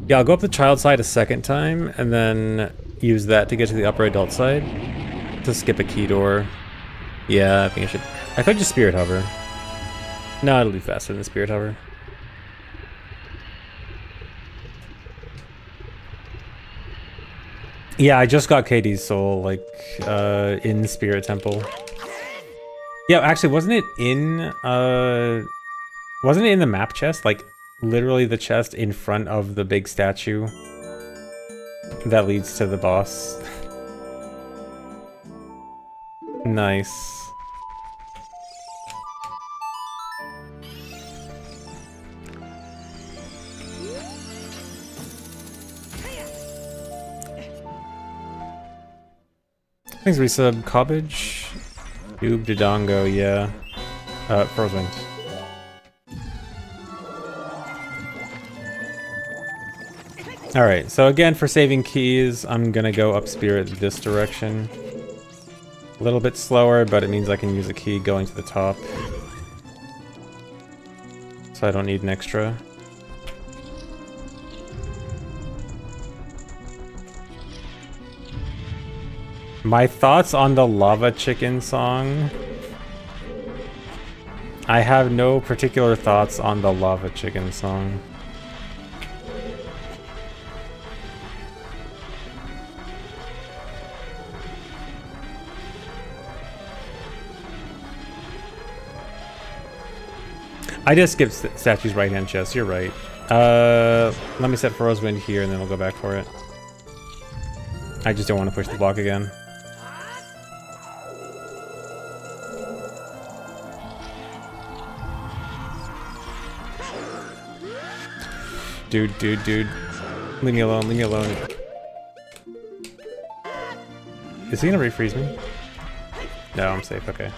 Speaker 1: Yeah, I'll go up the child side a second time, and then use that to get to the upper adult side. To skip a key door. Yeah, I think I should. I could just Spirit Hover. No, it'll be faster than Spirit Hover. Yeah, I just got KD's soul, like, in Spirit Temple. Yeah, actually, wasn't it in the map chest? Like, literally the chest in front of the big statue that leads to the boss. Nice. Thanks, resub. Cobbage? Doob Dodongo, yeah. Frozen. Alright, so again, for saving keys, I'm gonna go up Spirit this direction. A little bit slower, but it means I can use a key going to the top. So I don't need an extra. My thoughts on the Lava Chicken song? I have no particular thoughts on the Lava Chicken song. I just skipped Statue's right-hand chest, you're right. Let me set Feroz Wind here and then we'll go back for it. I just don't want to push the block again. Dude. Leave me alone, leave me alone. Is he gonna refreeze me? No, I'm safe, okay.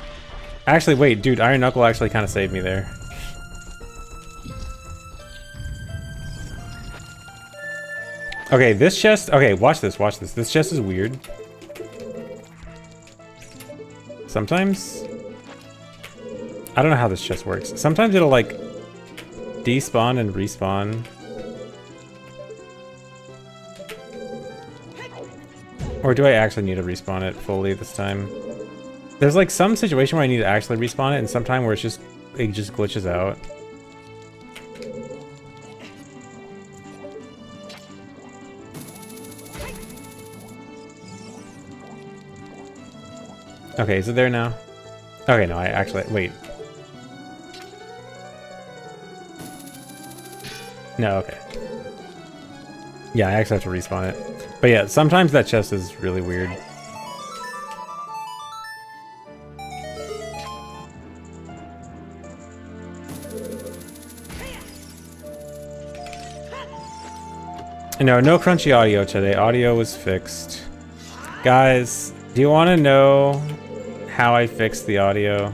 Speaker 1: Actually, wait, dude, Iron Knuckle actually kind of saved me there. Okay, this chest... Okay, watch this, watch this. This chest is weird. Sometimes... I don't know how this chest works. Sometimes it'll, like, despawn and respawn. Or do I actually need to respawn it fully this time? There's, like, some situation where I need to actually respawn it, and sometime where it just glitches out. Okay, is it there now? Okay, no, I actually... Wait. No, okay. Yeah, I actually have to respawn it. But yeah, sometimes that chest is really weird. No crunchy audio today. Audio was fixed. Guys, do you want to know how I fixed the audio?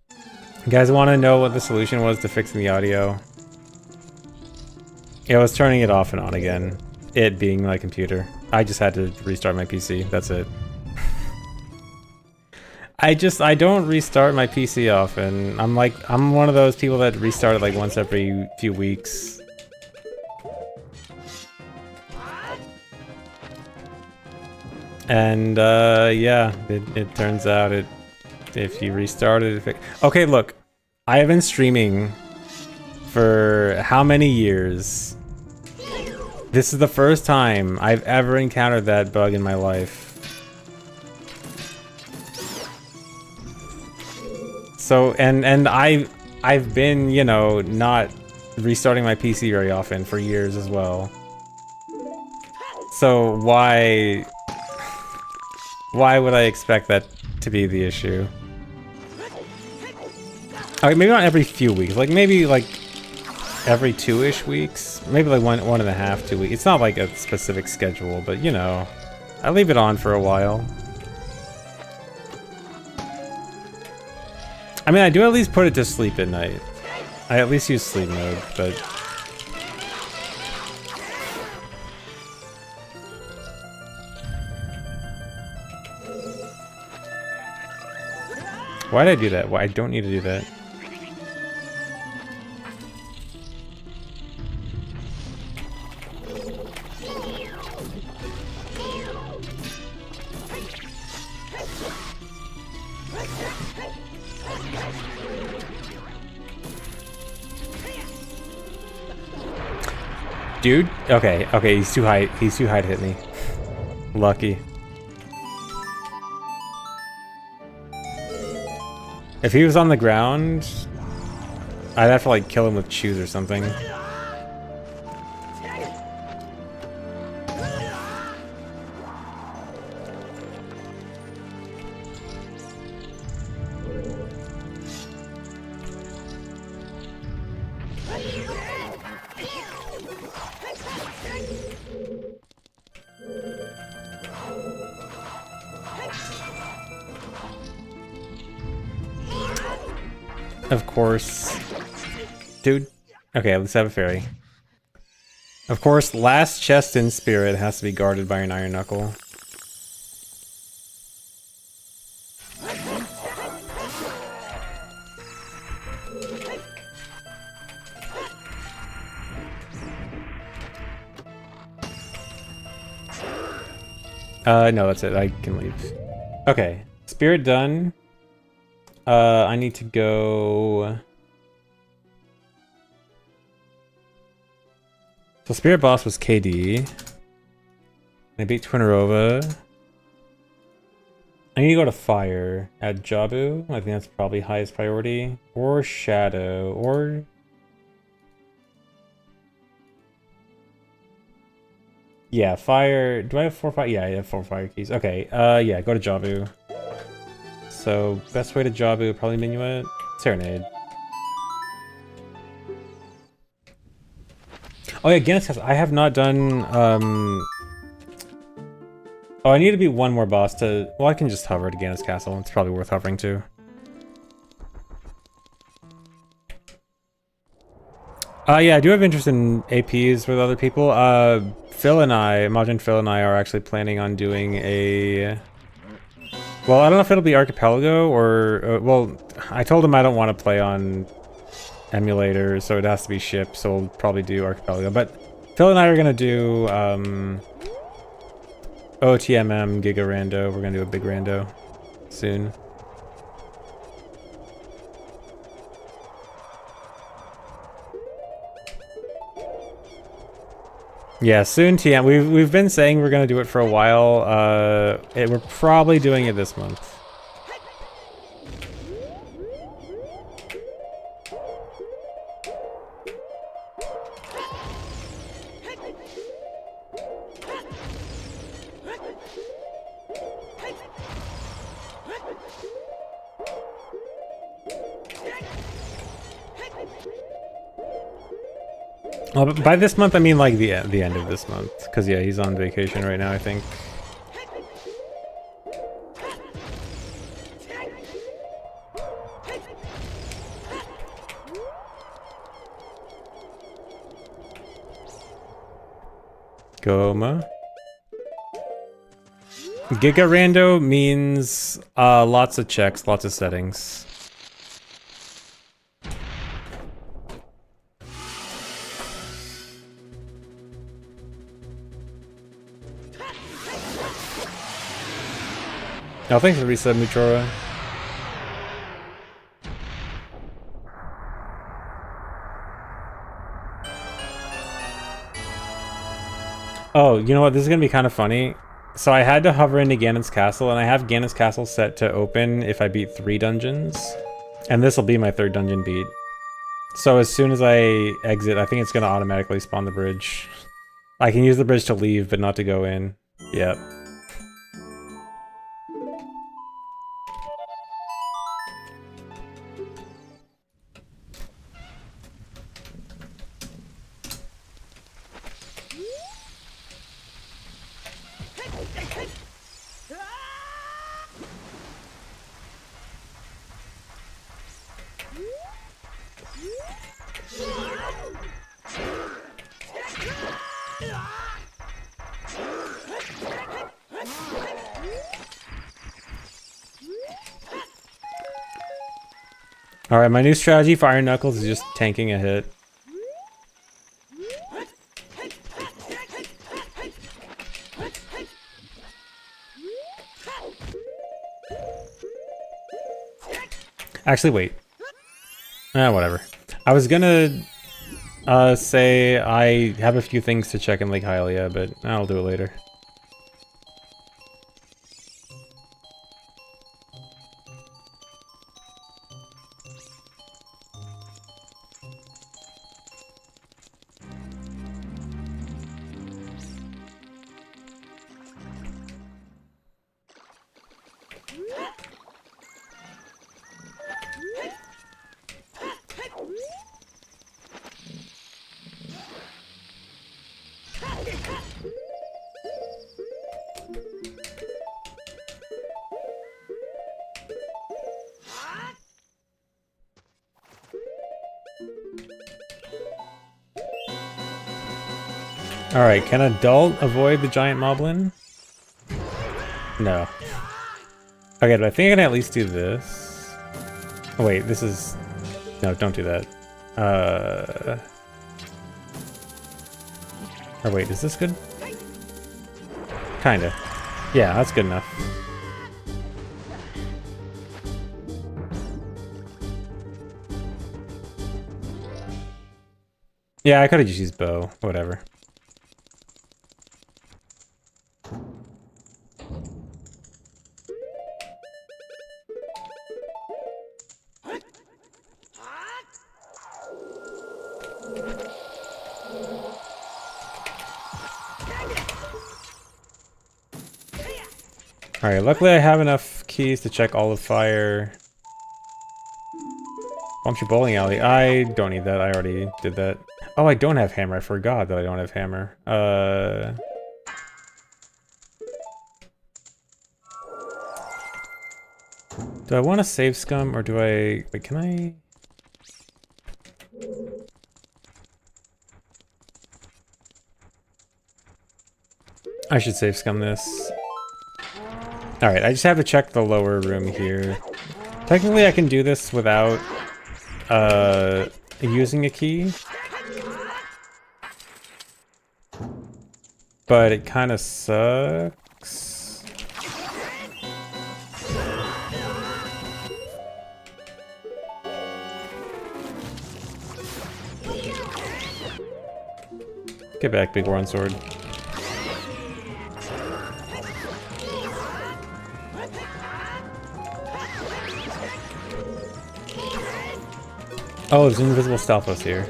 Speaker 1: You guys want to know what the solution was to fixing the audio? It was turning it off and on again. It being my computer. I just had to restart my PC. That's it. I don't restart my PC often. I'm one of those people that restart it like once every few weeks. And yeah, it turns out if you restart it, okay, look, I have been streaming for how many years? This is the first time I've ever encountered that bug in my life. So, and I've been, you know, not restarting my PC very often for years as well. So why Why would I expect that to be the issue? Okay, maybe not every few weeks. Like maybe like every 2-ish weeks. Maybe like 1.5, 2 weeks. It's not like a specific schedule, but you know, I leave it on for a while. I mean, I do at least put it to sleep at night. I at least use sleep mode, but... Why did I do that? Why I don't need to do that. Dude? Okay, okay, he's too high. He's too high to hit me. Lucky. If he was on the ground, I'd have to like kill him with shoes or something. Of course. Dude. Okay, let's have a fairy. Of course, last chest in spirit has to be guarded by an iron knuckle. No, that's it. I can leave. Okay. Spirit done. I need to go... So Spirit Boss was KD. I beat Twinnerova. I need to go to Fire at Jabu. I think that's probably highest priority. Or Shadow. Or... Yeah, Fire... Do I have 4 Fire? Yeah, I have 4 Fire keys. Okay, yeah, go to Jabu. So, best way to Jabu, probably Minuet. Serenade. Oh yeah, Gannis Castle. I have not done, Oh, I need to beat one more boss to... Well, I can just hover to Gannis Castle. It's probably worth hovering to. Yeah, I do have interest in APs with other people. Phil and I, Majin Phil and I are actually planning on doing a... Well, I don't know if it'll be Archipelago or... well, I told him I don't want to play on emulator, so it has to be ship, so we'll probably do Archipelago. But Phil and I are going to do OTMM Giga Rando. We're going to do a big Rando soon. Yeah, soon TM. We've been saying we're gonna do it for a while. We're probably doing it this month. Well, but by this month, I mean like the end of this month, because yeah, he's on vacation right now, I think. Goma. Giga Rando means lots of checks, lots of settings. No, thanks for the reset, Muchora. Oh, you know what? This is gonna be kind of funny. So I had to hover into Ganon's Castle, and I have Ganon's Castle set to open if I beat 3 dungeons. And this will be my 3rd dungeon beat. So as soon as I exit, I think it's gonna automatically spawn the bridge. I can use the bridge to leave, but not to go in. Yep. Alright, my new strategy for Iron Knuckles is just tanking a hit. Actually, wait. Whatever. I was gonna say I have a few things to check in Lake Hylia, but I'll do it later. Alright, can adult avoid the giant moblin? No. Okay, but I think I can at least do this. Oh wait, this is... No, don't do that. Or wait, is this good? Kinda. Yeah, that's good enough. Yeah, I could've just used bow. Whatever. Alright, luckily I have enough keys to check all of fire. Bump your bowling alley. I don't need that, I already did that. Oh, I don't have hammer. I forgot that I don't have hammer. Do I want to save scum or do I... Wait, can I... I should save scum this. Alright, I just have to check the lower room here. Technically I can do this without using a key. But it kind of sucks. Get back, big one sword. Oh, there's an invisible Stalfos here.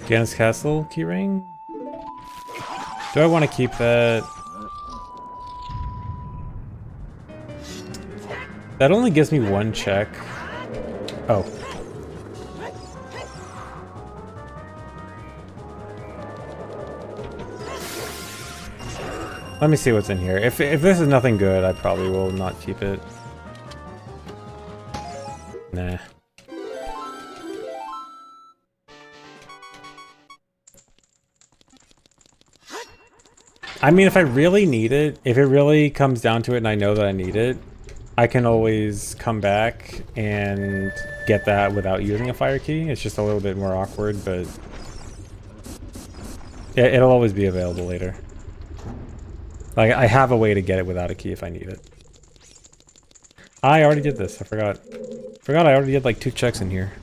Speaker 1: Ganon's Castle keyring? Do I want to keep that? That only gives me one check. Oh. Let me see what's in here. If this is nothing good, I probably will not keep it. Nah. I mean, if I really need it, if it really comes down to it and I know that I need it, I can always come back and get that without using a fire key. It's just a little bit more awkward, but it'll always be available later. Like, I have a way to get it without a key if I need it. I already did this, I forgot. Forgot I already did like 2 checks in here.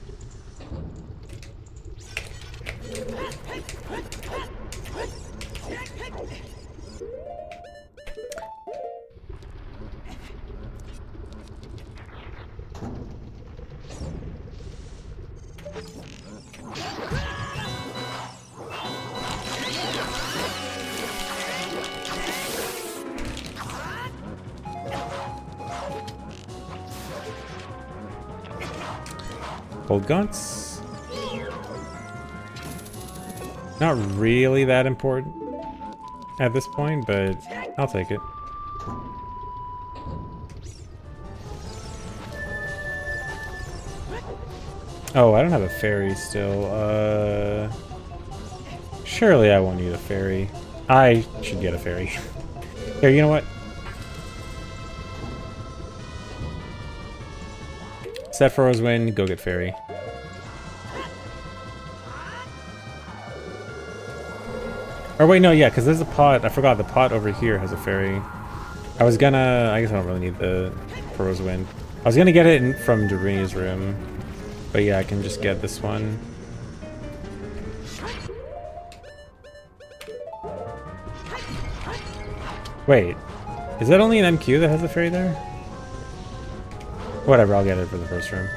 Speaker 1: Gold gaunts. Not really that important at this point, but I'll take it. Oh, I don't have a fairy still. Surely I won't need a fairy. I should get a fairy. Here, you know what? Set for Rosewin, go get fairy. Or wait, no, yeah, because there's a pot. I forgot the pot over here has a fairy. I was gonna... I guess I don't really need the for Rosewin. I was gonna get it from Dorini's room. But yeah, I can just get this one. Wait, is that only an MQ that has a fairy there? Whatever, I'll get it for the first room.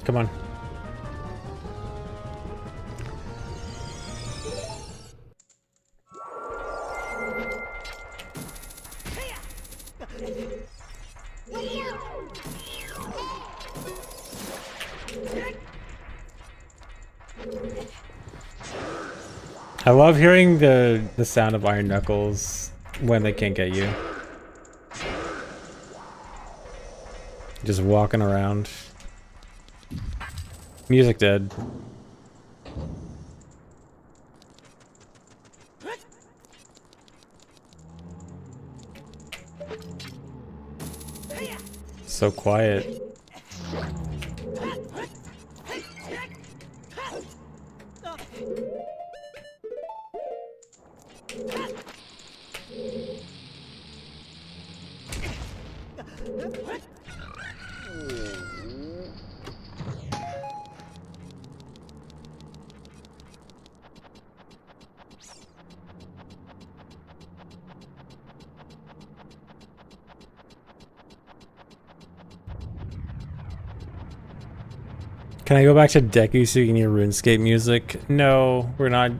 Speaker 1: Come on. I love hearing the sound of iron knuckles when they can't get you. Just walking around. Music dead. So quiet. Can I go back to Deku so you can hear RuneScape music? No, we're not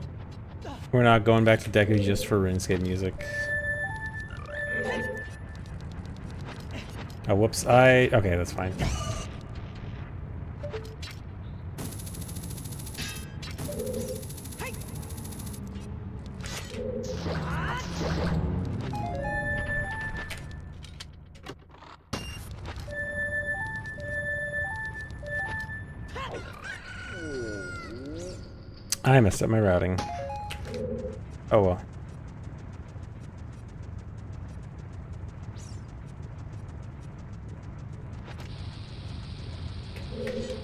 Speaker 1: going back to Deku just for RuneScape music. Oh, whoops. Okay, that's fine. I messed up my routing. Oh well.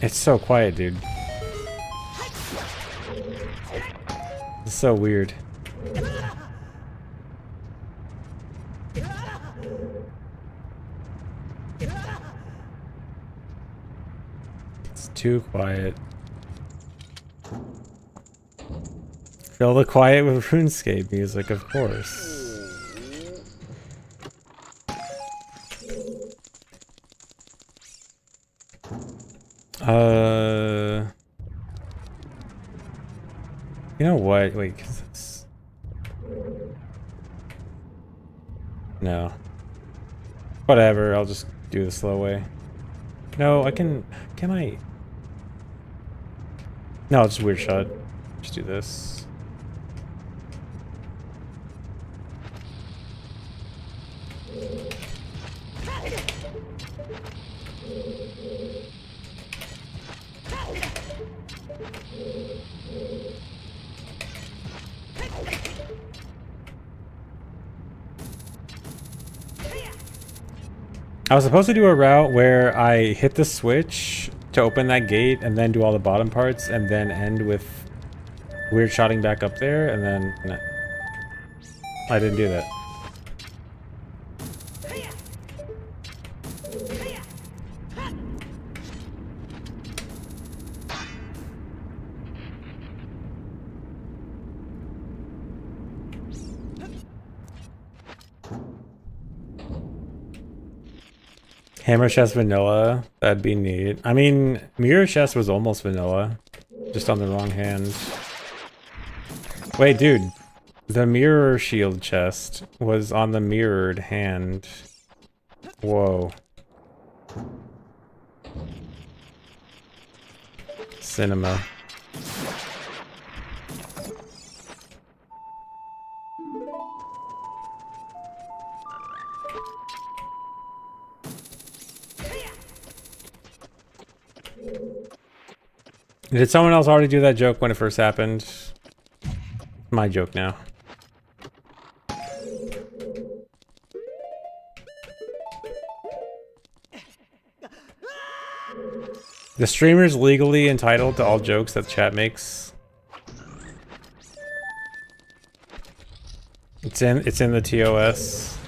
Speaker 1: It's so quiet, dude. It's so weird. It's too quiet. Fill the quiet with RuneScape music, of course. You know what? Wait, 'cause it's... No. Whatever, I'll just do the slow way. No, I can I? No, it's just weird shot. Just do this. I was supposed to do a route where I hit the switch to open that gate and then do all the bottom parts and then end with weird shotting back up there, and then no, I didn't do that. Hammer chest vanilla, that'd be neat. I mean, mirror chest was almost vanilla, just on the wrong hand. Wait, dude, the mirror shield chest was on the mirrored hand. Whoa. Cinema. Did someone else already do that joke when it first happened? My joke now. The streamer's legally entitled to all jokes that the chat makes. It's in the TOS.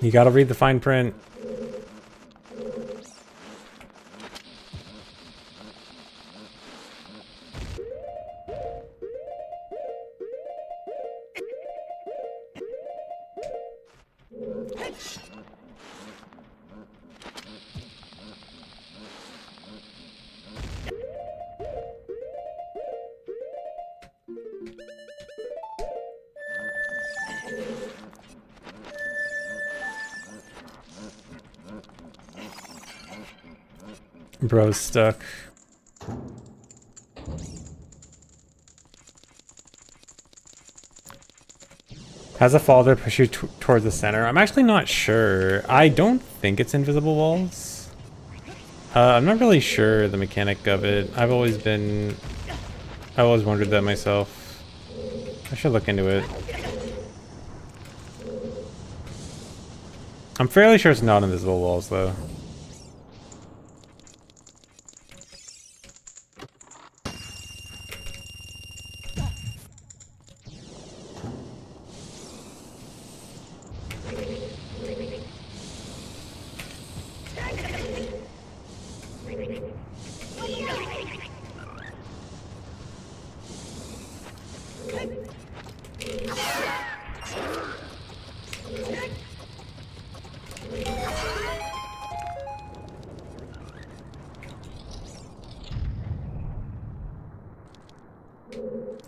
Speaker 1: You gotta read the fine print. Bro's stuck. Has a fall to push you towards the center? I'm actually not sure. I don't think it's invisible walls. I'm not really sure the mechanic of it. I've always wondered that myself. I should look into it. I'm fairly sure it's not invisible walls though.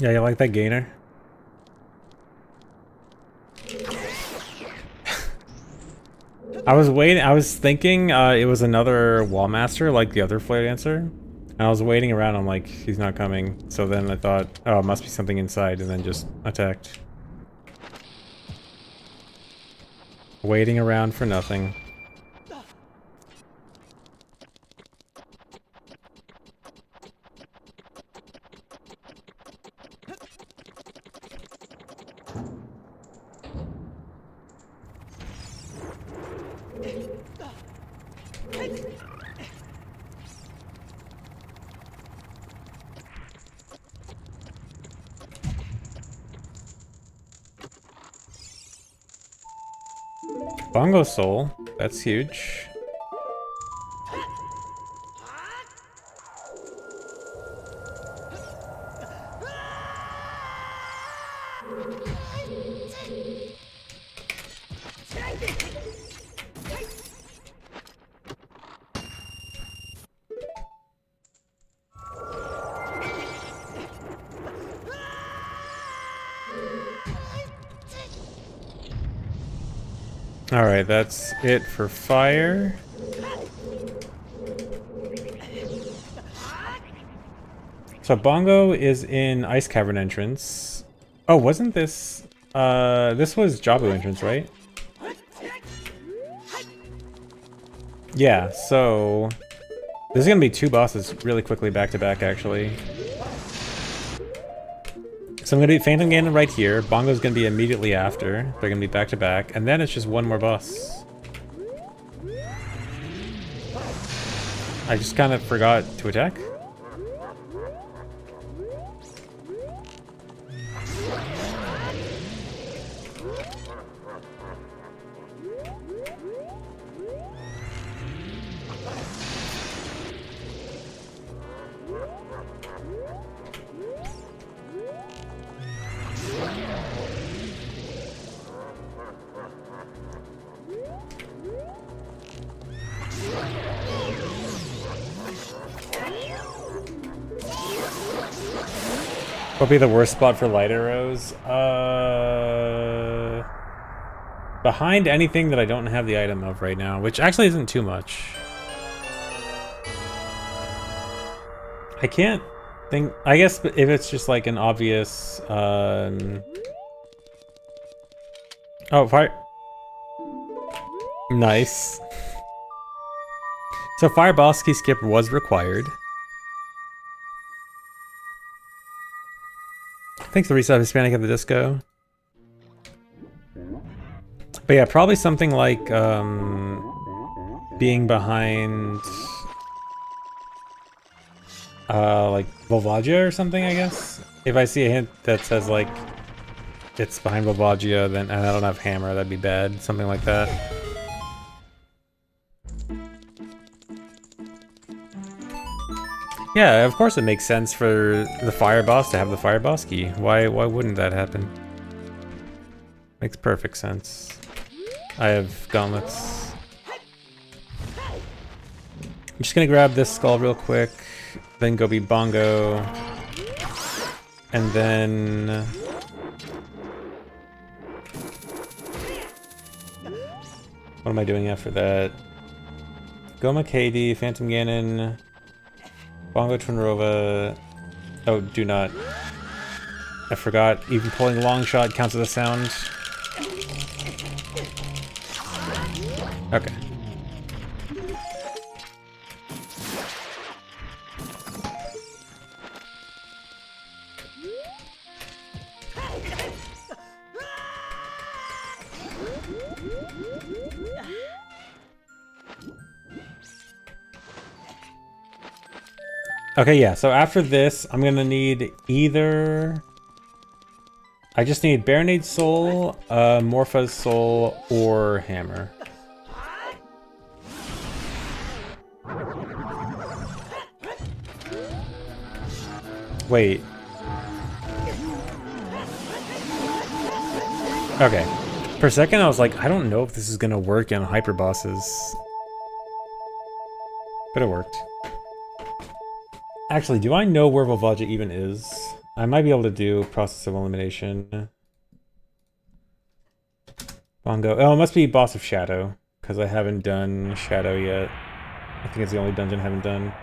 Speaker 1: Yeah, you like that gainer? I was thinking it was another wall master like the other flare dancer. And I was waiting around, I'm like, he's not coming. So then I thought, oh, it must be something inside, and then just attacked. Waiting around for nothing. Bongo soul, that's huge. Alright, that's it for fire. So Bongo is in Ice Cavern entrance. Oh, wasn't this... this was Jabu entrance, right? Yeah, so... There's gonna be two bosses really quickly back to back, actually. So I'm gonna do Phantom Ganon right here. Bongo's gonna be immediately after. They're gonna be back to back, and then it's just one more boss. I just kind of forgot to attack. What'll be the worst spot for light arrows? Behind anything that I don't have the item of right now, which actually isn't too much. I can't think. I guess if it's just like an obvious. Oh, fire. Nice. So fire boss key skip was required. Thanks for the resub, Hispanic at the Disco. But yeah, probably something like being behind like Volvagia or something, I guess. If I see a hint that says like it's behind Volvagia, then and I don't have hammer, that'd be bad. Something like that. Yeah, of course it makes sense for the fire boss to have the fire boss key. Why wouldn't that happen? Makes perfect sense. I have gauntlets. I'm just gonna grab this skull real quick, then go be Bongo, and then what am I doing after that? Goma KD, Phantom Ganon, Bongo Twinrova. Oh, do not. I forgot. Even pulling long shot counts as a sound. Okay. Okay, yeah, so after this, I'm gonna need either... I just need Baronade's Soul, Morpha's Soul, or Hammer. Wait. Okay. For a second, I was like, I don't know if this is gonna work in hyper bosses. But it worked. Actually, do I know where Volvagia even is? I might be able to do process of elimination. Bongo. Oh, it must be Boss of Shadow, because I haven't done Shadow yet. I think it's the only dungeon I haven't done.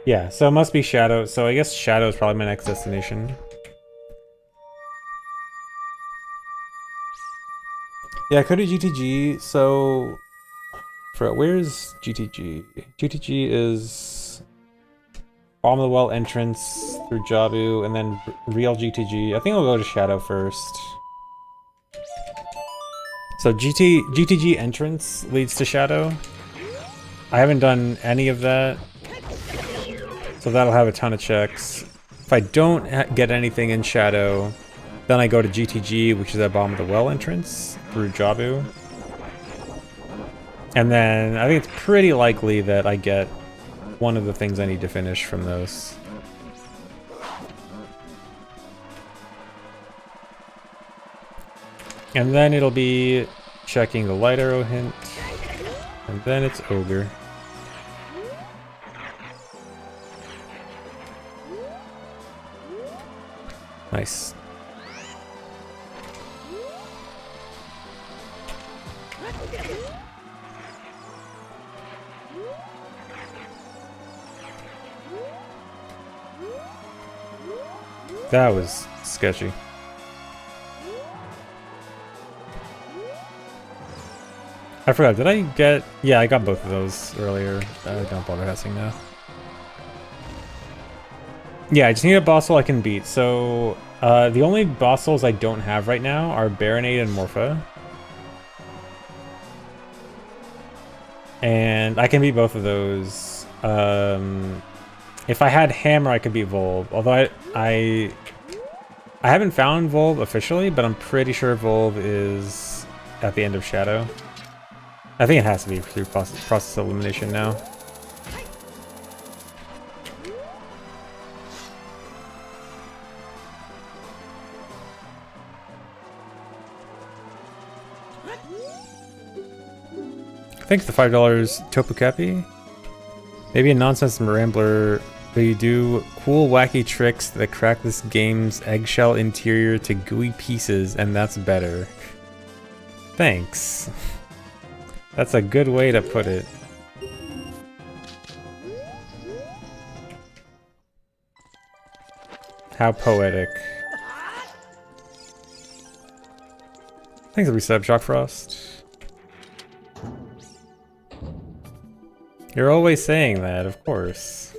Speaker 1: Yeah, so it must be Shadow. So I guess Shadow is probably my next destination. Yeah, I could do GTG, so... where's GTG? GTG is... Bottom of the Well entrance through Jabu, and then real GTG. I think I'll go to Shadow first. So GTG entrance leads to Shadow. I haven't done any of that. So that'll have a ton of checks. If I don't get anything in Shadow, then I go to GTG, which is at bottom of the well entrance, through Jabu. And then I think it's pretty likely that I get one of the things I need to finish from those. And then it'll be checking the light arrow hint. And then it's Ogre. Nice. That was sketchy. I forgot, did I get... Yeah, I got both of those earlier. Don't bother asking now. Yeah, I just need a boss soul I can beat. So, the only boss souls I don't have right now are Baronade and Morpha. And I can beat both of those. If I had Hammer, I could beat Volb. Although I haven't found Volb officially, but I'm pretty sure Volb is at the end of Shadow. I think it has to be through process elimination now. Thanks for the $5, Topu Cappy. Maybe a nonsense rambler, but you do cool, wacky tricks that crack this game's eggshell interior to gooey pieces, and that's better. Thanks. That's a good way to put it. How poetic. Thanks for the resub, Shockfrost. You're always saying that, of course.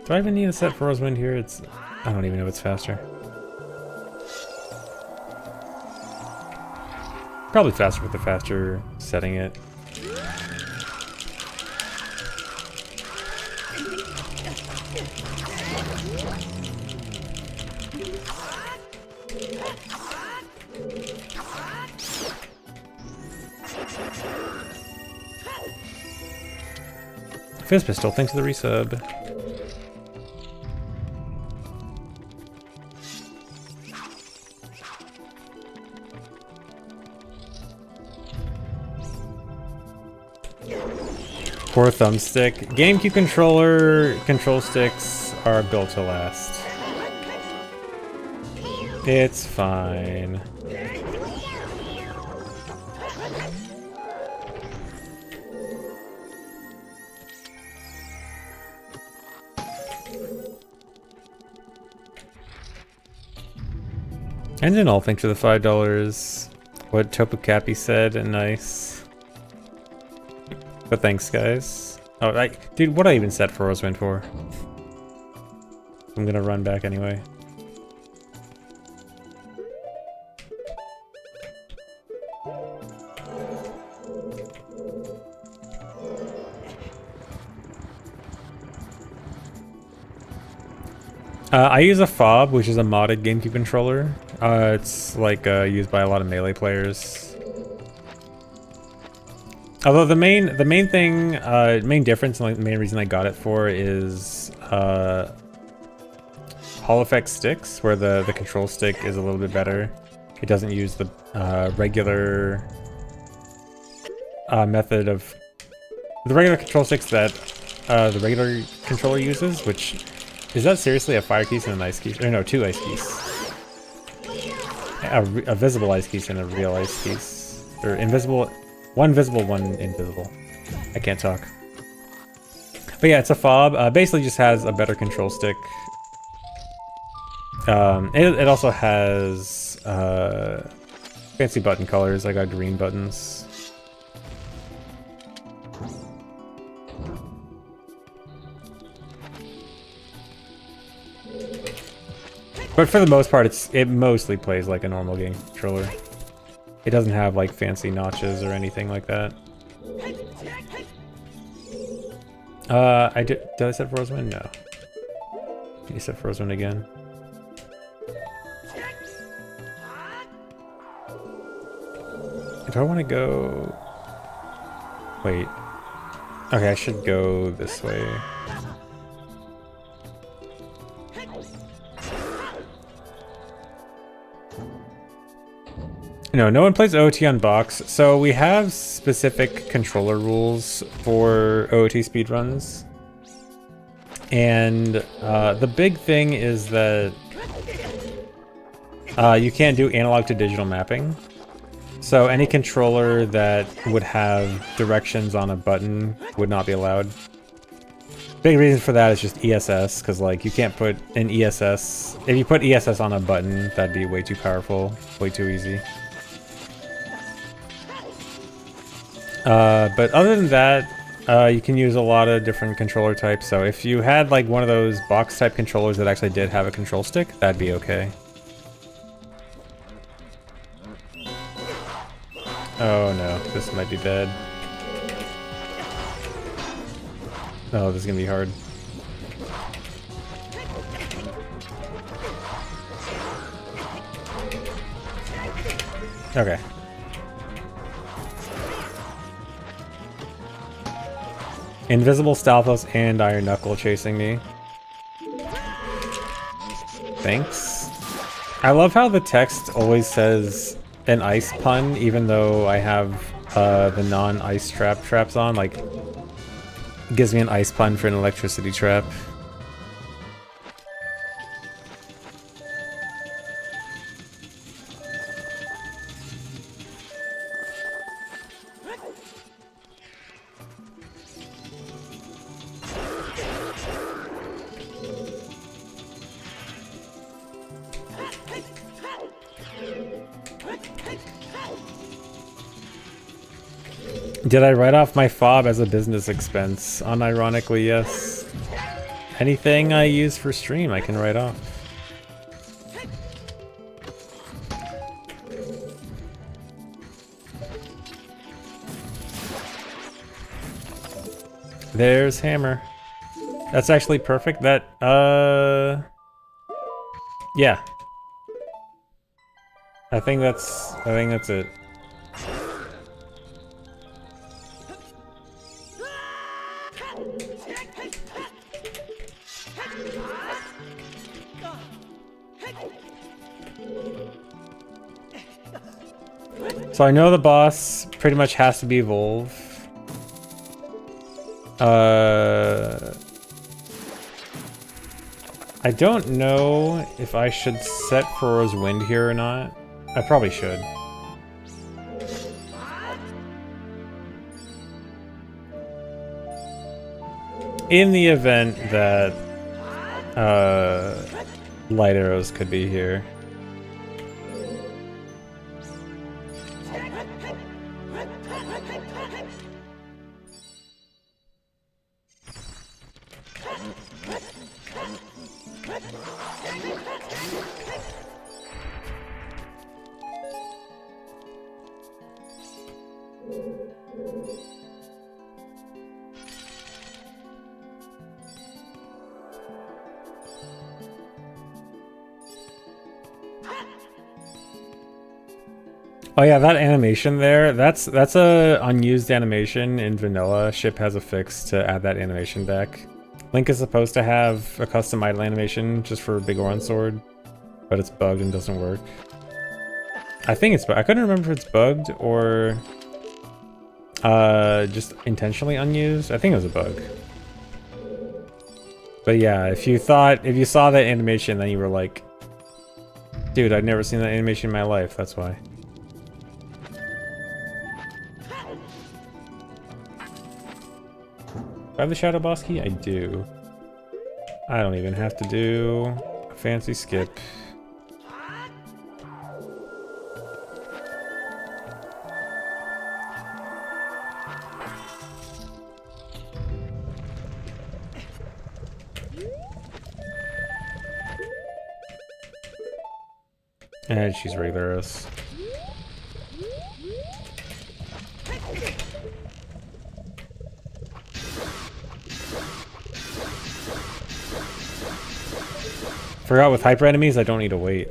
Speaker 1: Do I even need a set for Rosewind here? I don't even know if it's faster. Probably faster with the faster setting it. Fizz Pistol, thanks for the resub. Poor thumbstick. GameCube control sticks are built to last. It's fine. And in all, thanks for the $5. What Topu Cappy said, and nice. But thanks, guys. Oh, dude, what did I even set for Rosewind for? I'm gonna run back anyway. I use a fob, which is a modded GameCube controller. It's like used by a lot of Melee players. Although the main difference and the main reason I got it for is Hall Effect sticks, where the control stick is a little bit better. It doesn't use the regular method of the regular control sticks that the regular controller uses, which is that seriously a fire keys and an ice keys? Or no, two ice keys. A visible ice keys and a real ice keys. Or invisible, one visible, one invisible. I can't talk. But yeah, it's a fob. Basically just has a better control stick. It also has fancy button colors. I got green buttons. But for the most part, it mostly plays like a normal game controller. It doesn't have like fancy notches or anything like that. Did I set for Rosewind? No. Can you set for Rosewind again? Do I want to go... Wait. Okay, I should go this way. No one plays OOT on box, so we have specific controller rules for OOT speedruns. And the big thing is that you can't do analog to digital mapping. So any controller that would have directions on a button would not be allowed. Big reason for that is just ESS, because like you can't put an ESS... If you put ESS on a button, that'd be way too powerful, way too easy. But other than that, you can use a lot of different controller types. So if you had like one of those box type controllers that actually did have a control stick, that'd be okay. Oh no, this might be bad. Oh, this is gonna be hard. Okay. Invisible Stalfos and Iron Knuckle chasing me. Thanks. I love how the text always says an ice pun, even though I have the non-ice traps on. Like, it gives me an ice pun for an electricity trap. Did I write off my fob as a business expense? Unironically, yes. Anything I use for stream, I can write off. There's Hammer. That's actually perfect. That, yeah. I think that's it. So I know the boss pretty much has to be Evolve. I don't know if I should set Furrow's Wind here or not. I probably should. In the event that Light Arrows could be here. Oh yeah, that animation there, that's a unused animation in vanilla. Ship has a fix to add that animation back. Link is supposed to have a custom idle animation just for Big Oran Sword, but it's bugged and doesn't work. I think it's bugged. I couldn't remember if it's bugged or just intentionally unused. I think it was a bug. But yeah, if you saw that animation, then you were like, dude, I've never seen that animation in my life, that's why. Do I have the Shadow Boss key? I do. I don't even have to do a fancy skip. And she's Regularus. Forgot with hyper enemies, I don't need to wait.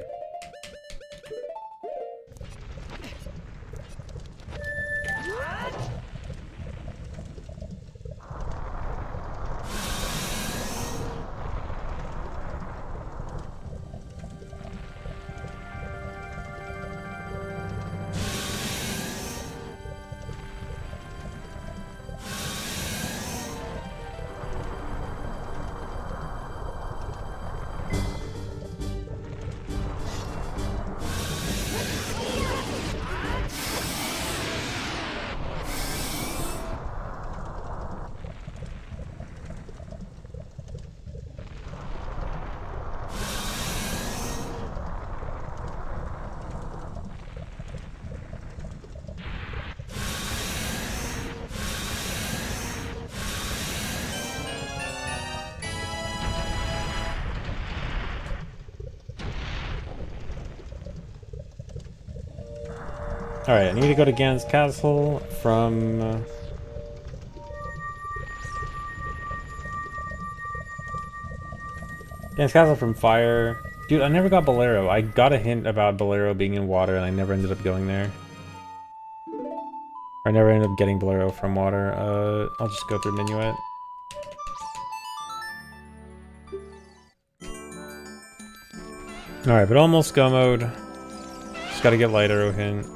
Speaker 1: Alright, I need to go to Gan's Castle from... Gan's Castle from fire. Dude, I never got Bolero. I got a hint about Bolero being in water and I never ended up going there. I never ended up getting Bolero from water. I'll just go through Minuet. Alright, but almost go mode. Just gotta get light arrow hint.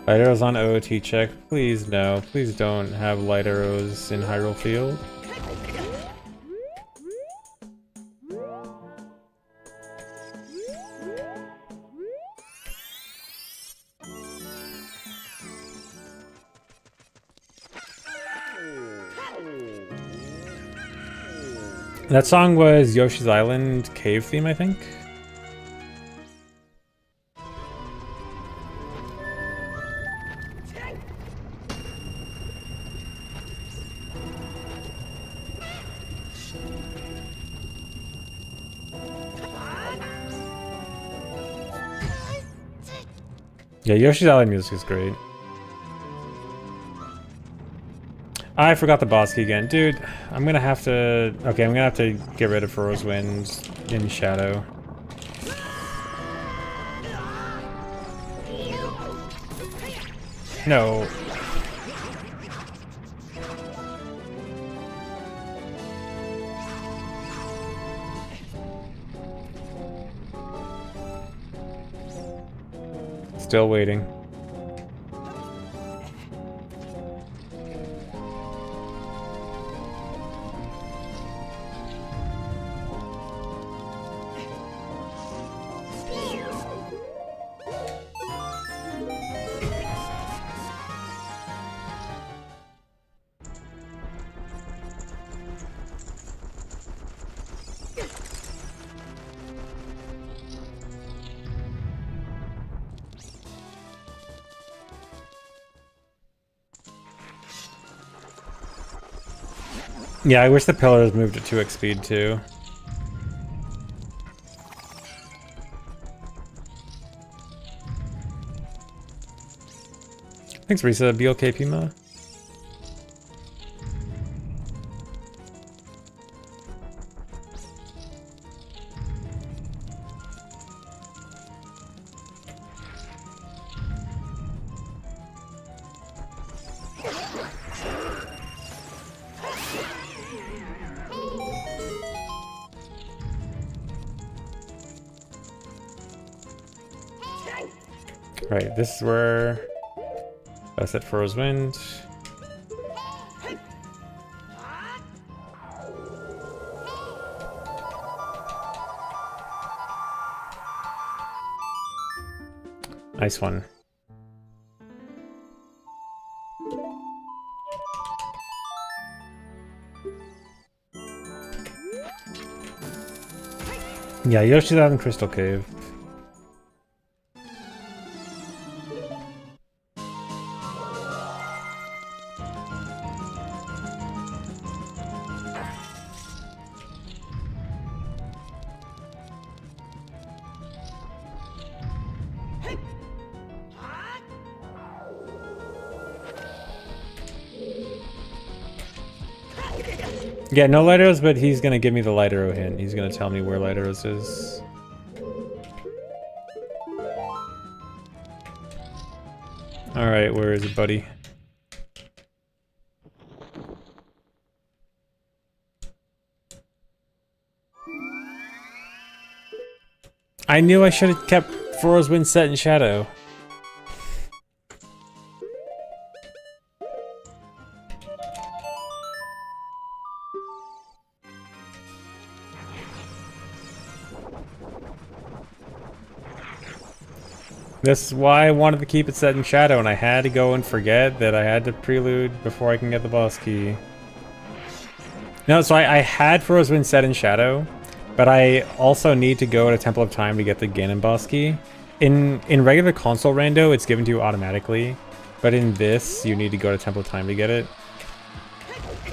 Speaker 1: Light arrows on OOT check. Please no. Please don't have light arrows in Hyrule Field. That song was Yoshi's Island cave theme, I think. Yeah, Yoshi's Island music is great. I forgot the boss key again. Dude, I'm gonna have to... Okay, I'm gonna have to get rid of Furrow's Wind in Shadow. No. Still waiting. Yeah, I wish the pillars moved at 2x speed too. Thanks, Risa. Be okay, Pima. Right, this is where I set Furrow's Wind. Nice one. Yeah, Yoshi's Island Crystal Cave. Yeah, no light arrows, but he's gonna give me the light arrow hint. He's gonna tell me where light arrows is. Alright, where is it, buddy? I knew I should have kept Furrow's Wind set in Shadow. This is why I wanted to keep it set in Shadow, and I had to go and forget that I had to prelude before I can get the boss key. No, so I had Furrow's Wind set in Shadow, But I also need to go to Temple of Time to get the Ganon boss key. In regular console rando, it's given to you automatically. But in this, you need to go to Temple of Time to get it.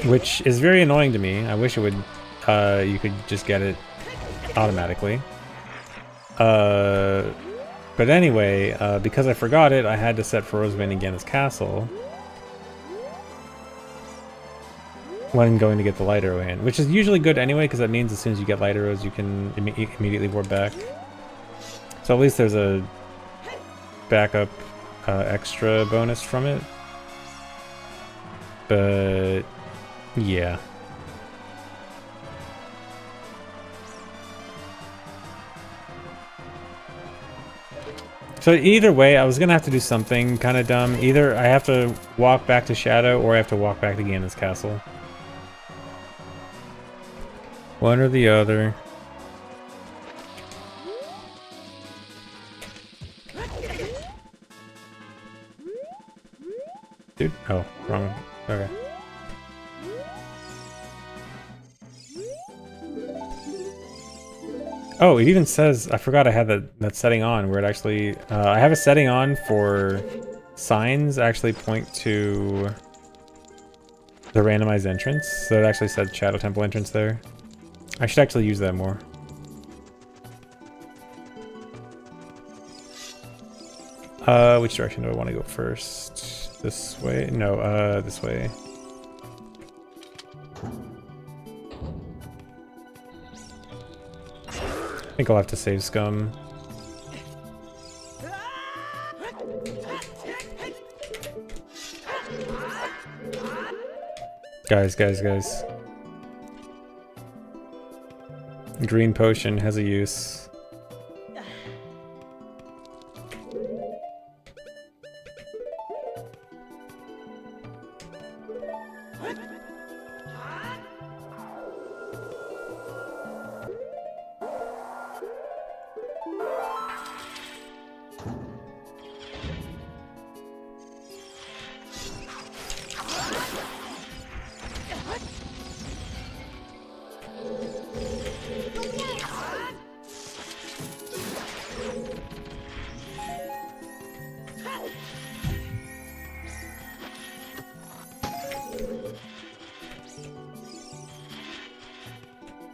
Speaker 1: Which is very annoying to me. I wish it would, you could just get it automatically. But anyway, because I forgot it, I had to set Ferozepyr in Ganon's castle when going to get the light arrow in, which is usually good anyway, because that means as soon as you get light arrows, you can immediately warp back. So at least there's a backup extra bonus from it. But yeah. So either way, I was gonna have to do something kind of dumb. Either I have to walk back to Shadow, or I have to walk back to Ganon's castle. One or the other. Dude, oh, wrong. Okay. Oh, it even says, I forgot I had that setting on, where it actually, I have a setting on for signs actually point to the randomized entrance. So it actually said Shadow Temple entrance there. I should actually use that more. Which direction do I want to go first? This way? No, this way. I think I'll have to save Scum. Guys. Green potion has a use.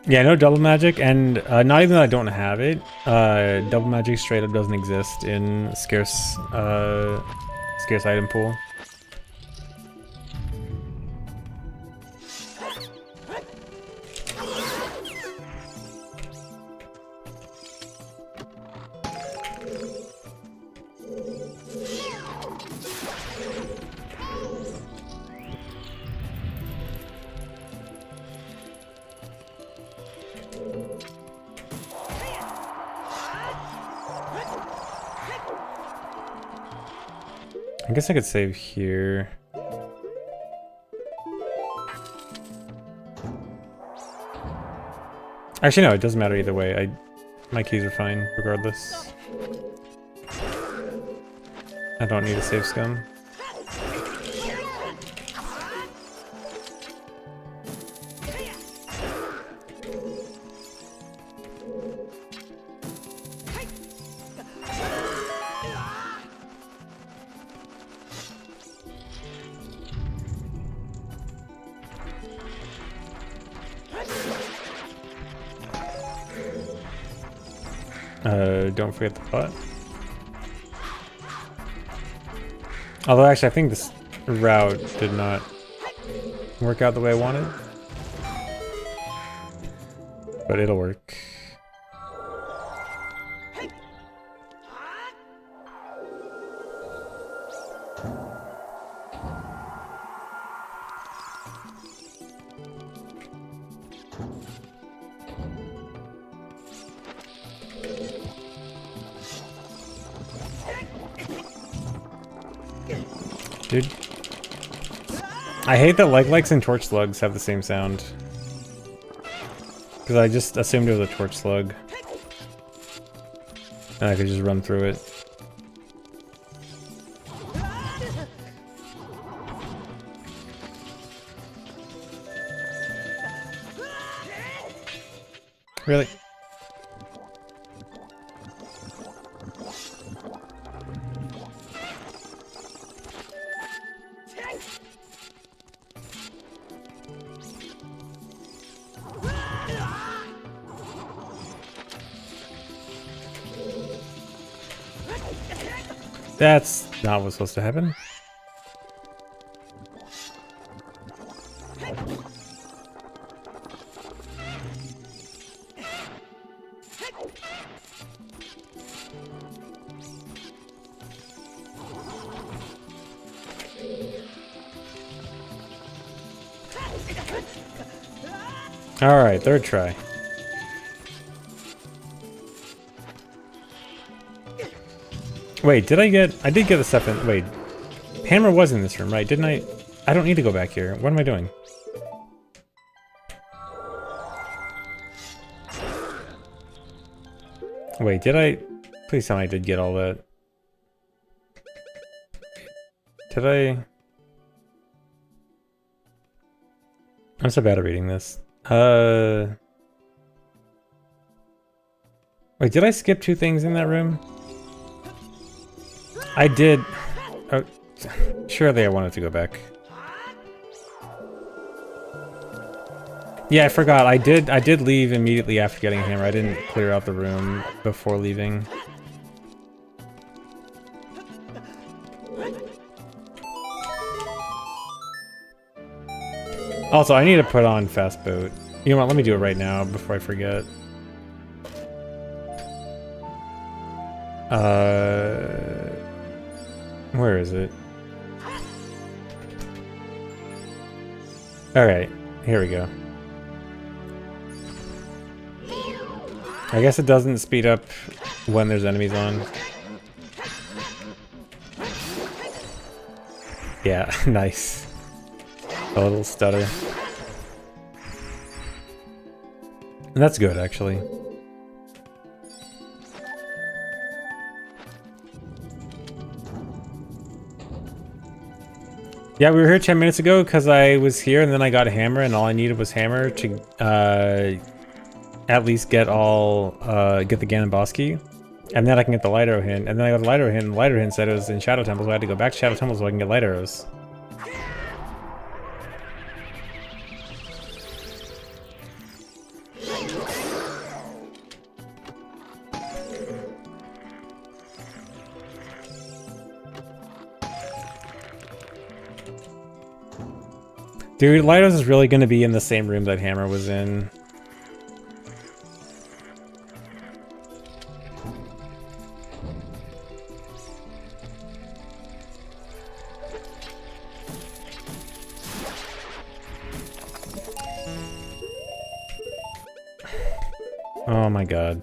Speaker 1: Yeah, no double magic, and not even that I don't have it. Double magic straight up doesn't exist in scarce item pool. I guess I could save here. Actually, no, it doesn't matter either way. My keys are fine regardless. I don't need to save Scum. Don't forget the pot. Although actually I think this route did not work out the way I wanted. But it'll work. Dude. I hate that likes and torch slugs have the same sound. Because I just assumed it was a torch slug. And I could just run through it. Really? That's not what's supposed to happen. Alright, third try. Wait, did I get... I did get the stuff in... Wait. Hammer was in this room, right? Didn't I... I don't need to go back here. What am I doing? Wait, did I... Please tell me I did get all that. Did I... I'm so bad at reading this. Wait, did I skip 2 things in that room? I did... Oh, surely I wanted to go back. Yeah, I forgot. I did leave immediately after getting a hammer. I didn't clear out the room before leaving. Also, I need to put on fast boat. You know what? Let me do it right now before I forget. Where is it? Alright, here we go. I guess it doesn't speed up when there's enemies on. Yeah, nice. A little stutter. And that's good, actually. Yeah, we were here 10 minutes ago because I was here and then I got a hammer and all I needed was hammer to at least get all get the Ganon boss key. And then I can get the light arrow hint. And then I got the light arrow hint and the light arrow hint said it was in Shadow Temple, so I had to go back to Shadow Temple so I can get light arrows. Dude, Lightos is really going to be in the same room that Hammer was in. Oh my god.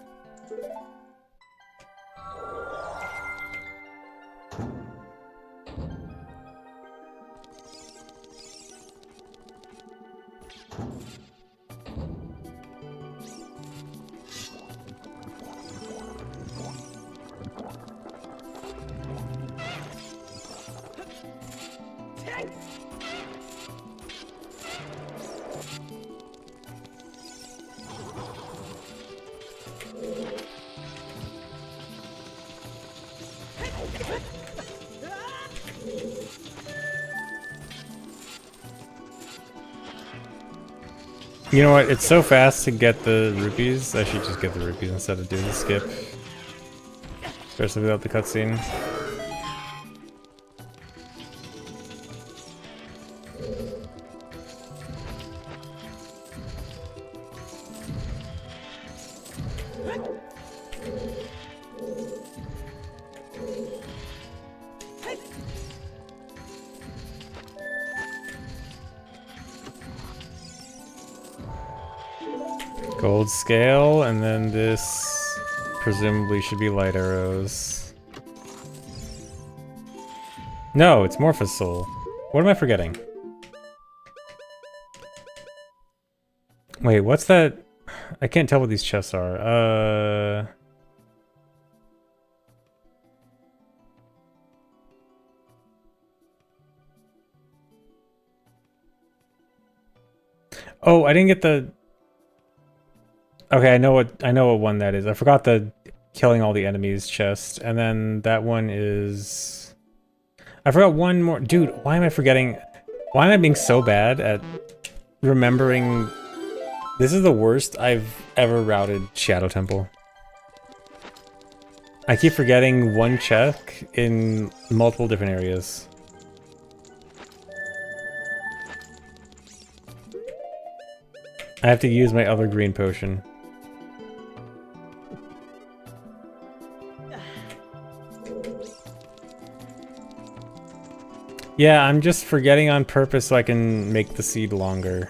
Speaker 1: You know what? It's so fast to get the rupees. I should just get the rupees instead of doing the skip. Especially without the cutscene. Gold scale, and then this presumably should be light arrows. No, it's Morpho's Soul. What am I forgetting? Wait, what's that? I can't tell what these chests are. Oh, I didn't get the... Okay, I know what one that is. I forgot the killing all the enemies chest, and then that one is. I forgot one more. Dude, why am I forgetting? Why am I being so bad at remembering? This is the worst I've ever routed Shadow Temple. I keep forgetting one check in multiple different areas. I have to use my other green potion. Yeah, I'm just forgetting on purpose so I can make the seed longer.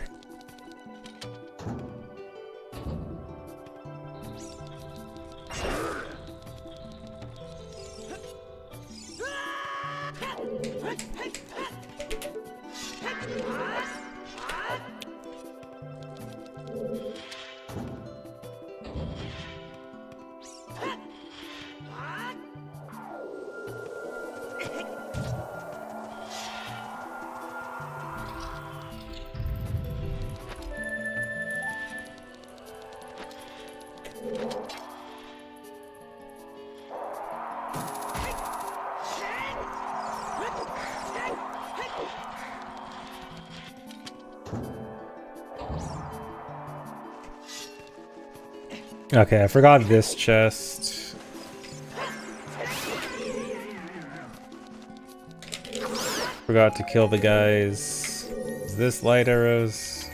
Speaker 1: Okay, I forgot this chest. Forgot to kill the guys. Is this light arrows?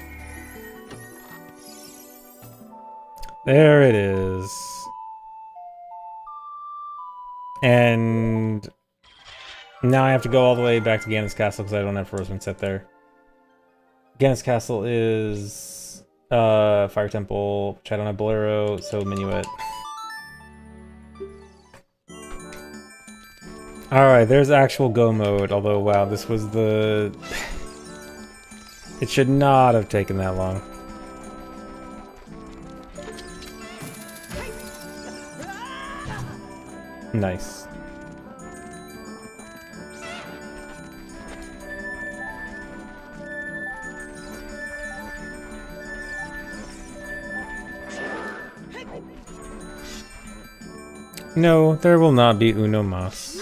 Speaker 1: There it is. And now I have to go all the way back to Ganon's Castle because I don't have Frozen set there. Ganon's Castle is Fire Temple, which I don't have Bolero, so Minuet. Alright, there's actual go mode, although wow, this was the... It should not have taken that long. Nice. No, there will not be uno mas.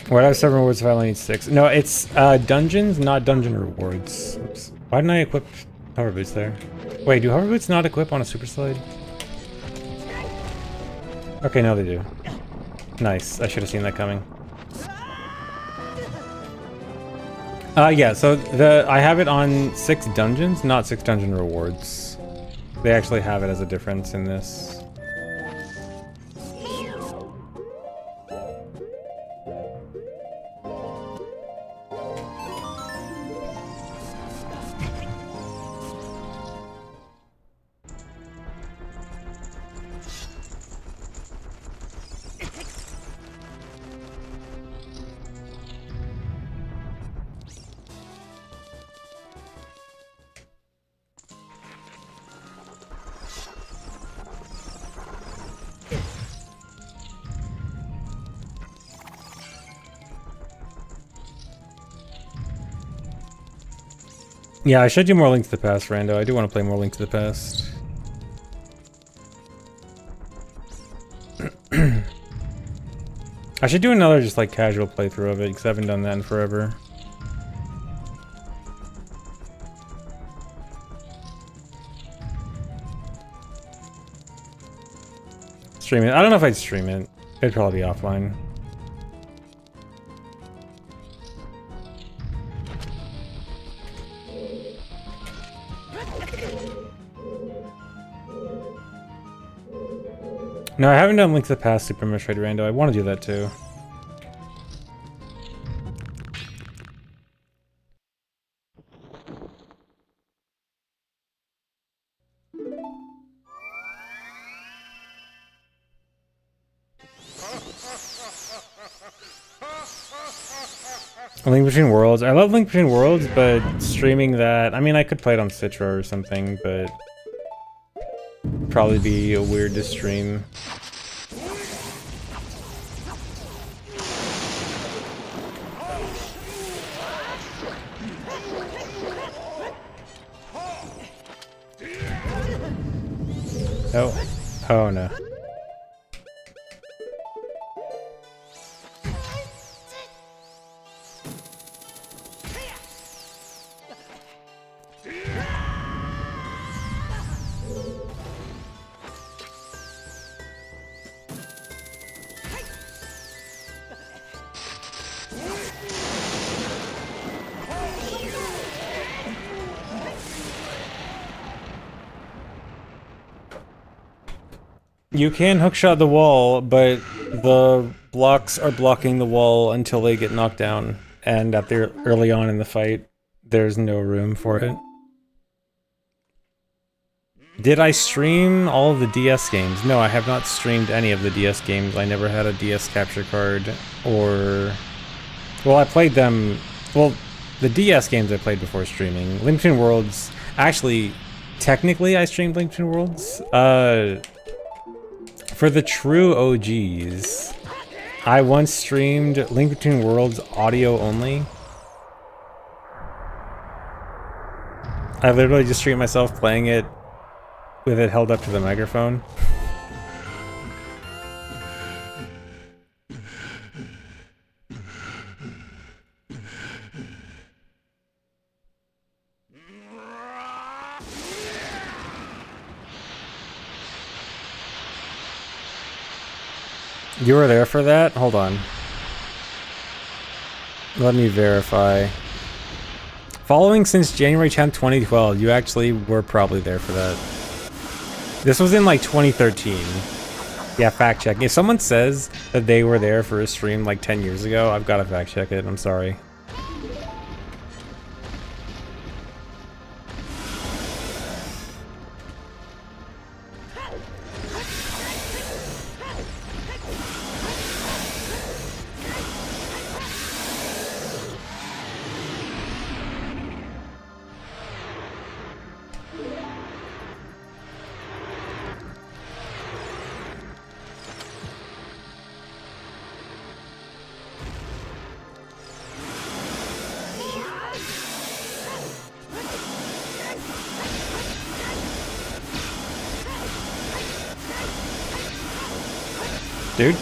Speaker 1: What are 7 rewards if I only need 6? No, it's dungeons, not dungeon rewards. Oops. Why didn't I equip hover boots there? Wait, do hover boots not equip on a super slide? Okay, now they do. Nice. I should have seen that coming. Yeah, so I have it on 6 dungeons, not 6 dungeon rewards. They actually have it as a difference in this. Yeah, I should do more Link to the Past, Rando. I do want to play more Link to the Past. I should do another just like casual playthrough of it because I haven't done that in forever. Stream it. I don't know if I'd stream it. It'd probably be offline. No, I haven't done Link to the Past Super Metroid Rando. I want to do that too. Link Between Worlds. I love Link Between Worlds, but streaming that... I mean, I could play it on Citra or something, but... probably be weird to stream. Oh. Oh no. You can hookshot the wall, but the blocks are blocking the wall until they get knocked down. And at the early on in the fight, there's no room for it. Did I stream all of the DS games? No, I have not streamed any of the DS games. I never had a DS capture card, or... Well, I played them... Well, the DS games I played before streaming. Link Between Worlds... Actually, technically I streamed Link Between Worlds. For the true OGs, I once streamed Link Between Worlds audio only. I literally just streamed myself playing it with it held up to the microphone. You were there for that? Hold on. Let me verify. Following since January 10th, 2012, you actually were probably there for that. This was in like 2013. Yeah, fact check. If someone says that they were there for a stream like 10 years ago, I've got to fact check it. I'm sorry. Dude.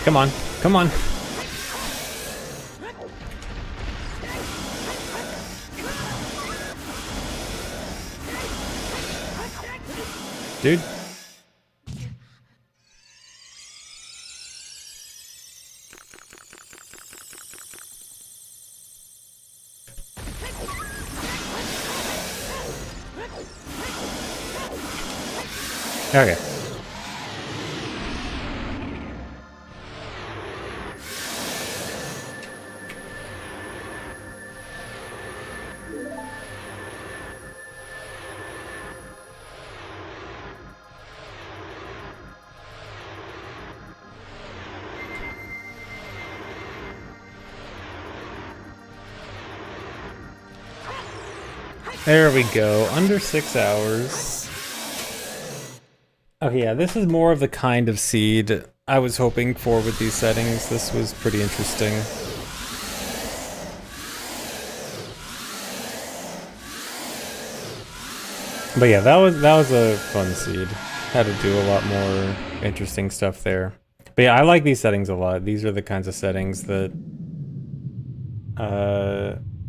Speaker 1: Come on, come on. Dude. Okay. There we go, under 6 hours. Okay, yeah, this is more of the kind of seed I was hoping for with these settings. This was pretty interesting. But yeah, that was a fun seed. Had to do a lot more interesting stuff there. But yeah, I like these settings a lot. These are the kinds of settings that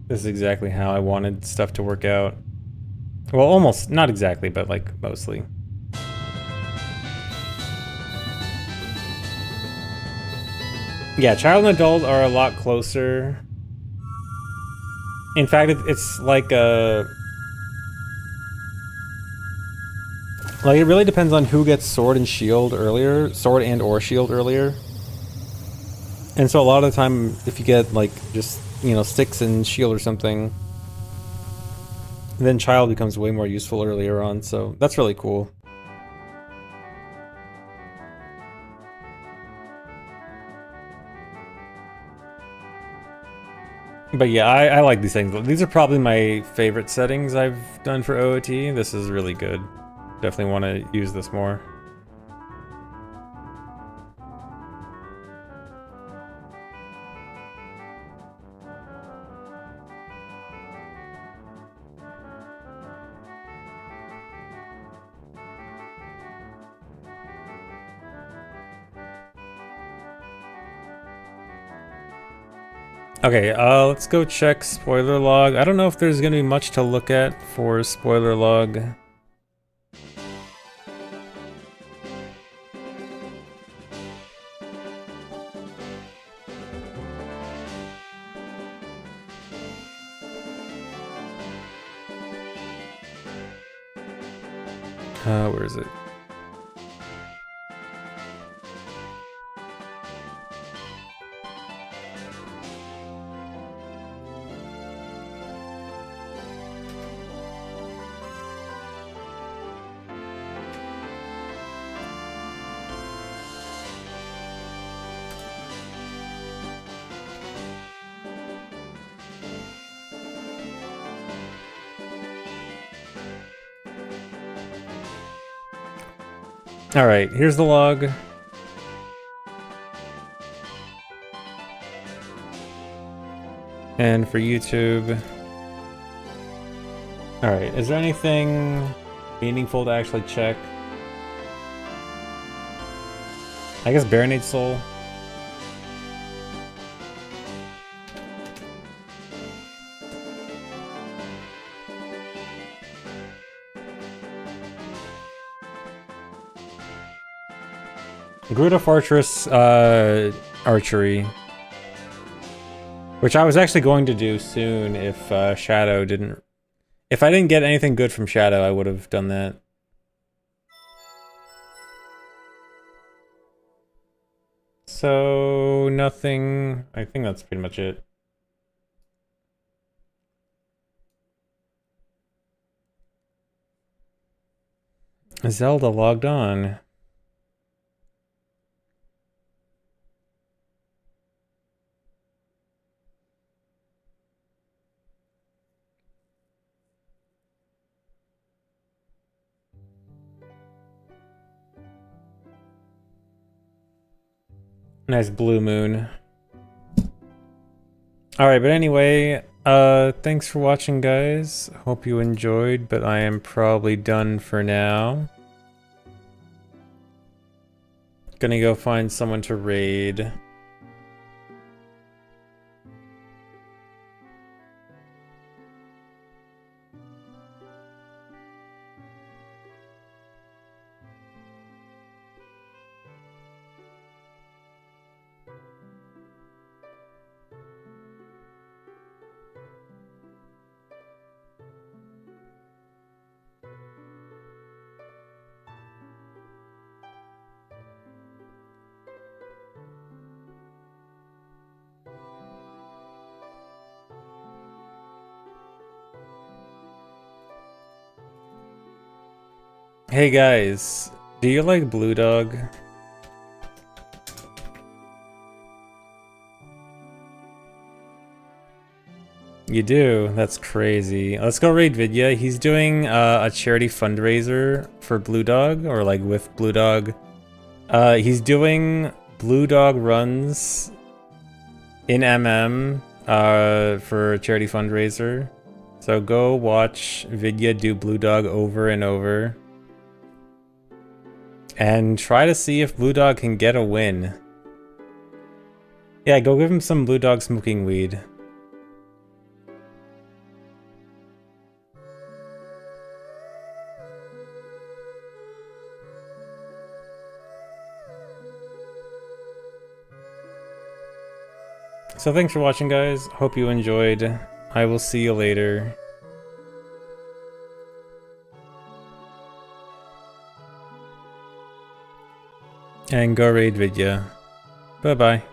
Speaker 1: this is exactly how I wanted stuff to work out. Well, almost, not exactly, but like mostly. Yeah, child and adult are a lot closer. In fact, it's like a... Like, it really depends on who gets sword and shield earlier, sword and or shield earlier. And so a lot of the time, if you get, like, just, you know, sticks and shield or something, then child becomes way more useful earlier on, so that's really cool. But yeah, I like these things. These are probably my favorite settings I've done for OOT. This is really good. Definitely want to use this more. Okay, let's go check spoiler log. I don't know if there's gonna be much to look at for spoiler log. Where is it? Alright, here's the log. And for YouTube... Alright, is there anything meaningful to actually check? I guess Baronade Soul. Gruta Fortress archery, which I was actually going to do soon if Shadow didn't. If I didn't get anything good from Shadow, I would have done that. So nothing. I think that's pretty much it. Zelda logged on. Nice blue moon. Alright, but anyway, thanks for watching, guys. Hope you enjoyed, but I am probably done for now. Gonna go find someone to raid. Hey guys, do you like Blue Dog? You do? That's crazy. Let's go raid Vidya. He's doing a charity fundraiser for Blue Dog, or like with Blue Dog. He's doing Blue Dog runs in MM for a charity fundraiser. So go watch Vidya do Blue Dog over and over. And try to see if Blue Dog can get a win. Yeah, go give him some Blue Dog smoking weed. So thanks for watching, guys. Hope you enjoyed. I will see you later. And go raid Vidya. Bye bye.